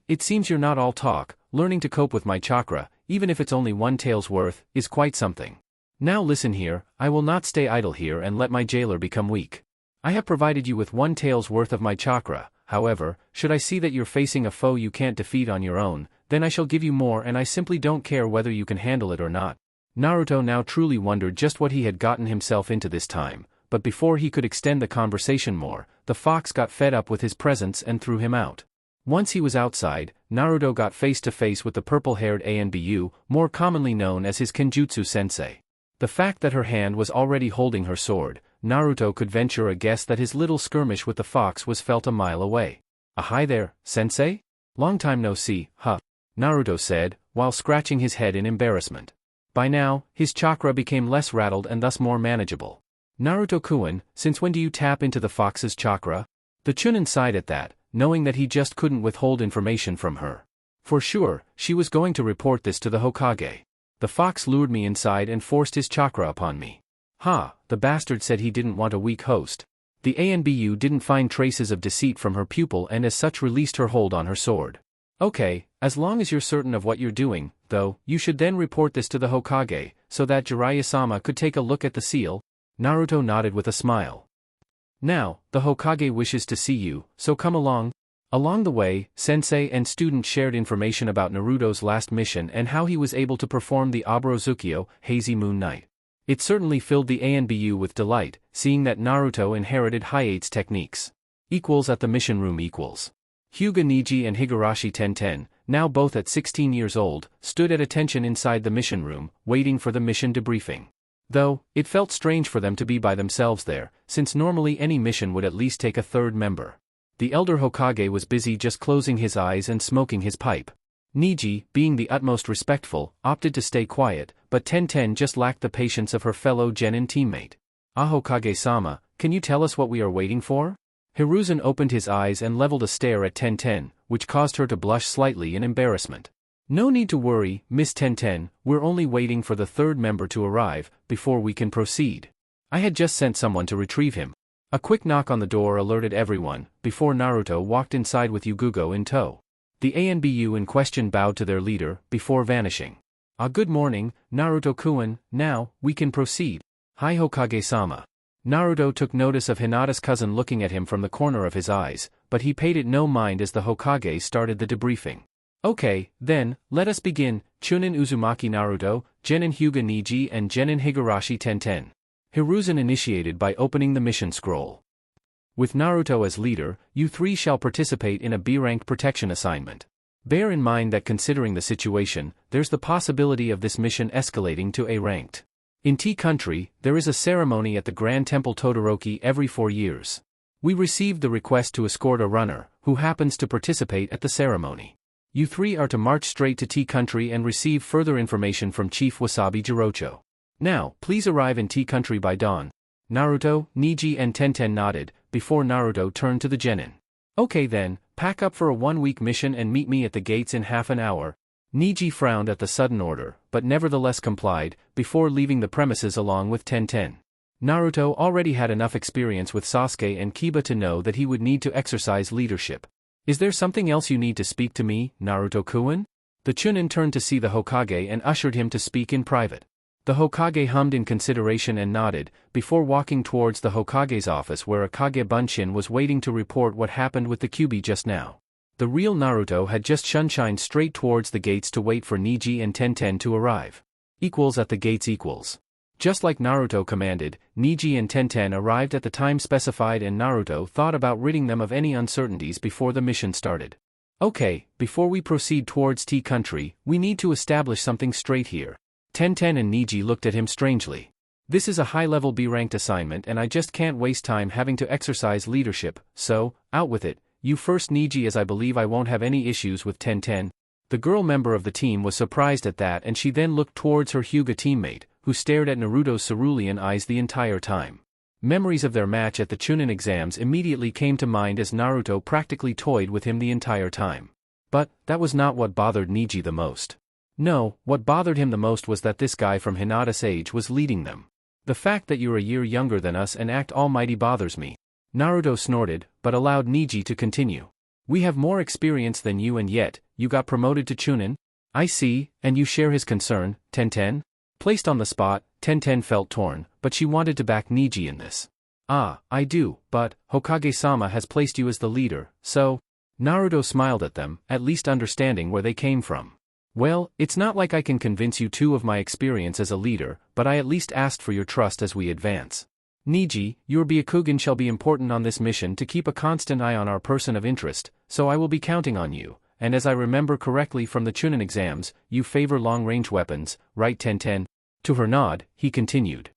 It seems you're not all talk. Learning to cope with my chakra, even if it's only one tail's worth, is quite something. Now listen here, I will not stay idle here and let my jailer become weak. I have provided you with one tail's worth of my chakra. However, should I see that you're facing a foe you can't defeat on your own, then I shall give you more and I simply don't care whether you can handle it or not. Naruto now truly wondered just what he had gotten himself into this time, but before he could extend the conversation more, the fox got fed up with his presence and threw him out. Once he was outside, Naruto got face to face with the purple-haired ANBU, more commonly known as his Kenjutsu sensei. The fact that her hand was already holding her sword, Naruto could venture a guess that his little skirmish with the fox was felt a mile away. "Hi there, sensei? Long time no see, huh?" Naruto said, while scratching his head in embarrassment. By now, his chakra became less rattled and thus more manageable. "Naruto-kun, since when do you tap into the fox's chakra?" The Chunin sighed at that, knowing that he just couldn't withhold information from her. For sure, she was going to report this to the Hokage. "The fox lured me inside and forced his chakra upon me." "Ha, the bastard said he didn't want a weak host." The ANBU didn't find traces of deceit from her pupil and as such released her hold on her sword. "Okay, as long as you're certain of what you're doing, though, you should then report this to the Hokage, so that Jiraiya-sama could take a look at the seal." Naruto nodded with a smile. "Now, the Hokage wishes to see you, so come along." Along the way, sensei and student shared information about Naruto's last mission and how he was able to perform the Abrozukyo, Hazy Moon Night. It certainly filled the ANBU with delight, seeing that Naruto inherited Hiate's techniques. At the mission room. Hyuga Niji and Higurashi Tenten, now both at 16 years old, stood at attention inside the mission room, waiting for the mission debriefing. Though, it felt strange for them to be by themselves there, since normally any mission would at least take a third member. The elder Hokage was busy just closing his eyes and smoking his pipe. Niji, being the utmost respectful, opted to stay quiet, but Tenten just lacked the patience of her fellow genin teammate. Hokage-sama, can you tell us what we are waiting for?" Hiruzen opened his eyes and leveled a stare at Tenten, which caused her to blush slightly in embarrassment. "No need to worry, Miss Tenten, we're only waiting for the third member to arrive, before we can proceed. I had just sent someone to retrieve him." A quick knock on the door alerted everyone, before Naruto walked inside with Yugugo in tow. The ANBU in question bowed to their leader, before vanishing. Good morning, Naruto-kun, now, we can proceed." "Hi Hokage-sama." Naruto took notice of Hinata's cousin looking at him from the corner of his eyes, but he paid it no mind as the Hokage started the debriefing. "Okay, then, let us begin, Chunin Uzumaki Naruto, Genin Hyuga Niji and Genin Higurashi Tenten." Hiruzen initiated by opening the mission scroll. "With Naruto as leader, you three shall participate in a B-rank protection assignment. Bear in mind that considering the situation, there's the possibility of this mission escalating to A-ranked. In T country, there is a ceremony at the Grand Temple Todoroki every 4 years. We received the request to escort a runner, who happens to participate at the ceremony. You three are to march straight to T country and receive further information from Chief Wasabi Jirocho. Now, please arrive in T country by dawn." Naruto, Niji and Tenten nodded, before Naruto turned to the genin. "Okay then, pack up for a 1-week mission and meet me at the gates in half an hour." Niji frowned at the sudden order, but nevertheless complied, before leaving the premises along with Tenten. Naruto already had enough experience with Sasuke and Kiba to know that he would need to exercise leadership. "Is there something else you need to speak to me, Naruto-kun?" The Chunin turned to see the Hokage and ushered him to speak in private. The Hokage hummed in consideration and nodded, before walking towards the Hokage's office where a Kage Bunshin was waiting to report what happened with the Kyuubi just now. The real Naruto had just shunshined straight towards the gates to wait for Niji and Tenten to arrive. At the gates. Just like Naruto commanded, Niji and Tenten arrived at the time specified and Naruto thought about ridding them of any uncertainties before the mission started. "Okay, before we proceed towards T country, we need to establish something straight here." Tenten and Niji looked at him strangely. "This is a high-level B-ranked assignment and I just can't waste time having to exercise leadership, so, out with it, you first Niji, as I believe I won't have any issues with Tenten." The girl member of the team was surprised at that and she then looked towards her Hyuga teammate, who stared at Naruto's cerulean eyes the entire time. Memories of their match at the Chunin exams immediately came to mind as Naruto practically toyed with him the entire time. But, that was not what bothered Niji the most. No, what bothered him the most was that this guy from Hinata's age was leading them. "The fact that you're a year younger than us and act almighty bothers me." Naruto snorted, but allowed Niji to continue. "We have more experience than you and yet, you got promoted to Chunin? I see, and you share his concern, Tenten?" Placed on the spot, Tenten felt torn, but she wanted to back Niji in this. I do, but, Hokage-sama has placed you as the leader, so..." Naruto smiled at them, at least understanding where they came from. "Well, it's not like I can convince you two of my experience as a leader, but I at least asked for your trust as we advance. Niji, your Byakugan shall be important on this mission to keep a constant eye on our person of interest, so I will be counting on you, and as I remember correctly from the Chunin exams, you favor long-range weapons, right Tenten? To her nod, he continued.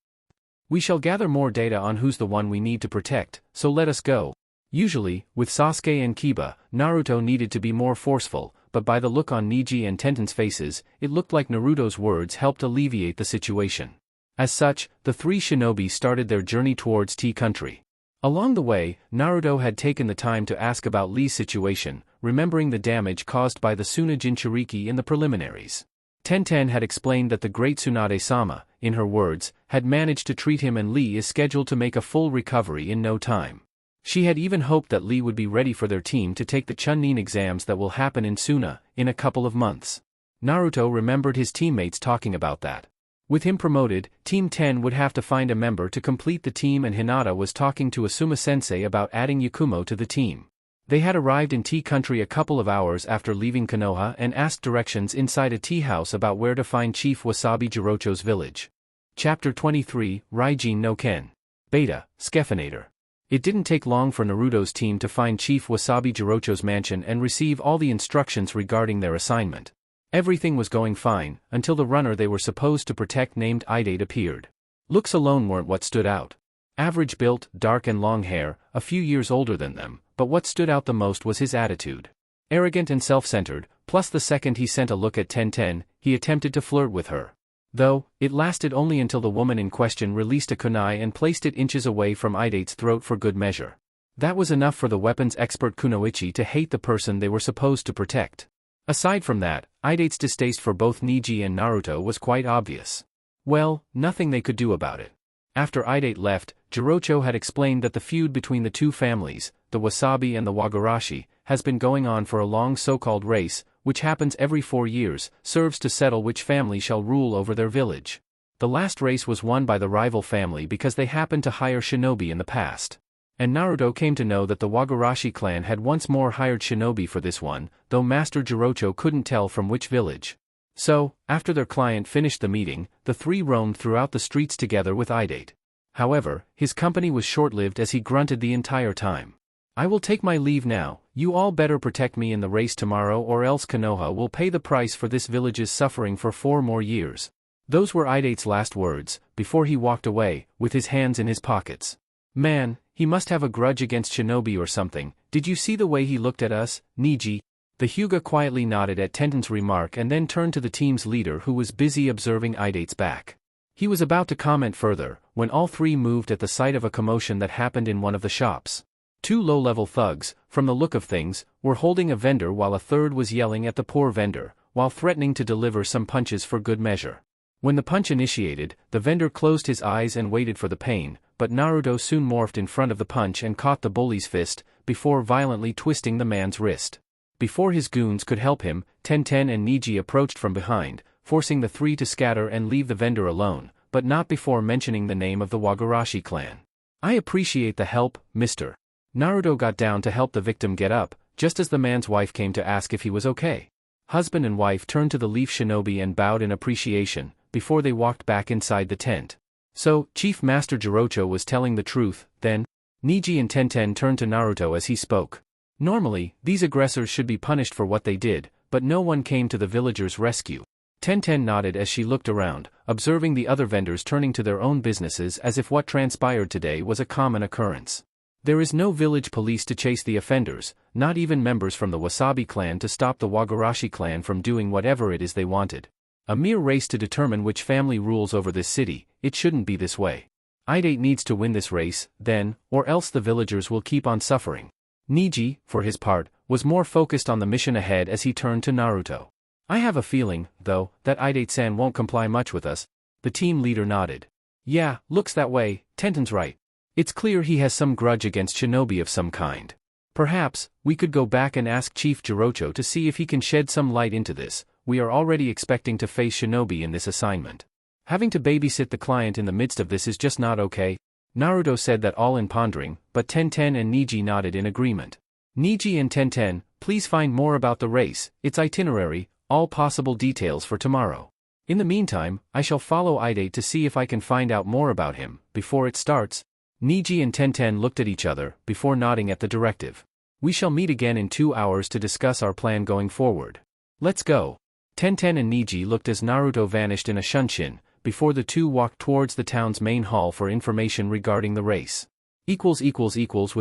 We shall gather more data on who's the one we need to protect, so let us go. Usually, with Sasuke and Kiba, Naruto needed to be more forceful, but by the look on Neji and Tenten's faces, it looked like Naruto's words helped alleviate the situation. As such, the three shinobi started their journey towards Tea Country. Along the way, Naruto had taken the time to ask about Lee's situation, remembering the damage caused by the Suna Jinchuriki in the preliminaries. Tenten had explained that the great Tsunade-sama, in her words, had managed to treat him and Lee is scheduled to make a full recovery in no time. She had even hoped that Lee would be ready for their team to take the Chunin exams that will happen in Suna, in a couple of months. Naruto remembered his teammates talking about that. With him promoted, Team 10 would have to find a member to complete the team and Hinata was talking to Asuma-sensei about adding Yakumo to the team. They had arrived in Tea Country a couple of hours after leaving Konoha and asked directions inside a tea house about where to find Chief Wasabi Jirocho's village. Chapter 23, Raijin no Ken. Beta, Skephinator. It didn't take long for Naruto's team to find Chief Wasabi Jirocho's mansion and receive all the instructions regarding their assignment. Everything was going fine, until the runner they were supposed to protect named Idate appeared. Looks alone weren't what stood out. Average built, dark and long hair, a few years older than them, but what stood out the most was his attitude. Arrogant and self-centered, plus the second he sent a look at Tenten, he attempted to flirt with her. Though, it lasted only until the woman in question released a kunai and placed it inches away from Idate's throat for good measure. That was enough for the weapons expert Kunoichi to hate the person they were supposed to protect. Aside from that, Idate's distaste for both Neji and Naruto was quite obvious. Well, nothing they could do about it. After Idate left, Jirocho had explained that the feud between the two families, the Wasabi and the Wagarashi, has been going on for a long so-called race, which happens every 4 years, serves to settle which family shall rule over their village. The last race was won by the rival family because they happened to hire shinobi in the past. And Naruto came to know that the Wagarashi clan had once more hired shinobi for this one, though Master Jirocho couldn't tell from which village. So, after their client finished the meeting, the three roamed throughout the streets together with Idate. However, his company was short-lived as he grunted the entire time. I will take my leave now, you all better protect me in the race tomorrow or else Konoha will pay the price for this village's suffering for 4 more years. Those were Idate's last words, before he walked away, with his hands in his pockets. Man, he must have a grudge against shinobi or something. Did you see the way he looked at us, Neji? The Hyuga quietly nodded at Tenten's remark and then turned to the team's leader who was busy observing Idate's back. He was about to comment further, when all three moved at the sight of a commotion that happened in one of the shops. 2 low-level thugs, from the look of things, were holding a vendor while a third was yelling at the poor vendor, while threatening to deliver some punches for good measure. When the punch initiated, the vendor closed his eyes and waited for the pain, but Naruto soon morphed in front of the punch and caught the bully's fist, before violently twisting the man's wrist. Before his goons could help him, Tenten and Neji approached from behind, forcing the three to scatter and leave the vendor alone, but not before mentioning the name of the Wagarashi clan. I appreciate the help, Mr. Naruto got down to help the victim get up, just as the man's wife came to ask if he was okay. Husband and wife turned to the Leaf Shinobi and bowed in appreciation, before they walked back inside the tent. So, Chief Master Jirocho was telling the truth, then? Neji and Tenten turned to Naruto as he spoke. Normally, these aggressors should be punished for what they did, but no one came to the villagers' rescue. Tenten nodded as she looked around, observing the other vendors turning to their own businesses as if what transpired today was a common occurrence. There is no village police to chase the offenders, not even members from the Wasabi clan to stop the Wagarashi clan from doing whatever it is they wanted. A mere race to determine which family rules over this city. It shouldn't be this way. Idate needs to win this race, then, or else the villagers will keep on suffering. Neji, for his part, was more focused on the mission ahead as he turned to Naruto. I have a feeling, though, that Idate-san won't comply much with us. The team leader nodded. Yeah, looks that way, Tenten's right. It's clear he has some grudge against shinobi of some kind. Perhaps, we could go back and ask Chief Jirocho to see if he can shed some light into this. We are already expecting to face shinobi in this assignment. Having to babysit the client in the midst of this is just not okay. Naruto said that all in pondering, but Tenten and Neji nodded in agreement. Neji and Tenten, please find more about the race, its itinerary, all possible details for tomorrow. In the meantime, I shall follow Idate to see if I can find out more about him, before it starts. Neji and Tenten looked at each other, before nodding at the directive. We shall meet again in 2 hours to discuss our plan going forward. Let's go. Tenten and Niji looked as Naruto vanished in a shunshin, before the two walked towards the town's main hall for information regarding the race. With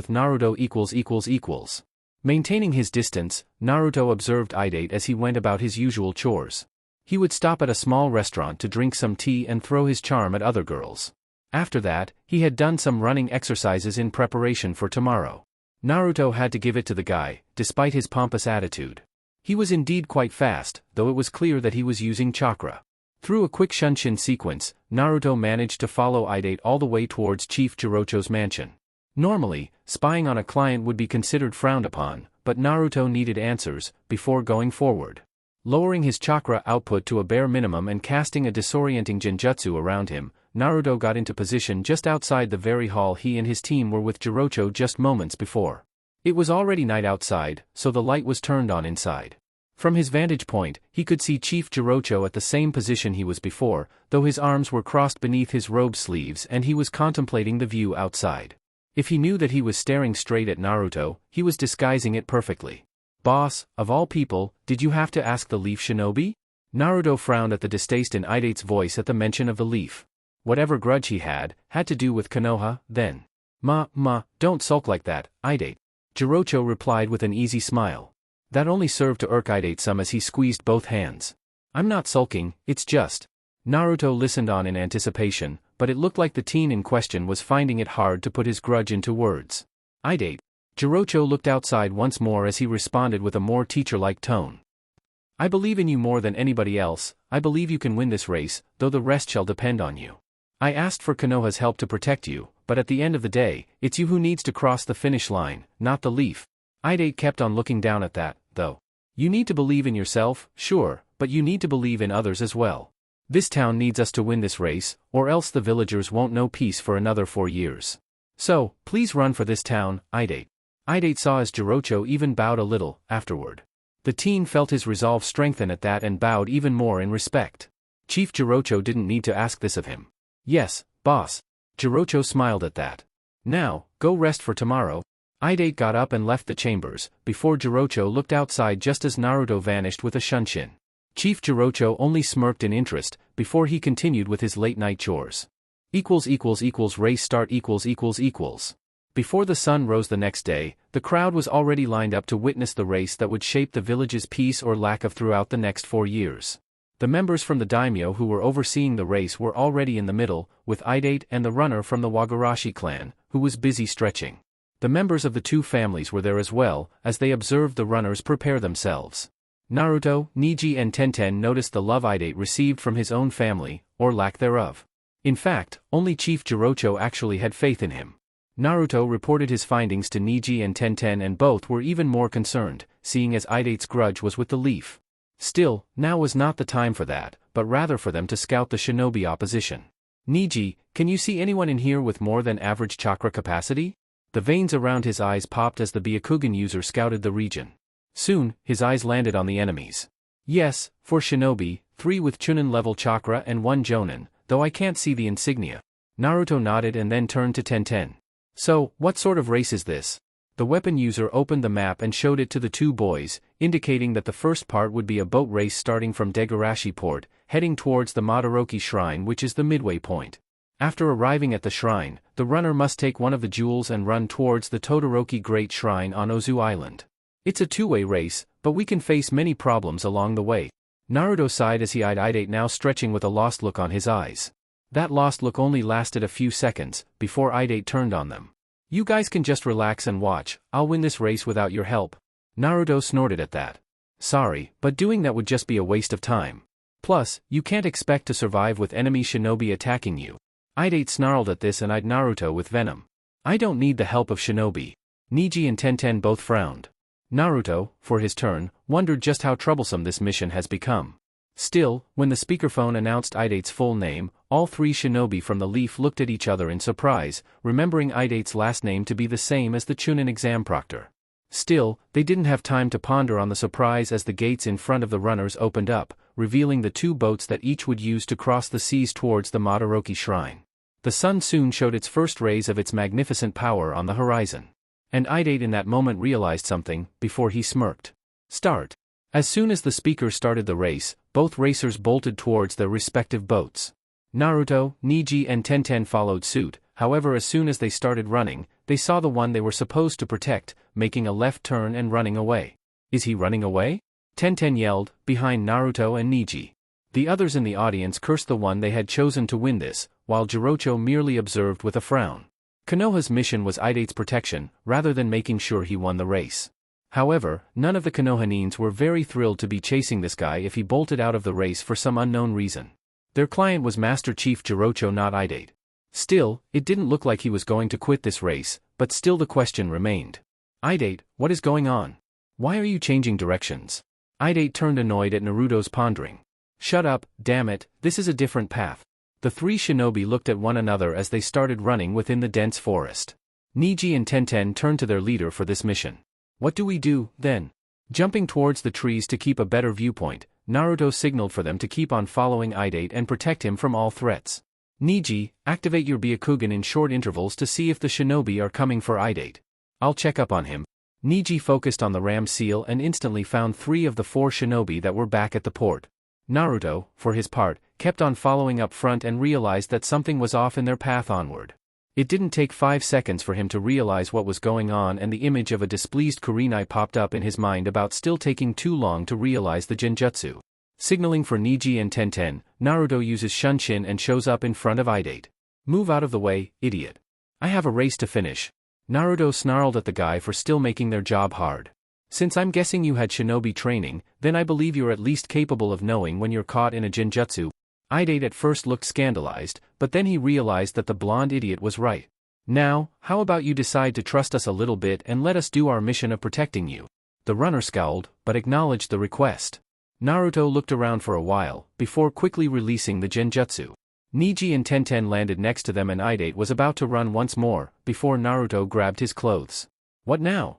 Naruto . Maintaining his distance, Naruto observed Idate as he went about his usual chores. He would stop at a small restaurant to drink some tea and throw his charm at other girls. After that, he had done some running exercises in preparation for tomorrow. Naruto had to give it to the guy, despite his pompous attitude. He was indeed quite fast, though it was clear that he was using chakra. Through a quick shunshin sequence, Naruto managed to follow Idate all the way towards Chief Jirocho's mansion. Normally, spying on a client would be considered frowned upon, but Naruto needed answers before going forward. Lowering his chakra output to a bare minimum and casting a disorienting genjutsu around him, Naruto got into position just outside the very hall he and his team were with Jirocho just moments before. It was already night outside, so the light was turned on inside. From his vantage point, he could see Chief Jirocho at the same position he was before, though his arms were crossed beneath his robe sleeves and he was contemplating the view outside. If he knew that he was staring straight at Naruto, he was disguising it perfectly. "Boss, of all people, did you have to ask the leaf shinobi?" Naruto frowned at the distaste in Idate's voice at the mention of the leaf. Whatever grudge he had to do with Konoha, then. Don't sulk like that, Idate. Jirocho replied with an easy smile. That only served to irk Idate some as he squeezed both hands. "I'm not sulking, it's just." Naruto listened on in anticipation, but it looked like the teen in question was finding it hard to put his grudge into words. "Idate." Jirocho looked outside once more as he responded with a more teacher-like tone. "I believe in you more than anybody else. I believe you can win this race, though the rest shall depend on you. I asked for Konoha's help to protect you, but at the end of the day, it's you who needs to cross the finish line, not the leaf." Idate kept on looking down at that, though. "You need to believe in yourself, sure, but you need to believe in others as well. This town needs us to win this race, or else the villagers won't know peace for another 4 years. So, please run for this town, Idate." Idate saw as Jirocho even bowed a little, afterward. The teen felt his resolve strengthen at that and bowed even more in respect. Chief Jirocho didn't need to ask this of him. "Yes, boss." Jirocho smiled at that. "Now, go rest for tomorrow." Idate got up and left the chambers, before Jirocho looked outside just as Naruto vanished with a shunshin. Chief Jirocho only smirked in interest, before he continued with his late-night chores. Race start . Before the sun rose the next day, the crowd was already lined up to witness the race that would shape the village's peace or lack of throughout the next 4 years. The members from the daimyo who were overseeing the race were already in the middle, with Idate and the runner from the Wagarashi clan, who was busy stretching. The members of the two families were there as well, as they observed the runners prepare themselves. Naruto, Niji and Tenten noticed the love Idate received from his own family, or lack thereof. In fact, only Chief Jirocho actually had faith in him. Naruto reported his findings to Niji and Tenten and both were even more concerned, seeing as Idate's grudge was with the leaf. Still, now was not the time for that, but rather for them to scout the shinobi opposition. "Niji, can you see anyone in here with more than average chakra capacity?" The veins around his eyes popped as the Byakugan user scouted the region. Soon, his eyes landed on the enemies. "Yes, for shinobi, 3 with Chunin-level chakra and 1 jonin, though I can't see the insignia." Naruto nodded and then turned to Tenten. "So, what sort of race is this?" The weapon user opened the map and showed it to the two boys, indicating that the first part would be a boat race starting from Degarashi port, heading towards the Madaraoki shrine, which is the midway point. After arriving at the shrine, the runner must take one of the jewels and run towards the Todoroki Great Shrine on Ozu Island. It's a two-way race, but we can face many problems along the way. Naruto sighed as he eyed Idate now stretching with a lost look on his eyes. That lost look only lasted a few seconds, before Idate turned on them. "You guys can just relax and watch, I'll win this race without your help." Naruto snorted at that. "Sorry, but doing that would just be a waste of time. Plus, you can't expect to survive with enemy shinobi attacking you." Idate snarled at this and eyed Naruto with venom. "I don't need the help of shinobi." Niji and Tenten both frowned. Naruto, for his turn, wondered just how troublesome this mission has become. Still, when the speakerphone announced Idate's full name, all 3 shinobi from the leaf looked at each other in surprise, remembering Idate's last name to be the same as the Chunin exam proctor. Still, they didn't have time to ponder on the surprise as the gates in front of the runners opened up, revealing the 2 boats that each would use to cross the seas towards the Madaraoki shrine. The sun soon showed its first rays of its magnificent power on the horizon. And Idate in that moment realized something, before he smirked. Start. As soon as the speaker started the race, both racers bolted towards their respective boats. Naruto, Niji and Tenten followed suit, however as soon as they started running, they saw the one they were supposed to protect, making a left turn and running away. Is he running away? Tenten yelled, behind Naruto and Niji. The others in the audience cursed the one they had chosen to win this, while Jirocho merely observed with a frown. Konoha's mission was Idate's protection, rather than making sure he won the race. However, none of the Konohanins were very thrilled to be chasing this guy if he bolted out of the race for some unknown reason. Their client was Master Chief Jirocho, not Idate. Still, it didn't look like he was going to quit this race, but still the question remained. Idate, what is going on? Why are you changing directions? Idate turned annoyed at Naruto's pondering. Shut up, damn it, this is a different path. The three shinobi looked at one another as they started running within the dense forest. Niji and Tenten turned to their leader for this mission. What do we do, then? Jumping towards the trees to keep a better viewpoint, Naruto signaled for them to keep on following Idate and protect him from all threats. Niji, activate your Byakugan in short intervals to see if the shinobi are coming for Idate. I'll check up on him. Niji focused on the ram seal and instantly found 3 of the 4 shinobi that were back at the port. Naruto, for his part, kept on following up front and realized that something was off in their path onward. It didn't take 5 seconds for him to realize what was going on, and the image of a displeased Kurenai popped up in his mind about still taking too long to realize the genjutsu. Signaling for Niji and Tenten, Naruto uses Shunshin and shows up in front of Idate. Move out of the way, idiot. I have a race to finish. Naruto snarled at the guy for still making their job hard. Since I'm guessing you had shinobi training, then I believe you're at least capable of knowing when you're caught in a genjutsu. Idate at first looked scandalized, but then he realized that the blonde idiot was right. Now, how about you decide to trust us a little bit and let us do our mission of protecting you? The runner scowled, but acknowledged the request. Naruto looked around for a while, before quickly releasing the genjutsu. Niji and Tenten landed next to them and Idate was about to run once more, before Naruto grabbed his clothes. What now?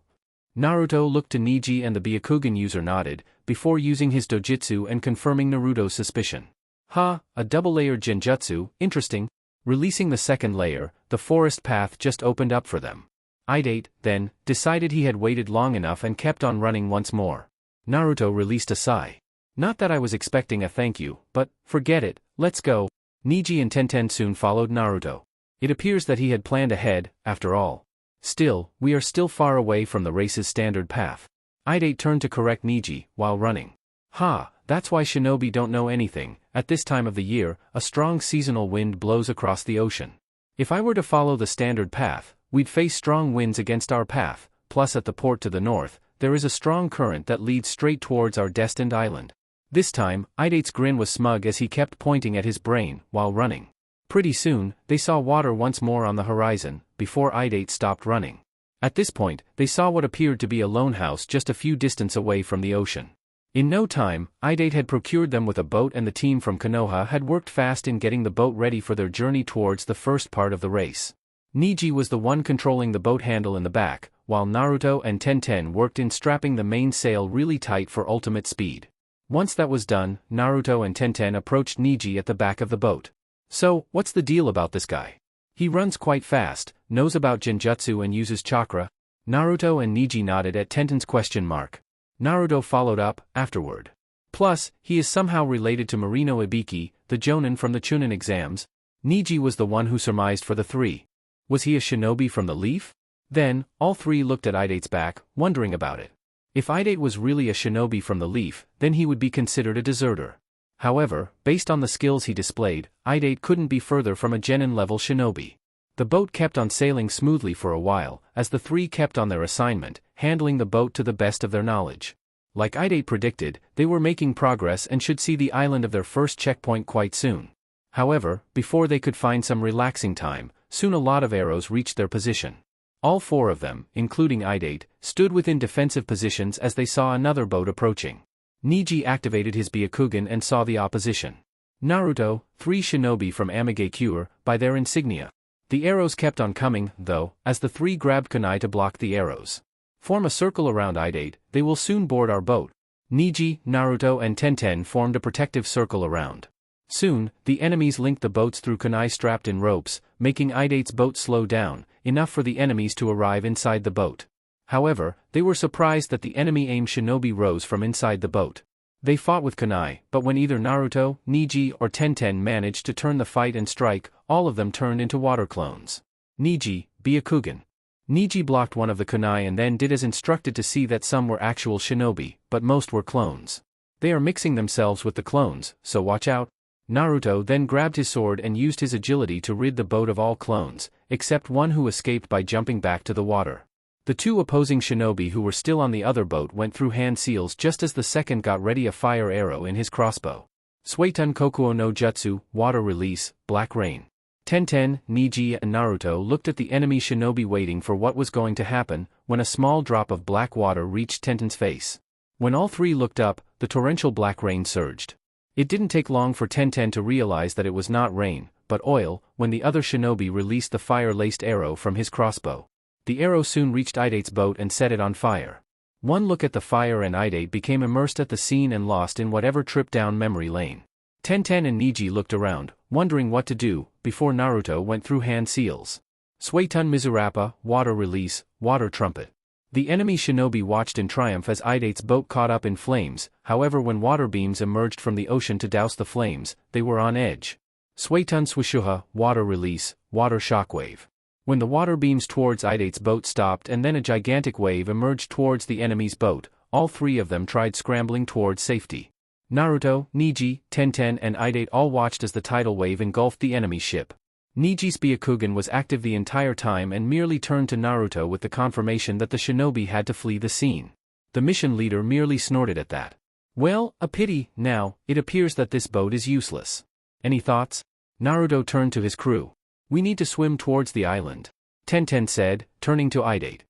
Naruto looked to Niji and the Byakugan user nodded, before using his dojutsu and confirming Naruto's suspicion. Ha, a double-layered genjutsu, interesting. Releasing the second layer, the forest path just opened up for them. Idate, then, decided he had waited long enough and kept on running once more. Naruto released a sigh. Not that I was expecting a thank you, but, forget it, let's go. Niji and Tenten soon followed Naruto. It appears that he had planned ahead, after all. Still, we are still far away from the race's standard path. Idate turned to correct Niji, while running. Ha, that's why shinobi don't know anything. At this time of the year, a strong seasonal wind blows across the ocean. If I were to follow the standard path, we'd face strong winds against our path, plus at the port to the north, there is a strong current that leads straight towards our destined island. This time, Idate's grin was smug as he kept pointing at his brain, while running. Pretty soon, they saw water once more on the horizon, before Idate stopped running. At this point, they saw what appeared to be a lone house just a few distance away from the ocean. In no time, Idate had procured them with a boat and the team from Konoha had worked fast in getting the boat ready for their journey towards the first part of the race. Niji was the one controlling the boat handle in the back, while Naruto and Tenten worked in strapping the mainsail really tight for ultimate speed. Once that was done, Naruto and Tenten approached Niji at the back of the boat. So, what's the deal about this guy? He runs quite fast, knows about genjutsu and uses chakra. Naruto and Niji nodded at Tenten's question mark. Naruto followed up, afterward. Plus, he is somehow related to Marino Ibiki, the Jonin from the Chunin exams. Niji was the one who surmised for the 3. Was he a shinobi from the Leaf? Then, all 3 looked at Idate's back, wondering about it. If Idate was really a shinobi from the Leaf, then he would be considered a deserter. However, based on the skills he displayed, Idate couldn't be further from a genin-level shinobi. The boat kept on sailing smoothly for a while, as the 3 kept on their assignment, handling the boat to the best of their knowledge. Like Idate predicted, they were making progress and should see the island of their first checkpoint quite soon. However, before they could find some relaxing time, soon a lot of arrows reached their position. All 4 of them, including Idate, stood within defensive positions as they saw another boat approaching. Niji activated his Byakugan and saw the opposition. Naruto, 3 shinobi from Amigakure, by their insignia. The arrows kept on coming, though, as the 3 grabbed kunai to block the arrows. Form a circle around Idate, they will soon board our boat. Niji, Naruto and Tenten formed a protective circle around. Soon, the enemies linked the boats through kunai strapped in ropes, making Idate's boat slow down, enough for the enemies to arrive inside the boat. However, they were surprised that the enemy-aimed shinobi rose from inside the boat. They fought with kunai, but when either Naruto, Niji or Tenten managed to turn the fight and strike, all of them turned into water clones. Niji, Byakugan. Niji blocked one of the kunai and then did as instructed to see that some were actual shinobi, but most were clones. They are mixing themselves with the clones, so watch out. Naruto then grabbed his sword and used his agility to rid the boat of all clones, except one who escaped by jumping back to the water. The two opposing shinobi who were still on the other boat went through hand seals just as the second got ready a fire arrow in his crossbow. Suetun Kokuo no Jutsu, Water Release, Black Rain. Tenten, Niji and Naruto looked at the enemy shinobi waiting for what was going to happen, when a small drop of black water reached Tenten's face. When all three looked up, the torrential black rain surged. It didn't take long for Tenten to realize that it was not rain, but oil, when the other shinobi released the fire-laced arrow from his crossbow. The arrow soon reached Idate's boat and set it on fire. One look at the fire and Idate became immersed at the scene and lost in whatever trip down memory lane. Tenten and Niji looked around, wondering what to do, before Naruto went through hand seals. Suetun Mizurappa, Water Release, Water Trumpet. The enemy shinobi watched in triumph as Idate's boat caught up in flames, however when water beams emerged from the ocean to douse the flames, they were on edge. Suetun Suishuha, Water Release, Water Shockwave. When the water beams towards Idate's boat stopped and then a gigantic wave emerged towards the enemy's boat, all three of them tried scrambling towards safety. Naruto, Niji, Tenten and Idate all watched as the tidal wave engulfed the enemy ship. Niji's Byakugan was active the entire time and merely turned to Naruto with the confirmation that the shinobi had to flee the scene. The mission leader merely snorted at that. Well, a pity, now, it appears that this boat is useless. Any thoughts? Naruto turned to his crew. We need to swim towards the island. Tenten said, turning to Idate.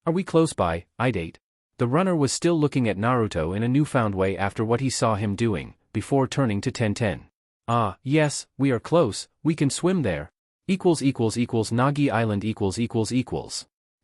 Are we close by, Idate? The runner was still looking at Naruto in a newfound way after what he saw him doing, before turning to Tenten. Ah, yes, we are close, we can swim there. Nagi Island .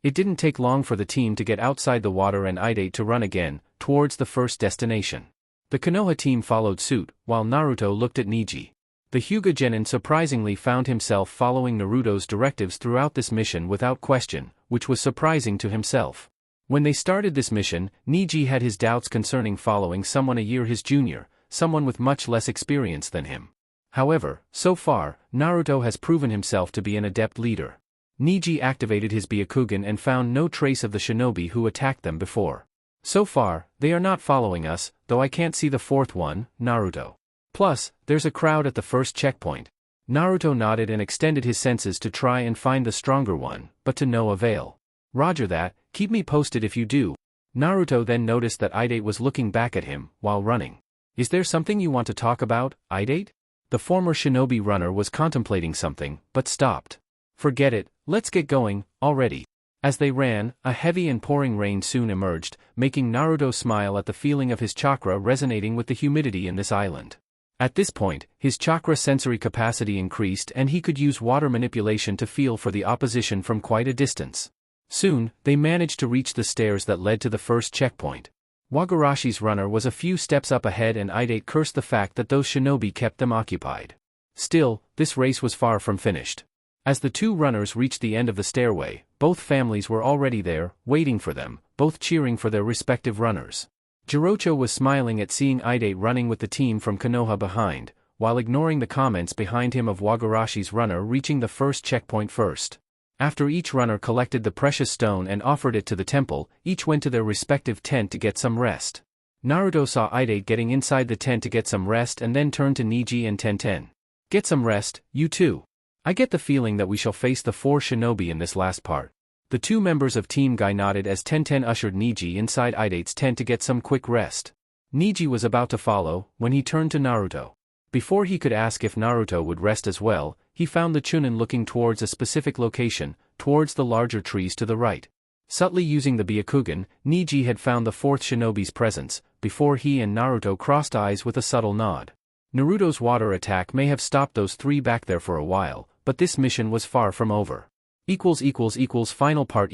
It didn't take long for the team to get outside the water and Idate to run again, towards the first destination. The Konoha team followed suit, while Naruto looked at Niji. The Hyuga Genin surprisingly found himself following Naruto's directives throughout this mission without question, which was surprising to himself. When they started this mission, Niji had his doubts concerning following someone a year his junior, someone with much less experience than him. However, so far, Naruto has proven himself to be an adept leader. Niji activated his Byakugan and found no trace of the shinobi who attacked them before. So far, they are not following us, though I can't see the fourth one, Naruto. Plus, there's a crowd at the first checkpoint. Naruto nodded and extended his senses to try and find the stronger one, but to no avail. Roger that, keep me posted if you do. Naruto then noticed that Idate was looking back at him, while running. Is there something you want to talk about, Idate? The former shinobi runner was contemplating something, but stopped. Forget it, let's get going, already. As they ran, a heavy and pouring rain soon emerged, making Naruto smile at the feeling of his chakra resonating with the humidity in this island. At this point, his chakra sensory capacity increased and he could use water manipulation to feel for the opposition from quite a distance. Soon, they managed to reach the stairs that led to the first checkpoint. Wagarashi's runner was a few steps up ahead and Idate cursed the fact that those shinobi kept them occupied. Still, this race was far from finished. As the two runners reached the end of the stairway, both families were already there, waiting for them, both cheering for their respective runners. Jirocho was smiling at seeing Idate running with the team from Konoha behind, while ignoring the comments behind him of Wagarashi's runner reaching the first checkpoint first. After each runner collected the precious stone and offered it to the temple, each went to their respective tent to get some rest. Naruto saw Idate getting inside the tent to get some rest and then turned to Niji and Tenten. Get some rest, you too. I get the feeling that we shall face the four shinobi in this last part. The two members of Team Guy nodded as Tenten ushered Niji inside Idate's tent to get some quick rest. Niji was about to follow, when he turned to Naruto. Before he could ask if Naruto would rest as well, he found the Chunin looking towards a specific location, towards the larger trees to the right. Subtly using the Byakugan, Niji had found the fourth shinobi's presence, before he and Naruto crossed eyes with a subtle nod. Naruto's water attack may have stopped those three back there for a while, but this mission was far from over. Final part .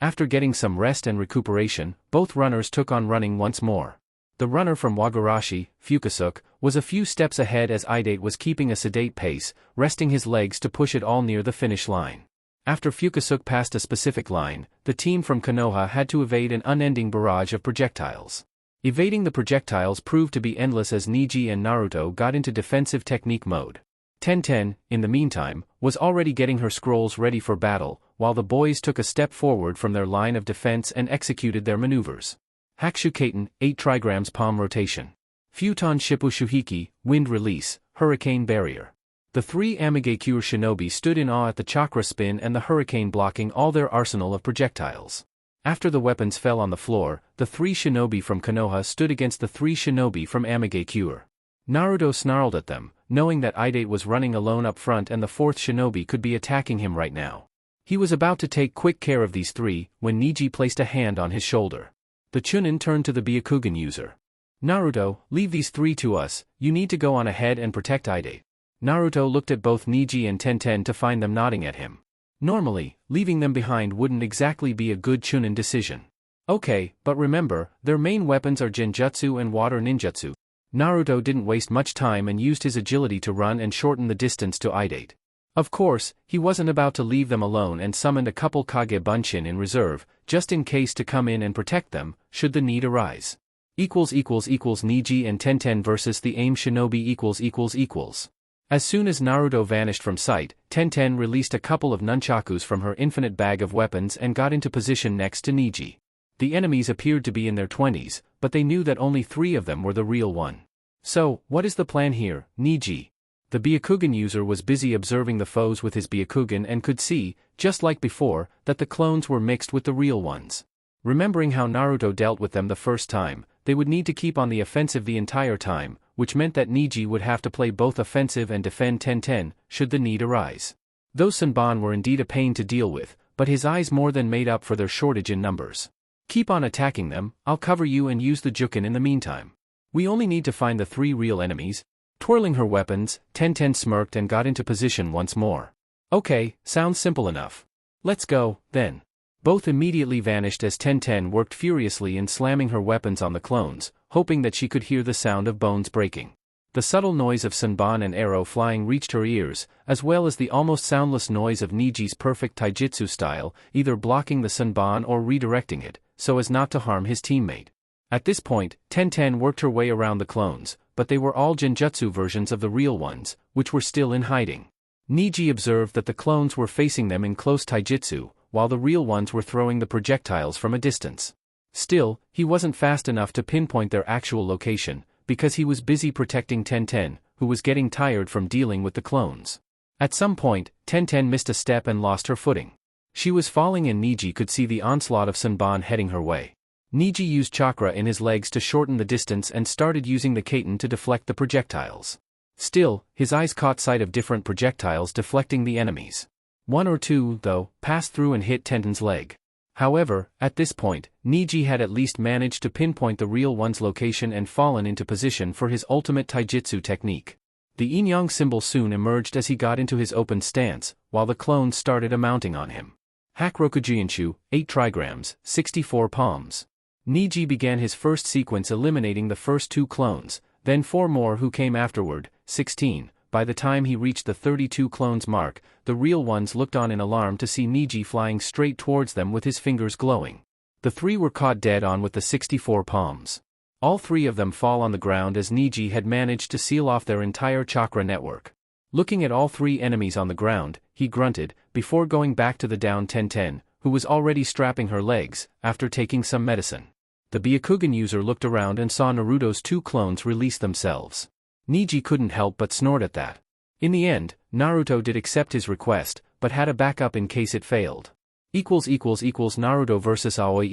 After getting some rest and recuperation, both runners took on running once more. The runner from Wagarashi, Fukasook, was a few steps ahead as Idate was keeping a sedate pace, resting his legs to push it all near the finish line. After Fukasook passed a specific line, the team from Konoha had to evade an unending barrage of projectiles. Evading the projectiles proved to be endless as Neji and Naruto got into defensive technique mode. Tenten, in the meantime, was already getting her scrolls ready for battle, while the boys took a step forward from their line of defense and executed their maneuvers. Hakushu Kaiten, 8 trigrams palm rotation. Futon Shippu Shuhiki, wind release, hurricane barrier. The 3 Amigakure shinobi stood in awe at the chakra spin and the hurricane blocking all their arsenal of projectiles. After the weapons fell on the floor, the 3 shinobi from Konoha stood against the 3 shinobi from Amigakure. Naruto snarled at them, knowing that Idate was running alone up front and the 4th shinobi could be attacking him right now. He was about to take quick care of these 3, when Neji placed a hand on his shoulder. The Chunin turned to the Byakugan user. Naruto, leave these 3 to us, you need to go on ahead and protect Idate. Naruto looked at both Neji and Tenten to find them nodding at him. Normally, leaving them behind wouldn't exactly be a good Chunin decision. Okay, but remember, their main weapons are Genjutsu and water ninjutsu. Naruto didn't waste much time and used his agility to run and shorten the distance to Idate. Of course, he wasn't about to leave them alone and summoned a couple Kage Bunshin in reserve, just in case to come in and protect them, should the need arise. Neji and Tenten versus the AIM Shinobi . As soon as Naruto vanished from sight, Tenten released a couple of nunchakus from her infinite bag of weapons and got into position next to Neji. The enemies appeared to be in their 20s, but they knew that only 3 of them were the real one. So, what is the plan here, Neji? The Byakugan user was busy observing the foes with his Byakugan and could see, just like before, that the clones were mixed with the real ones. Remembering how Naruto dealt with them the first time, they would need to keep on the offensive the entire time, which meant that Neji would have to play both offensive and defend Tenten, should the need arise. Those Senbon were indeed a pain to deal with, but his eyes more than made up for their shortage in numbers. Keep on attacking them, I'll cover you and use the Jukin in the meantime. We only need to find the 3 real enemies. Twirling her weapons, Tenten smirked and got into position once more. Okay, sounds simple enough. Let's go, then. Both immediately vanished as Tenten worked furiously in slamming her weapons on the clones, hoping that she could hear the sound of bones breaking. The subtle noise of Senbon and arrow flying reached her ears, as well as the almost soundless noise of Niji's perfect taijutsu style, either blocking the Senbon or redirecting it, so as not to harm his teammate. At this point, Tenten worked her way around the clones, but they were all genjutsu versions of the real ones, which were still in hiding. Neji observed that the clones were facing them in close taijutsu, while the real ones were throwing the projectiles from a distance. Still, he wasn't fast enough to pinpoint their actual location, because he was busy protecting Tenten, who was getting tired from dealing with the clones. At some point, Tenten missed a step and lost her footing. She was falling and Neji could see the onslaught of Senbon heading her way. Neji used chakra in his legs to shorten the distance and started using the Kaiten to deflect the projectiles. Still, his eyes caught sight of different projectiles deflecting the enemies. 1 or 2, though, passed through and hit Tenten's leg. However, at this point, Neji had at least managed to pinpoint the real one's location and fallen into position for his ultimate taijutsu technique. The yin-yang symbol soon emerged as he got into his open stance, while the clones started mounting on him. Hakurokujinshu, 8 trigrams, 64 palms. Neji began his first sequence eliminating the first 2 clones, then 4 more who came afterward, 16. By the time he reached the 32 clones mark, the real ones looked on in alarm to see Neji flying straight towards them with his fingers glowing. The 3 were caught dead on with the 64 palms. All 3 of them fall on the ground as Neji had managed to seal off their entire chakra network. Looking at all 3 enemies on the ground, he grunted, before going back to the down Tenten, who was already strapping her legs, after taking some medicine. The Byakugan user looked around and saw Naruto's 2 clones release themselves. Neji couldn't help but snort at that. In the end, Naruto did accept his request, but had a backup in case it failed. Naruto versus Aoi .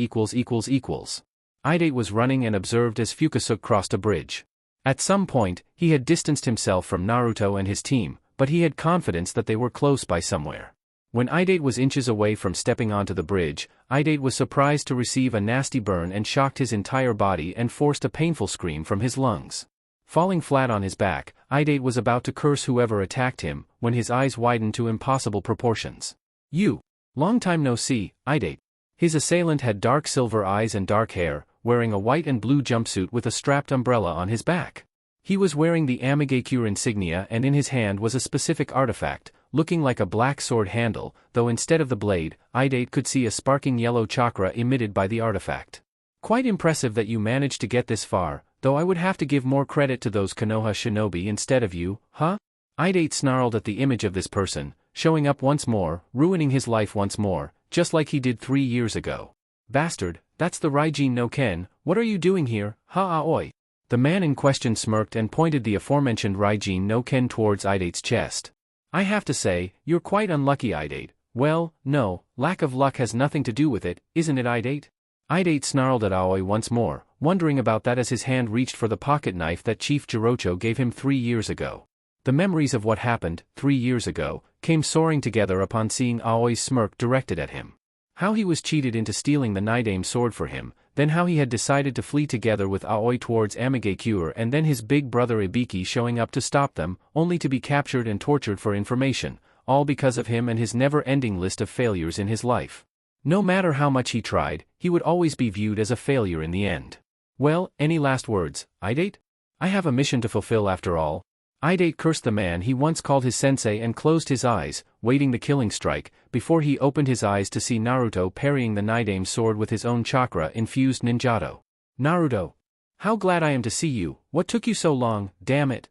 Idate was running and observed as Fukasook crossed a bridge. At some point, he had distanced himself from Naruto and his team, but he had confidence that they were close by somewhere. When Idate was inches away from stepping onto the bridge, Idate was surprised to receive a nasty burn and shocked his entire body and forced a painful scream from his lungs. Falling flat on his back, Idate was about to curse whoever attacked him, when his eyes widened to impossible proportions. "You! Long time no see, Idate." His assailant had dark silver eyes and dark hair, wearing a white and blue jumpsuit with a strapped umbrella on his back. He was wearing the Amigakure insignia and in his hand was a specific artifact, looking like a black sword handle, though instead of the blade, Idate could see a sparking yellow chakra emitted by the artifact. Quite impressive that you managed to get this far, though I would have to give more credit to those Konoha shinobi instead of you, huh? Idate snarled at the image of this person, showing up once more, ruining his life once more, just like he did 3 years ago. Bastard, that's the Raijin no Ken, what are you doing here, ha Aoi? The man in question smirked and pointed the aforementioned Raijin no Ken towards Idate's chest. I have to say, you're quite unlucky, Idate. Well, no, lack of luck has nothing to do with it, isn't it, Idate? Idate snarled at Aoi once more, wondering about that as his hand reached for the pocket knife that Chief Jirocho gave him 3 years ago. The memories of what happened, 3 years ago, came soaring together upon seeing Aoi's smirk directed at him. How he was cheated into stealing the Nidaime sword for him, then how he had decided to flee together with Aoi towards Amigakure and then his big brother Ibiki showing up to stop them, only to be captured and tortured for information, all because of him and his never-ending list of failures in his life. No matter how much he tried, he would always be viewed as a failure in the end. Well, any last words, Idate? I have a mission to fulfill after all. Idate cursed the man he once called his sensei and closed his eyes, waiting the killing strike, before he opened his eyes to see Naruto parrying the Nidaime sword with his own chakra-infused ninjato. Naruto! How glad I am to see you, what took you so long, damn it?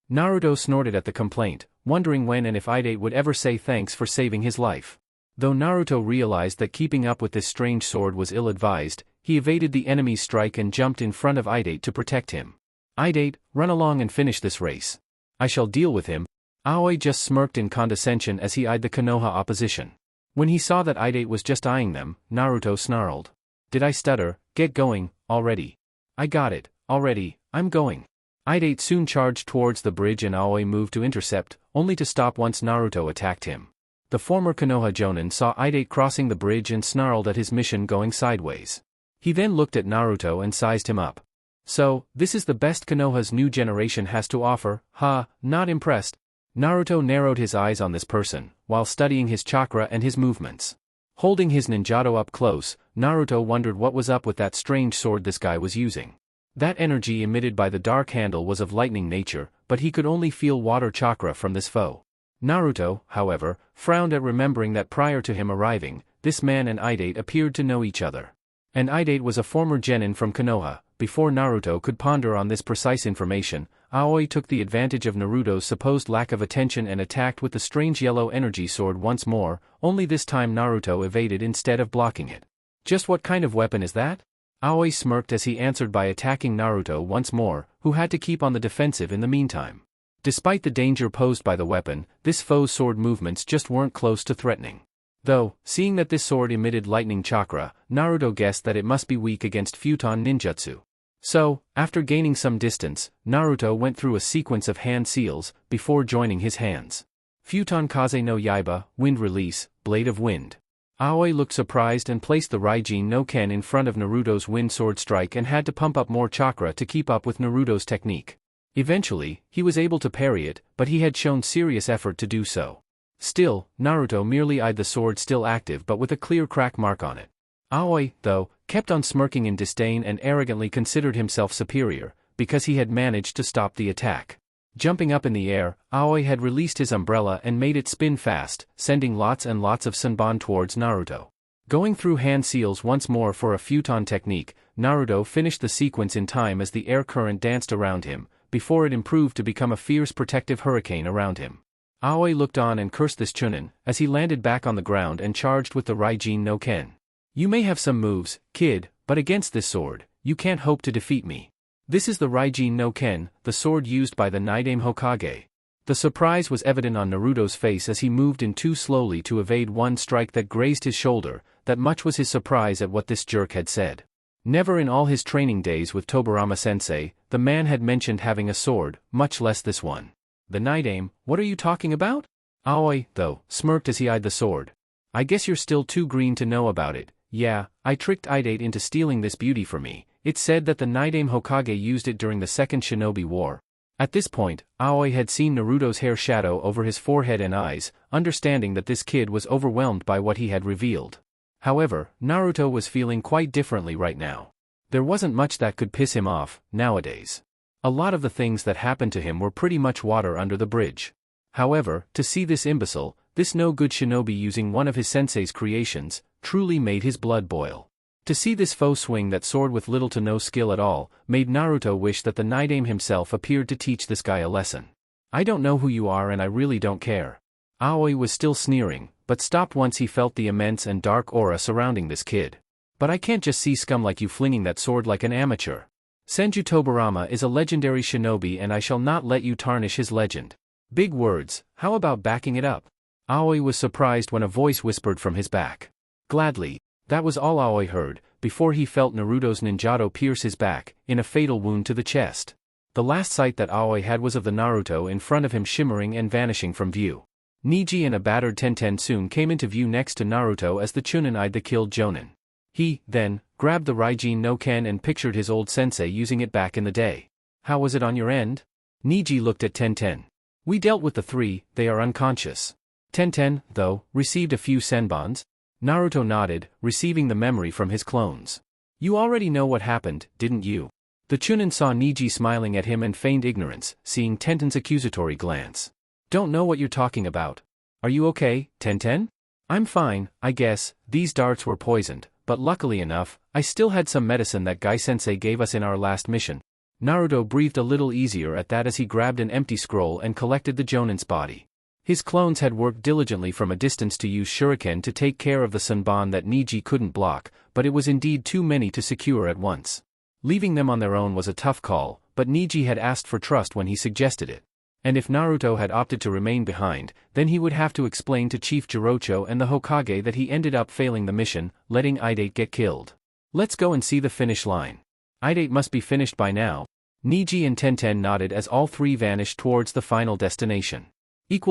Naruto snorted at the complaint, wondering when and if Idate would ever say thanks for saving his life. Though Naruto realized that keeping up with this strange sword was ill-advised, he evaded the enemy's strike and jumped in front of Idate to protect him. Idate, run along and finish this race. I shall deal with him. Aoi just smirked in condescension as he eyed the Konoha opposition. When he saw that Idate was just eyeing them, Naruto snarled. Did I stutter? Get going, already. I got it, already, I'm going. Idate soon charged towards the bridge and Aoi moved to intercept, only to stop once Naruto attacked him. The former Konoha Jonin saw Idate crossing the bridge and snarled at his mission going sideways. He then looked at Naruto and sized him up. So, this is the best Konoha's new generation has to offer, ha, not impressed. Naruto narrowed his eyes on this person, while studying his chakra and his movements. Holding his ninjato up close, Naruto wondered what was up with that strange sword this guy was using. That energy emitted by the dark handle was of lightning nature, but he could only feel water chakra from this foe. Naruto, however, frowned at remembering that prior to him arriving, this man and Idate appeared to know each other. And Idate was a former genin from Konoha. Before Naruto could ponder on this precise information, Aoi took the advantage of Naruto's supposed lack of attention and attacked with the strange yellow energy sword once more, only this time Naruto evaded instead of blocking it. Just what kind of weapon is that? Aoi smirked as he answered by attacking Naruto once more, who had to keep on the defensive in the meantime. Despite the danger posed by the weapon, this foe's sword movements just weren't close to threatening. Though, seeing that this sword emitted lightning chakra, Naruto guessed that it must be weak against Futon ninjutsu. So, after gaining some distance, Naruto went through a sequence of hand seals, before joining his hands. Futon Kaze no Yaiba, Wind Release, Blade of Wind. Aoi looked surprised and placed the Raijin no Ken in front of Naruto's wind sword strike and had to pump up more chakra to keep up with Naruto's technique. Eventually, he was able to parry it, but he had shown serious effort to do so. Still, Naruto merely eyed the sword still active but with a clear crack mark on it. Aoi, though, kept on smirking in disdain and arrogantly considered himself superior, because he had managed to stop the attack. Jumping up in the air, Aoi had released his umbrella and made it spin fast, sending lots and lots of Sanban towards Naruto. Going through hand seals once more for a futon technique, Naruto finished the sequence in time as the air current danced around him, before it improved to become a fierce protective hurricane around him. Aoi looked on and cursed this Chunin, as he landed back on the ground and charged with the Raijin no Ken. You may have some moves, kid, but against this sword, you can't hope to defeat me. This is the Raijin no Ken, the sword used by the Nidaime Hokage. The surprise was evident on Naruto's face as he moved in too slowly to evade one strike that grazed his shoulder. That much was his surprise at what this jerk had said. Never in all his training days with Tobirama-sensei, the man had mentioned having a sword, much less this one. The Nidaime, what are you talking about? Aoi, though, smirked as he eyed the sword. I guess you're still too green to know about it. Yeah, I tricked Idate into stealing this beauty for me. It said that the Nidaime Hokage used it during the Second Shinobi War. At this point, Aoi had seen Naruto's hair shadow over his forehead and eyes, understanding that this kid was overwhelmed by what he had revealed. However, Naruto was feeling quite differently right now. There wasn't much that could piss him off, nowadays. A lot of the things that happened to him were pretty much water under the bridge. However, to see this imbecile, this no-good shinobi using one of his sensei's creations, truly made his blood boil. To see this foe swing that sword with little to no skill at all, made Naruto wish that the Nidaime himself appeared to teach this guy a lesson. I don't know who you are and I really don't care. Aoi was still sneering, but stopped once he felt the immense and dark aura surrounding this kid. But I can't just see scum like you flinging that sword like an amateur. Senju Tobarama is a legendary shinobi and I shall not let you tarnish his legend. Big words, how about backing it up? Aoi was surprised when a voice whispered from his back. Gladly. That was all Aoi heard, before he felt Naruto's ninjato pierce his back, in a fatal wound to the chest. The last sight that Aoi had was of the Naruto in front of him shimmering and vanishing from view. Niji and a battered Tenten soon came into view next to Naruto as the Chunin eyed the killed Jonin. He, then, grabbed the Raijin no Ken and pictured his old sensei using it back in the day. How was it on your end? Niji looked at Tenten. We dealt with the three, they are unconscious. Tenten, though, received a few senbons. Naruto nodded, receiving the memory from his clones. You already know what happened, didn't you? The Chunin saw Niji smiling at him and feigned ignorance, seeing Tenten's accusatory glance. Don't know what you're talking about. Are you okay, Tenten? I'm fine, I guess. These darts were poisoned, but luckily enough, I still had some medicine that Gai-sensei gave us in our last mission. Naruto breathed a little easier at that as he grabbed an empty scroll and collected the Jonin's body. His clones had worked diligently from a distance to use shuriken to take care of the Senbon that Niji couldn't block, but it was indeed too many to secure at once. Leaving them on their own was a tough call, but Niji had asked for trust when he suggested it. And if Naruto had opted to remain behind, then he would have to explain to Chief Jirocho and the Hokage that he ended up failing the mission, letting Idate get killed. Let's go and see the finish line. Idate must be finished by now. Niji and Tenten nodded as all three vanished towards the final destination. End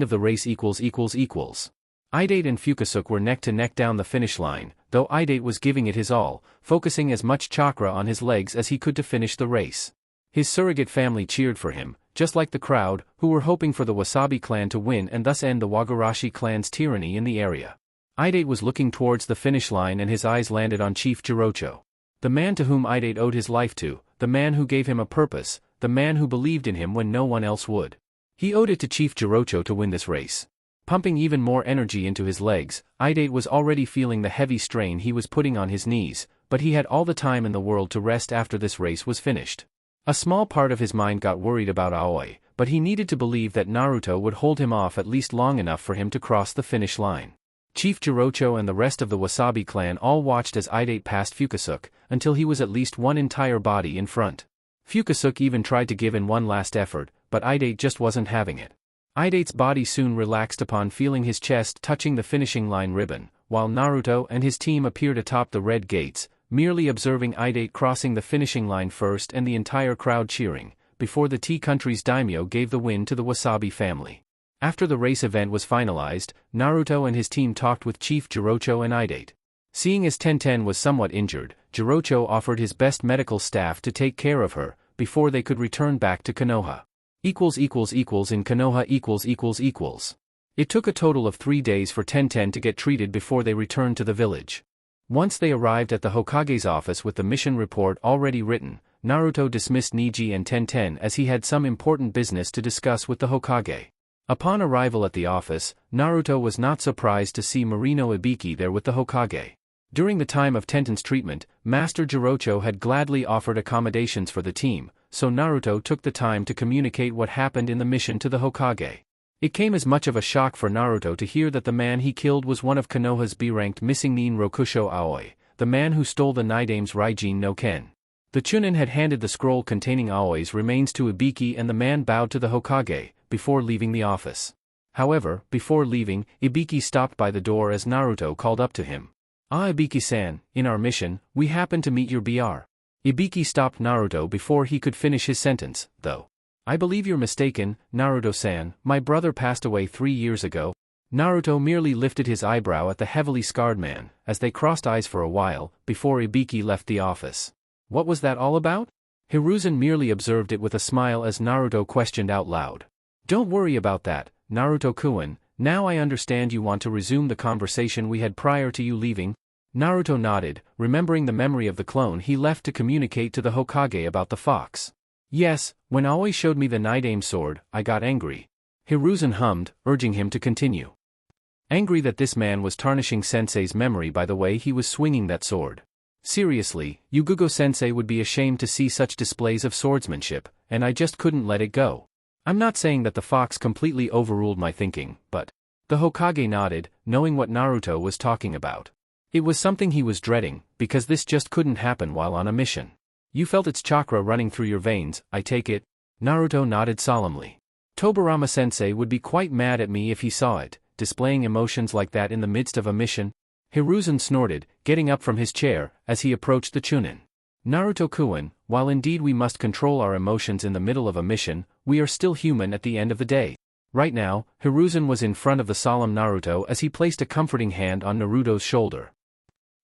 of the race . Idate and Fukasook were neck to neck down the finish line, though Idate was giving it his all, focusing as much chakra on his legs as he could to finish the race. His surrogate family cheered for him, just like the crowd, who were hoping for the Wasabi clan to win and thus end the Wagarashi clan's tyranny in the area. Idate was looking towards the finish line and his eyes landed on Chief Jirocho. The man to whom Idate owed his life to, the man who gave him a purpose, the man who believed in him when no one else would. He owed it to Chief Jirocho to win this race. Pumping even more energy into his legs, Idate was already feeling the heavy strain he was putting on his knees, but he had all the time in the world to rest after this race was finished. A small part of his mind got worried about Aoi, but he needed to believe that Naruto would hold him off at least long enough for him to cross the finish line. Chief Jirocho and the rest of the Wasabi clan all watched as Idate passed Fukasook, until he was at least one entire body in front. Fukasook even tried to give in one last effort, but Idate just wasn't having it. Idate's body soon relaxed upon feeling his chest touching the finishing line ribbon, while Naruto and his team appeared atop the red gates, merely observing Idate crossing the finishing line first and the entire crowd cheering, before the T-Country's daimyo gave the win to the Wasabi family. After the race event was finalized, Naruto and his team talked with Chief Jirocho and Idate. Seeing as Tenten was somewhat injured, Jirocho offered his best medical staff to take care of her, before they could return back to Konoha. In Konoha . It took a total of 3 days for Tenten to get treated before they returned to the village. Once they arrived at the Hokage's office with the mission report already written, Naruto dismissed Niji and Tenten as he had some important business to discuss with the Hokage. Upon arrival at the office, Naruto was not surprised to see Marino Ibiki there with the Hokage. During the time of Tenten's treatment, Master Jirocho had gladly offered accommodations for the team, so Naruto took the time to communicate what happened in the mission to the Hokage. It came as much of a shock for Naruto to hear that the man he killed was one of Konoha's B-ranked missing Nin Rokusho Aoi, the man who stole the Nidaime's Raijin no Ken. The Chunin had handed the scroll containing Aoi's remains to Ibiki and the man bowed to the Hokage, before leaving the office. However, before leaving, Ibiki stopped by the door as Naruto called up to him. Ibiki-san, in our mission, we happened to meet your BR. Ibiki stopped Naruto before he could finish his sentence, though. I believe you're mistaken, Naruto-san, my brother passed away 3 years ago. Naruto merely lifted his eyebrow at the heavily scarred man, as they crossed eyes for a while, before Ibiki left the office. What was that all about? Hiruzen merely observed it with a smile as Naruto questioned out loud. Don't worry about that, Naruto-kun, now I understand you want to resume the conversation we had prior to you leaving. Naruto nodded, remembering the memory of the clone he left to communicate to the Hokage about the fox. Yes, when Aoi showed me the Nidaime sword, I got angry. Hiruzen hummed, urging him to continue. Angry that this man was tarnishing Sensei's memory by the way he was swinging that sword. Seriously, Yugugo-sensei would be ashamed to see such displays of swordsmanship, and I just couldn't let it go. I'm not saying that the fox completely overruled my thinking, but... The Hokage nodded, knowing what Naruto was talking about. It was something he was dreading, because this just couldn't happen while on a mission. You felt its chakra running through your veins, I take it? Naruto nodded solemnly. Tobirama-sensei would be quite mad at me if he saw it, displaying emotions like that in the midst of a mission. Hiruzen snorted, getting up from his chair, as he approached the Chunin. Naruto-kun, while indeed we must control our emotions in the middle of a mission, we are still human at the end of the day. Right now, Hiruzen was in front of the solemn Naruto as he placed a comforting hand on Naruto's shoulder.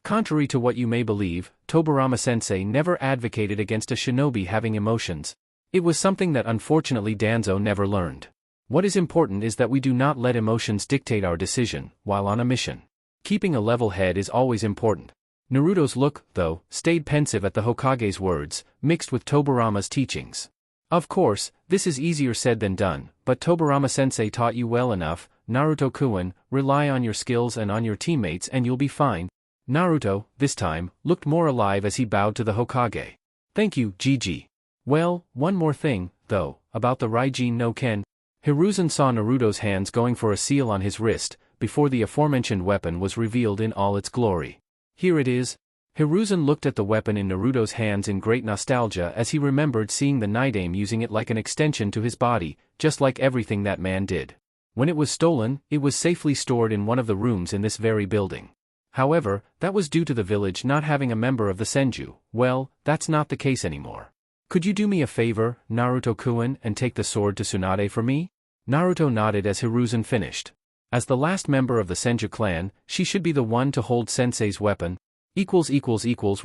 Contrary to what you may believe, Tobirama-sensei never advocated against a shinobi having emotions. It was something that unfortunately Danzo never learned. What is important is that we do not let emotions dictate our decision, while on a mission. Keeping a level head is always important. Naruto's look, though, stayed pensive at the Hokage's words, mixed with Tobirama's teachings. Of course, this is easier said than done, but Tobirama-sensei taught you well enough, Naruto-kun, rely on your skills and on your teammates and you'll be fine. Naruto, this time, looked more alive as he bowed to the Hokage. Thank you, Gigi. Well, one more thing, though, about the Raijin no Ken. Hiruzen saw Naruto's hands going for a seal on his wrist, before the aforementioned weapon was revealed in all its glory. Here it is. Hiruzen looked at the weapon in Naruto's hands in great nostalgia as he remembered seeing the Nidaime using it like an extension to his body, just like everything that man did. When it was stolen, it was safely stored in one of the rooms in this very building. However, that was due to the village not having a member of the Senju. Well, that's not the case anymore. Could you do me a favor, Naruto-kun, and take the sword to Tsunade for me? Naruto nodded as Hiruzen finished. As the last member of the Senju clan, she should be the one to hold Sensei's weapon. With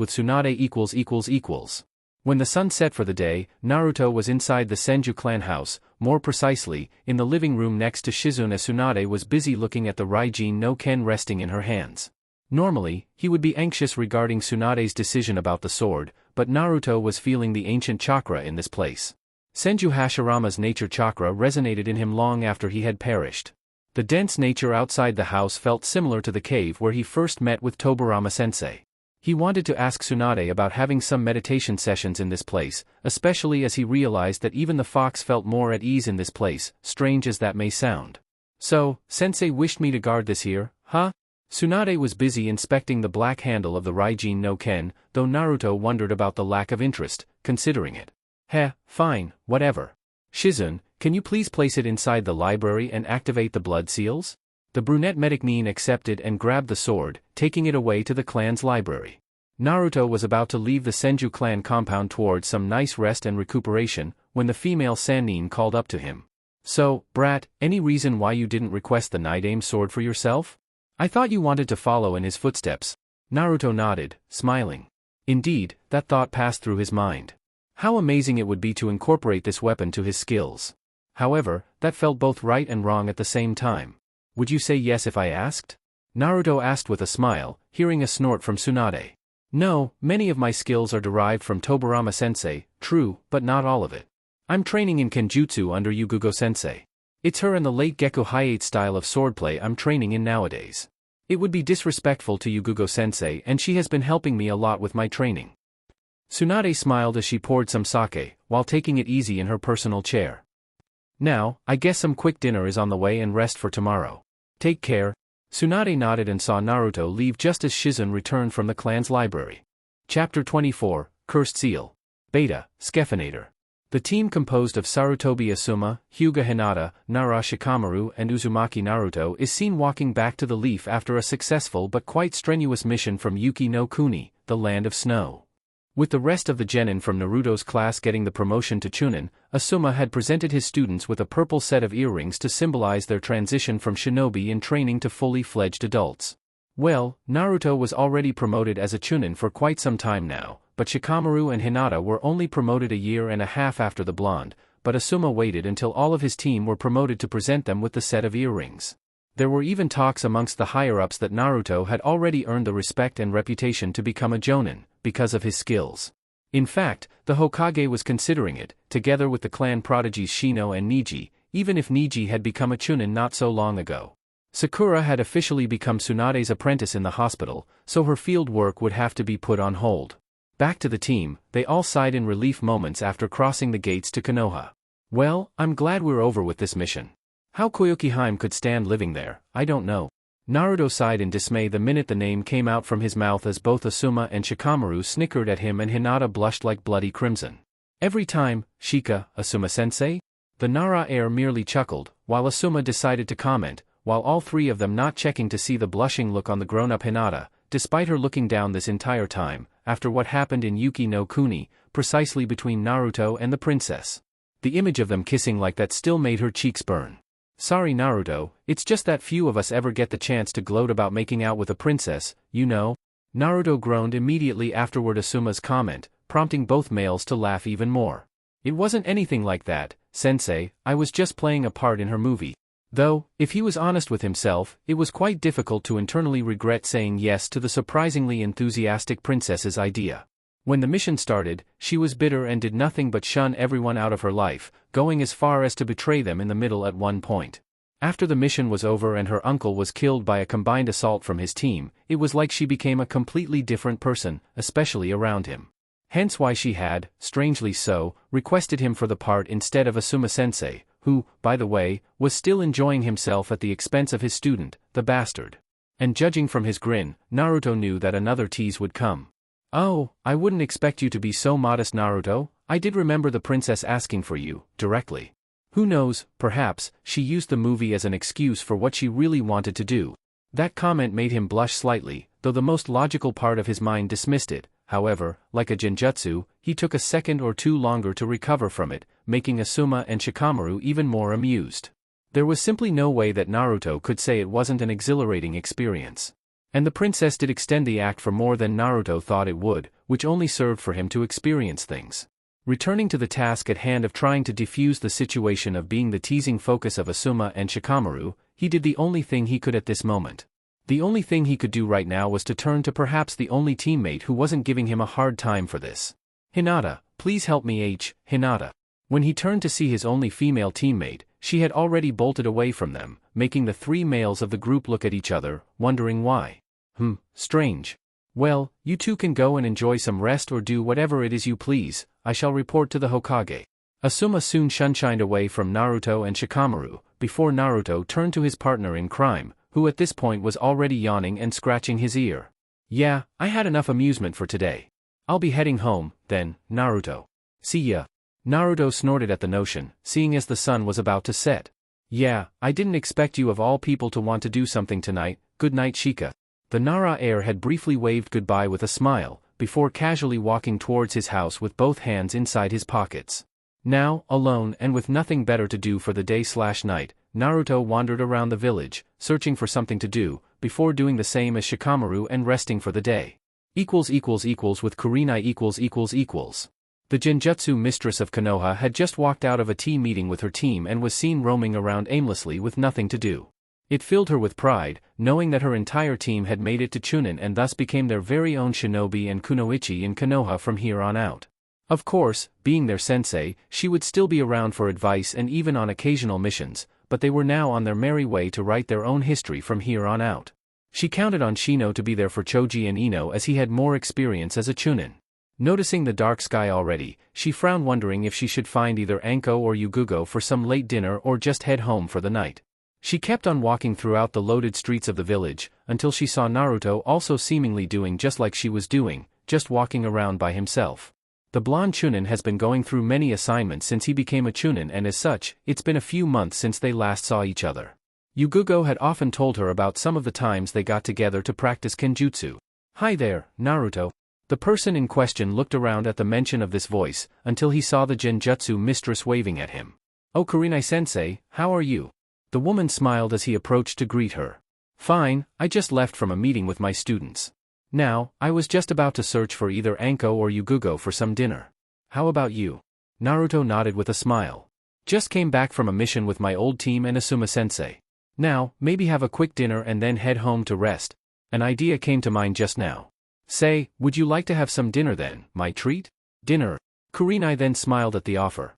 Tsunade . When the sun set for the day, Naruto was inside the Senju clan house, more precisely, in the living room next to Shizune as Tsunade was busy looking at the Raijin no Ken resting in her hands. Normally, he would be anxious regarding Tsunade's decision about the sword, but Naruto was feeling the ancient chakra in this place. Senju Hashirama's nature chakra resonated in him long after he had perished. The dense nature outside the house felt similar to the cave where he first met with Tobirama-sensei. He wanted to ask Tsunade about having some meditation sessions in this place, especially as he realized that even the fox felt more at ease in this place, strange as that may sound. So, Sensei wished me to guard this here, huh? Tsunade was busy inspecting the black handle of the Raijin no Ken, though Naruto wondered about the lack of interest, considering it. Heh, fine, whatever. Shizune, can you please place it inside the library and activate the blood seals? The brunette medicine accepted and grabbed the sword, taking it away to the clan's library. Naruto was about to leave the Senju clan compound towards some nice rest and recuperation, when the female Sannin called up to him. So, brat, any reason why you didn't request the Nidaime sword for yourself? I thought you wanted to follow in his footsteps. Naruto nodded, smiling. Indeed, that thought passed through his mind. How amazing it would be to incorporate this weapon to his skills. However, that felt both right and wrong at the same time. Would you say yes if I asked? Naruto asked with a smile, hearing a snort from Tsunade. No, many of my skills are derived from Tobirama-sensei, true, but not all of it. I'm training in Kenjutsu under Yugugo-sensei. It's her and the late Gekko Hayate style of swordplay I'm training in nowadays. It would be disrespectful to Yugugo-sensei and she has been helping me a lot with my training. Tsunade smiled as she poured some sake, while taking it easy in her personal chair. Now, I guess some quick dinner is on the way and rest for tomorrow. Take care. Tsunade nodded and saw Naruto leave just as Shizune returned from the clan's library. Chapter 24, Cursed Seal. Beta, Skephinator. The team composed of Sarutobi Asuma, Hyuga Hinata, Nara Shikamaru and Uzumaki Naruto is seen walking back to the Leaf after a successful but quite strenuous mission from Yuki no Kuni, the Land of Snow. With the rest of the genin from Naruto's class getting the promotion to Chunin, Asuma had presented his students with a purple set of earrings to symbolize their transition from shinobi in training to fully fledged adults. Well, Naruto was already promoted as a Chunin for quite some time now, but Shikamaru and Hinata were only promoted a year and a half after the blonde, but Asuma waited until all of his team were promoted to present them with the set of earrings. There were even talks amongst the higher-ups that Naruto had already earned the respect and reputation to become a jonin, because of his skills. In fact, the Hokage was considering it, together with the clan prodigies Shino and Niji, even if Niji had become a chunin not so long ago. Sakura had officially become Tsunade's apprentice in the hospital, so her field work would have to be put on hold. Back to the team, they all sighed in relief moments after crossing the gates to Konoha. Well, I'm glad we're over with this mission. How Koyukiheim could stand living there, I don't know. Naruto sighed in dismay the minute the name came out from his mouth as both Asuma and Shikamaru snickered at him and Hinata blushed like bloody crimson. Every time, Shika, Asuma-sensei? The Nara heir merely chuckled, while Asuma decided to comment, while all three of them not checking to see the blushing look on the grown-up Hinata, despite her looking down this entire time, after what happened in Yuki no Kuni, precisely between Naruto and the princess. The image of them kissing like that still made her cheeks burn. Sorry Naruto, it's just that few of us ever get the chance to gloat about making out with a princess, you know? Naruto groaned immediately afterward Asuma's comment, prompting both males to laugh even more. It wasn't anything like that, sensei, I was just playing a part in her movie. Though, if he was honest with himself, it was quite difficult to internally regret saying yes to the surprisingly enthusiastic princess's idea. When the mission started, she was bitter and did nothing but shun everyone out of her life, going as far as to betray them in the middle at one point. After the mission was over and her uncle was killed by a combined assault from his team, it was like she became a completely different person, especially around him. Hence why she had, strangely so, requested him for the part instead of Asuma-sensei, who, by the way, was still enjoying himself at the expense of his student, the bastard. And judging from his grin, Naruto knew that another tease would come. Oh, I wouldn't expect you to be so modest Naruto, I did remember the princess asking for you, directly. Who knows, perhaps, she used the movie as an excuse for what she really wanted to do. That comment made him blush slightly, though the most logical part of his mind dismissed it. However, like a genjutsu, he took a second or two longer to recover from it, making Asuma and Shikamaru even more amused. There was simply no way that Naruto could say it wasn't an exhilarating experience. And the princess did extend the act for more than Naruto thought it would, which only served for him to experience things. Returning to the task at hand of trying to defuse the situation of being the teasing focus of Asuma and Shikamaru, he did the only thing he could at this moment. The only thing he could do right now was to turn to perhaps the only teammate who wasn't giving him a hard time for this. Hinata, please help me Hinata. When he turned to see his only female teammate, she had already bolted away from them, making the three males of the group look at each other, wondering why. Strange. Well, you two can go and enjoy some rest or do whatever it is you please, I shall report to the Hokage. Asuma soon shunshined away from Naruto and Shikamaru, before Naruto turned to his partner in crime, who at this point was already yawning and scratching his ear. Yeah, I had enough amusement for today. I'll be heading home, then, Naruto. See ya. Naruto snorted at the notion, seeing as the sun was about to set. Yeah, I didn't expect you of all people to want to do something tonight, good night Shika. The Nara heir had briefly waved goodbye with a smile, before casually walking towards his house with both hands inside his pockets. Now, alone and with nothing better to do for the day/night, Naruto wandered around the village, searching for something to do, before doing the same as Shikamaru and resting for the day. With Kurenai . The Genjutsu mistress of Konoha had just walked out of a tea meeting with her team and was seen roaming around aimlessly with nothing to do. It filled her with pride, knowing that her entire team had made it to Chunin and thus became their very own shinobi and kunoichi in Konoha from here on out. Of course, being their sensei, she would still be around for advice and even on occasional missions, but they were now on their merry way to write their own history from here on out. She counted on Shino to be there for Choji and Ino as he had more experience as a Chunin. Noticing the dark sky already, she frowned wondering if she should find either Anko or Yugugo for some late dinner or just head home for the night. She kept on walking throughout the loaded streets of the village, until she saw Naruto also seemingly doing just like she was doing, just walking around by himself. The blonde Chunin has been going through many assignments since he became a Chunin and as such, it's been a few months since they last saw each other. Yugugo had often told her about some of the times they got together to practice kenjutsu. Hi there, Naruto. The person in question looked around at the mention of this voice, until he saw the Genjutsu mistress waving at him. Oh Kurenai-sensei, how are you? The woman smiled as he approached to greet her. Fine, I just left from a meeting with my students. Now, I was just about to search for either Anko or Yugugo for some dinner. How about you? Naruto nodded with a smile. Just came back from a mission with my old team and Asuma-sensei. Now, maybe have a quick dinner and then head home to rest. An idea came to mind just now. Say, would you like to have some dinner then, my treat? Dinner. Kurenai then smiled at the offer.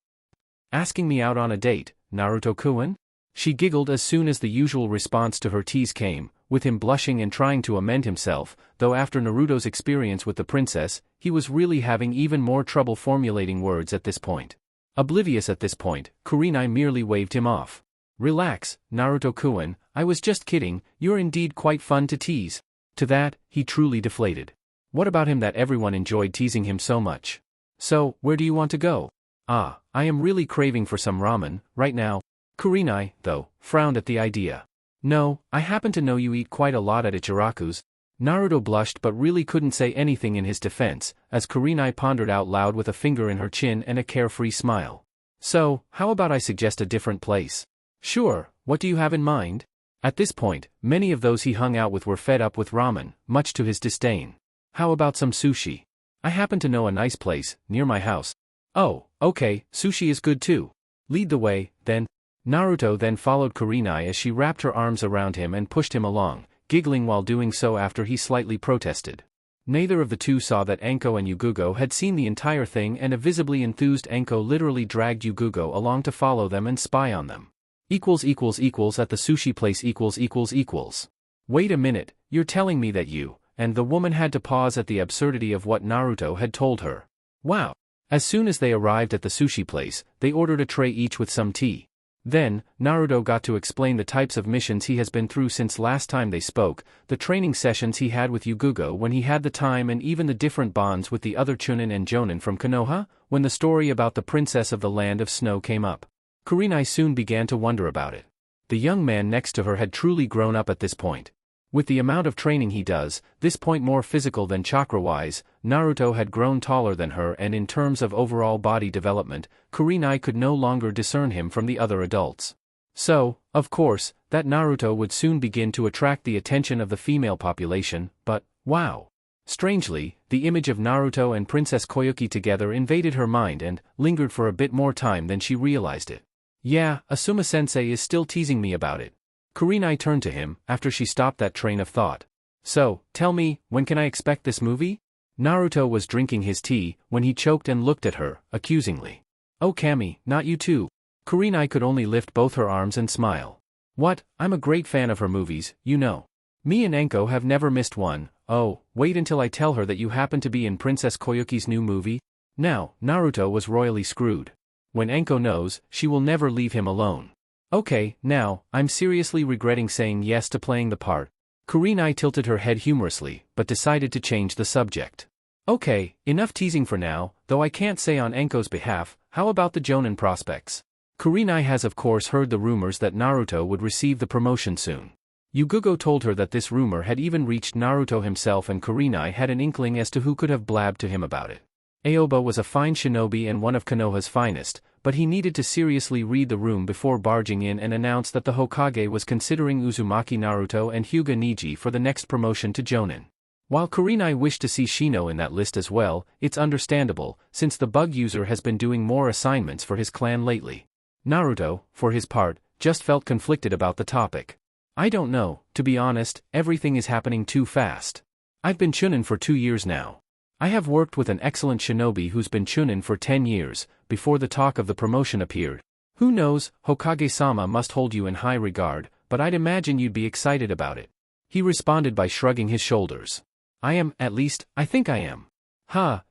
Asking me out on a date, Naruto-kun? She giggled as soon as the usual response to her tease came, with him blushing and trying to amend himself, though after Naruto's experience with the princess, he was really having even more trouble formulating words at this point. Oblivious at this point, Kurenai merely waved him off. Relax, Naruto-kun, I was just kidding, you're indeed quite fun to tease. To that, he truly deflated. What about him that everyone enjoyed teasing him so much? So, where do you want to go? Ah, I am really craving for some ramen, right now. Kurenai, though, frowned at the idea. No, I happen to know you eat quite a lot at Ichiraku's. Naruto blushed but really couldn't say anything in his defense, as Kurenai pondered out loud with a finger in her chin and a carefree smile. So, how about I suggest a different place? Sure, what do you have in mind? At this point, many of those he hung out with were fed up with ramen, much to his disdain. How about some sushi? I happen to know a nice place, near my house. Oh, okay, sushi is good too. Lead the way, then. Naruto then followed Kurenai as she wrapped her arms around him and pushed him along, giggling while doing so after he slightly protested. Neither of the two saw that Anko and Yugugo had seen the entire thing, and a visibly enthused Anko literally dragged Yugugo along to follow them and spy on them. At the sushi place . Wait a minute, you're telling me that you, and the woman had to pause at the absurdity of what Naruto had told her. Wow. As soon as they arrived at the sushi place, they ordered a tray each with some tea. Then, Naruto got to explain the types of missions he has been through since last time they spoke, the training sessions he had with Yugugo when he had the time, and even the different bonds with the other Chunin and Jonin from Konoha, when the story about the princess of the land of snow came up. Kurenai soon began to wonder about it. The young man next to her had truly grown up at this point. With the amount of training he does, this point more physical than chakra-wise, Naruto had grown taller than her, and in terms of overall body development, Kurenai could no longer discern him from the other adults. So, of course, that Naruto would soon begin to attract the attention of the female population, but, wow. Strangely, the image of Naruto and Princess Koyuki together invaded her mind and lingered for a bit more time than she realized it. Yeah, Asuma-sensei is still teasing me about it. Kurenai turned to him, after she stopped that train of thought. So, tell me, when can I expect this movie? Naruto was drinking his tea, when he choked and looked at her, accusingly. Oh Kami, not you too. Kurenai could only lift both her arms and smile. What, I'm a great fan of her movies, you know. Me and Anko have never missed one. Oh, wait until I tell her that you happen to be in Princess Koyuki's new movie. Now, Naruto was royally screwed. When Anko knows, she will never leave him alone. Okay, now, I'm seriously regretting saying yes to playing the part. Kurenai tilted her head humorously, but decided to change the subject. Okay, enough teasing for now, though I can't say on Anko's behalf, how about the Jonin prospects? Kurenai has of course heard the rumors that Naruto would receive the promotion soon. Yugugo told her that this rumor had even reached Naruto himself, and Kurenai had an inkling as to who could have blabbed to him about it. Aoba was a fine shinobi and one of Konoha's finest, but he needed to seriously read the room before barging in and announce that the Hokage was considering Uzumaki Naruto and Hyuga Niji for the next promotion to Jonin. While Kurenai wished to see Shino in that list as well, it's understandable, since the bug user has been doing more assignments for his clan lately. Naruto, for his part, just felt conflicted about the topic. I don't know, to be honest, everything is happening too fast. I've been Chunin for 2 years now. I have worked with an excellent shinobi who's been Chunin for 10 years, before the talk of the promotion appeared. Who knows, Hokage-sama must hold you in high regard, but I'd imagine you'd be excited about it. He responded by shrugging his shoulders. I am, at least, I think I am.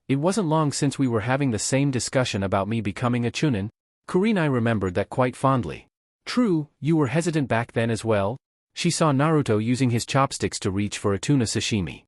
It wasn't long since we were having the same discussion about me becoming a Chunin. Kurenai remembered that quite fondly. True, you were hesitant back then as well. She saw Naruto using his chopsticks to reach for a tuna sashimi.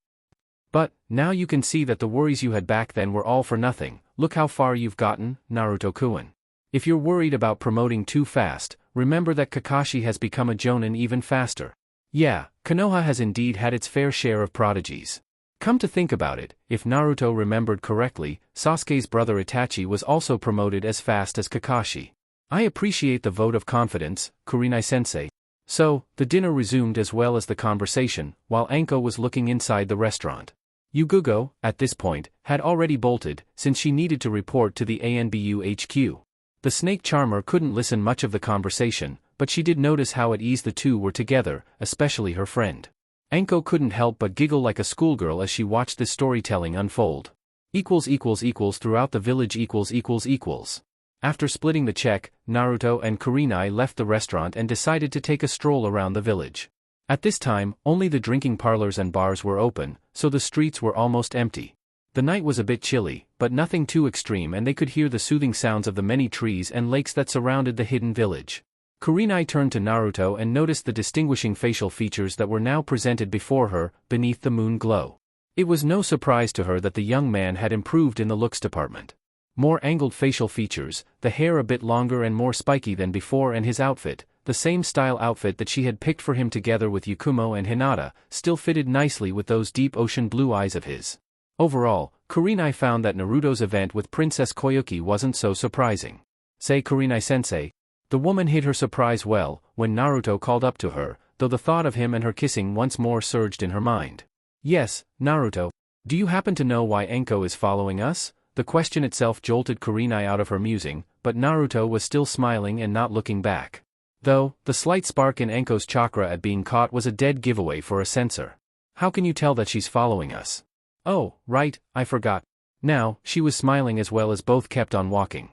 But, now you can see that the worries you had back then were all for nothing. Look how far you've gotten, Naruto-kun. If you're worried about promoting too fast, remember that Kakashi has become a Jonin even faster. Yeah, Konoha has indeed had its fair share of prodigies. Come to think about it, if Naruto remembered correctly, Sasuke's brother Itachi was also promoted as fast as Kakashi. I appreciate the vote of confidence, Kurenai-sensei. So, the dinner resumed as well as the conversation, while Anko was looking inside the restaurant. Yugugo, at this point, had already bolted, since she needed to report to the ANBU HQ. The snake charmer couldn't listen much of the conversation, but she did notice how at ease the two were together, especially her friend. Anko couldn't help but giggle like a schoolgirl as she watched this storytelling unfold. Throughout the village . After splitting the check, Naruto and Kurenai left the restaurant and decided to take a stroll around the village. At this time, only the drinking parlors and bars were open, so the streets were almost empty. The night was a bit chilly, but nothing too extreme, and they could hear the soothing sounds of the many trees and lakes that surrounded the hidden village. Kurenai turned to Naruto and noticed the distinguishing facial features that were now presented before her, beneath the moon glow. It was no surprise to her that the young man had improved in the looks department. More angled facial features, the hair a bit longer and more spiky than before, and his outfit, the same style outfit that she had picked for him together with Yakumo and Hinata, still fitted nicely with those deep ocean blue eyes of his. Overall, Kurenai found that Naruto's event with Princess Koyuki wasn't so surprising. Say Kurenai-sensei. The woman hid her surprise well when Naruto called up to her, though the thought of him and her kissing once more surged in her mind. Yes, Naruto. Do you happen to know why Anko is following us? The question itself jolted Kurenai out of her musing, but Naruto was still smiling and not looking back. Though, the slight spark in Anko's chakra at being caught was a dead giveaway for a censor. How can you tell that she's following us? Oh, right, I forgot. Now, she was smiling as well as both kept on walking.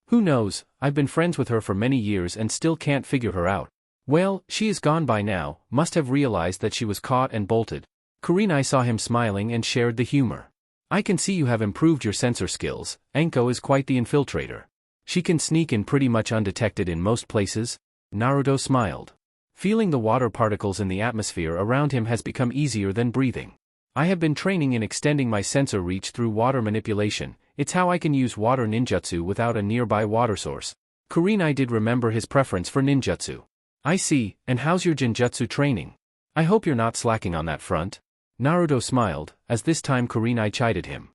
Who knows, I've been friends with her for many years and still can't figure her out. Well, she is gone by now, must have realized that she was caught and bolted. Kurenai saw him smiling and shared the humor. I can see you have improved your sensor skills. Anko is quite the infiltrator. She can sneak in pretty much undetected in most places. Naruto smiled. Feeling the water particles in the atmosphere around him has become easier than breathing. I have been training in extending my sensor reach through water manipulation. It's how I can use water ninjutsu without a nearby water source. Kurenai did remember his preference for ninjutsu. I see, and how's your genjutsu training? I hope you're not slacking on that front. Naruto smiled, as this time Kurenai chided him.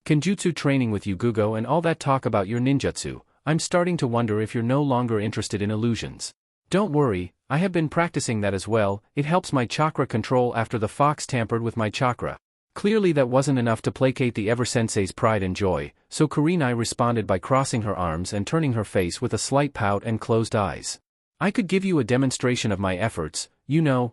Kenjutsu training with Yugugo and all that talk about your ninjutsu, I'm starting to wonder if you're no longer interested in illusions. Don't worry, I have been practicing that as well. It helps my chakra control after the fox tampered with my chakra. Clearly that wasn't enough to placate the ever-sensei's pride and joy, so Kurenai responded by crossing her arms and turning her face with a slight pout and closed eyes. I could give you a demonstration of my efforts,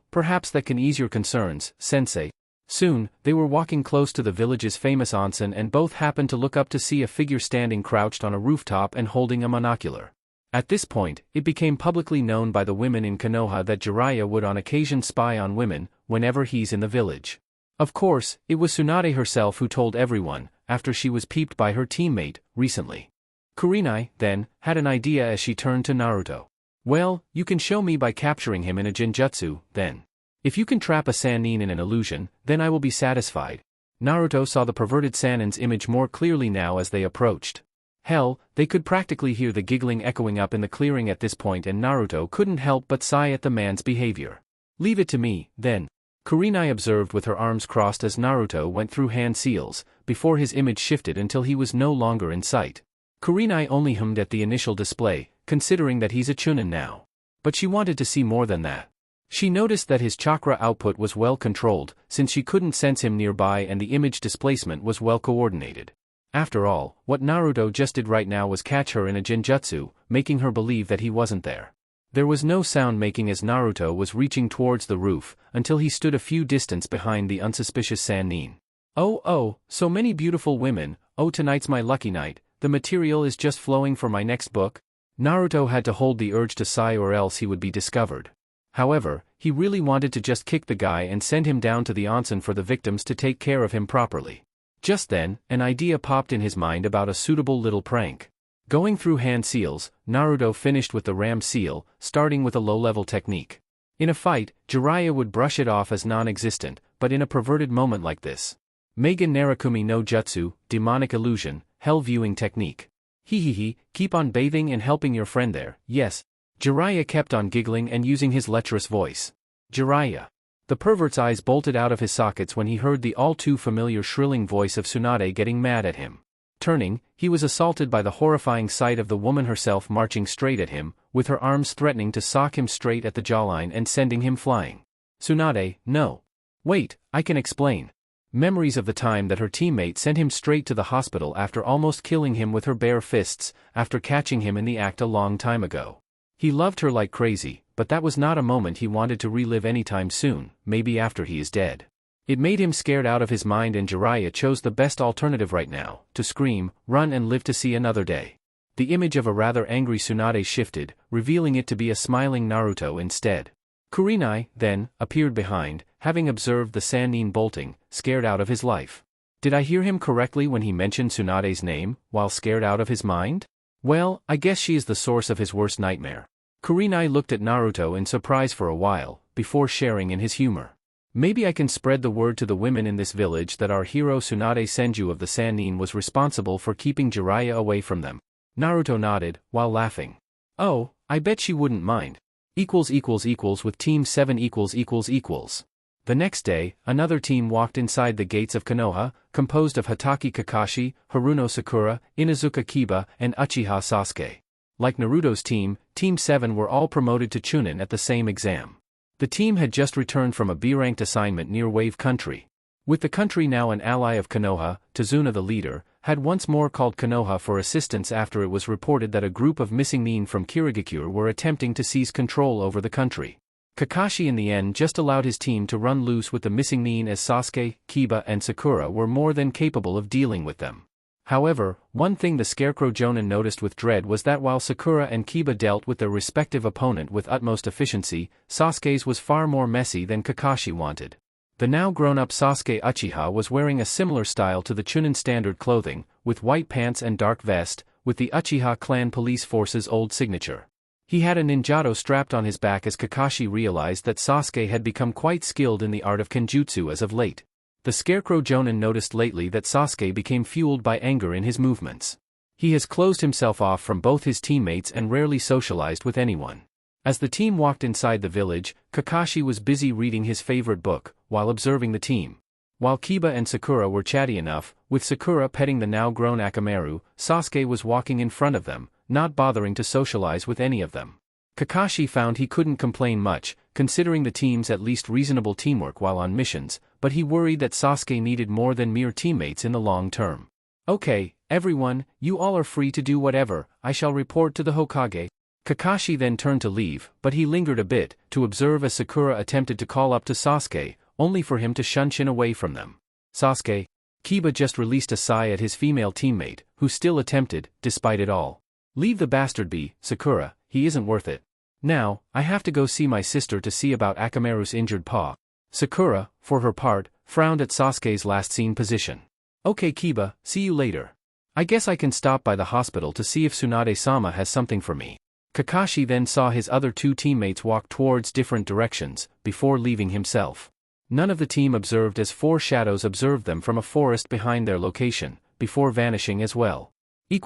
perhaps that can ease your concerns, sensei. Soon, they were walking close to the village's famous onsen and both happened to look up to see a figure standing crouched on a rooftop and holding a monocular. At this point, it became publicly known by the women in Konoha that Jiraiya would on occasion spy on women, whenever he's in the village. Of course, it was Tsunade herself who told everyone, after she was peeped by her teammate, recently. Kurenai, then, had an idea as she turned to Naruto. Well, you can show me by capturing him in a genjutsu, then. If you can trap a Sannin in an illusion, then I will be satisfied. Naruto saw the perverted Sannin's image more clearly now as they approached. Hell, they could practically hear the giggling echoing up in the clearing at this point, and Naruto couldn't help but sigh at the man's behavior. Leave it to me, then. Kurenai observed with her arms crossed as Naruto went through hand seals, before his image shifted until he was no longer in sight. Kurenai only hummed at the initial display, considering that he's a Chunin now. But she wanted to see more than that. She noticed that his chakra output was well controlled, since she couldn't sense him nearby, and the image displacement was well coordinated. After all, what Naruto just did right now was catch her in a genjutsu, making her believe that he wasn't there. There was no sound making as Naruto was reaching towards the roof, until he stood a few distance behind the unsuspicious Sannin. Oh, so many beautiful women. Oh, tonight's my lucky night. The material is just flowing for my next book. Naruto had to hold the urge to sigh, or else he would be discovered. However, he really wanted to just kick the guy and send him down to the onsen for the victims to take care of him properly. Just then, an idea popped in his mind about a suitable little prank. Going through hand seals, Naruto finished with the ram seal, starting with a low-level technique. In a fight, Jiraiya would brush it off as non-existent, but in a perverted moment like this. Meigen Narakumi no Jutsu, demonic illusion, hell viewing technique. Keep on bathing and helping your friend there, yes. Jiraiya kept on giggling and using his lecherous voice. Jiraiya. The pervert's eyes bolted out of his sockets when he heard the all-too-familiar shrilling voice of Tsunade getting mad at him. Turning, he was assaulted by the horrifying sight of the woman herself marching straight at him, with her arms threatening to sock him straight at the jawline and sending him flying. Tsunade, no. Wait, I can explain. Memories of the time that her teammate sent him straight to the hospital after almost killing him with her bare fists, after catching him in the act a long time ago. He loved her like crazy, but that was not a moment he wanted to relive anytime soon, maybe after he is dead. It made him scared out of his mind, and Jiraiya chose the best alternative right now, to scream, run and live to see another day. The image of a rather angry Tsunade shifted, revealing it to be a smiling Naruto instead. Kurenai, then, appeared behind, having observed the Sannin bolting, scared out of his life. Did I hear him correctly when he mentioned Tsunade's name, while scared out of his mind? Well, I guess she is the source of his worst nightmare. Kurenai looked at Naruto in surprise for a while, before sharing in his humor. Maybe I can spread the word to the women in this village that our hero Tsunade Senju of the Sannin was responsible for keeping Jiraiya away from them. Naruto nodded, while laughing. Oh, I bet she wouldn't mind. With Team 7 ===. The next day, another team walked inside the gates of Konoha, composed of Hatake Kakashi, Haruno Sakura, Inuzuka Kiba, and Uchiha Sasuke. Like Naruto's team, Team 7 were all promoted to Chunin at the same exam. The team had just returned from a B-ranked assignment near Wave Country. With the country now an ally of Konoha, Tazuna the leader, had once more called Konoha for assistance after it was reported that a group of missing nin from Konohagakure were attempting to seize control over the country. Kakashi in the end just allowed his team to run loose with the missing nin, as Sasuke, Kiba and Sakura were more than capable of dealing with them. However, one thing the Scarecrow Jonin noticed with dread was that while Sakura and Kiba dealt with their respective opponent with utmost efficiency, Sasuke's was far more messy than Kakashi wanted. The now grown-up Sasuke Uchiha was wearing a similar style to the Chunin standard clothing, with white pants and dark vest, with the Uchiha clan police force's old signature. He had a ninjato strapped on his back as Kakashi realized that Sasuke had become quite skilled in the art of kenjutsu as of late. The Scarecrow Jonin noticed lately that Sasuke became fueled by anger in his movements. He has closed himself off from both his teammates and rarely socialized with anyone. As the team walked inside the village, Kakashi was busy reading his favorite book, while observing the team. While Kiba and Sakura were chatty enough, with Sakura petting the now-grown Akamaru, Sasuke was walking in front of them, not bothering to socialize with any of them. Kakashi found he couldn't complain much, considering the team's at least reasonable teamwork while on missions, but he worried that Sasuke needed more than mere teammates in the long term. Okay, everyone, you all are free to do whatever, I shall report to the Hokage. Kakashi then turned to leave, but he lingered a bit, to observe as Sakura attempted to call up to Sasuke, only for him to shin away from them. Sasuke? Kiba just released a sigh at his female teammate, who still attempted, despite it all. Leave the bastard be, Sakura, he isn't worth it. Now, I have to go see my sister to see about Akamaru's injured paw. Sakura, for her part, frowned at Sasuke's last seen position. Okay Kiba, see you later. I guess I can stop by the hospital to see if Tsunade-sama has something for me. Kakashi then saw his other two teammates walk towards different directions, before leaving himself. None of the team observed as four shadows observed them from a forest behind their location, before vanishing as well. With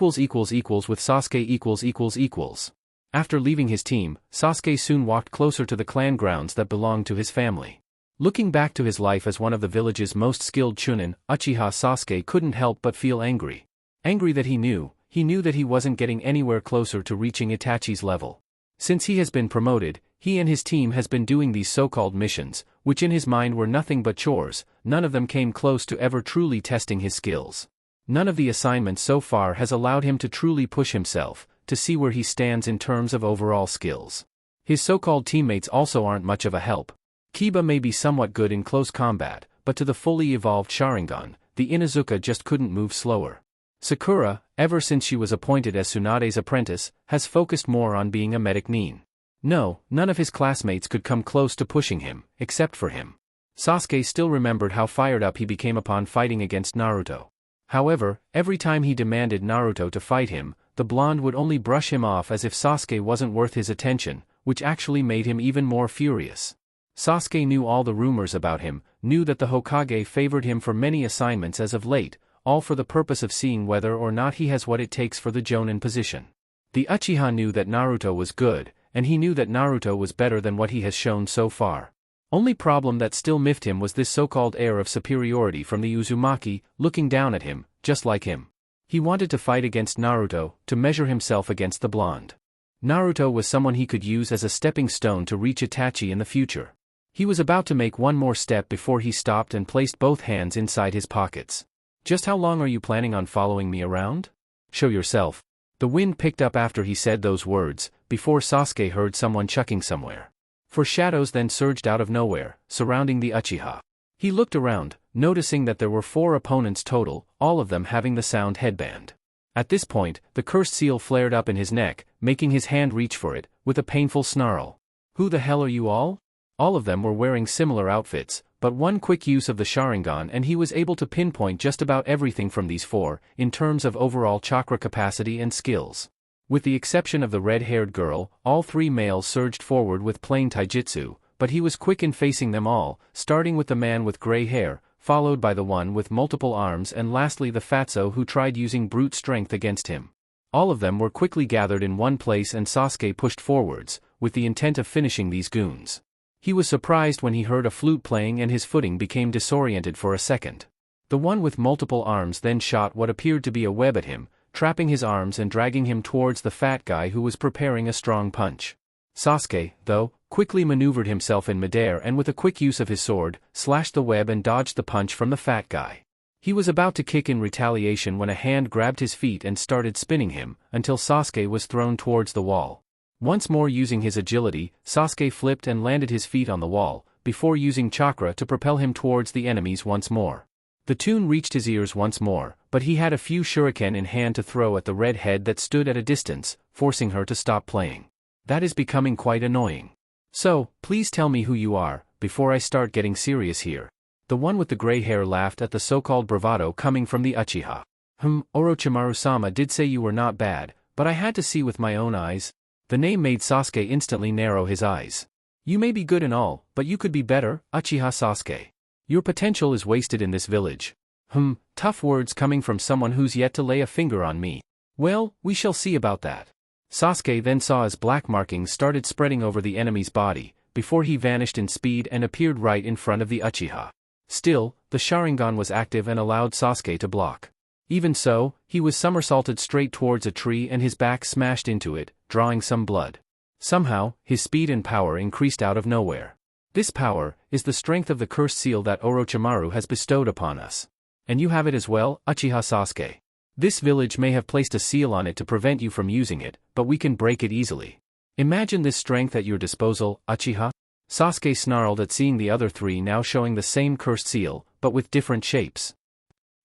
Sasuke . After leaving his team, Sasuke soon walked closer to the clan grounds that belonged to his family. Looking back to his life as one of the village's most skilled Chunin, Uchiha Sasuke couldn't help but feel angry. Angry that he knew that he wasn't getting anywhere closer to reaching Itachi's level. Since he has been promoted, he and his team has been doing these so-called missions, which in his mind were nothing but chores. None of them came close to ever truly testing his skills. None of the assignments so far has allowed him to truly push himself, to see where he stands in terms of overall skills. His so-called teammates also aren't much of a help. Kiba may be somewhat good in close combat, but to the fully evolved Sharingan, the Inuzuka just couldn't move slower. Sakura, ever since she was appointed as Tsunade's apprentice, has focused more on being a medic nin. No, none of his classmates could come close to pushing him, except for him. Sasuke still remembered how fired up he became upon fighting against Naruto. However, every time he demanded Naruto to fight him, the blonde would only brush him off as if Sasuke wasn't worth his attention, which actually made him even more furious. Sasuke knew all the rumors about him, knew that the Hokage favored him for many assignments as of late, all for the purpose of seeing whether or not he has what it takes for the Jonin position. The Uchiha knew that Naruto was good, and he knew that Naruto was better than what he has shown so far. Only problem that still miffed him was this so-called air of superiority from the Uzumaki, looking down at him, just like him. He wanted to fight against Naruto, to measure himself against the blonde. Naruto was someone he could use as a stepping stone to reach Itachi in the future. He was about to make one more step before he stopped and placed both hands inside his pockets. Just how long are you planning on following me around? Show yourself. The wind picked up after he said those words, before Sasuke heard someone chucking somewhere. For shadows then surged out of nowhere, surrounding the Uchiha. He looked around, noticing that there were 4 opponents total, all of them having the sound headband. At this point, the cursed seal flared up in his neck, making his hand reach for it, with a painful snarl. Who the hell are you all? All of them were wearing similar outfits, but one quick use of the Sharingan and he was able to pinpoint just about everything from these 4, in terms of overall chakra capacity and skills. With the exception of the red-haired girl, all 3 males surged forward with plain taijutsu, but he was quick in facing them all, starting with the man with gray hair, followed by the one with multiple arms and lastly the fatso who tried using brute strength against him. All of them were quickly gathered in one place and Sasuke pushed forwards, with the intent of finishing these goons. He was surprised when he heard a flute playing and his footing became disoriented for a second. The one with multiple arms then shot what appeared to be a web at him, trapping his arms and dragging him towards the fat guy who was preparing a strong punch. Sasuke, though, quickly maneuvered himself in midair and with a quick use of his sword, slashed the web and dodged the punch from the fat guy. He was about to kick in retaliation when a hand grabbed his feet and started spinning him, until Sasuke was thrown towards the wall. Once more using his agility, Sasuke flipped and landed his feet on the wall, before using chakra to propel him towards the enemies once more. The tune reached his ears once more, but he had a few shuriken in hand to throw at the red head that stood at a distance, forcing her to stop playing. That is becoming quite annoying. So, please tell me who you are, before I start getting serious here. The one with the gray hair laughed at the so-called bravado coming from the Uchiha. Orochimaru-sama did say you were not bad, but I had to see with my own eyes. The name made Sasuke instantly narrow his eyes. You may be good and all, but you could be better, Uchiha Sasuke. Your potential is wasted in this village. Tough words coming from someone who's yet to lay a finger on me. Well, we shall see about that. Sasuke then saw as black markings started spreading over the enemy's body, before he vanished in speed and appeared right in front of the Uchiha. Still, the Sharingan was active and allowed Sasuke to block. Even so, he was somersaulted straight towards a tree and his back smashed into it, drawing some blood. Somehow, his speed and power increased out of nowhere. This power is the strength of the cursed seal that Orochimaru has bestowed upon us. And you have it as well, Uchiha Sasuke. This village may have placed a seal on it to prevent you from using it, but we can break it easily. Imagine this strength at your disposal, Uchiha. Sasuke snarled at seeing the other 3 now showing the same cursed seal, but with different shapes.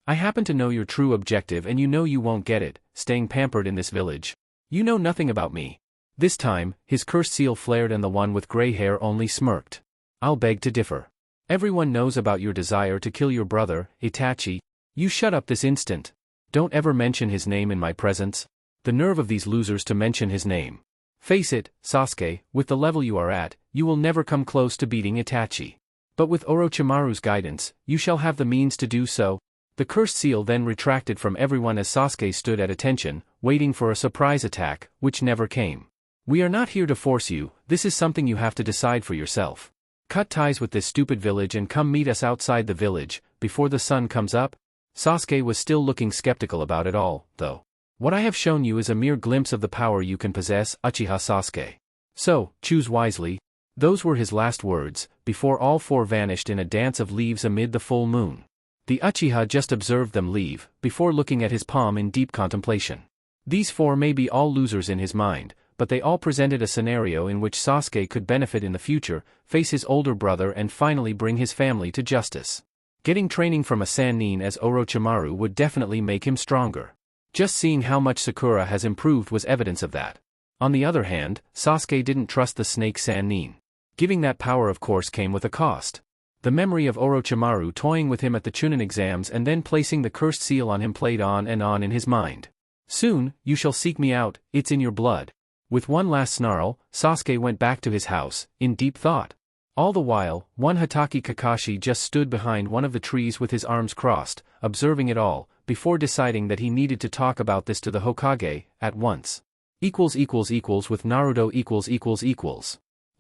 I happen to know your true objective and you know you won't get it, staying pampered in this village. You know nothing about me. This time, his cursed seal flared and the one with gray hair only smirked. I'll beg to differ. Everyone knows about your desire to kill your brother, Itachi. You shut up this instant. Don't ever mention his name in my presence. The nerve of these losers to mention his name. Face it, Sasuke, with the level you are at, you will never come close to beating Itachi. But with Orochimaru's guidance, you shall have the means to do so. The cursed seal then retracted from everyone as Sasuke stood at attention, waiting for a surprise attack, which never came. We are not here to force you, this is something you have to decide for yourself. Cut ties with this stupid village and come meet us outside the village, before the sun comes up. Sasuke was still looking skeptical about it all, though. What I have shown you is a mere glimpse of the power you can possess, Uchiha Sasuke. So, choose wisely. Those were his last words, before all 4 vanished in a dance of leaves amid the full moon. The Uchiha just observed them leave, before looking at his palm in deep contemplation. These 4 may be all losers in his mind, but they all presented a scenario in which Sasuke could benefit in the future, face his older brother and finally bring his family to justice. Getting training from a Sannin as Orochimaru would definitely make him stronger. Just seeing how much Sakura has improved was evidence of that. On the other hand, Sasuke didn't trust the snake Sannin. Giving that power of course came with a cost. The memory of Orochimaru toying with him at the Chunin exams and then placing the cursed seal on him played on and on in his mind. Soon, you shall seek me out, it's in your blood. With one last snarl, Sasuke went back to his house, in deep thought. All the while, one Hatake Kakashi just stood behind one of the trees with his arms crossed, observing it all, before deciding that he needed to talk about this to the Hokage, at once. With Naruto .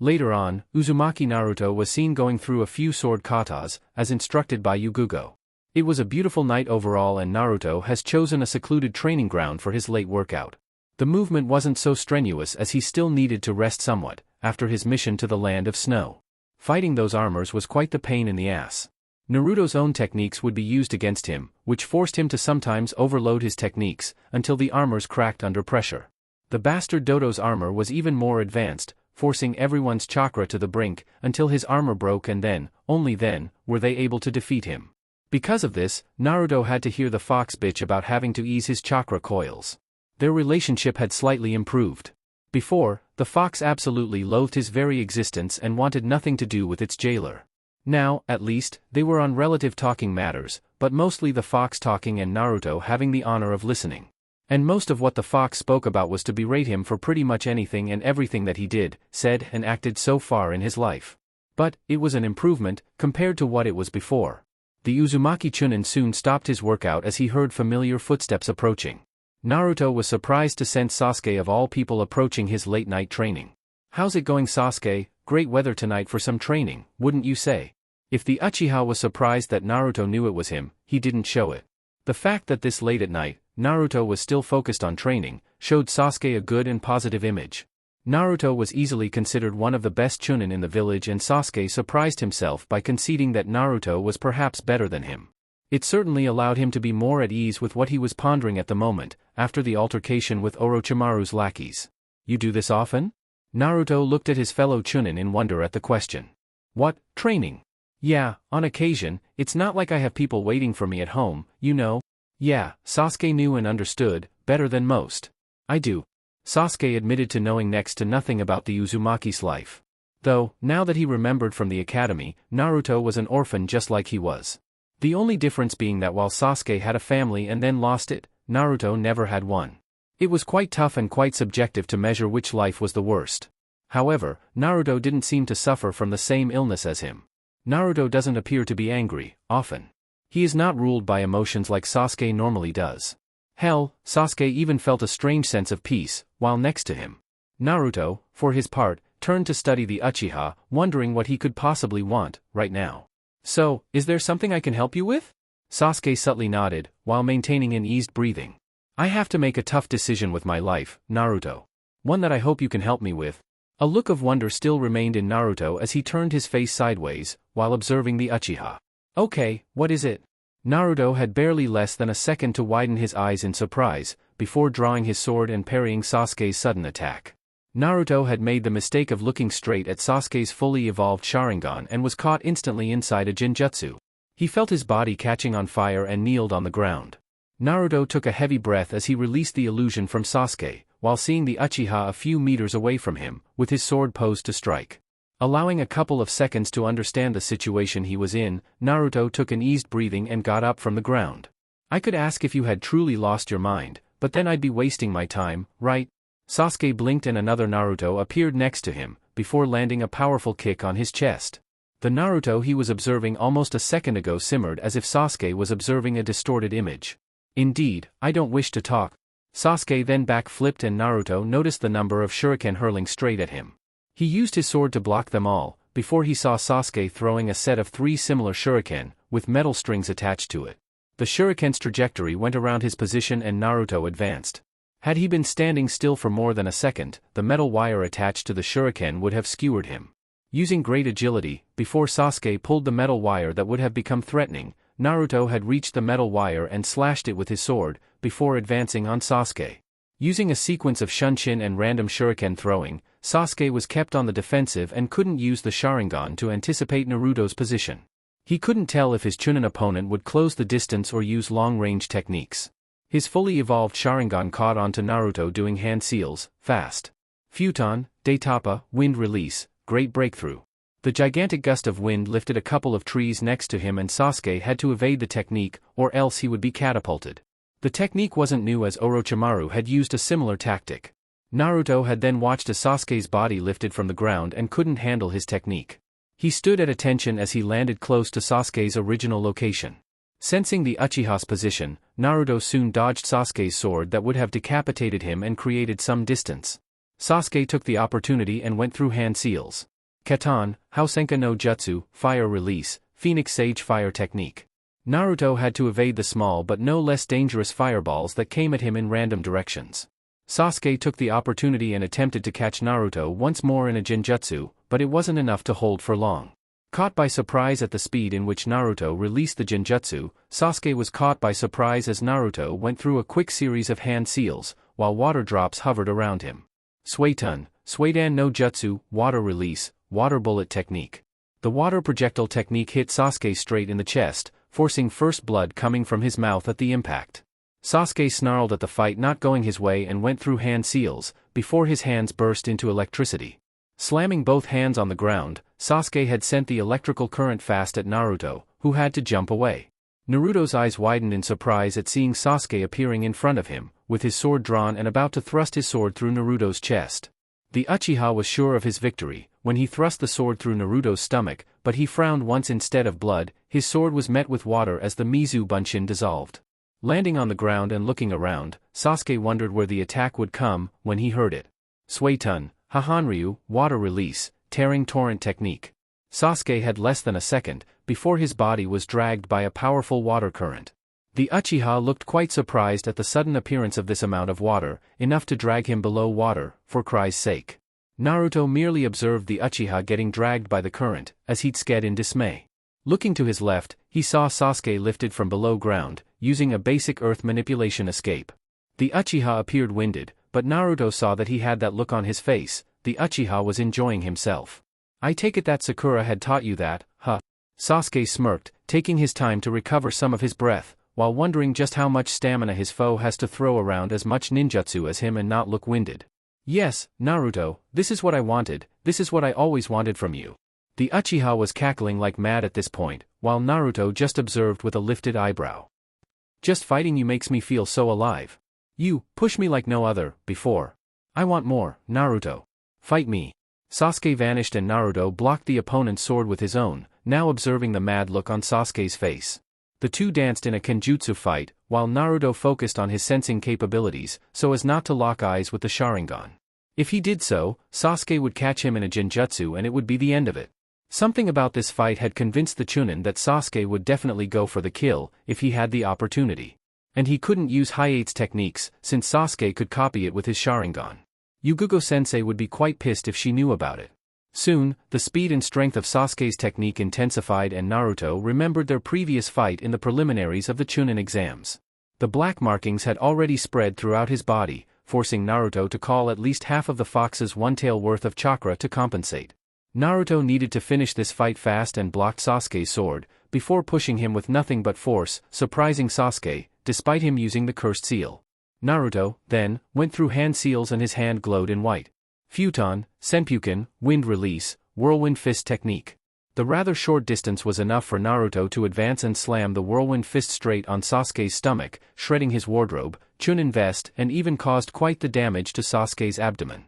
Later on, Uzumaki Naruto was seen going through a few sword katas, as instructed by Yugugo. It was a beautiful night overall and Naruto has chosen a secluded training ground for his late workout. The movement wasn't so strenuous as he still needed to rest somewhat, after his mission to the land of snow. Fighting those armors was quite the pain in the ass. Naruto's own techniques would be used against him, which forced him to sometimes overload his techniques, until the armors cracked under pressure. The bastard Dodo's armor was even more advanced, forcing everyone's chakra to the brink, until his armor broke, and then, only then, were they able to defeat him. Because of this, Naruto had to hear the fox bitch about having to ease his chakra coils. Their relationship had slightly improved. Before, the fox absolutely loathed his very existence and wanted nothing to do with its jailer. Now, at least, they were on relative talking matters, but mostly the fox talking and Naruto having the honor of listening. And most of what the fox spoke about was to berate him for pretty much anything and everything that he did, said, and acted so far in his life. But, it was an improvement, compared to what it was before. The Uzumaki Chunin soon stopped his workout as he heard familiar footsteps approaching. Naruto was surprised to sense Sasuke of all people approaching his late-night training. "How's it going, Sasuke? Great weather tonight for some training, wouldn't you say?" If the Uchiha was surprised that Naruto knew it was him, he didn't show it. The fact that this late at night, Naruto was still focused on training, showed Sasuke a good and positive image. Naruto was easily considered one of the best Chunin in the village, and Sasuke surprised himself by conceding that Naruto was perhaps better than him. It certainly allowed him to be more at ease with what he was pondering at the moment, after the altercation with Orochimaru's lackeys. "You do this often?" Naruto looked at his fellow Chunin in wonder at the question. "What, training?" "Yeah, on occasion. It's not like I have people waiting for me at home, you know." "Yeah," Sasuke knew and understood, better than most. "I do." Sasuke admitted to knowing next to nothing about the Uzumaki's life. Though, now that he remembered from the academy, Naruto was an orphan just like he was. The only difference being that while Sasuke had a family and then lost it, Naruto never had one. It was quite tough and quite subjective to measure which life was the worst. However, Naruto didn't seem to suffer from the same illness as him. Naruto doesn't appear to be angry, often. He is not ruled by emotions like Sasuke normally does. Hell, Sasuke even felt a strange sense of peace, while next to him. Naruto, for his part, turned to study the Uchiha, wondering what he could possibly want, right now. "So, is there something I can help you with?" Sasuke subtly nodded, while maintaining an eased breathing. "I have to make a tough decision with my life, Naruto. One that I hope you can help me with." A look of wonder still remained in Naruto as he turned his face sideways, while observing the Uchiha. "Okay, what is it?" Naruto had barely less than a second to widen his eyes in surprise, before drawing his sword and parrying Sasuke's sudden attack. Naruto had made the mistake of looking straight at Sasuke's fully evolved Sharingan and was caught instantly inside a Genjutsu. He felt his body catching on fire and kneeled on the ground. Naruto took a heavy breath as he released the illusion from Sasuke, while seeing the Uchiha a few meters away from him, with his sword posed to strike. Allowing a couple of seconds to understand the situation he was in, Naruto took an eased breathing and got up from the ground. "I could ask if you had truly lost your mind, but then I'd be wasting my time, right?" Sasuke blinked and another Naruto appeared next to him, before landing a powerful kick on his chest. The Naruto he was observing almost a second ago simmered as if Sasuke was observing a distorted image. "Indeed, I don't wish to talk." Sasuke then back-flipped and Naruto noticed the number of shuriken hurling straight at him. He used his sword to block them all, before he saw Sasuke throwing a set of 3 similar shuriken, with metal strings attached to it. The shuriken's trajectory went around his position and Naruto advanced. Had he been standing still for more than a second, the metal wire attached to the shuriken would have skewered him. Using great agility, before Sasuke pulled the metal wire that would have become threatening, Naruto had reached the metal wire and slashed it with his sword, before advancing on Sasuke. Using a sequence of shunshin and random shuriken throwing, Sasuke was kept on the defensive and couldn't use the Sharingan to anticipate Naruto's position. He couldn't tell if his Chunin opponent would close the distance or use long-range techniques. His fully evolved Sharingan caught onto Naruto doing hand seals, fast. Futon, Daitapa, wind release, great breakthrough. The gigantic gust of wind lifted a couple of trees next to him and Sasuke had to evade the technique, or else he would be catapulted. The technique wasn't new as Orochimaru had used a similar tactic. Naruto had then watched as Sasuke's body lifted from the ground and couldn't handle his technique. He stood at attention as he landed close to Sasuke's original location. Sensing the Uchiha's position, Naruto soon dodged Sasuke's sword that would have decapitated him and created some distance. Sasuke took the opportunity and went through hand seals. Katan, Housenka no Jutsu, fire release, Phoenix Sage fire technique. Naruto had to evade the small but no less dangerous fireballs that came at him in random directions. Sasuke took the opportunity and attempted to catch Naruto once more in a Genjutsu, but it wasn't enough to hold for long. Caught by surprise at the speed in which Naruto released the genjutsu, Sasuke was caught by surprise as Naruto went through a quick series of hand seals, while water drops hovered around him. Suiton, Suidan no Jutsu, water release, water bullet technique. The water projectile technique hit Sasuke straight in the chest, forcing first blood coming from his mouth at the impact. Sasuke snarled at the fight not going his way and went through hand seals, before his hands burst into electricity. Slamming both hands on the ground, Sasuke had sent the electrical current fast at Naruto, who had to jump away. Naruto's eyes widened in surprise at seeing Sasuke appearing in front of him, with his sword drawn and about to thrust his sword through Naruto's chest. The Uchiha was sure of his victory when he thrust the sword through Naruto's stomach, but he frowned once. Instead of blood, his sword was met with water as the Mizu Bunshin dissolved. Landing on the ground and looking around, Sasuke wondered where the attack would come when he heard it. Suiton, Hahanryu, water release, tearing torrent technique. Sasuke had less than a second before his body was dragged by a powerful water current. The Uchiha looked quite surprised at the sudden appearance of this amount of water, enough to drag him below water, for cry's sake. Naruto merely observed the Uchiha getting dragged by the current, as he'd sked in dismay. Looking to his left, he saw Sasuke lifted from below ground, using a basic earth manipulation escape. The Uchiha appeared winded, but Naruto saw that he had that look on his face. The Uchiha was enjoying himself. I take it that Sakura had taught you that, huh? Sasuke smirked, taking his time to recover some of his breath, while wondering just how much stamina his foe has to throw around as much ninjutsu as him and not look winded. Yes, Naruto, this is what I wanted, this is what I always wanted from you. The Uchiha was cackling like mad at this point, while Naruto just observed with a lifted eyebrow. Just fighting you makes me feel so alive. You push me like no other before. I want more, Naruto. Fight me. Sasuke vanished and Naruto blocked the opponent's sword with his own, now observing the mad look on Sasuke's face. The two danced in a kenjutsu fight, while Naruto focused on his sensing capabilities, so as not to lock eyes with the Sharingan. If he did so, Sasuke would catch him in a genjutsu and it would be the end of it. Something about this fight had convinced the Chunin that Sasuke would definitely go for the kill, if he had the opportunity. And he couldn't use Hiate's techniques, since Sasuke could copy it with his Sharingan. Yugugo-sensei would be quite pissed if she knew about it. Soon, the speed and strength of Sasuke's technique intensified and Naruto remembered their previous fight in the preliminaries of the Chunin exams. The black markings had already spread throughout his body, forcing Naruto to call at least half of the fox's one-tail worth of chakra to compensate. Naruto needed to finish this fight fast and blocked Sasuke's sword, before pushing him with nothing but force, surprising Sasuke, despite him using the cursed seal. Naruto, then, went through hand seals and his hand glowed in white. Futon, Senpuken, wind release, whirlwind fist technique. The rather short distance was enough for Naruto to advance and slam the whirlwind fist straight on Sasuke's stomach, shredding his wardrobe, Chunin vest and even caused quite the damage to Sasuke's abdomen.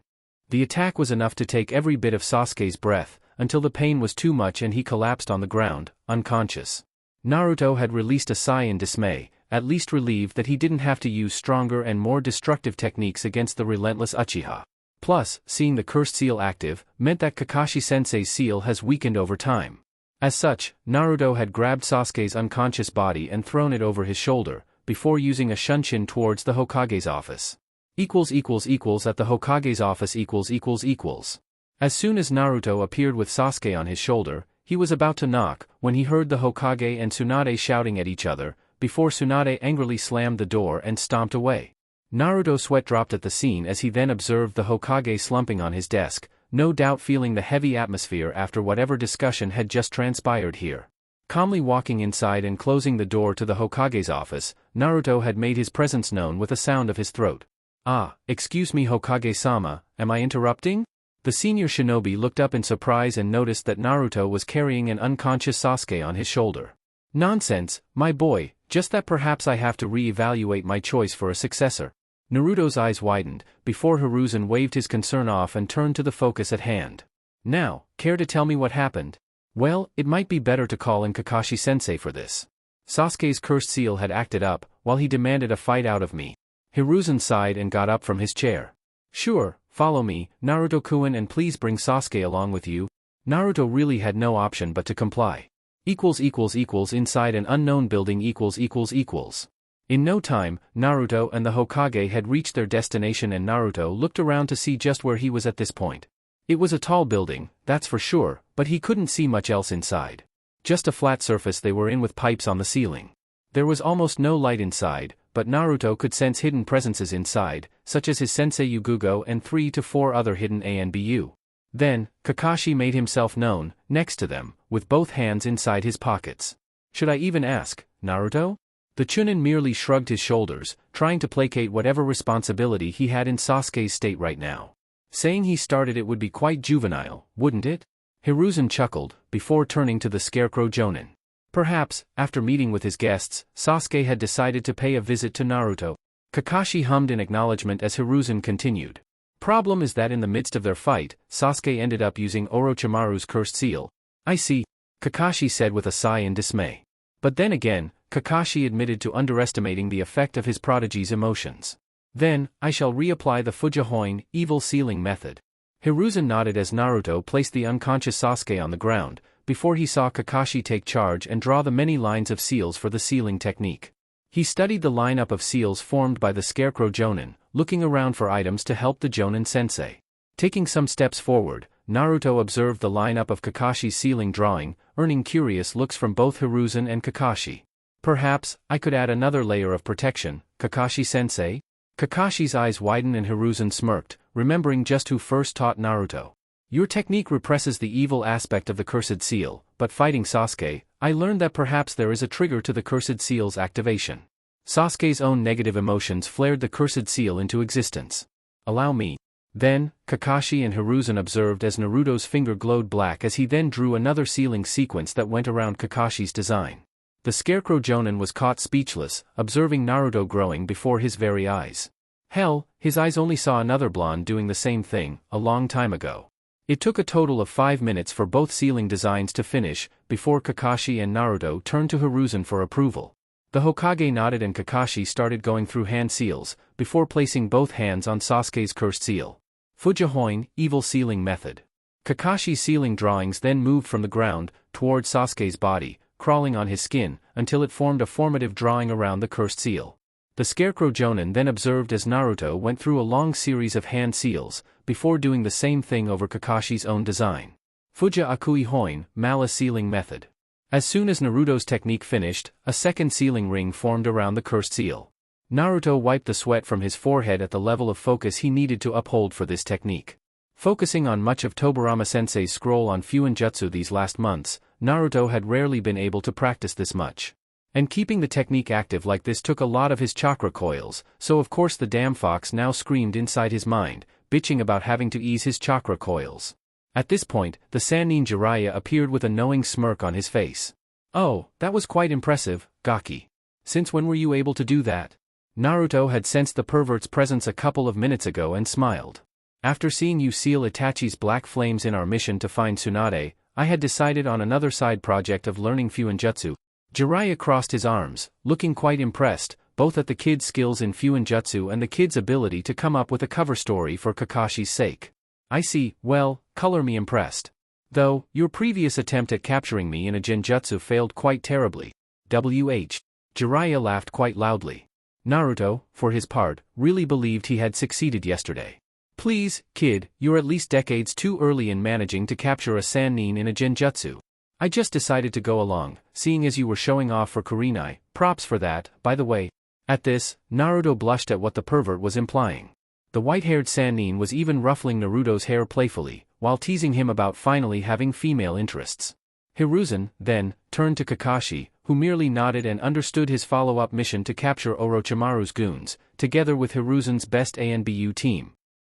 The attack was enough to take every bit of Sasuke's breath, until the pain was too much and he collapsed on the ground, unconscious. Naruto had released a sigh in dismay, at least relieved that he didn't have to use stronger and more destructive techniques against the relentless Uchiha. Plus, seeing the cursed seal active, meant that Kakashi-sensei's seal has weakened over time. As such, Naruto had grabbed Sasuke's unconscious body and thrown it over his shoulder, before using a shunshin towards the Hokage's office. At the Hokage's office . As soon as Naruto appeared with Sasuke on his shoulder, he was about to knock, when he heard the Hokage and Tsunade shouting at each other, before Tsunade angrily slammed the door and stomped away. Naruto's sweat dropped at the scene as he then observed the Hokage slumping on his desk, no doubt feeling the heavy atmosphere after whatever discussion had just transpired here. Calmly walking inside and closing the door to the Hokage's office, Naruto had made his presence known with a sound of his throat. Ah, excuse me Hokage-sama, am I interrupting? The senior shinobi looked up in surprise and noticed that Naruto was carrying an unconscious Sasuke on his shoulder. Nonsense, my boy, just that perhaps I have to re-evaluate my choice for a successor. Naruto's eyes widened, before Hiruzen waved his concern off and turned to the focus at hand. Now, care to tell me what happened? Well, it might be better to call in Kakashi-sensei for this. Sasuke's cursed seal had acted up, while he demanded a fight out of me. Hiruzen sighed and got up from his chair. Sure, follow me, Naruto-kun, and please bring Sasuke along with you. Naruto really had no option but to comply. Inside an unknown building . In no time, Naruto and the Hokage had reached their destination and Naruto looked around to see just where he was at this point. It was a tall building, that's for sure, but he couldn't see much else inside. Just a flat surface they were in with pipes on the ceiling. There was almost no light inside, but Naruto could sense hidden presences inside, such as his sensei Yugugo and 3 to 4 other hidden ANBU. Then, Kakashi made himself known, next to them, with both hands inside his pockets. Should I even ask, Naruto? The Chunin merely shrugged his shoulders, trying to placate whatever responsibility he had in Sasuke's state right now. Saying he started it would be quite juvenile, wouldn't it? Hiruzen chuckled, before turning to the Scarecrow Jonin. Perhaps, after meeting with his guests, Sasuke had decided to pay a visit to Naruto. Kakashi hummed in acknowledgement as Hiruzen continued. Problem is that in the midst of their fight, Sasuke ended up using Orochimaru's cursed seal. I see, Kakashi said with a sigh in dismay. But then again, Kakashi admitted to underestimating the effect of his prodigy's emotions. Then, I shall reapply the Fujihoin, evil sealing method. Hiruzen nodded as Naruto placed the unconscious Sasuke on the ground, before he saw Kakashi take charge and draw the many lines of seals for the sealing technique. He studied the lineup of seals formed by the Scarecrow Jonin, looking around for items to help the Jonin sensei. Taking some steps forward, Naruto observed the lineup of Kakashi's sealing drawing, earning curious looks from both Hiruzen and Kakashi. Perhaps, I could add another layer of protection, Kakashi-sensei? Kakashi's eyes widened and Hiruzen smirked, remembering just who first taught Naruto. Your technique represses the evil aspect of the cursed seal, but fighting Sasuke, I learned that perhaps there is a trigger to the cursed seal's activation. Sasuke's own negative emotions flared the cursed seal into existence. Allow me. Then, Kakashi and Hiruzen observed as Naruto's finger glowed black as he then drew another sealing sequence that went around Kakashi's design. The Scarecrow Jonin was caught speechless, observing Naruto growing before his very eyes. Hell, his eyes only saw another blonde doing the same thing, a long time ago. It took a total of 5 minutes for both sealing designs to finish, before Kakashi and Naruto turned to Hiruzen for approval. The Hokage nodded and Kakashi started going through hand seals, before placing both hands on Sasuke's cursed seal. Fujihoin, evil sealing method. Kakashi's sealing drawings then moved from the ground, toward Sasuke's body, crawling on his skin, until it formed a formative drawing around the cursed seal. The Scarecrow Jonin then observed as Naruto went through a long series of hand seals, before doing the same thing over Kakashi's own design. Fuja Akui Hoin, malice sealing method. As soon as Naruto's technique finished, a second sealing ring formed around the cursed seal. Naruto wiped the sweat from his forehead at the level of focus he needed to uphold for this technique. Focusing on much of Tobirama-sensei's scroll on Fuinjutsu these last months, Naruto had rarely been able to practice this much. And keeping the technique active like this took a lot of his chakra coils, so of course the damn fox now screamed inside his mind, bitching about having to ease his chakra coils. At this point, the Sannin Jiraiya appeared with a knowing smirk on his face. Oh, that was quite impressive, Gaki. Since when were you able to do that? Naruto had sensed the pervert's presence a couple of minutes ago and smiled. After seeing you seal Itachi's black flames in our mission to find Tsunade, I had decided on another side project of learning Fuinjutsu. Jiraiya crossed his arms, looking quite impressed, both at the kid's skills in Fuinjutsu and the kid's ability to come up with a cover story for Kakashi's sake. I see, well, color me impressed. Though, your previous attempt at capturing me in a genjutsu failed quite terribly. Jiraiya laughed quite loudly. Naruto, for his part, really believed he had succeeded yesterday. Please, kid, you're at least decades too early in managing to capture a Sannin in a genjutsu. I just decided to go along, seeing as you were showing off for Kurenai, props for that, by the way. At this, Naruto blushed at what the pervert was implying. The white-haired Sannin was even ruffling Naruto's hair playfully, while teasing him about finally having female interests. Hiruzen, then, turned to Kakashi, who merely nodded and understood his follow-up mission to capture Orochimaru's goons, together with Hiruzen's best ANBU team,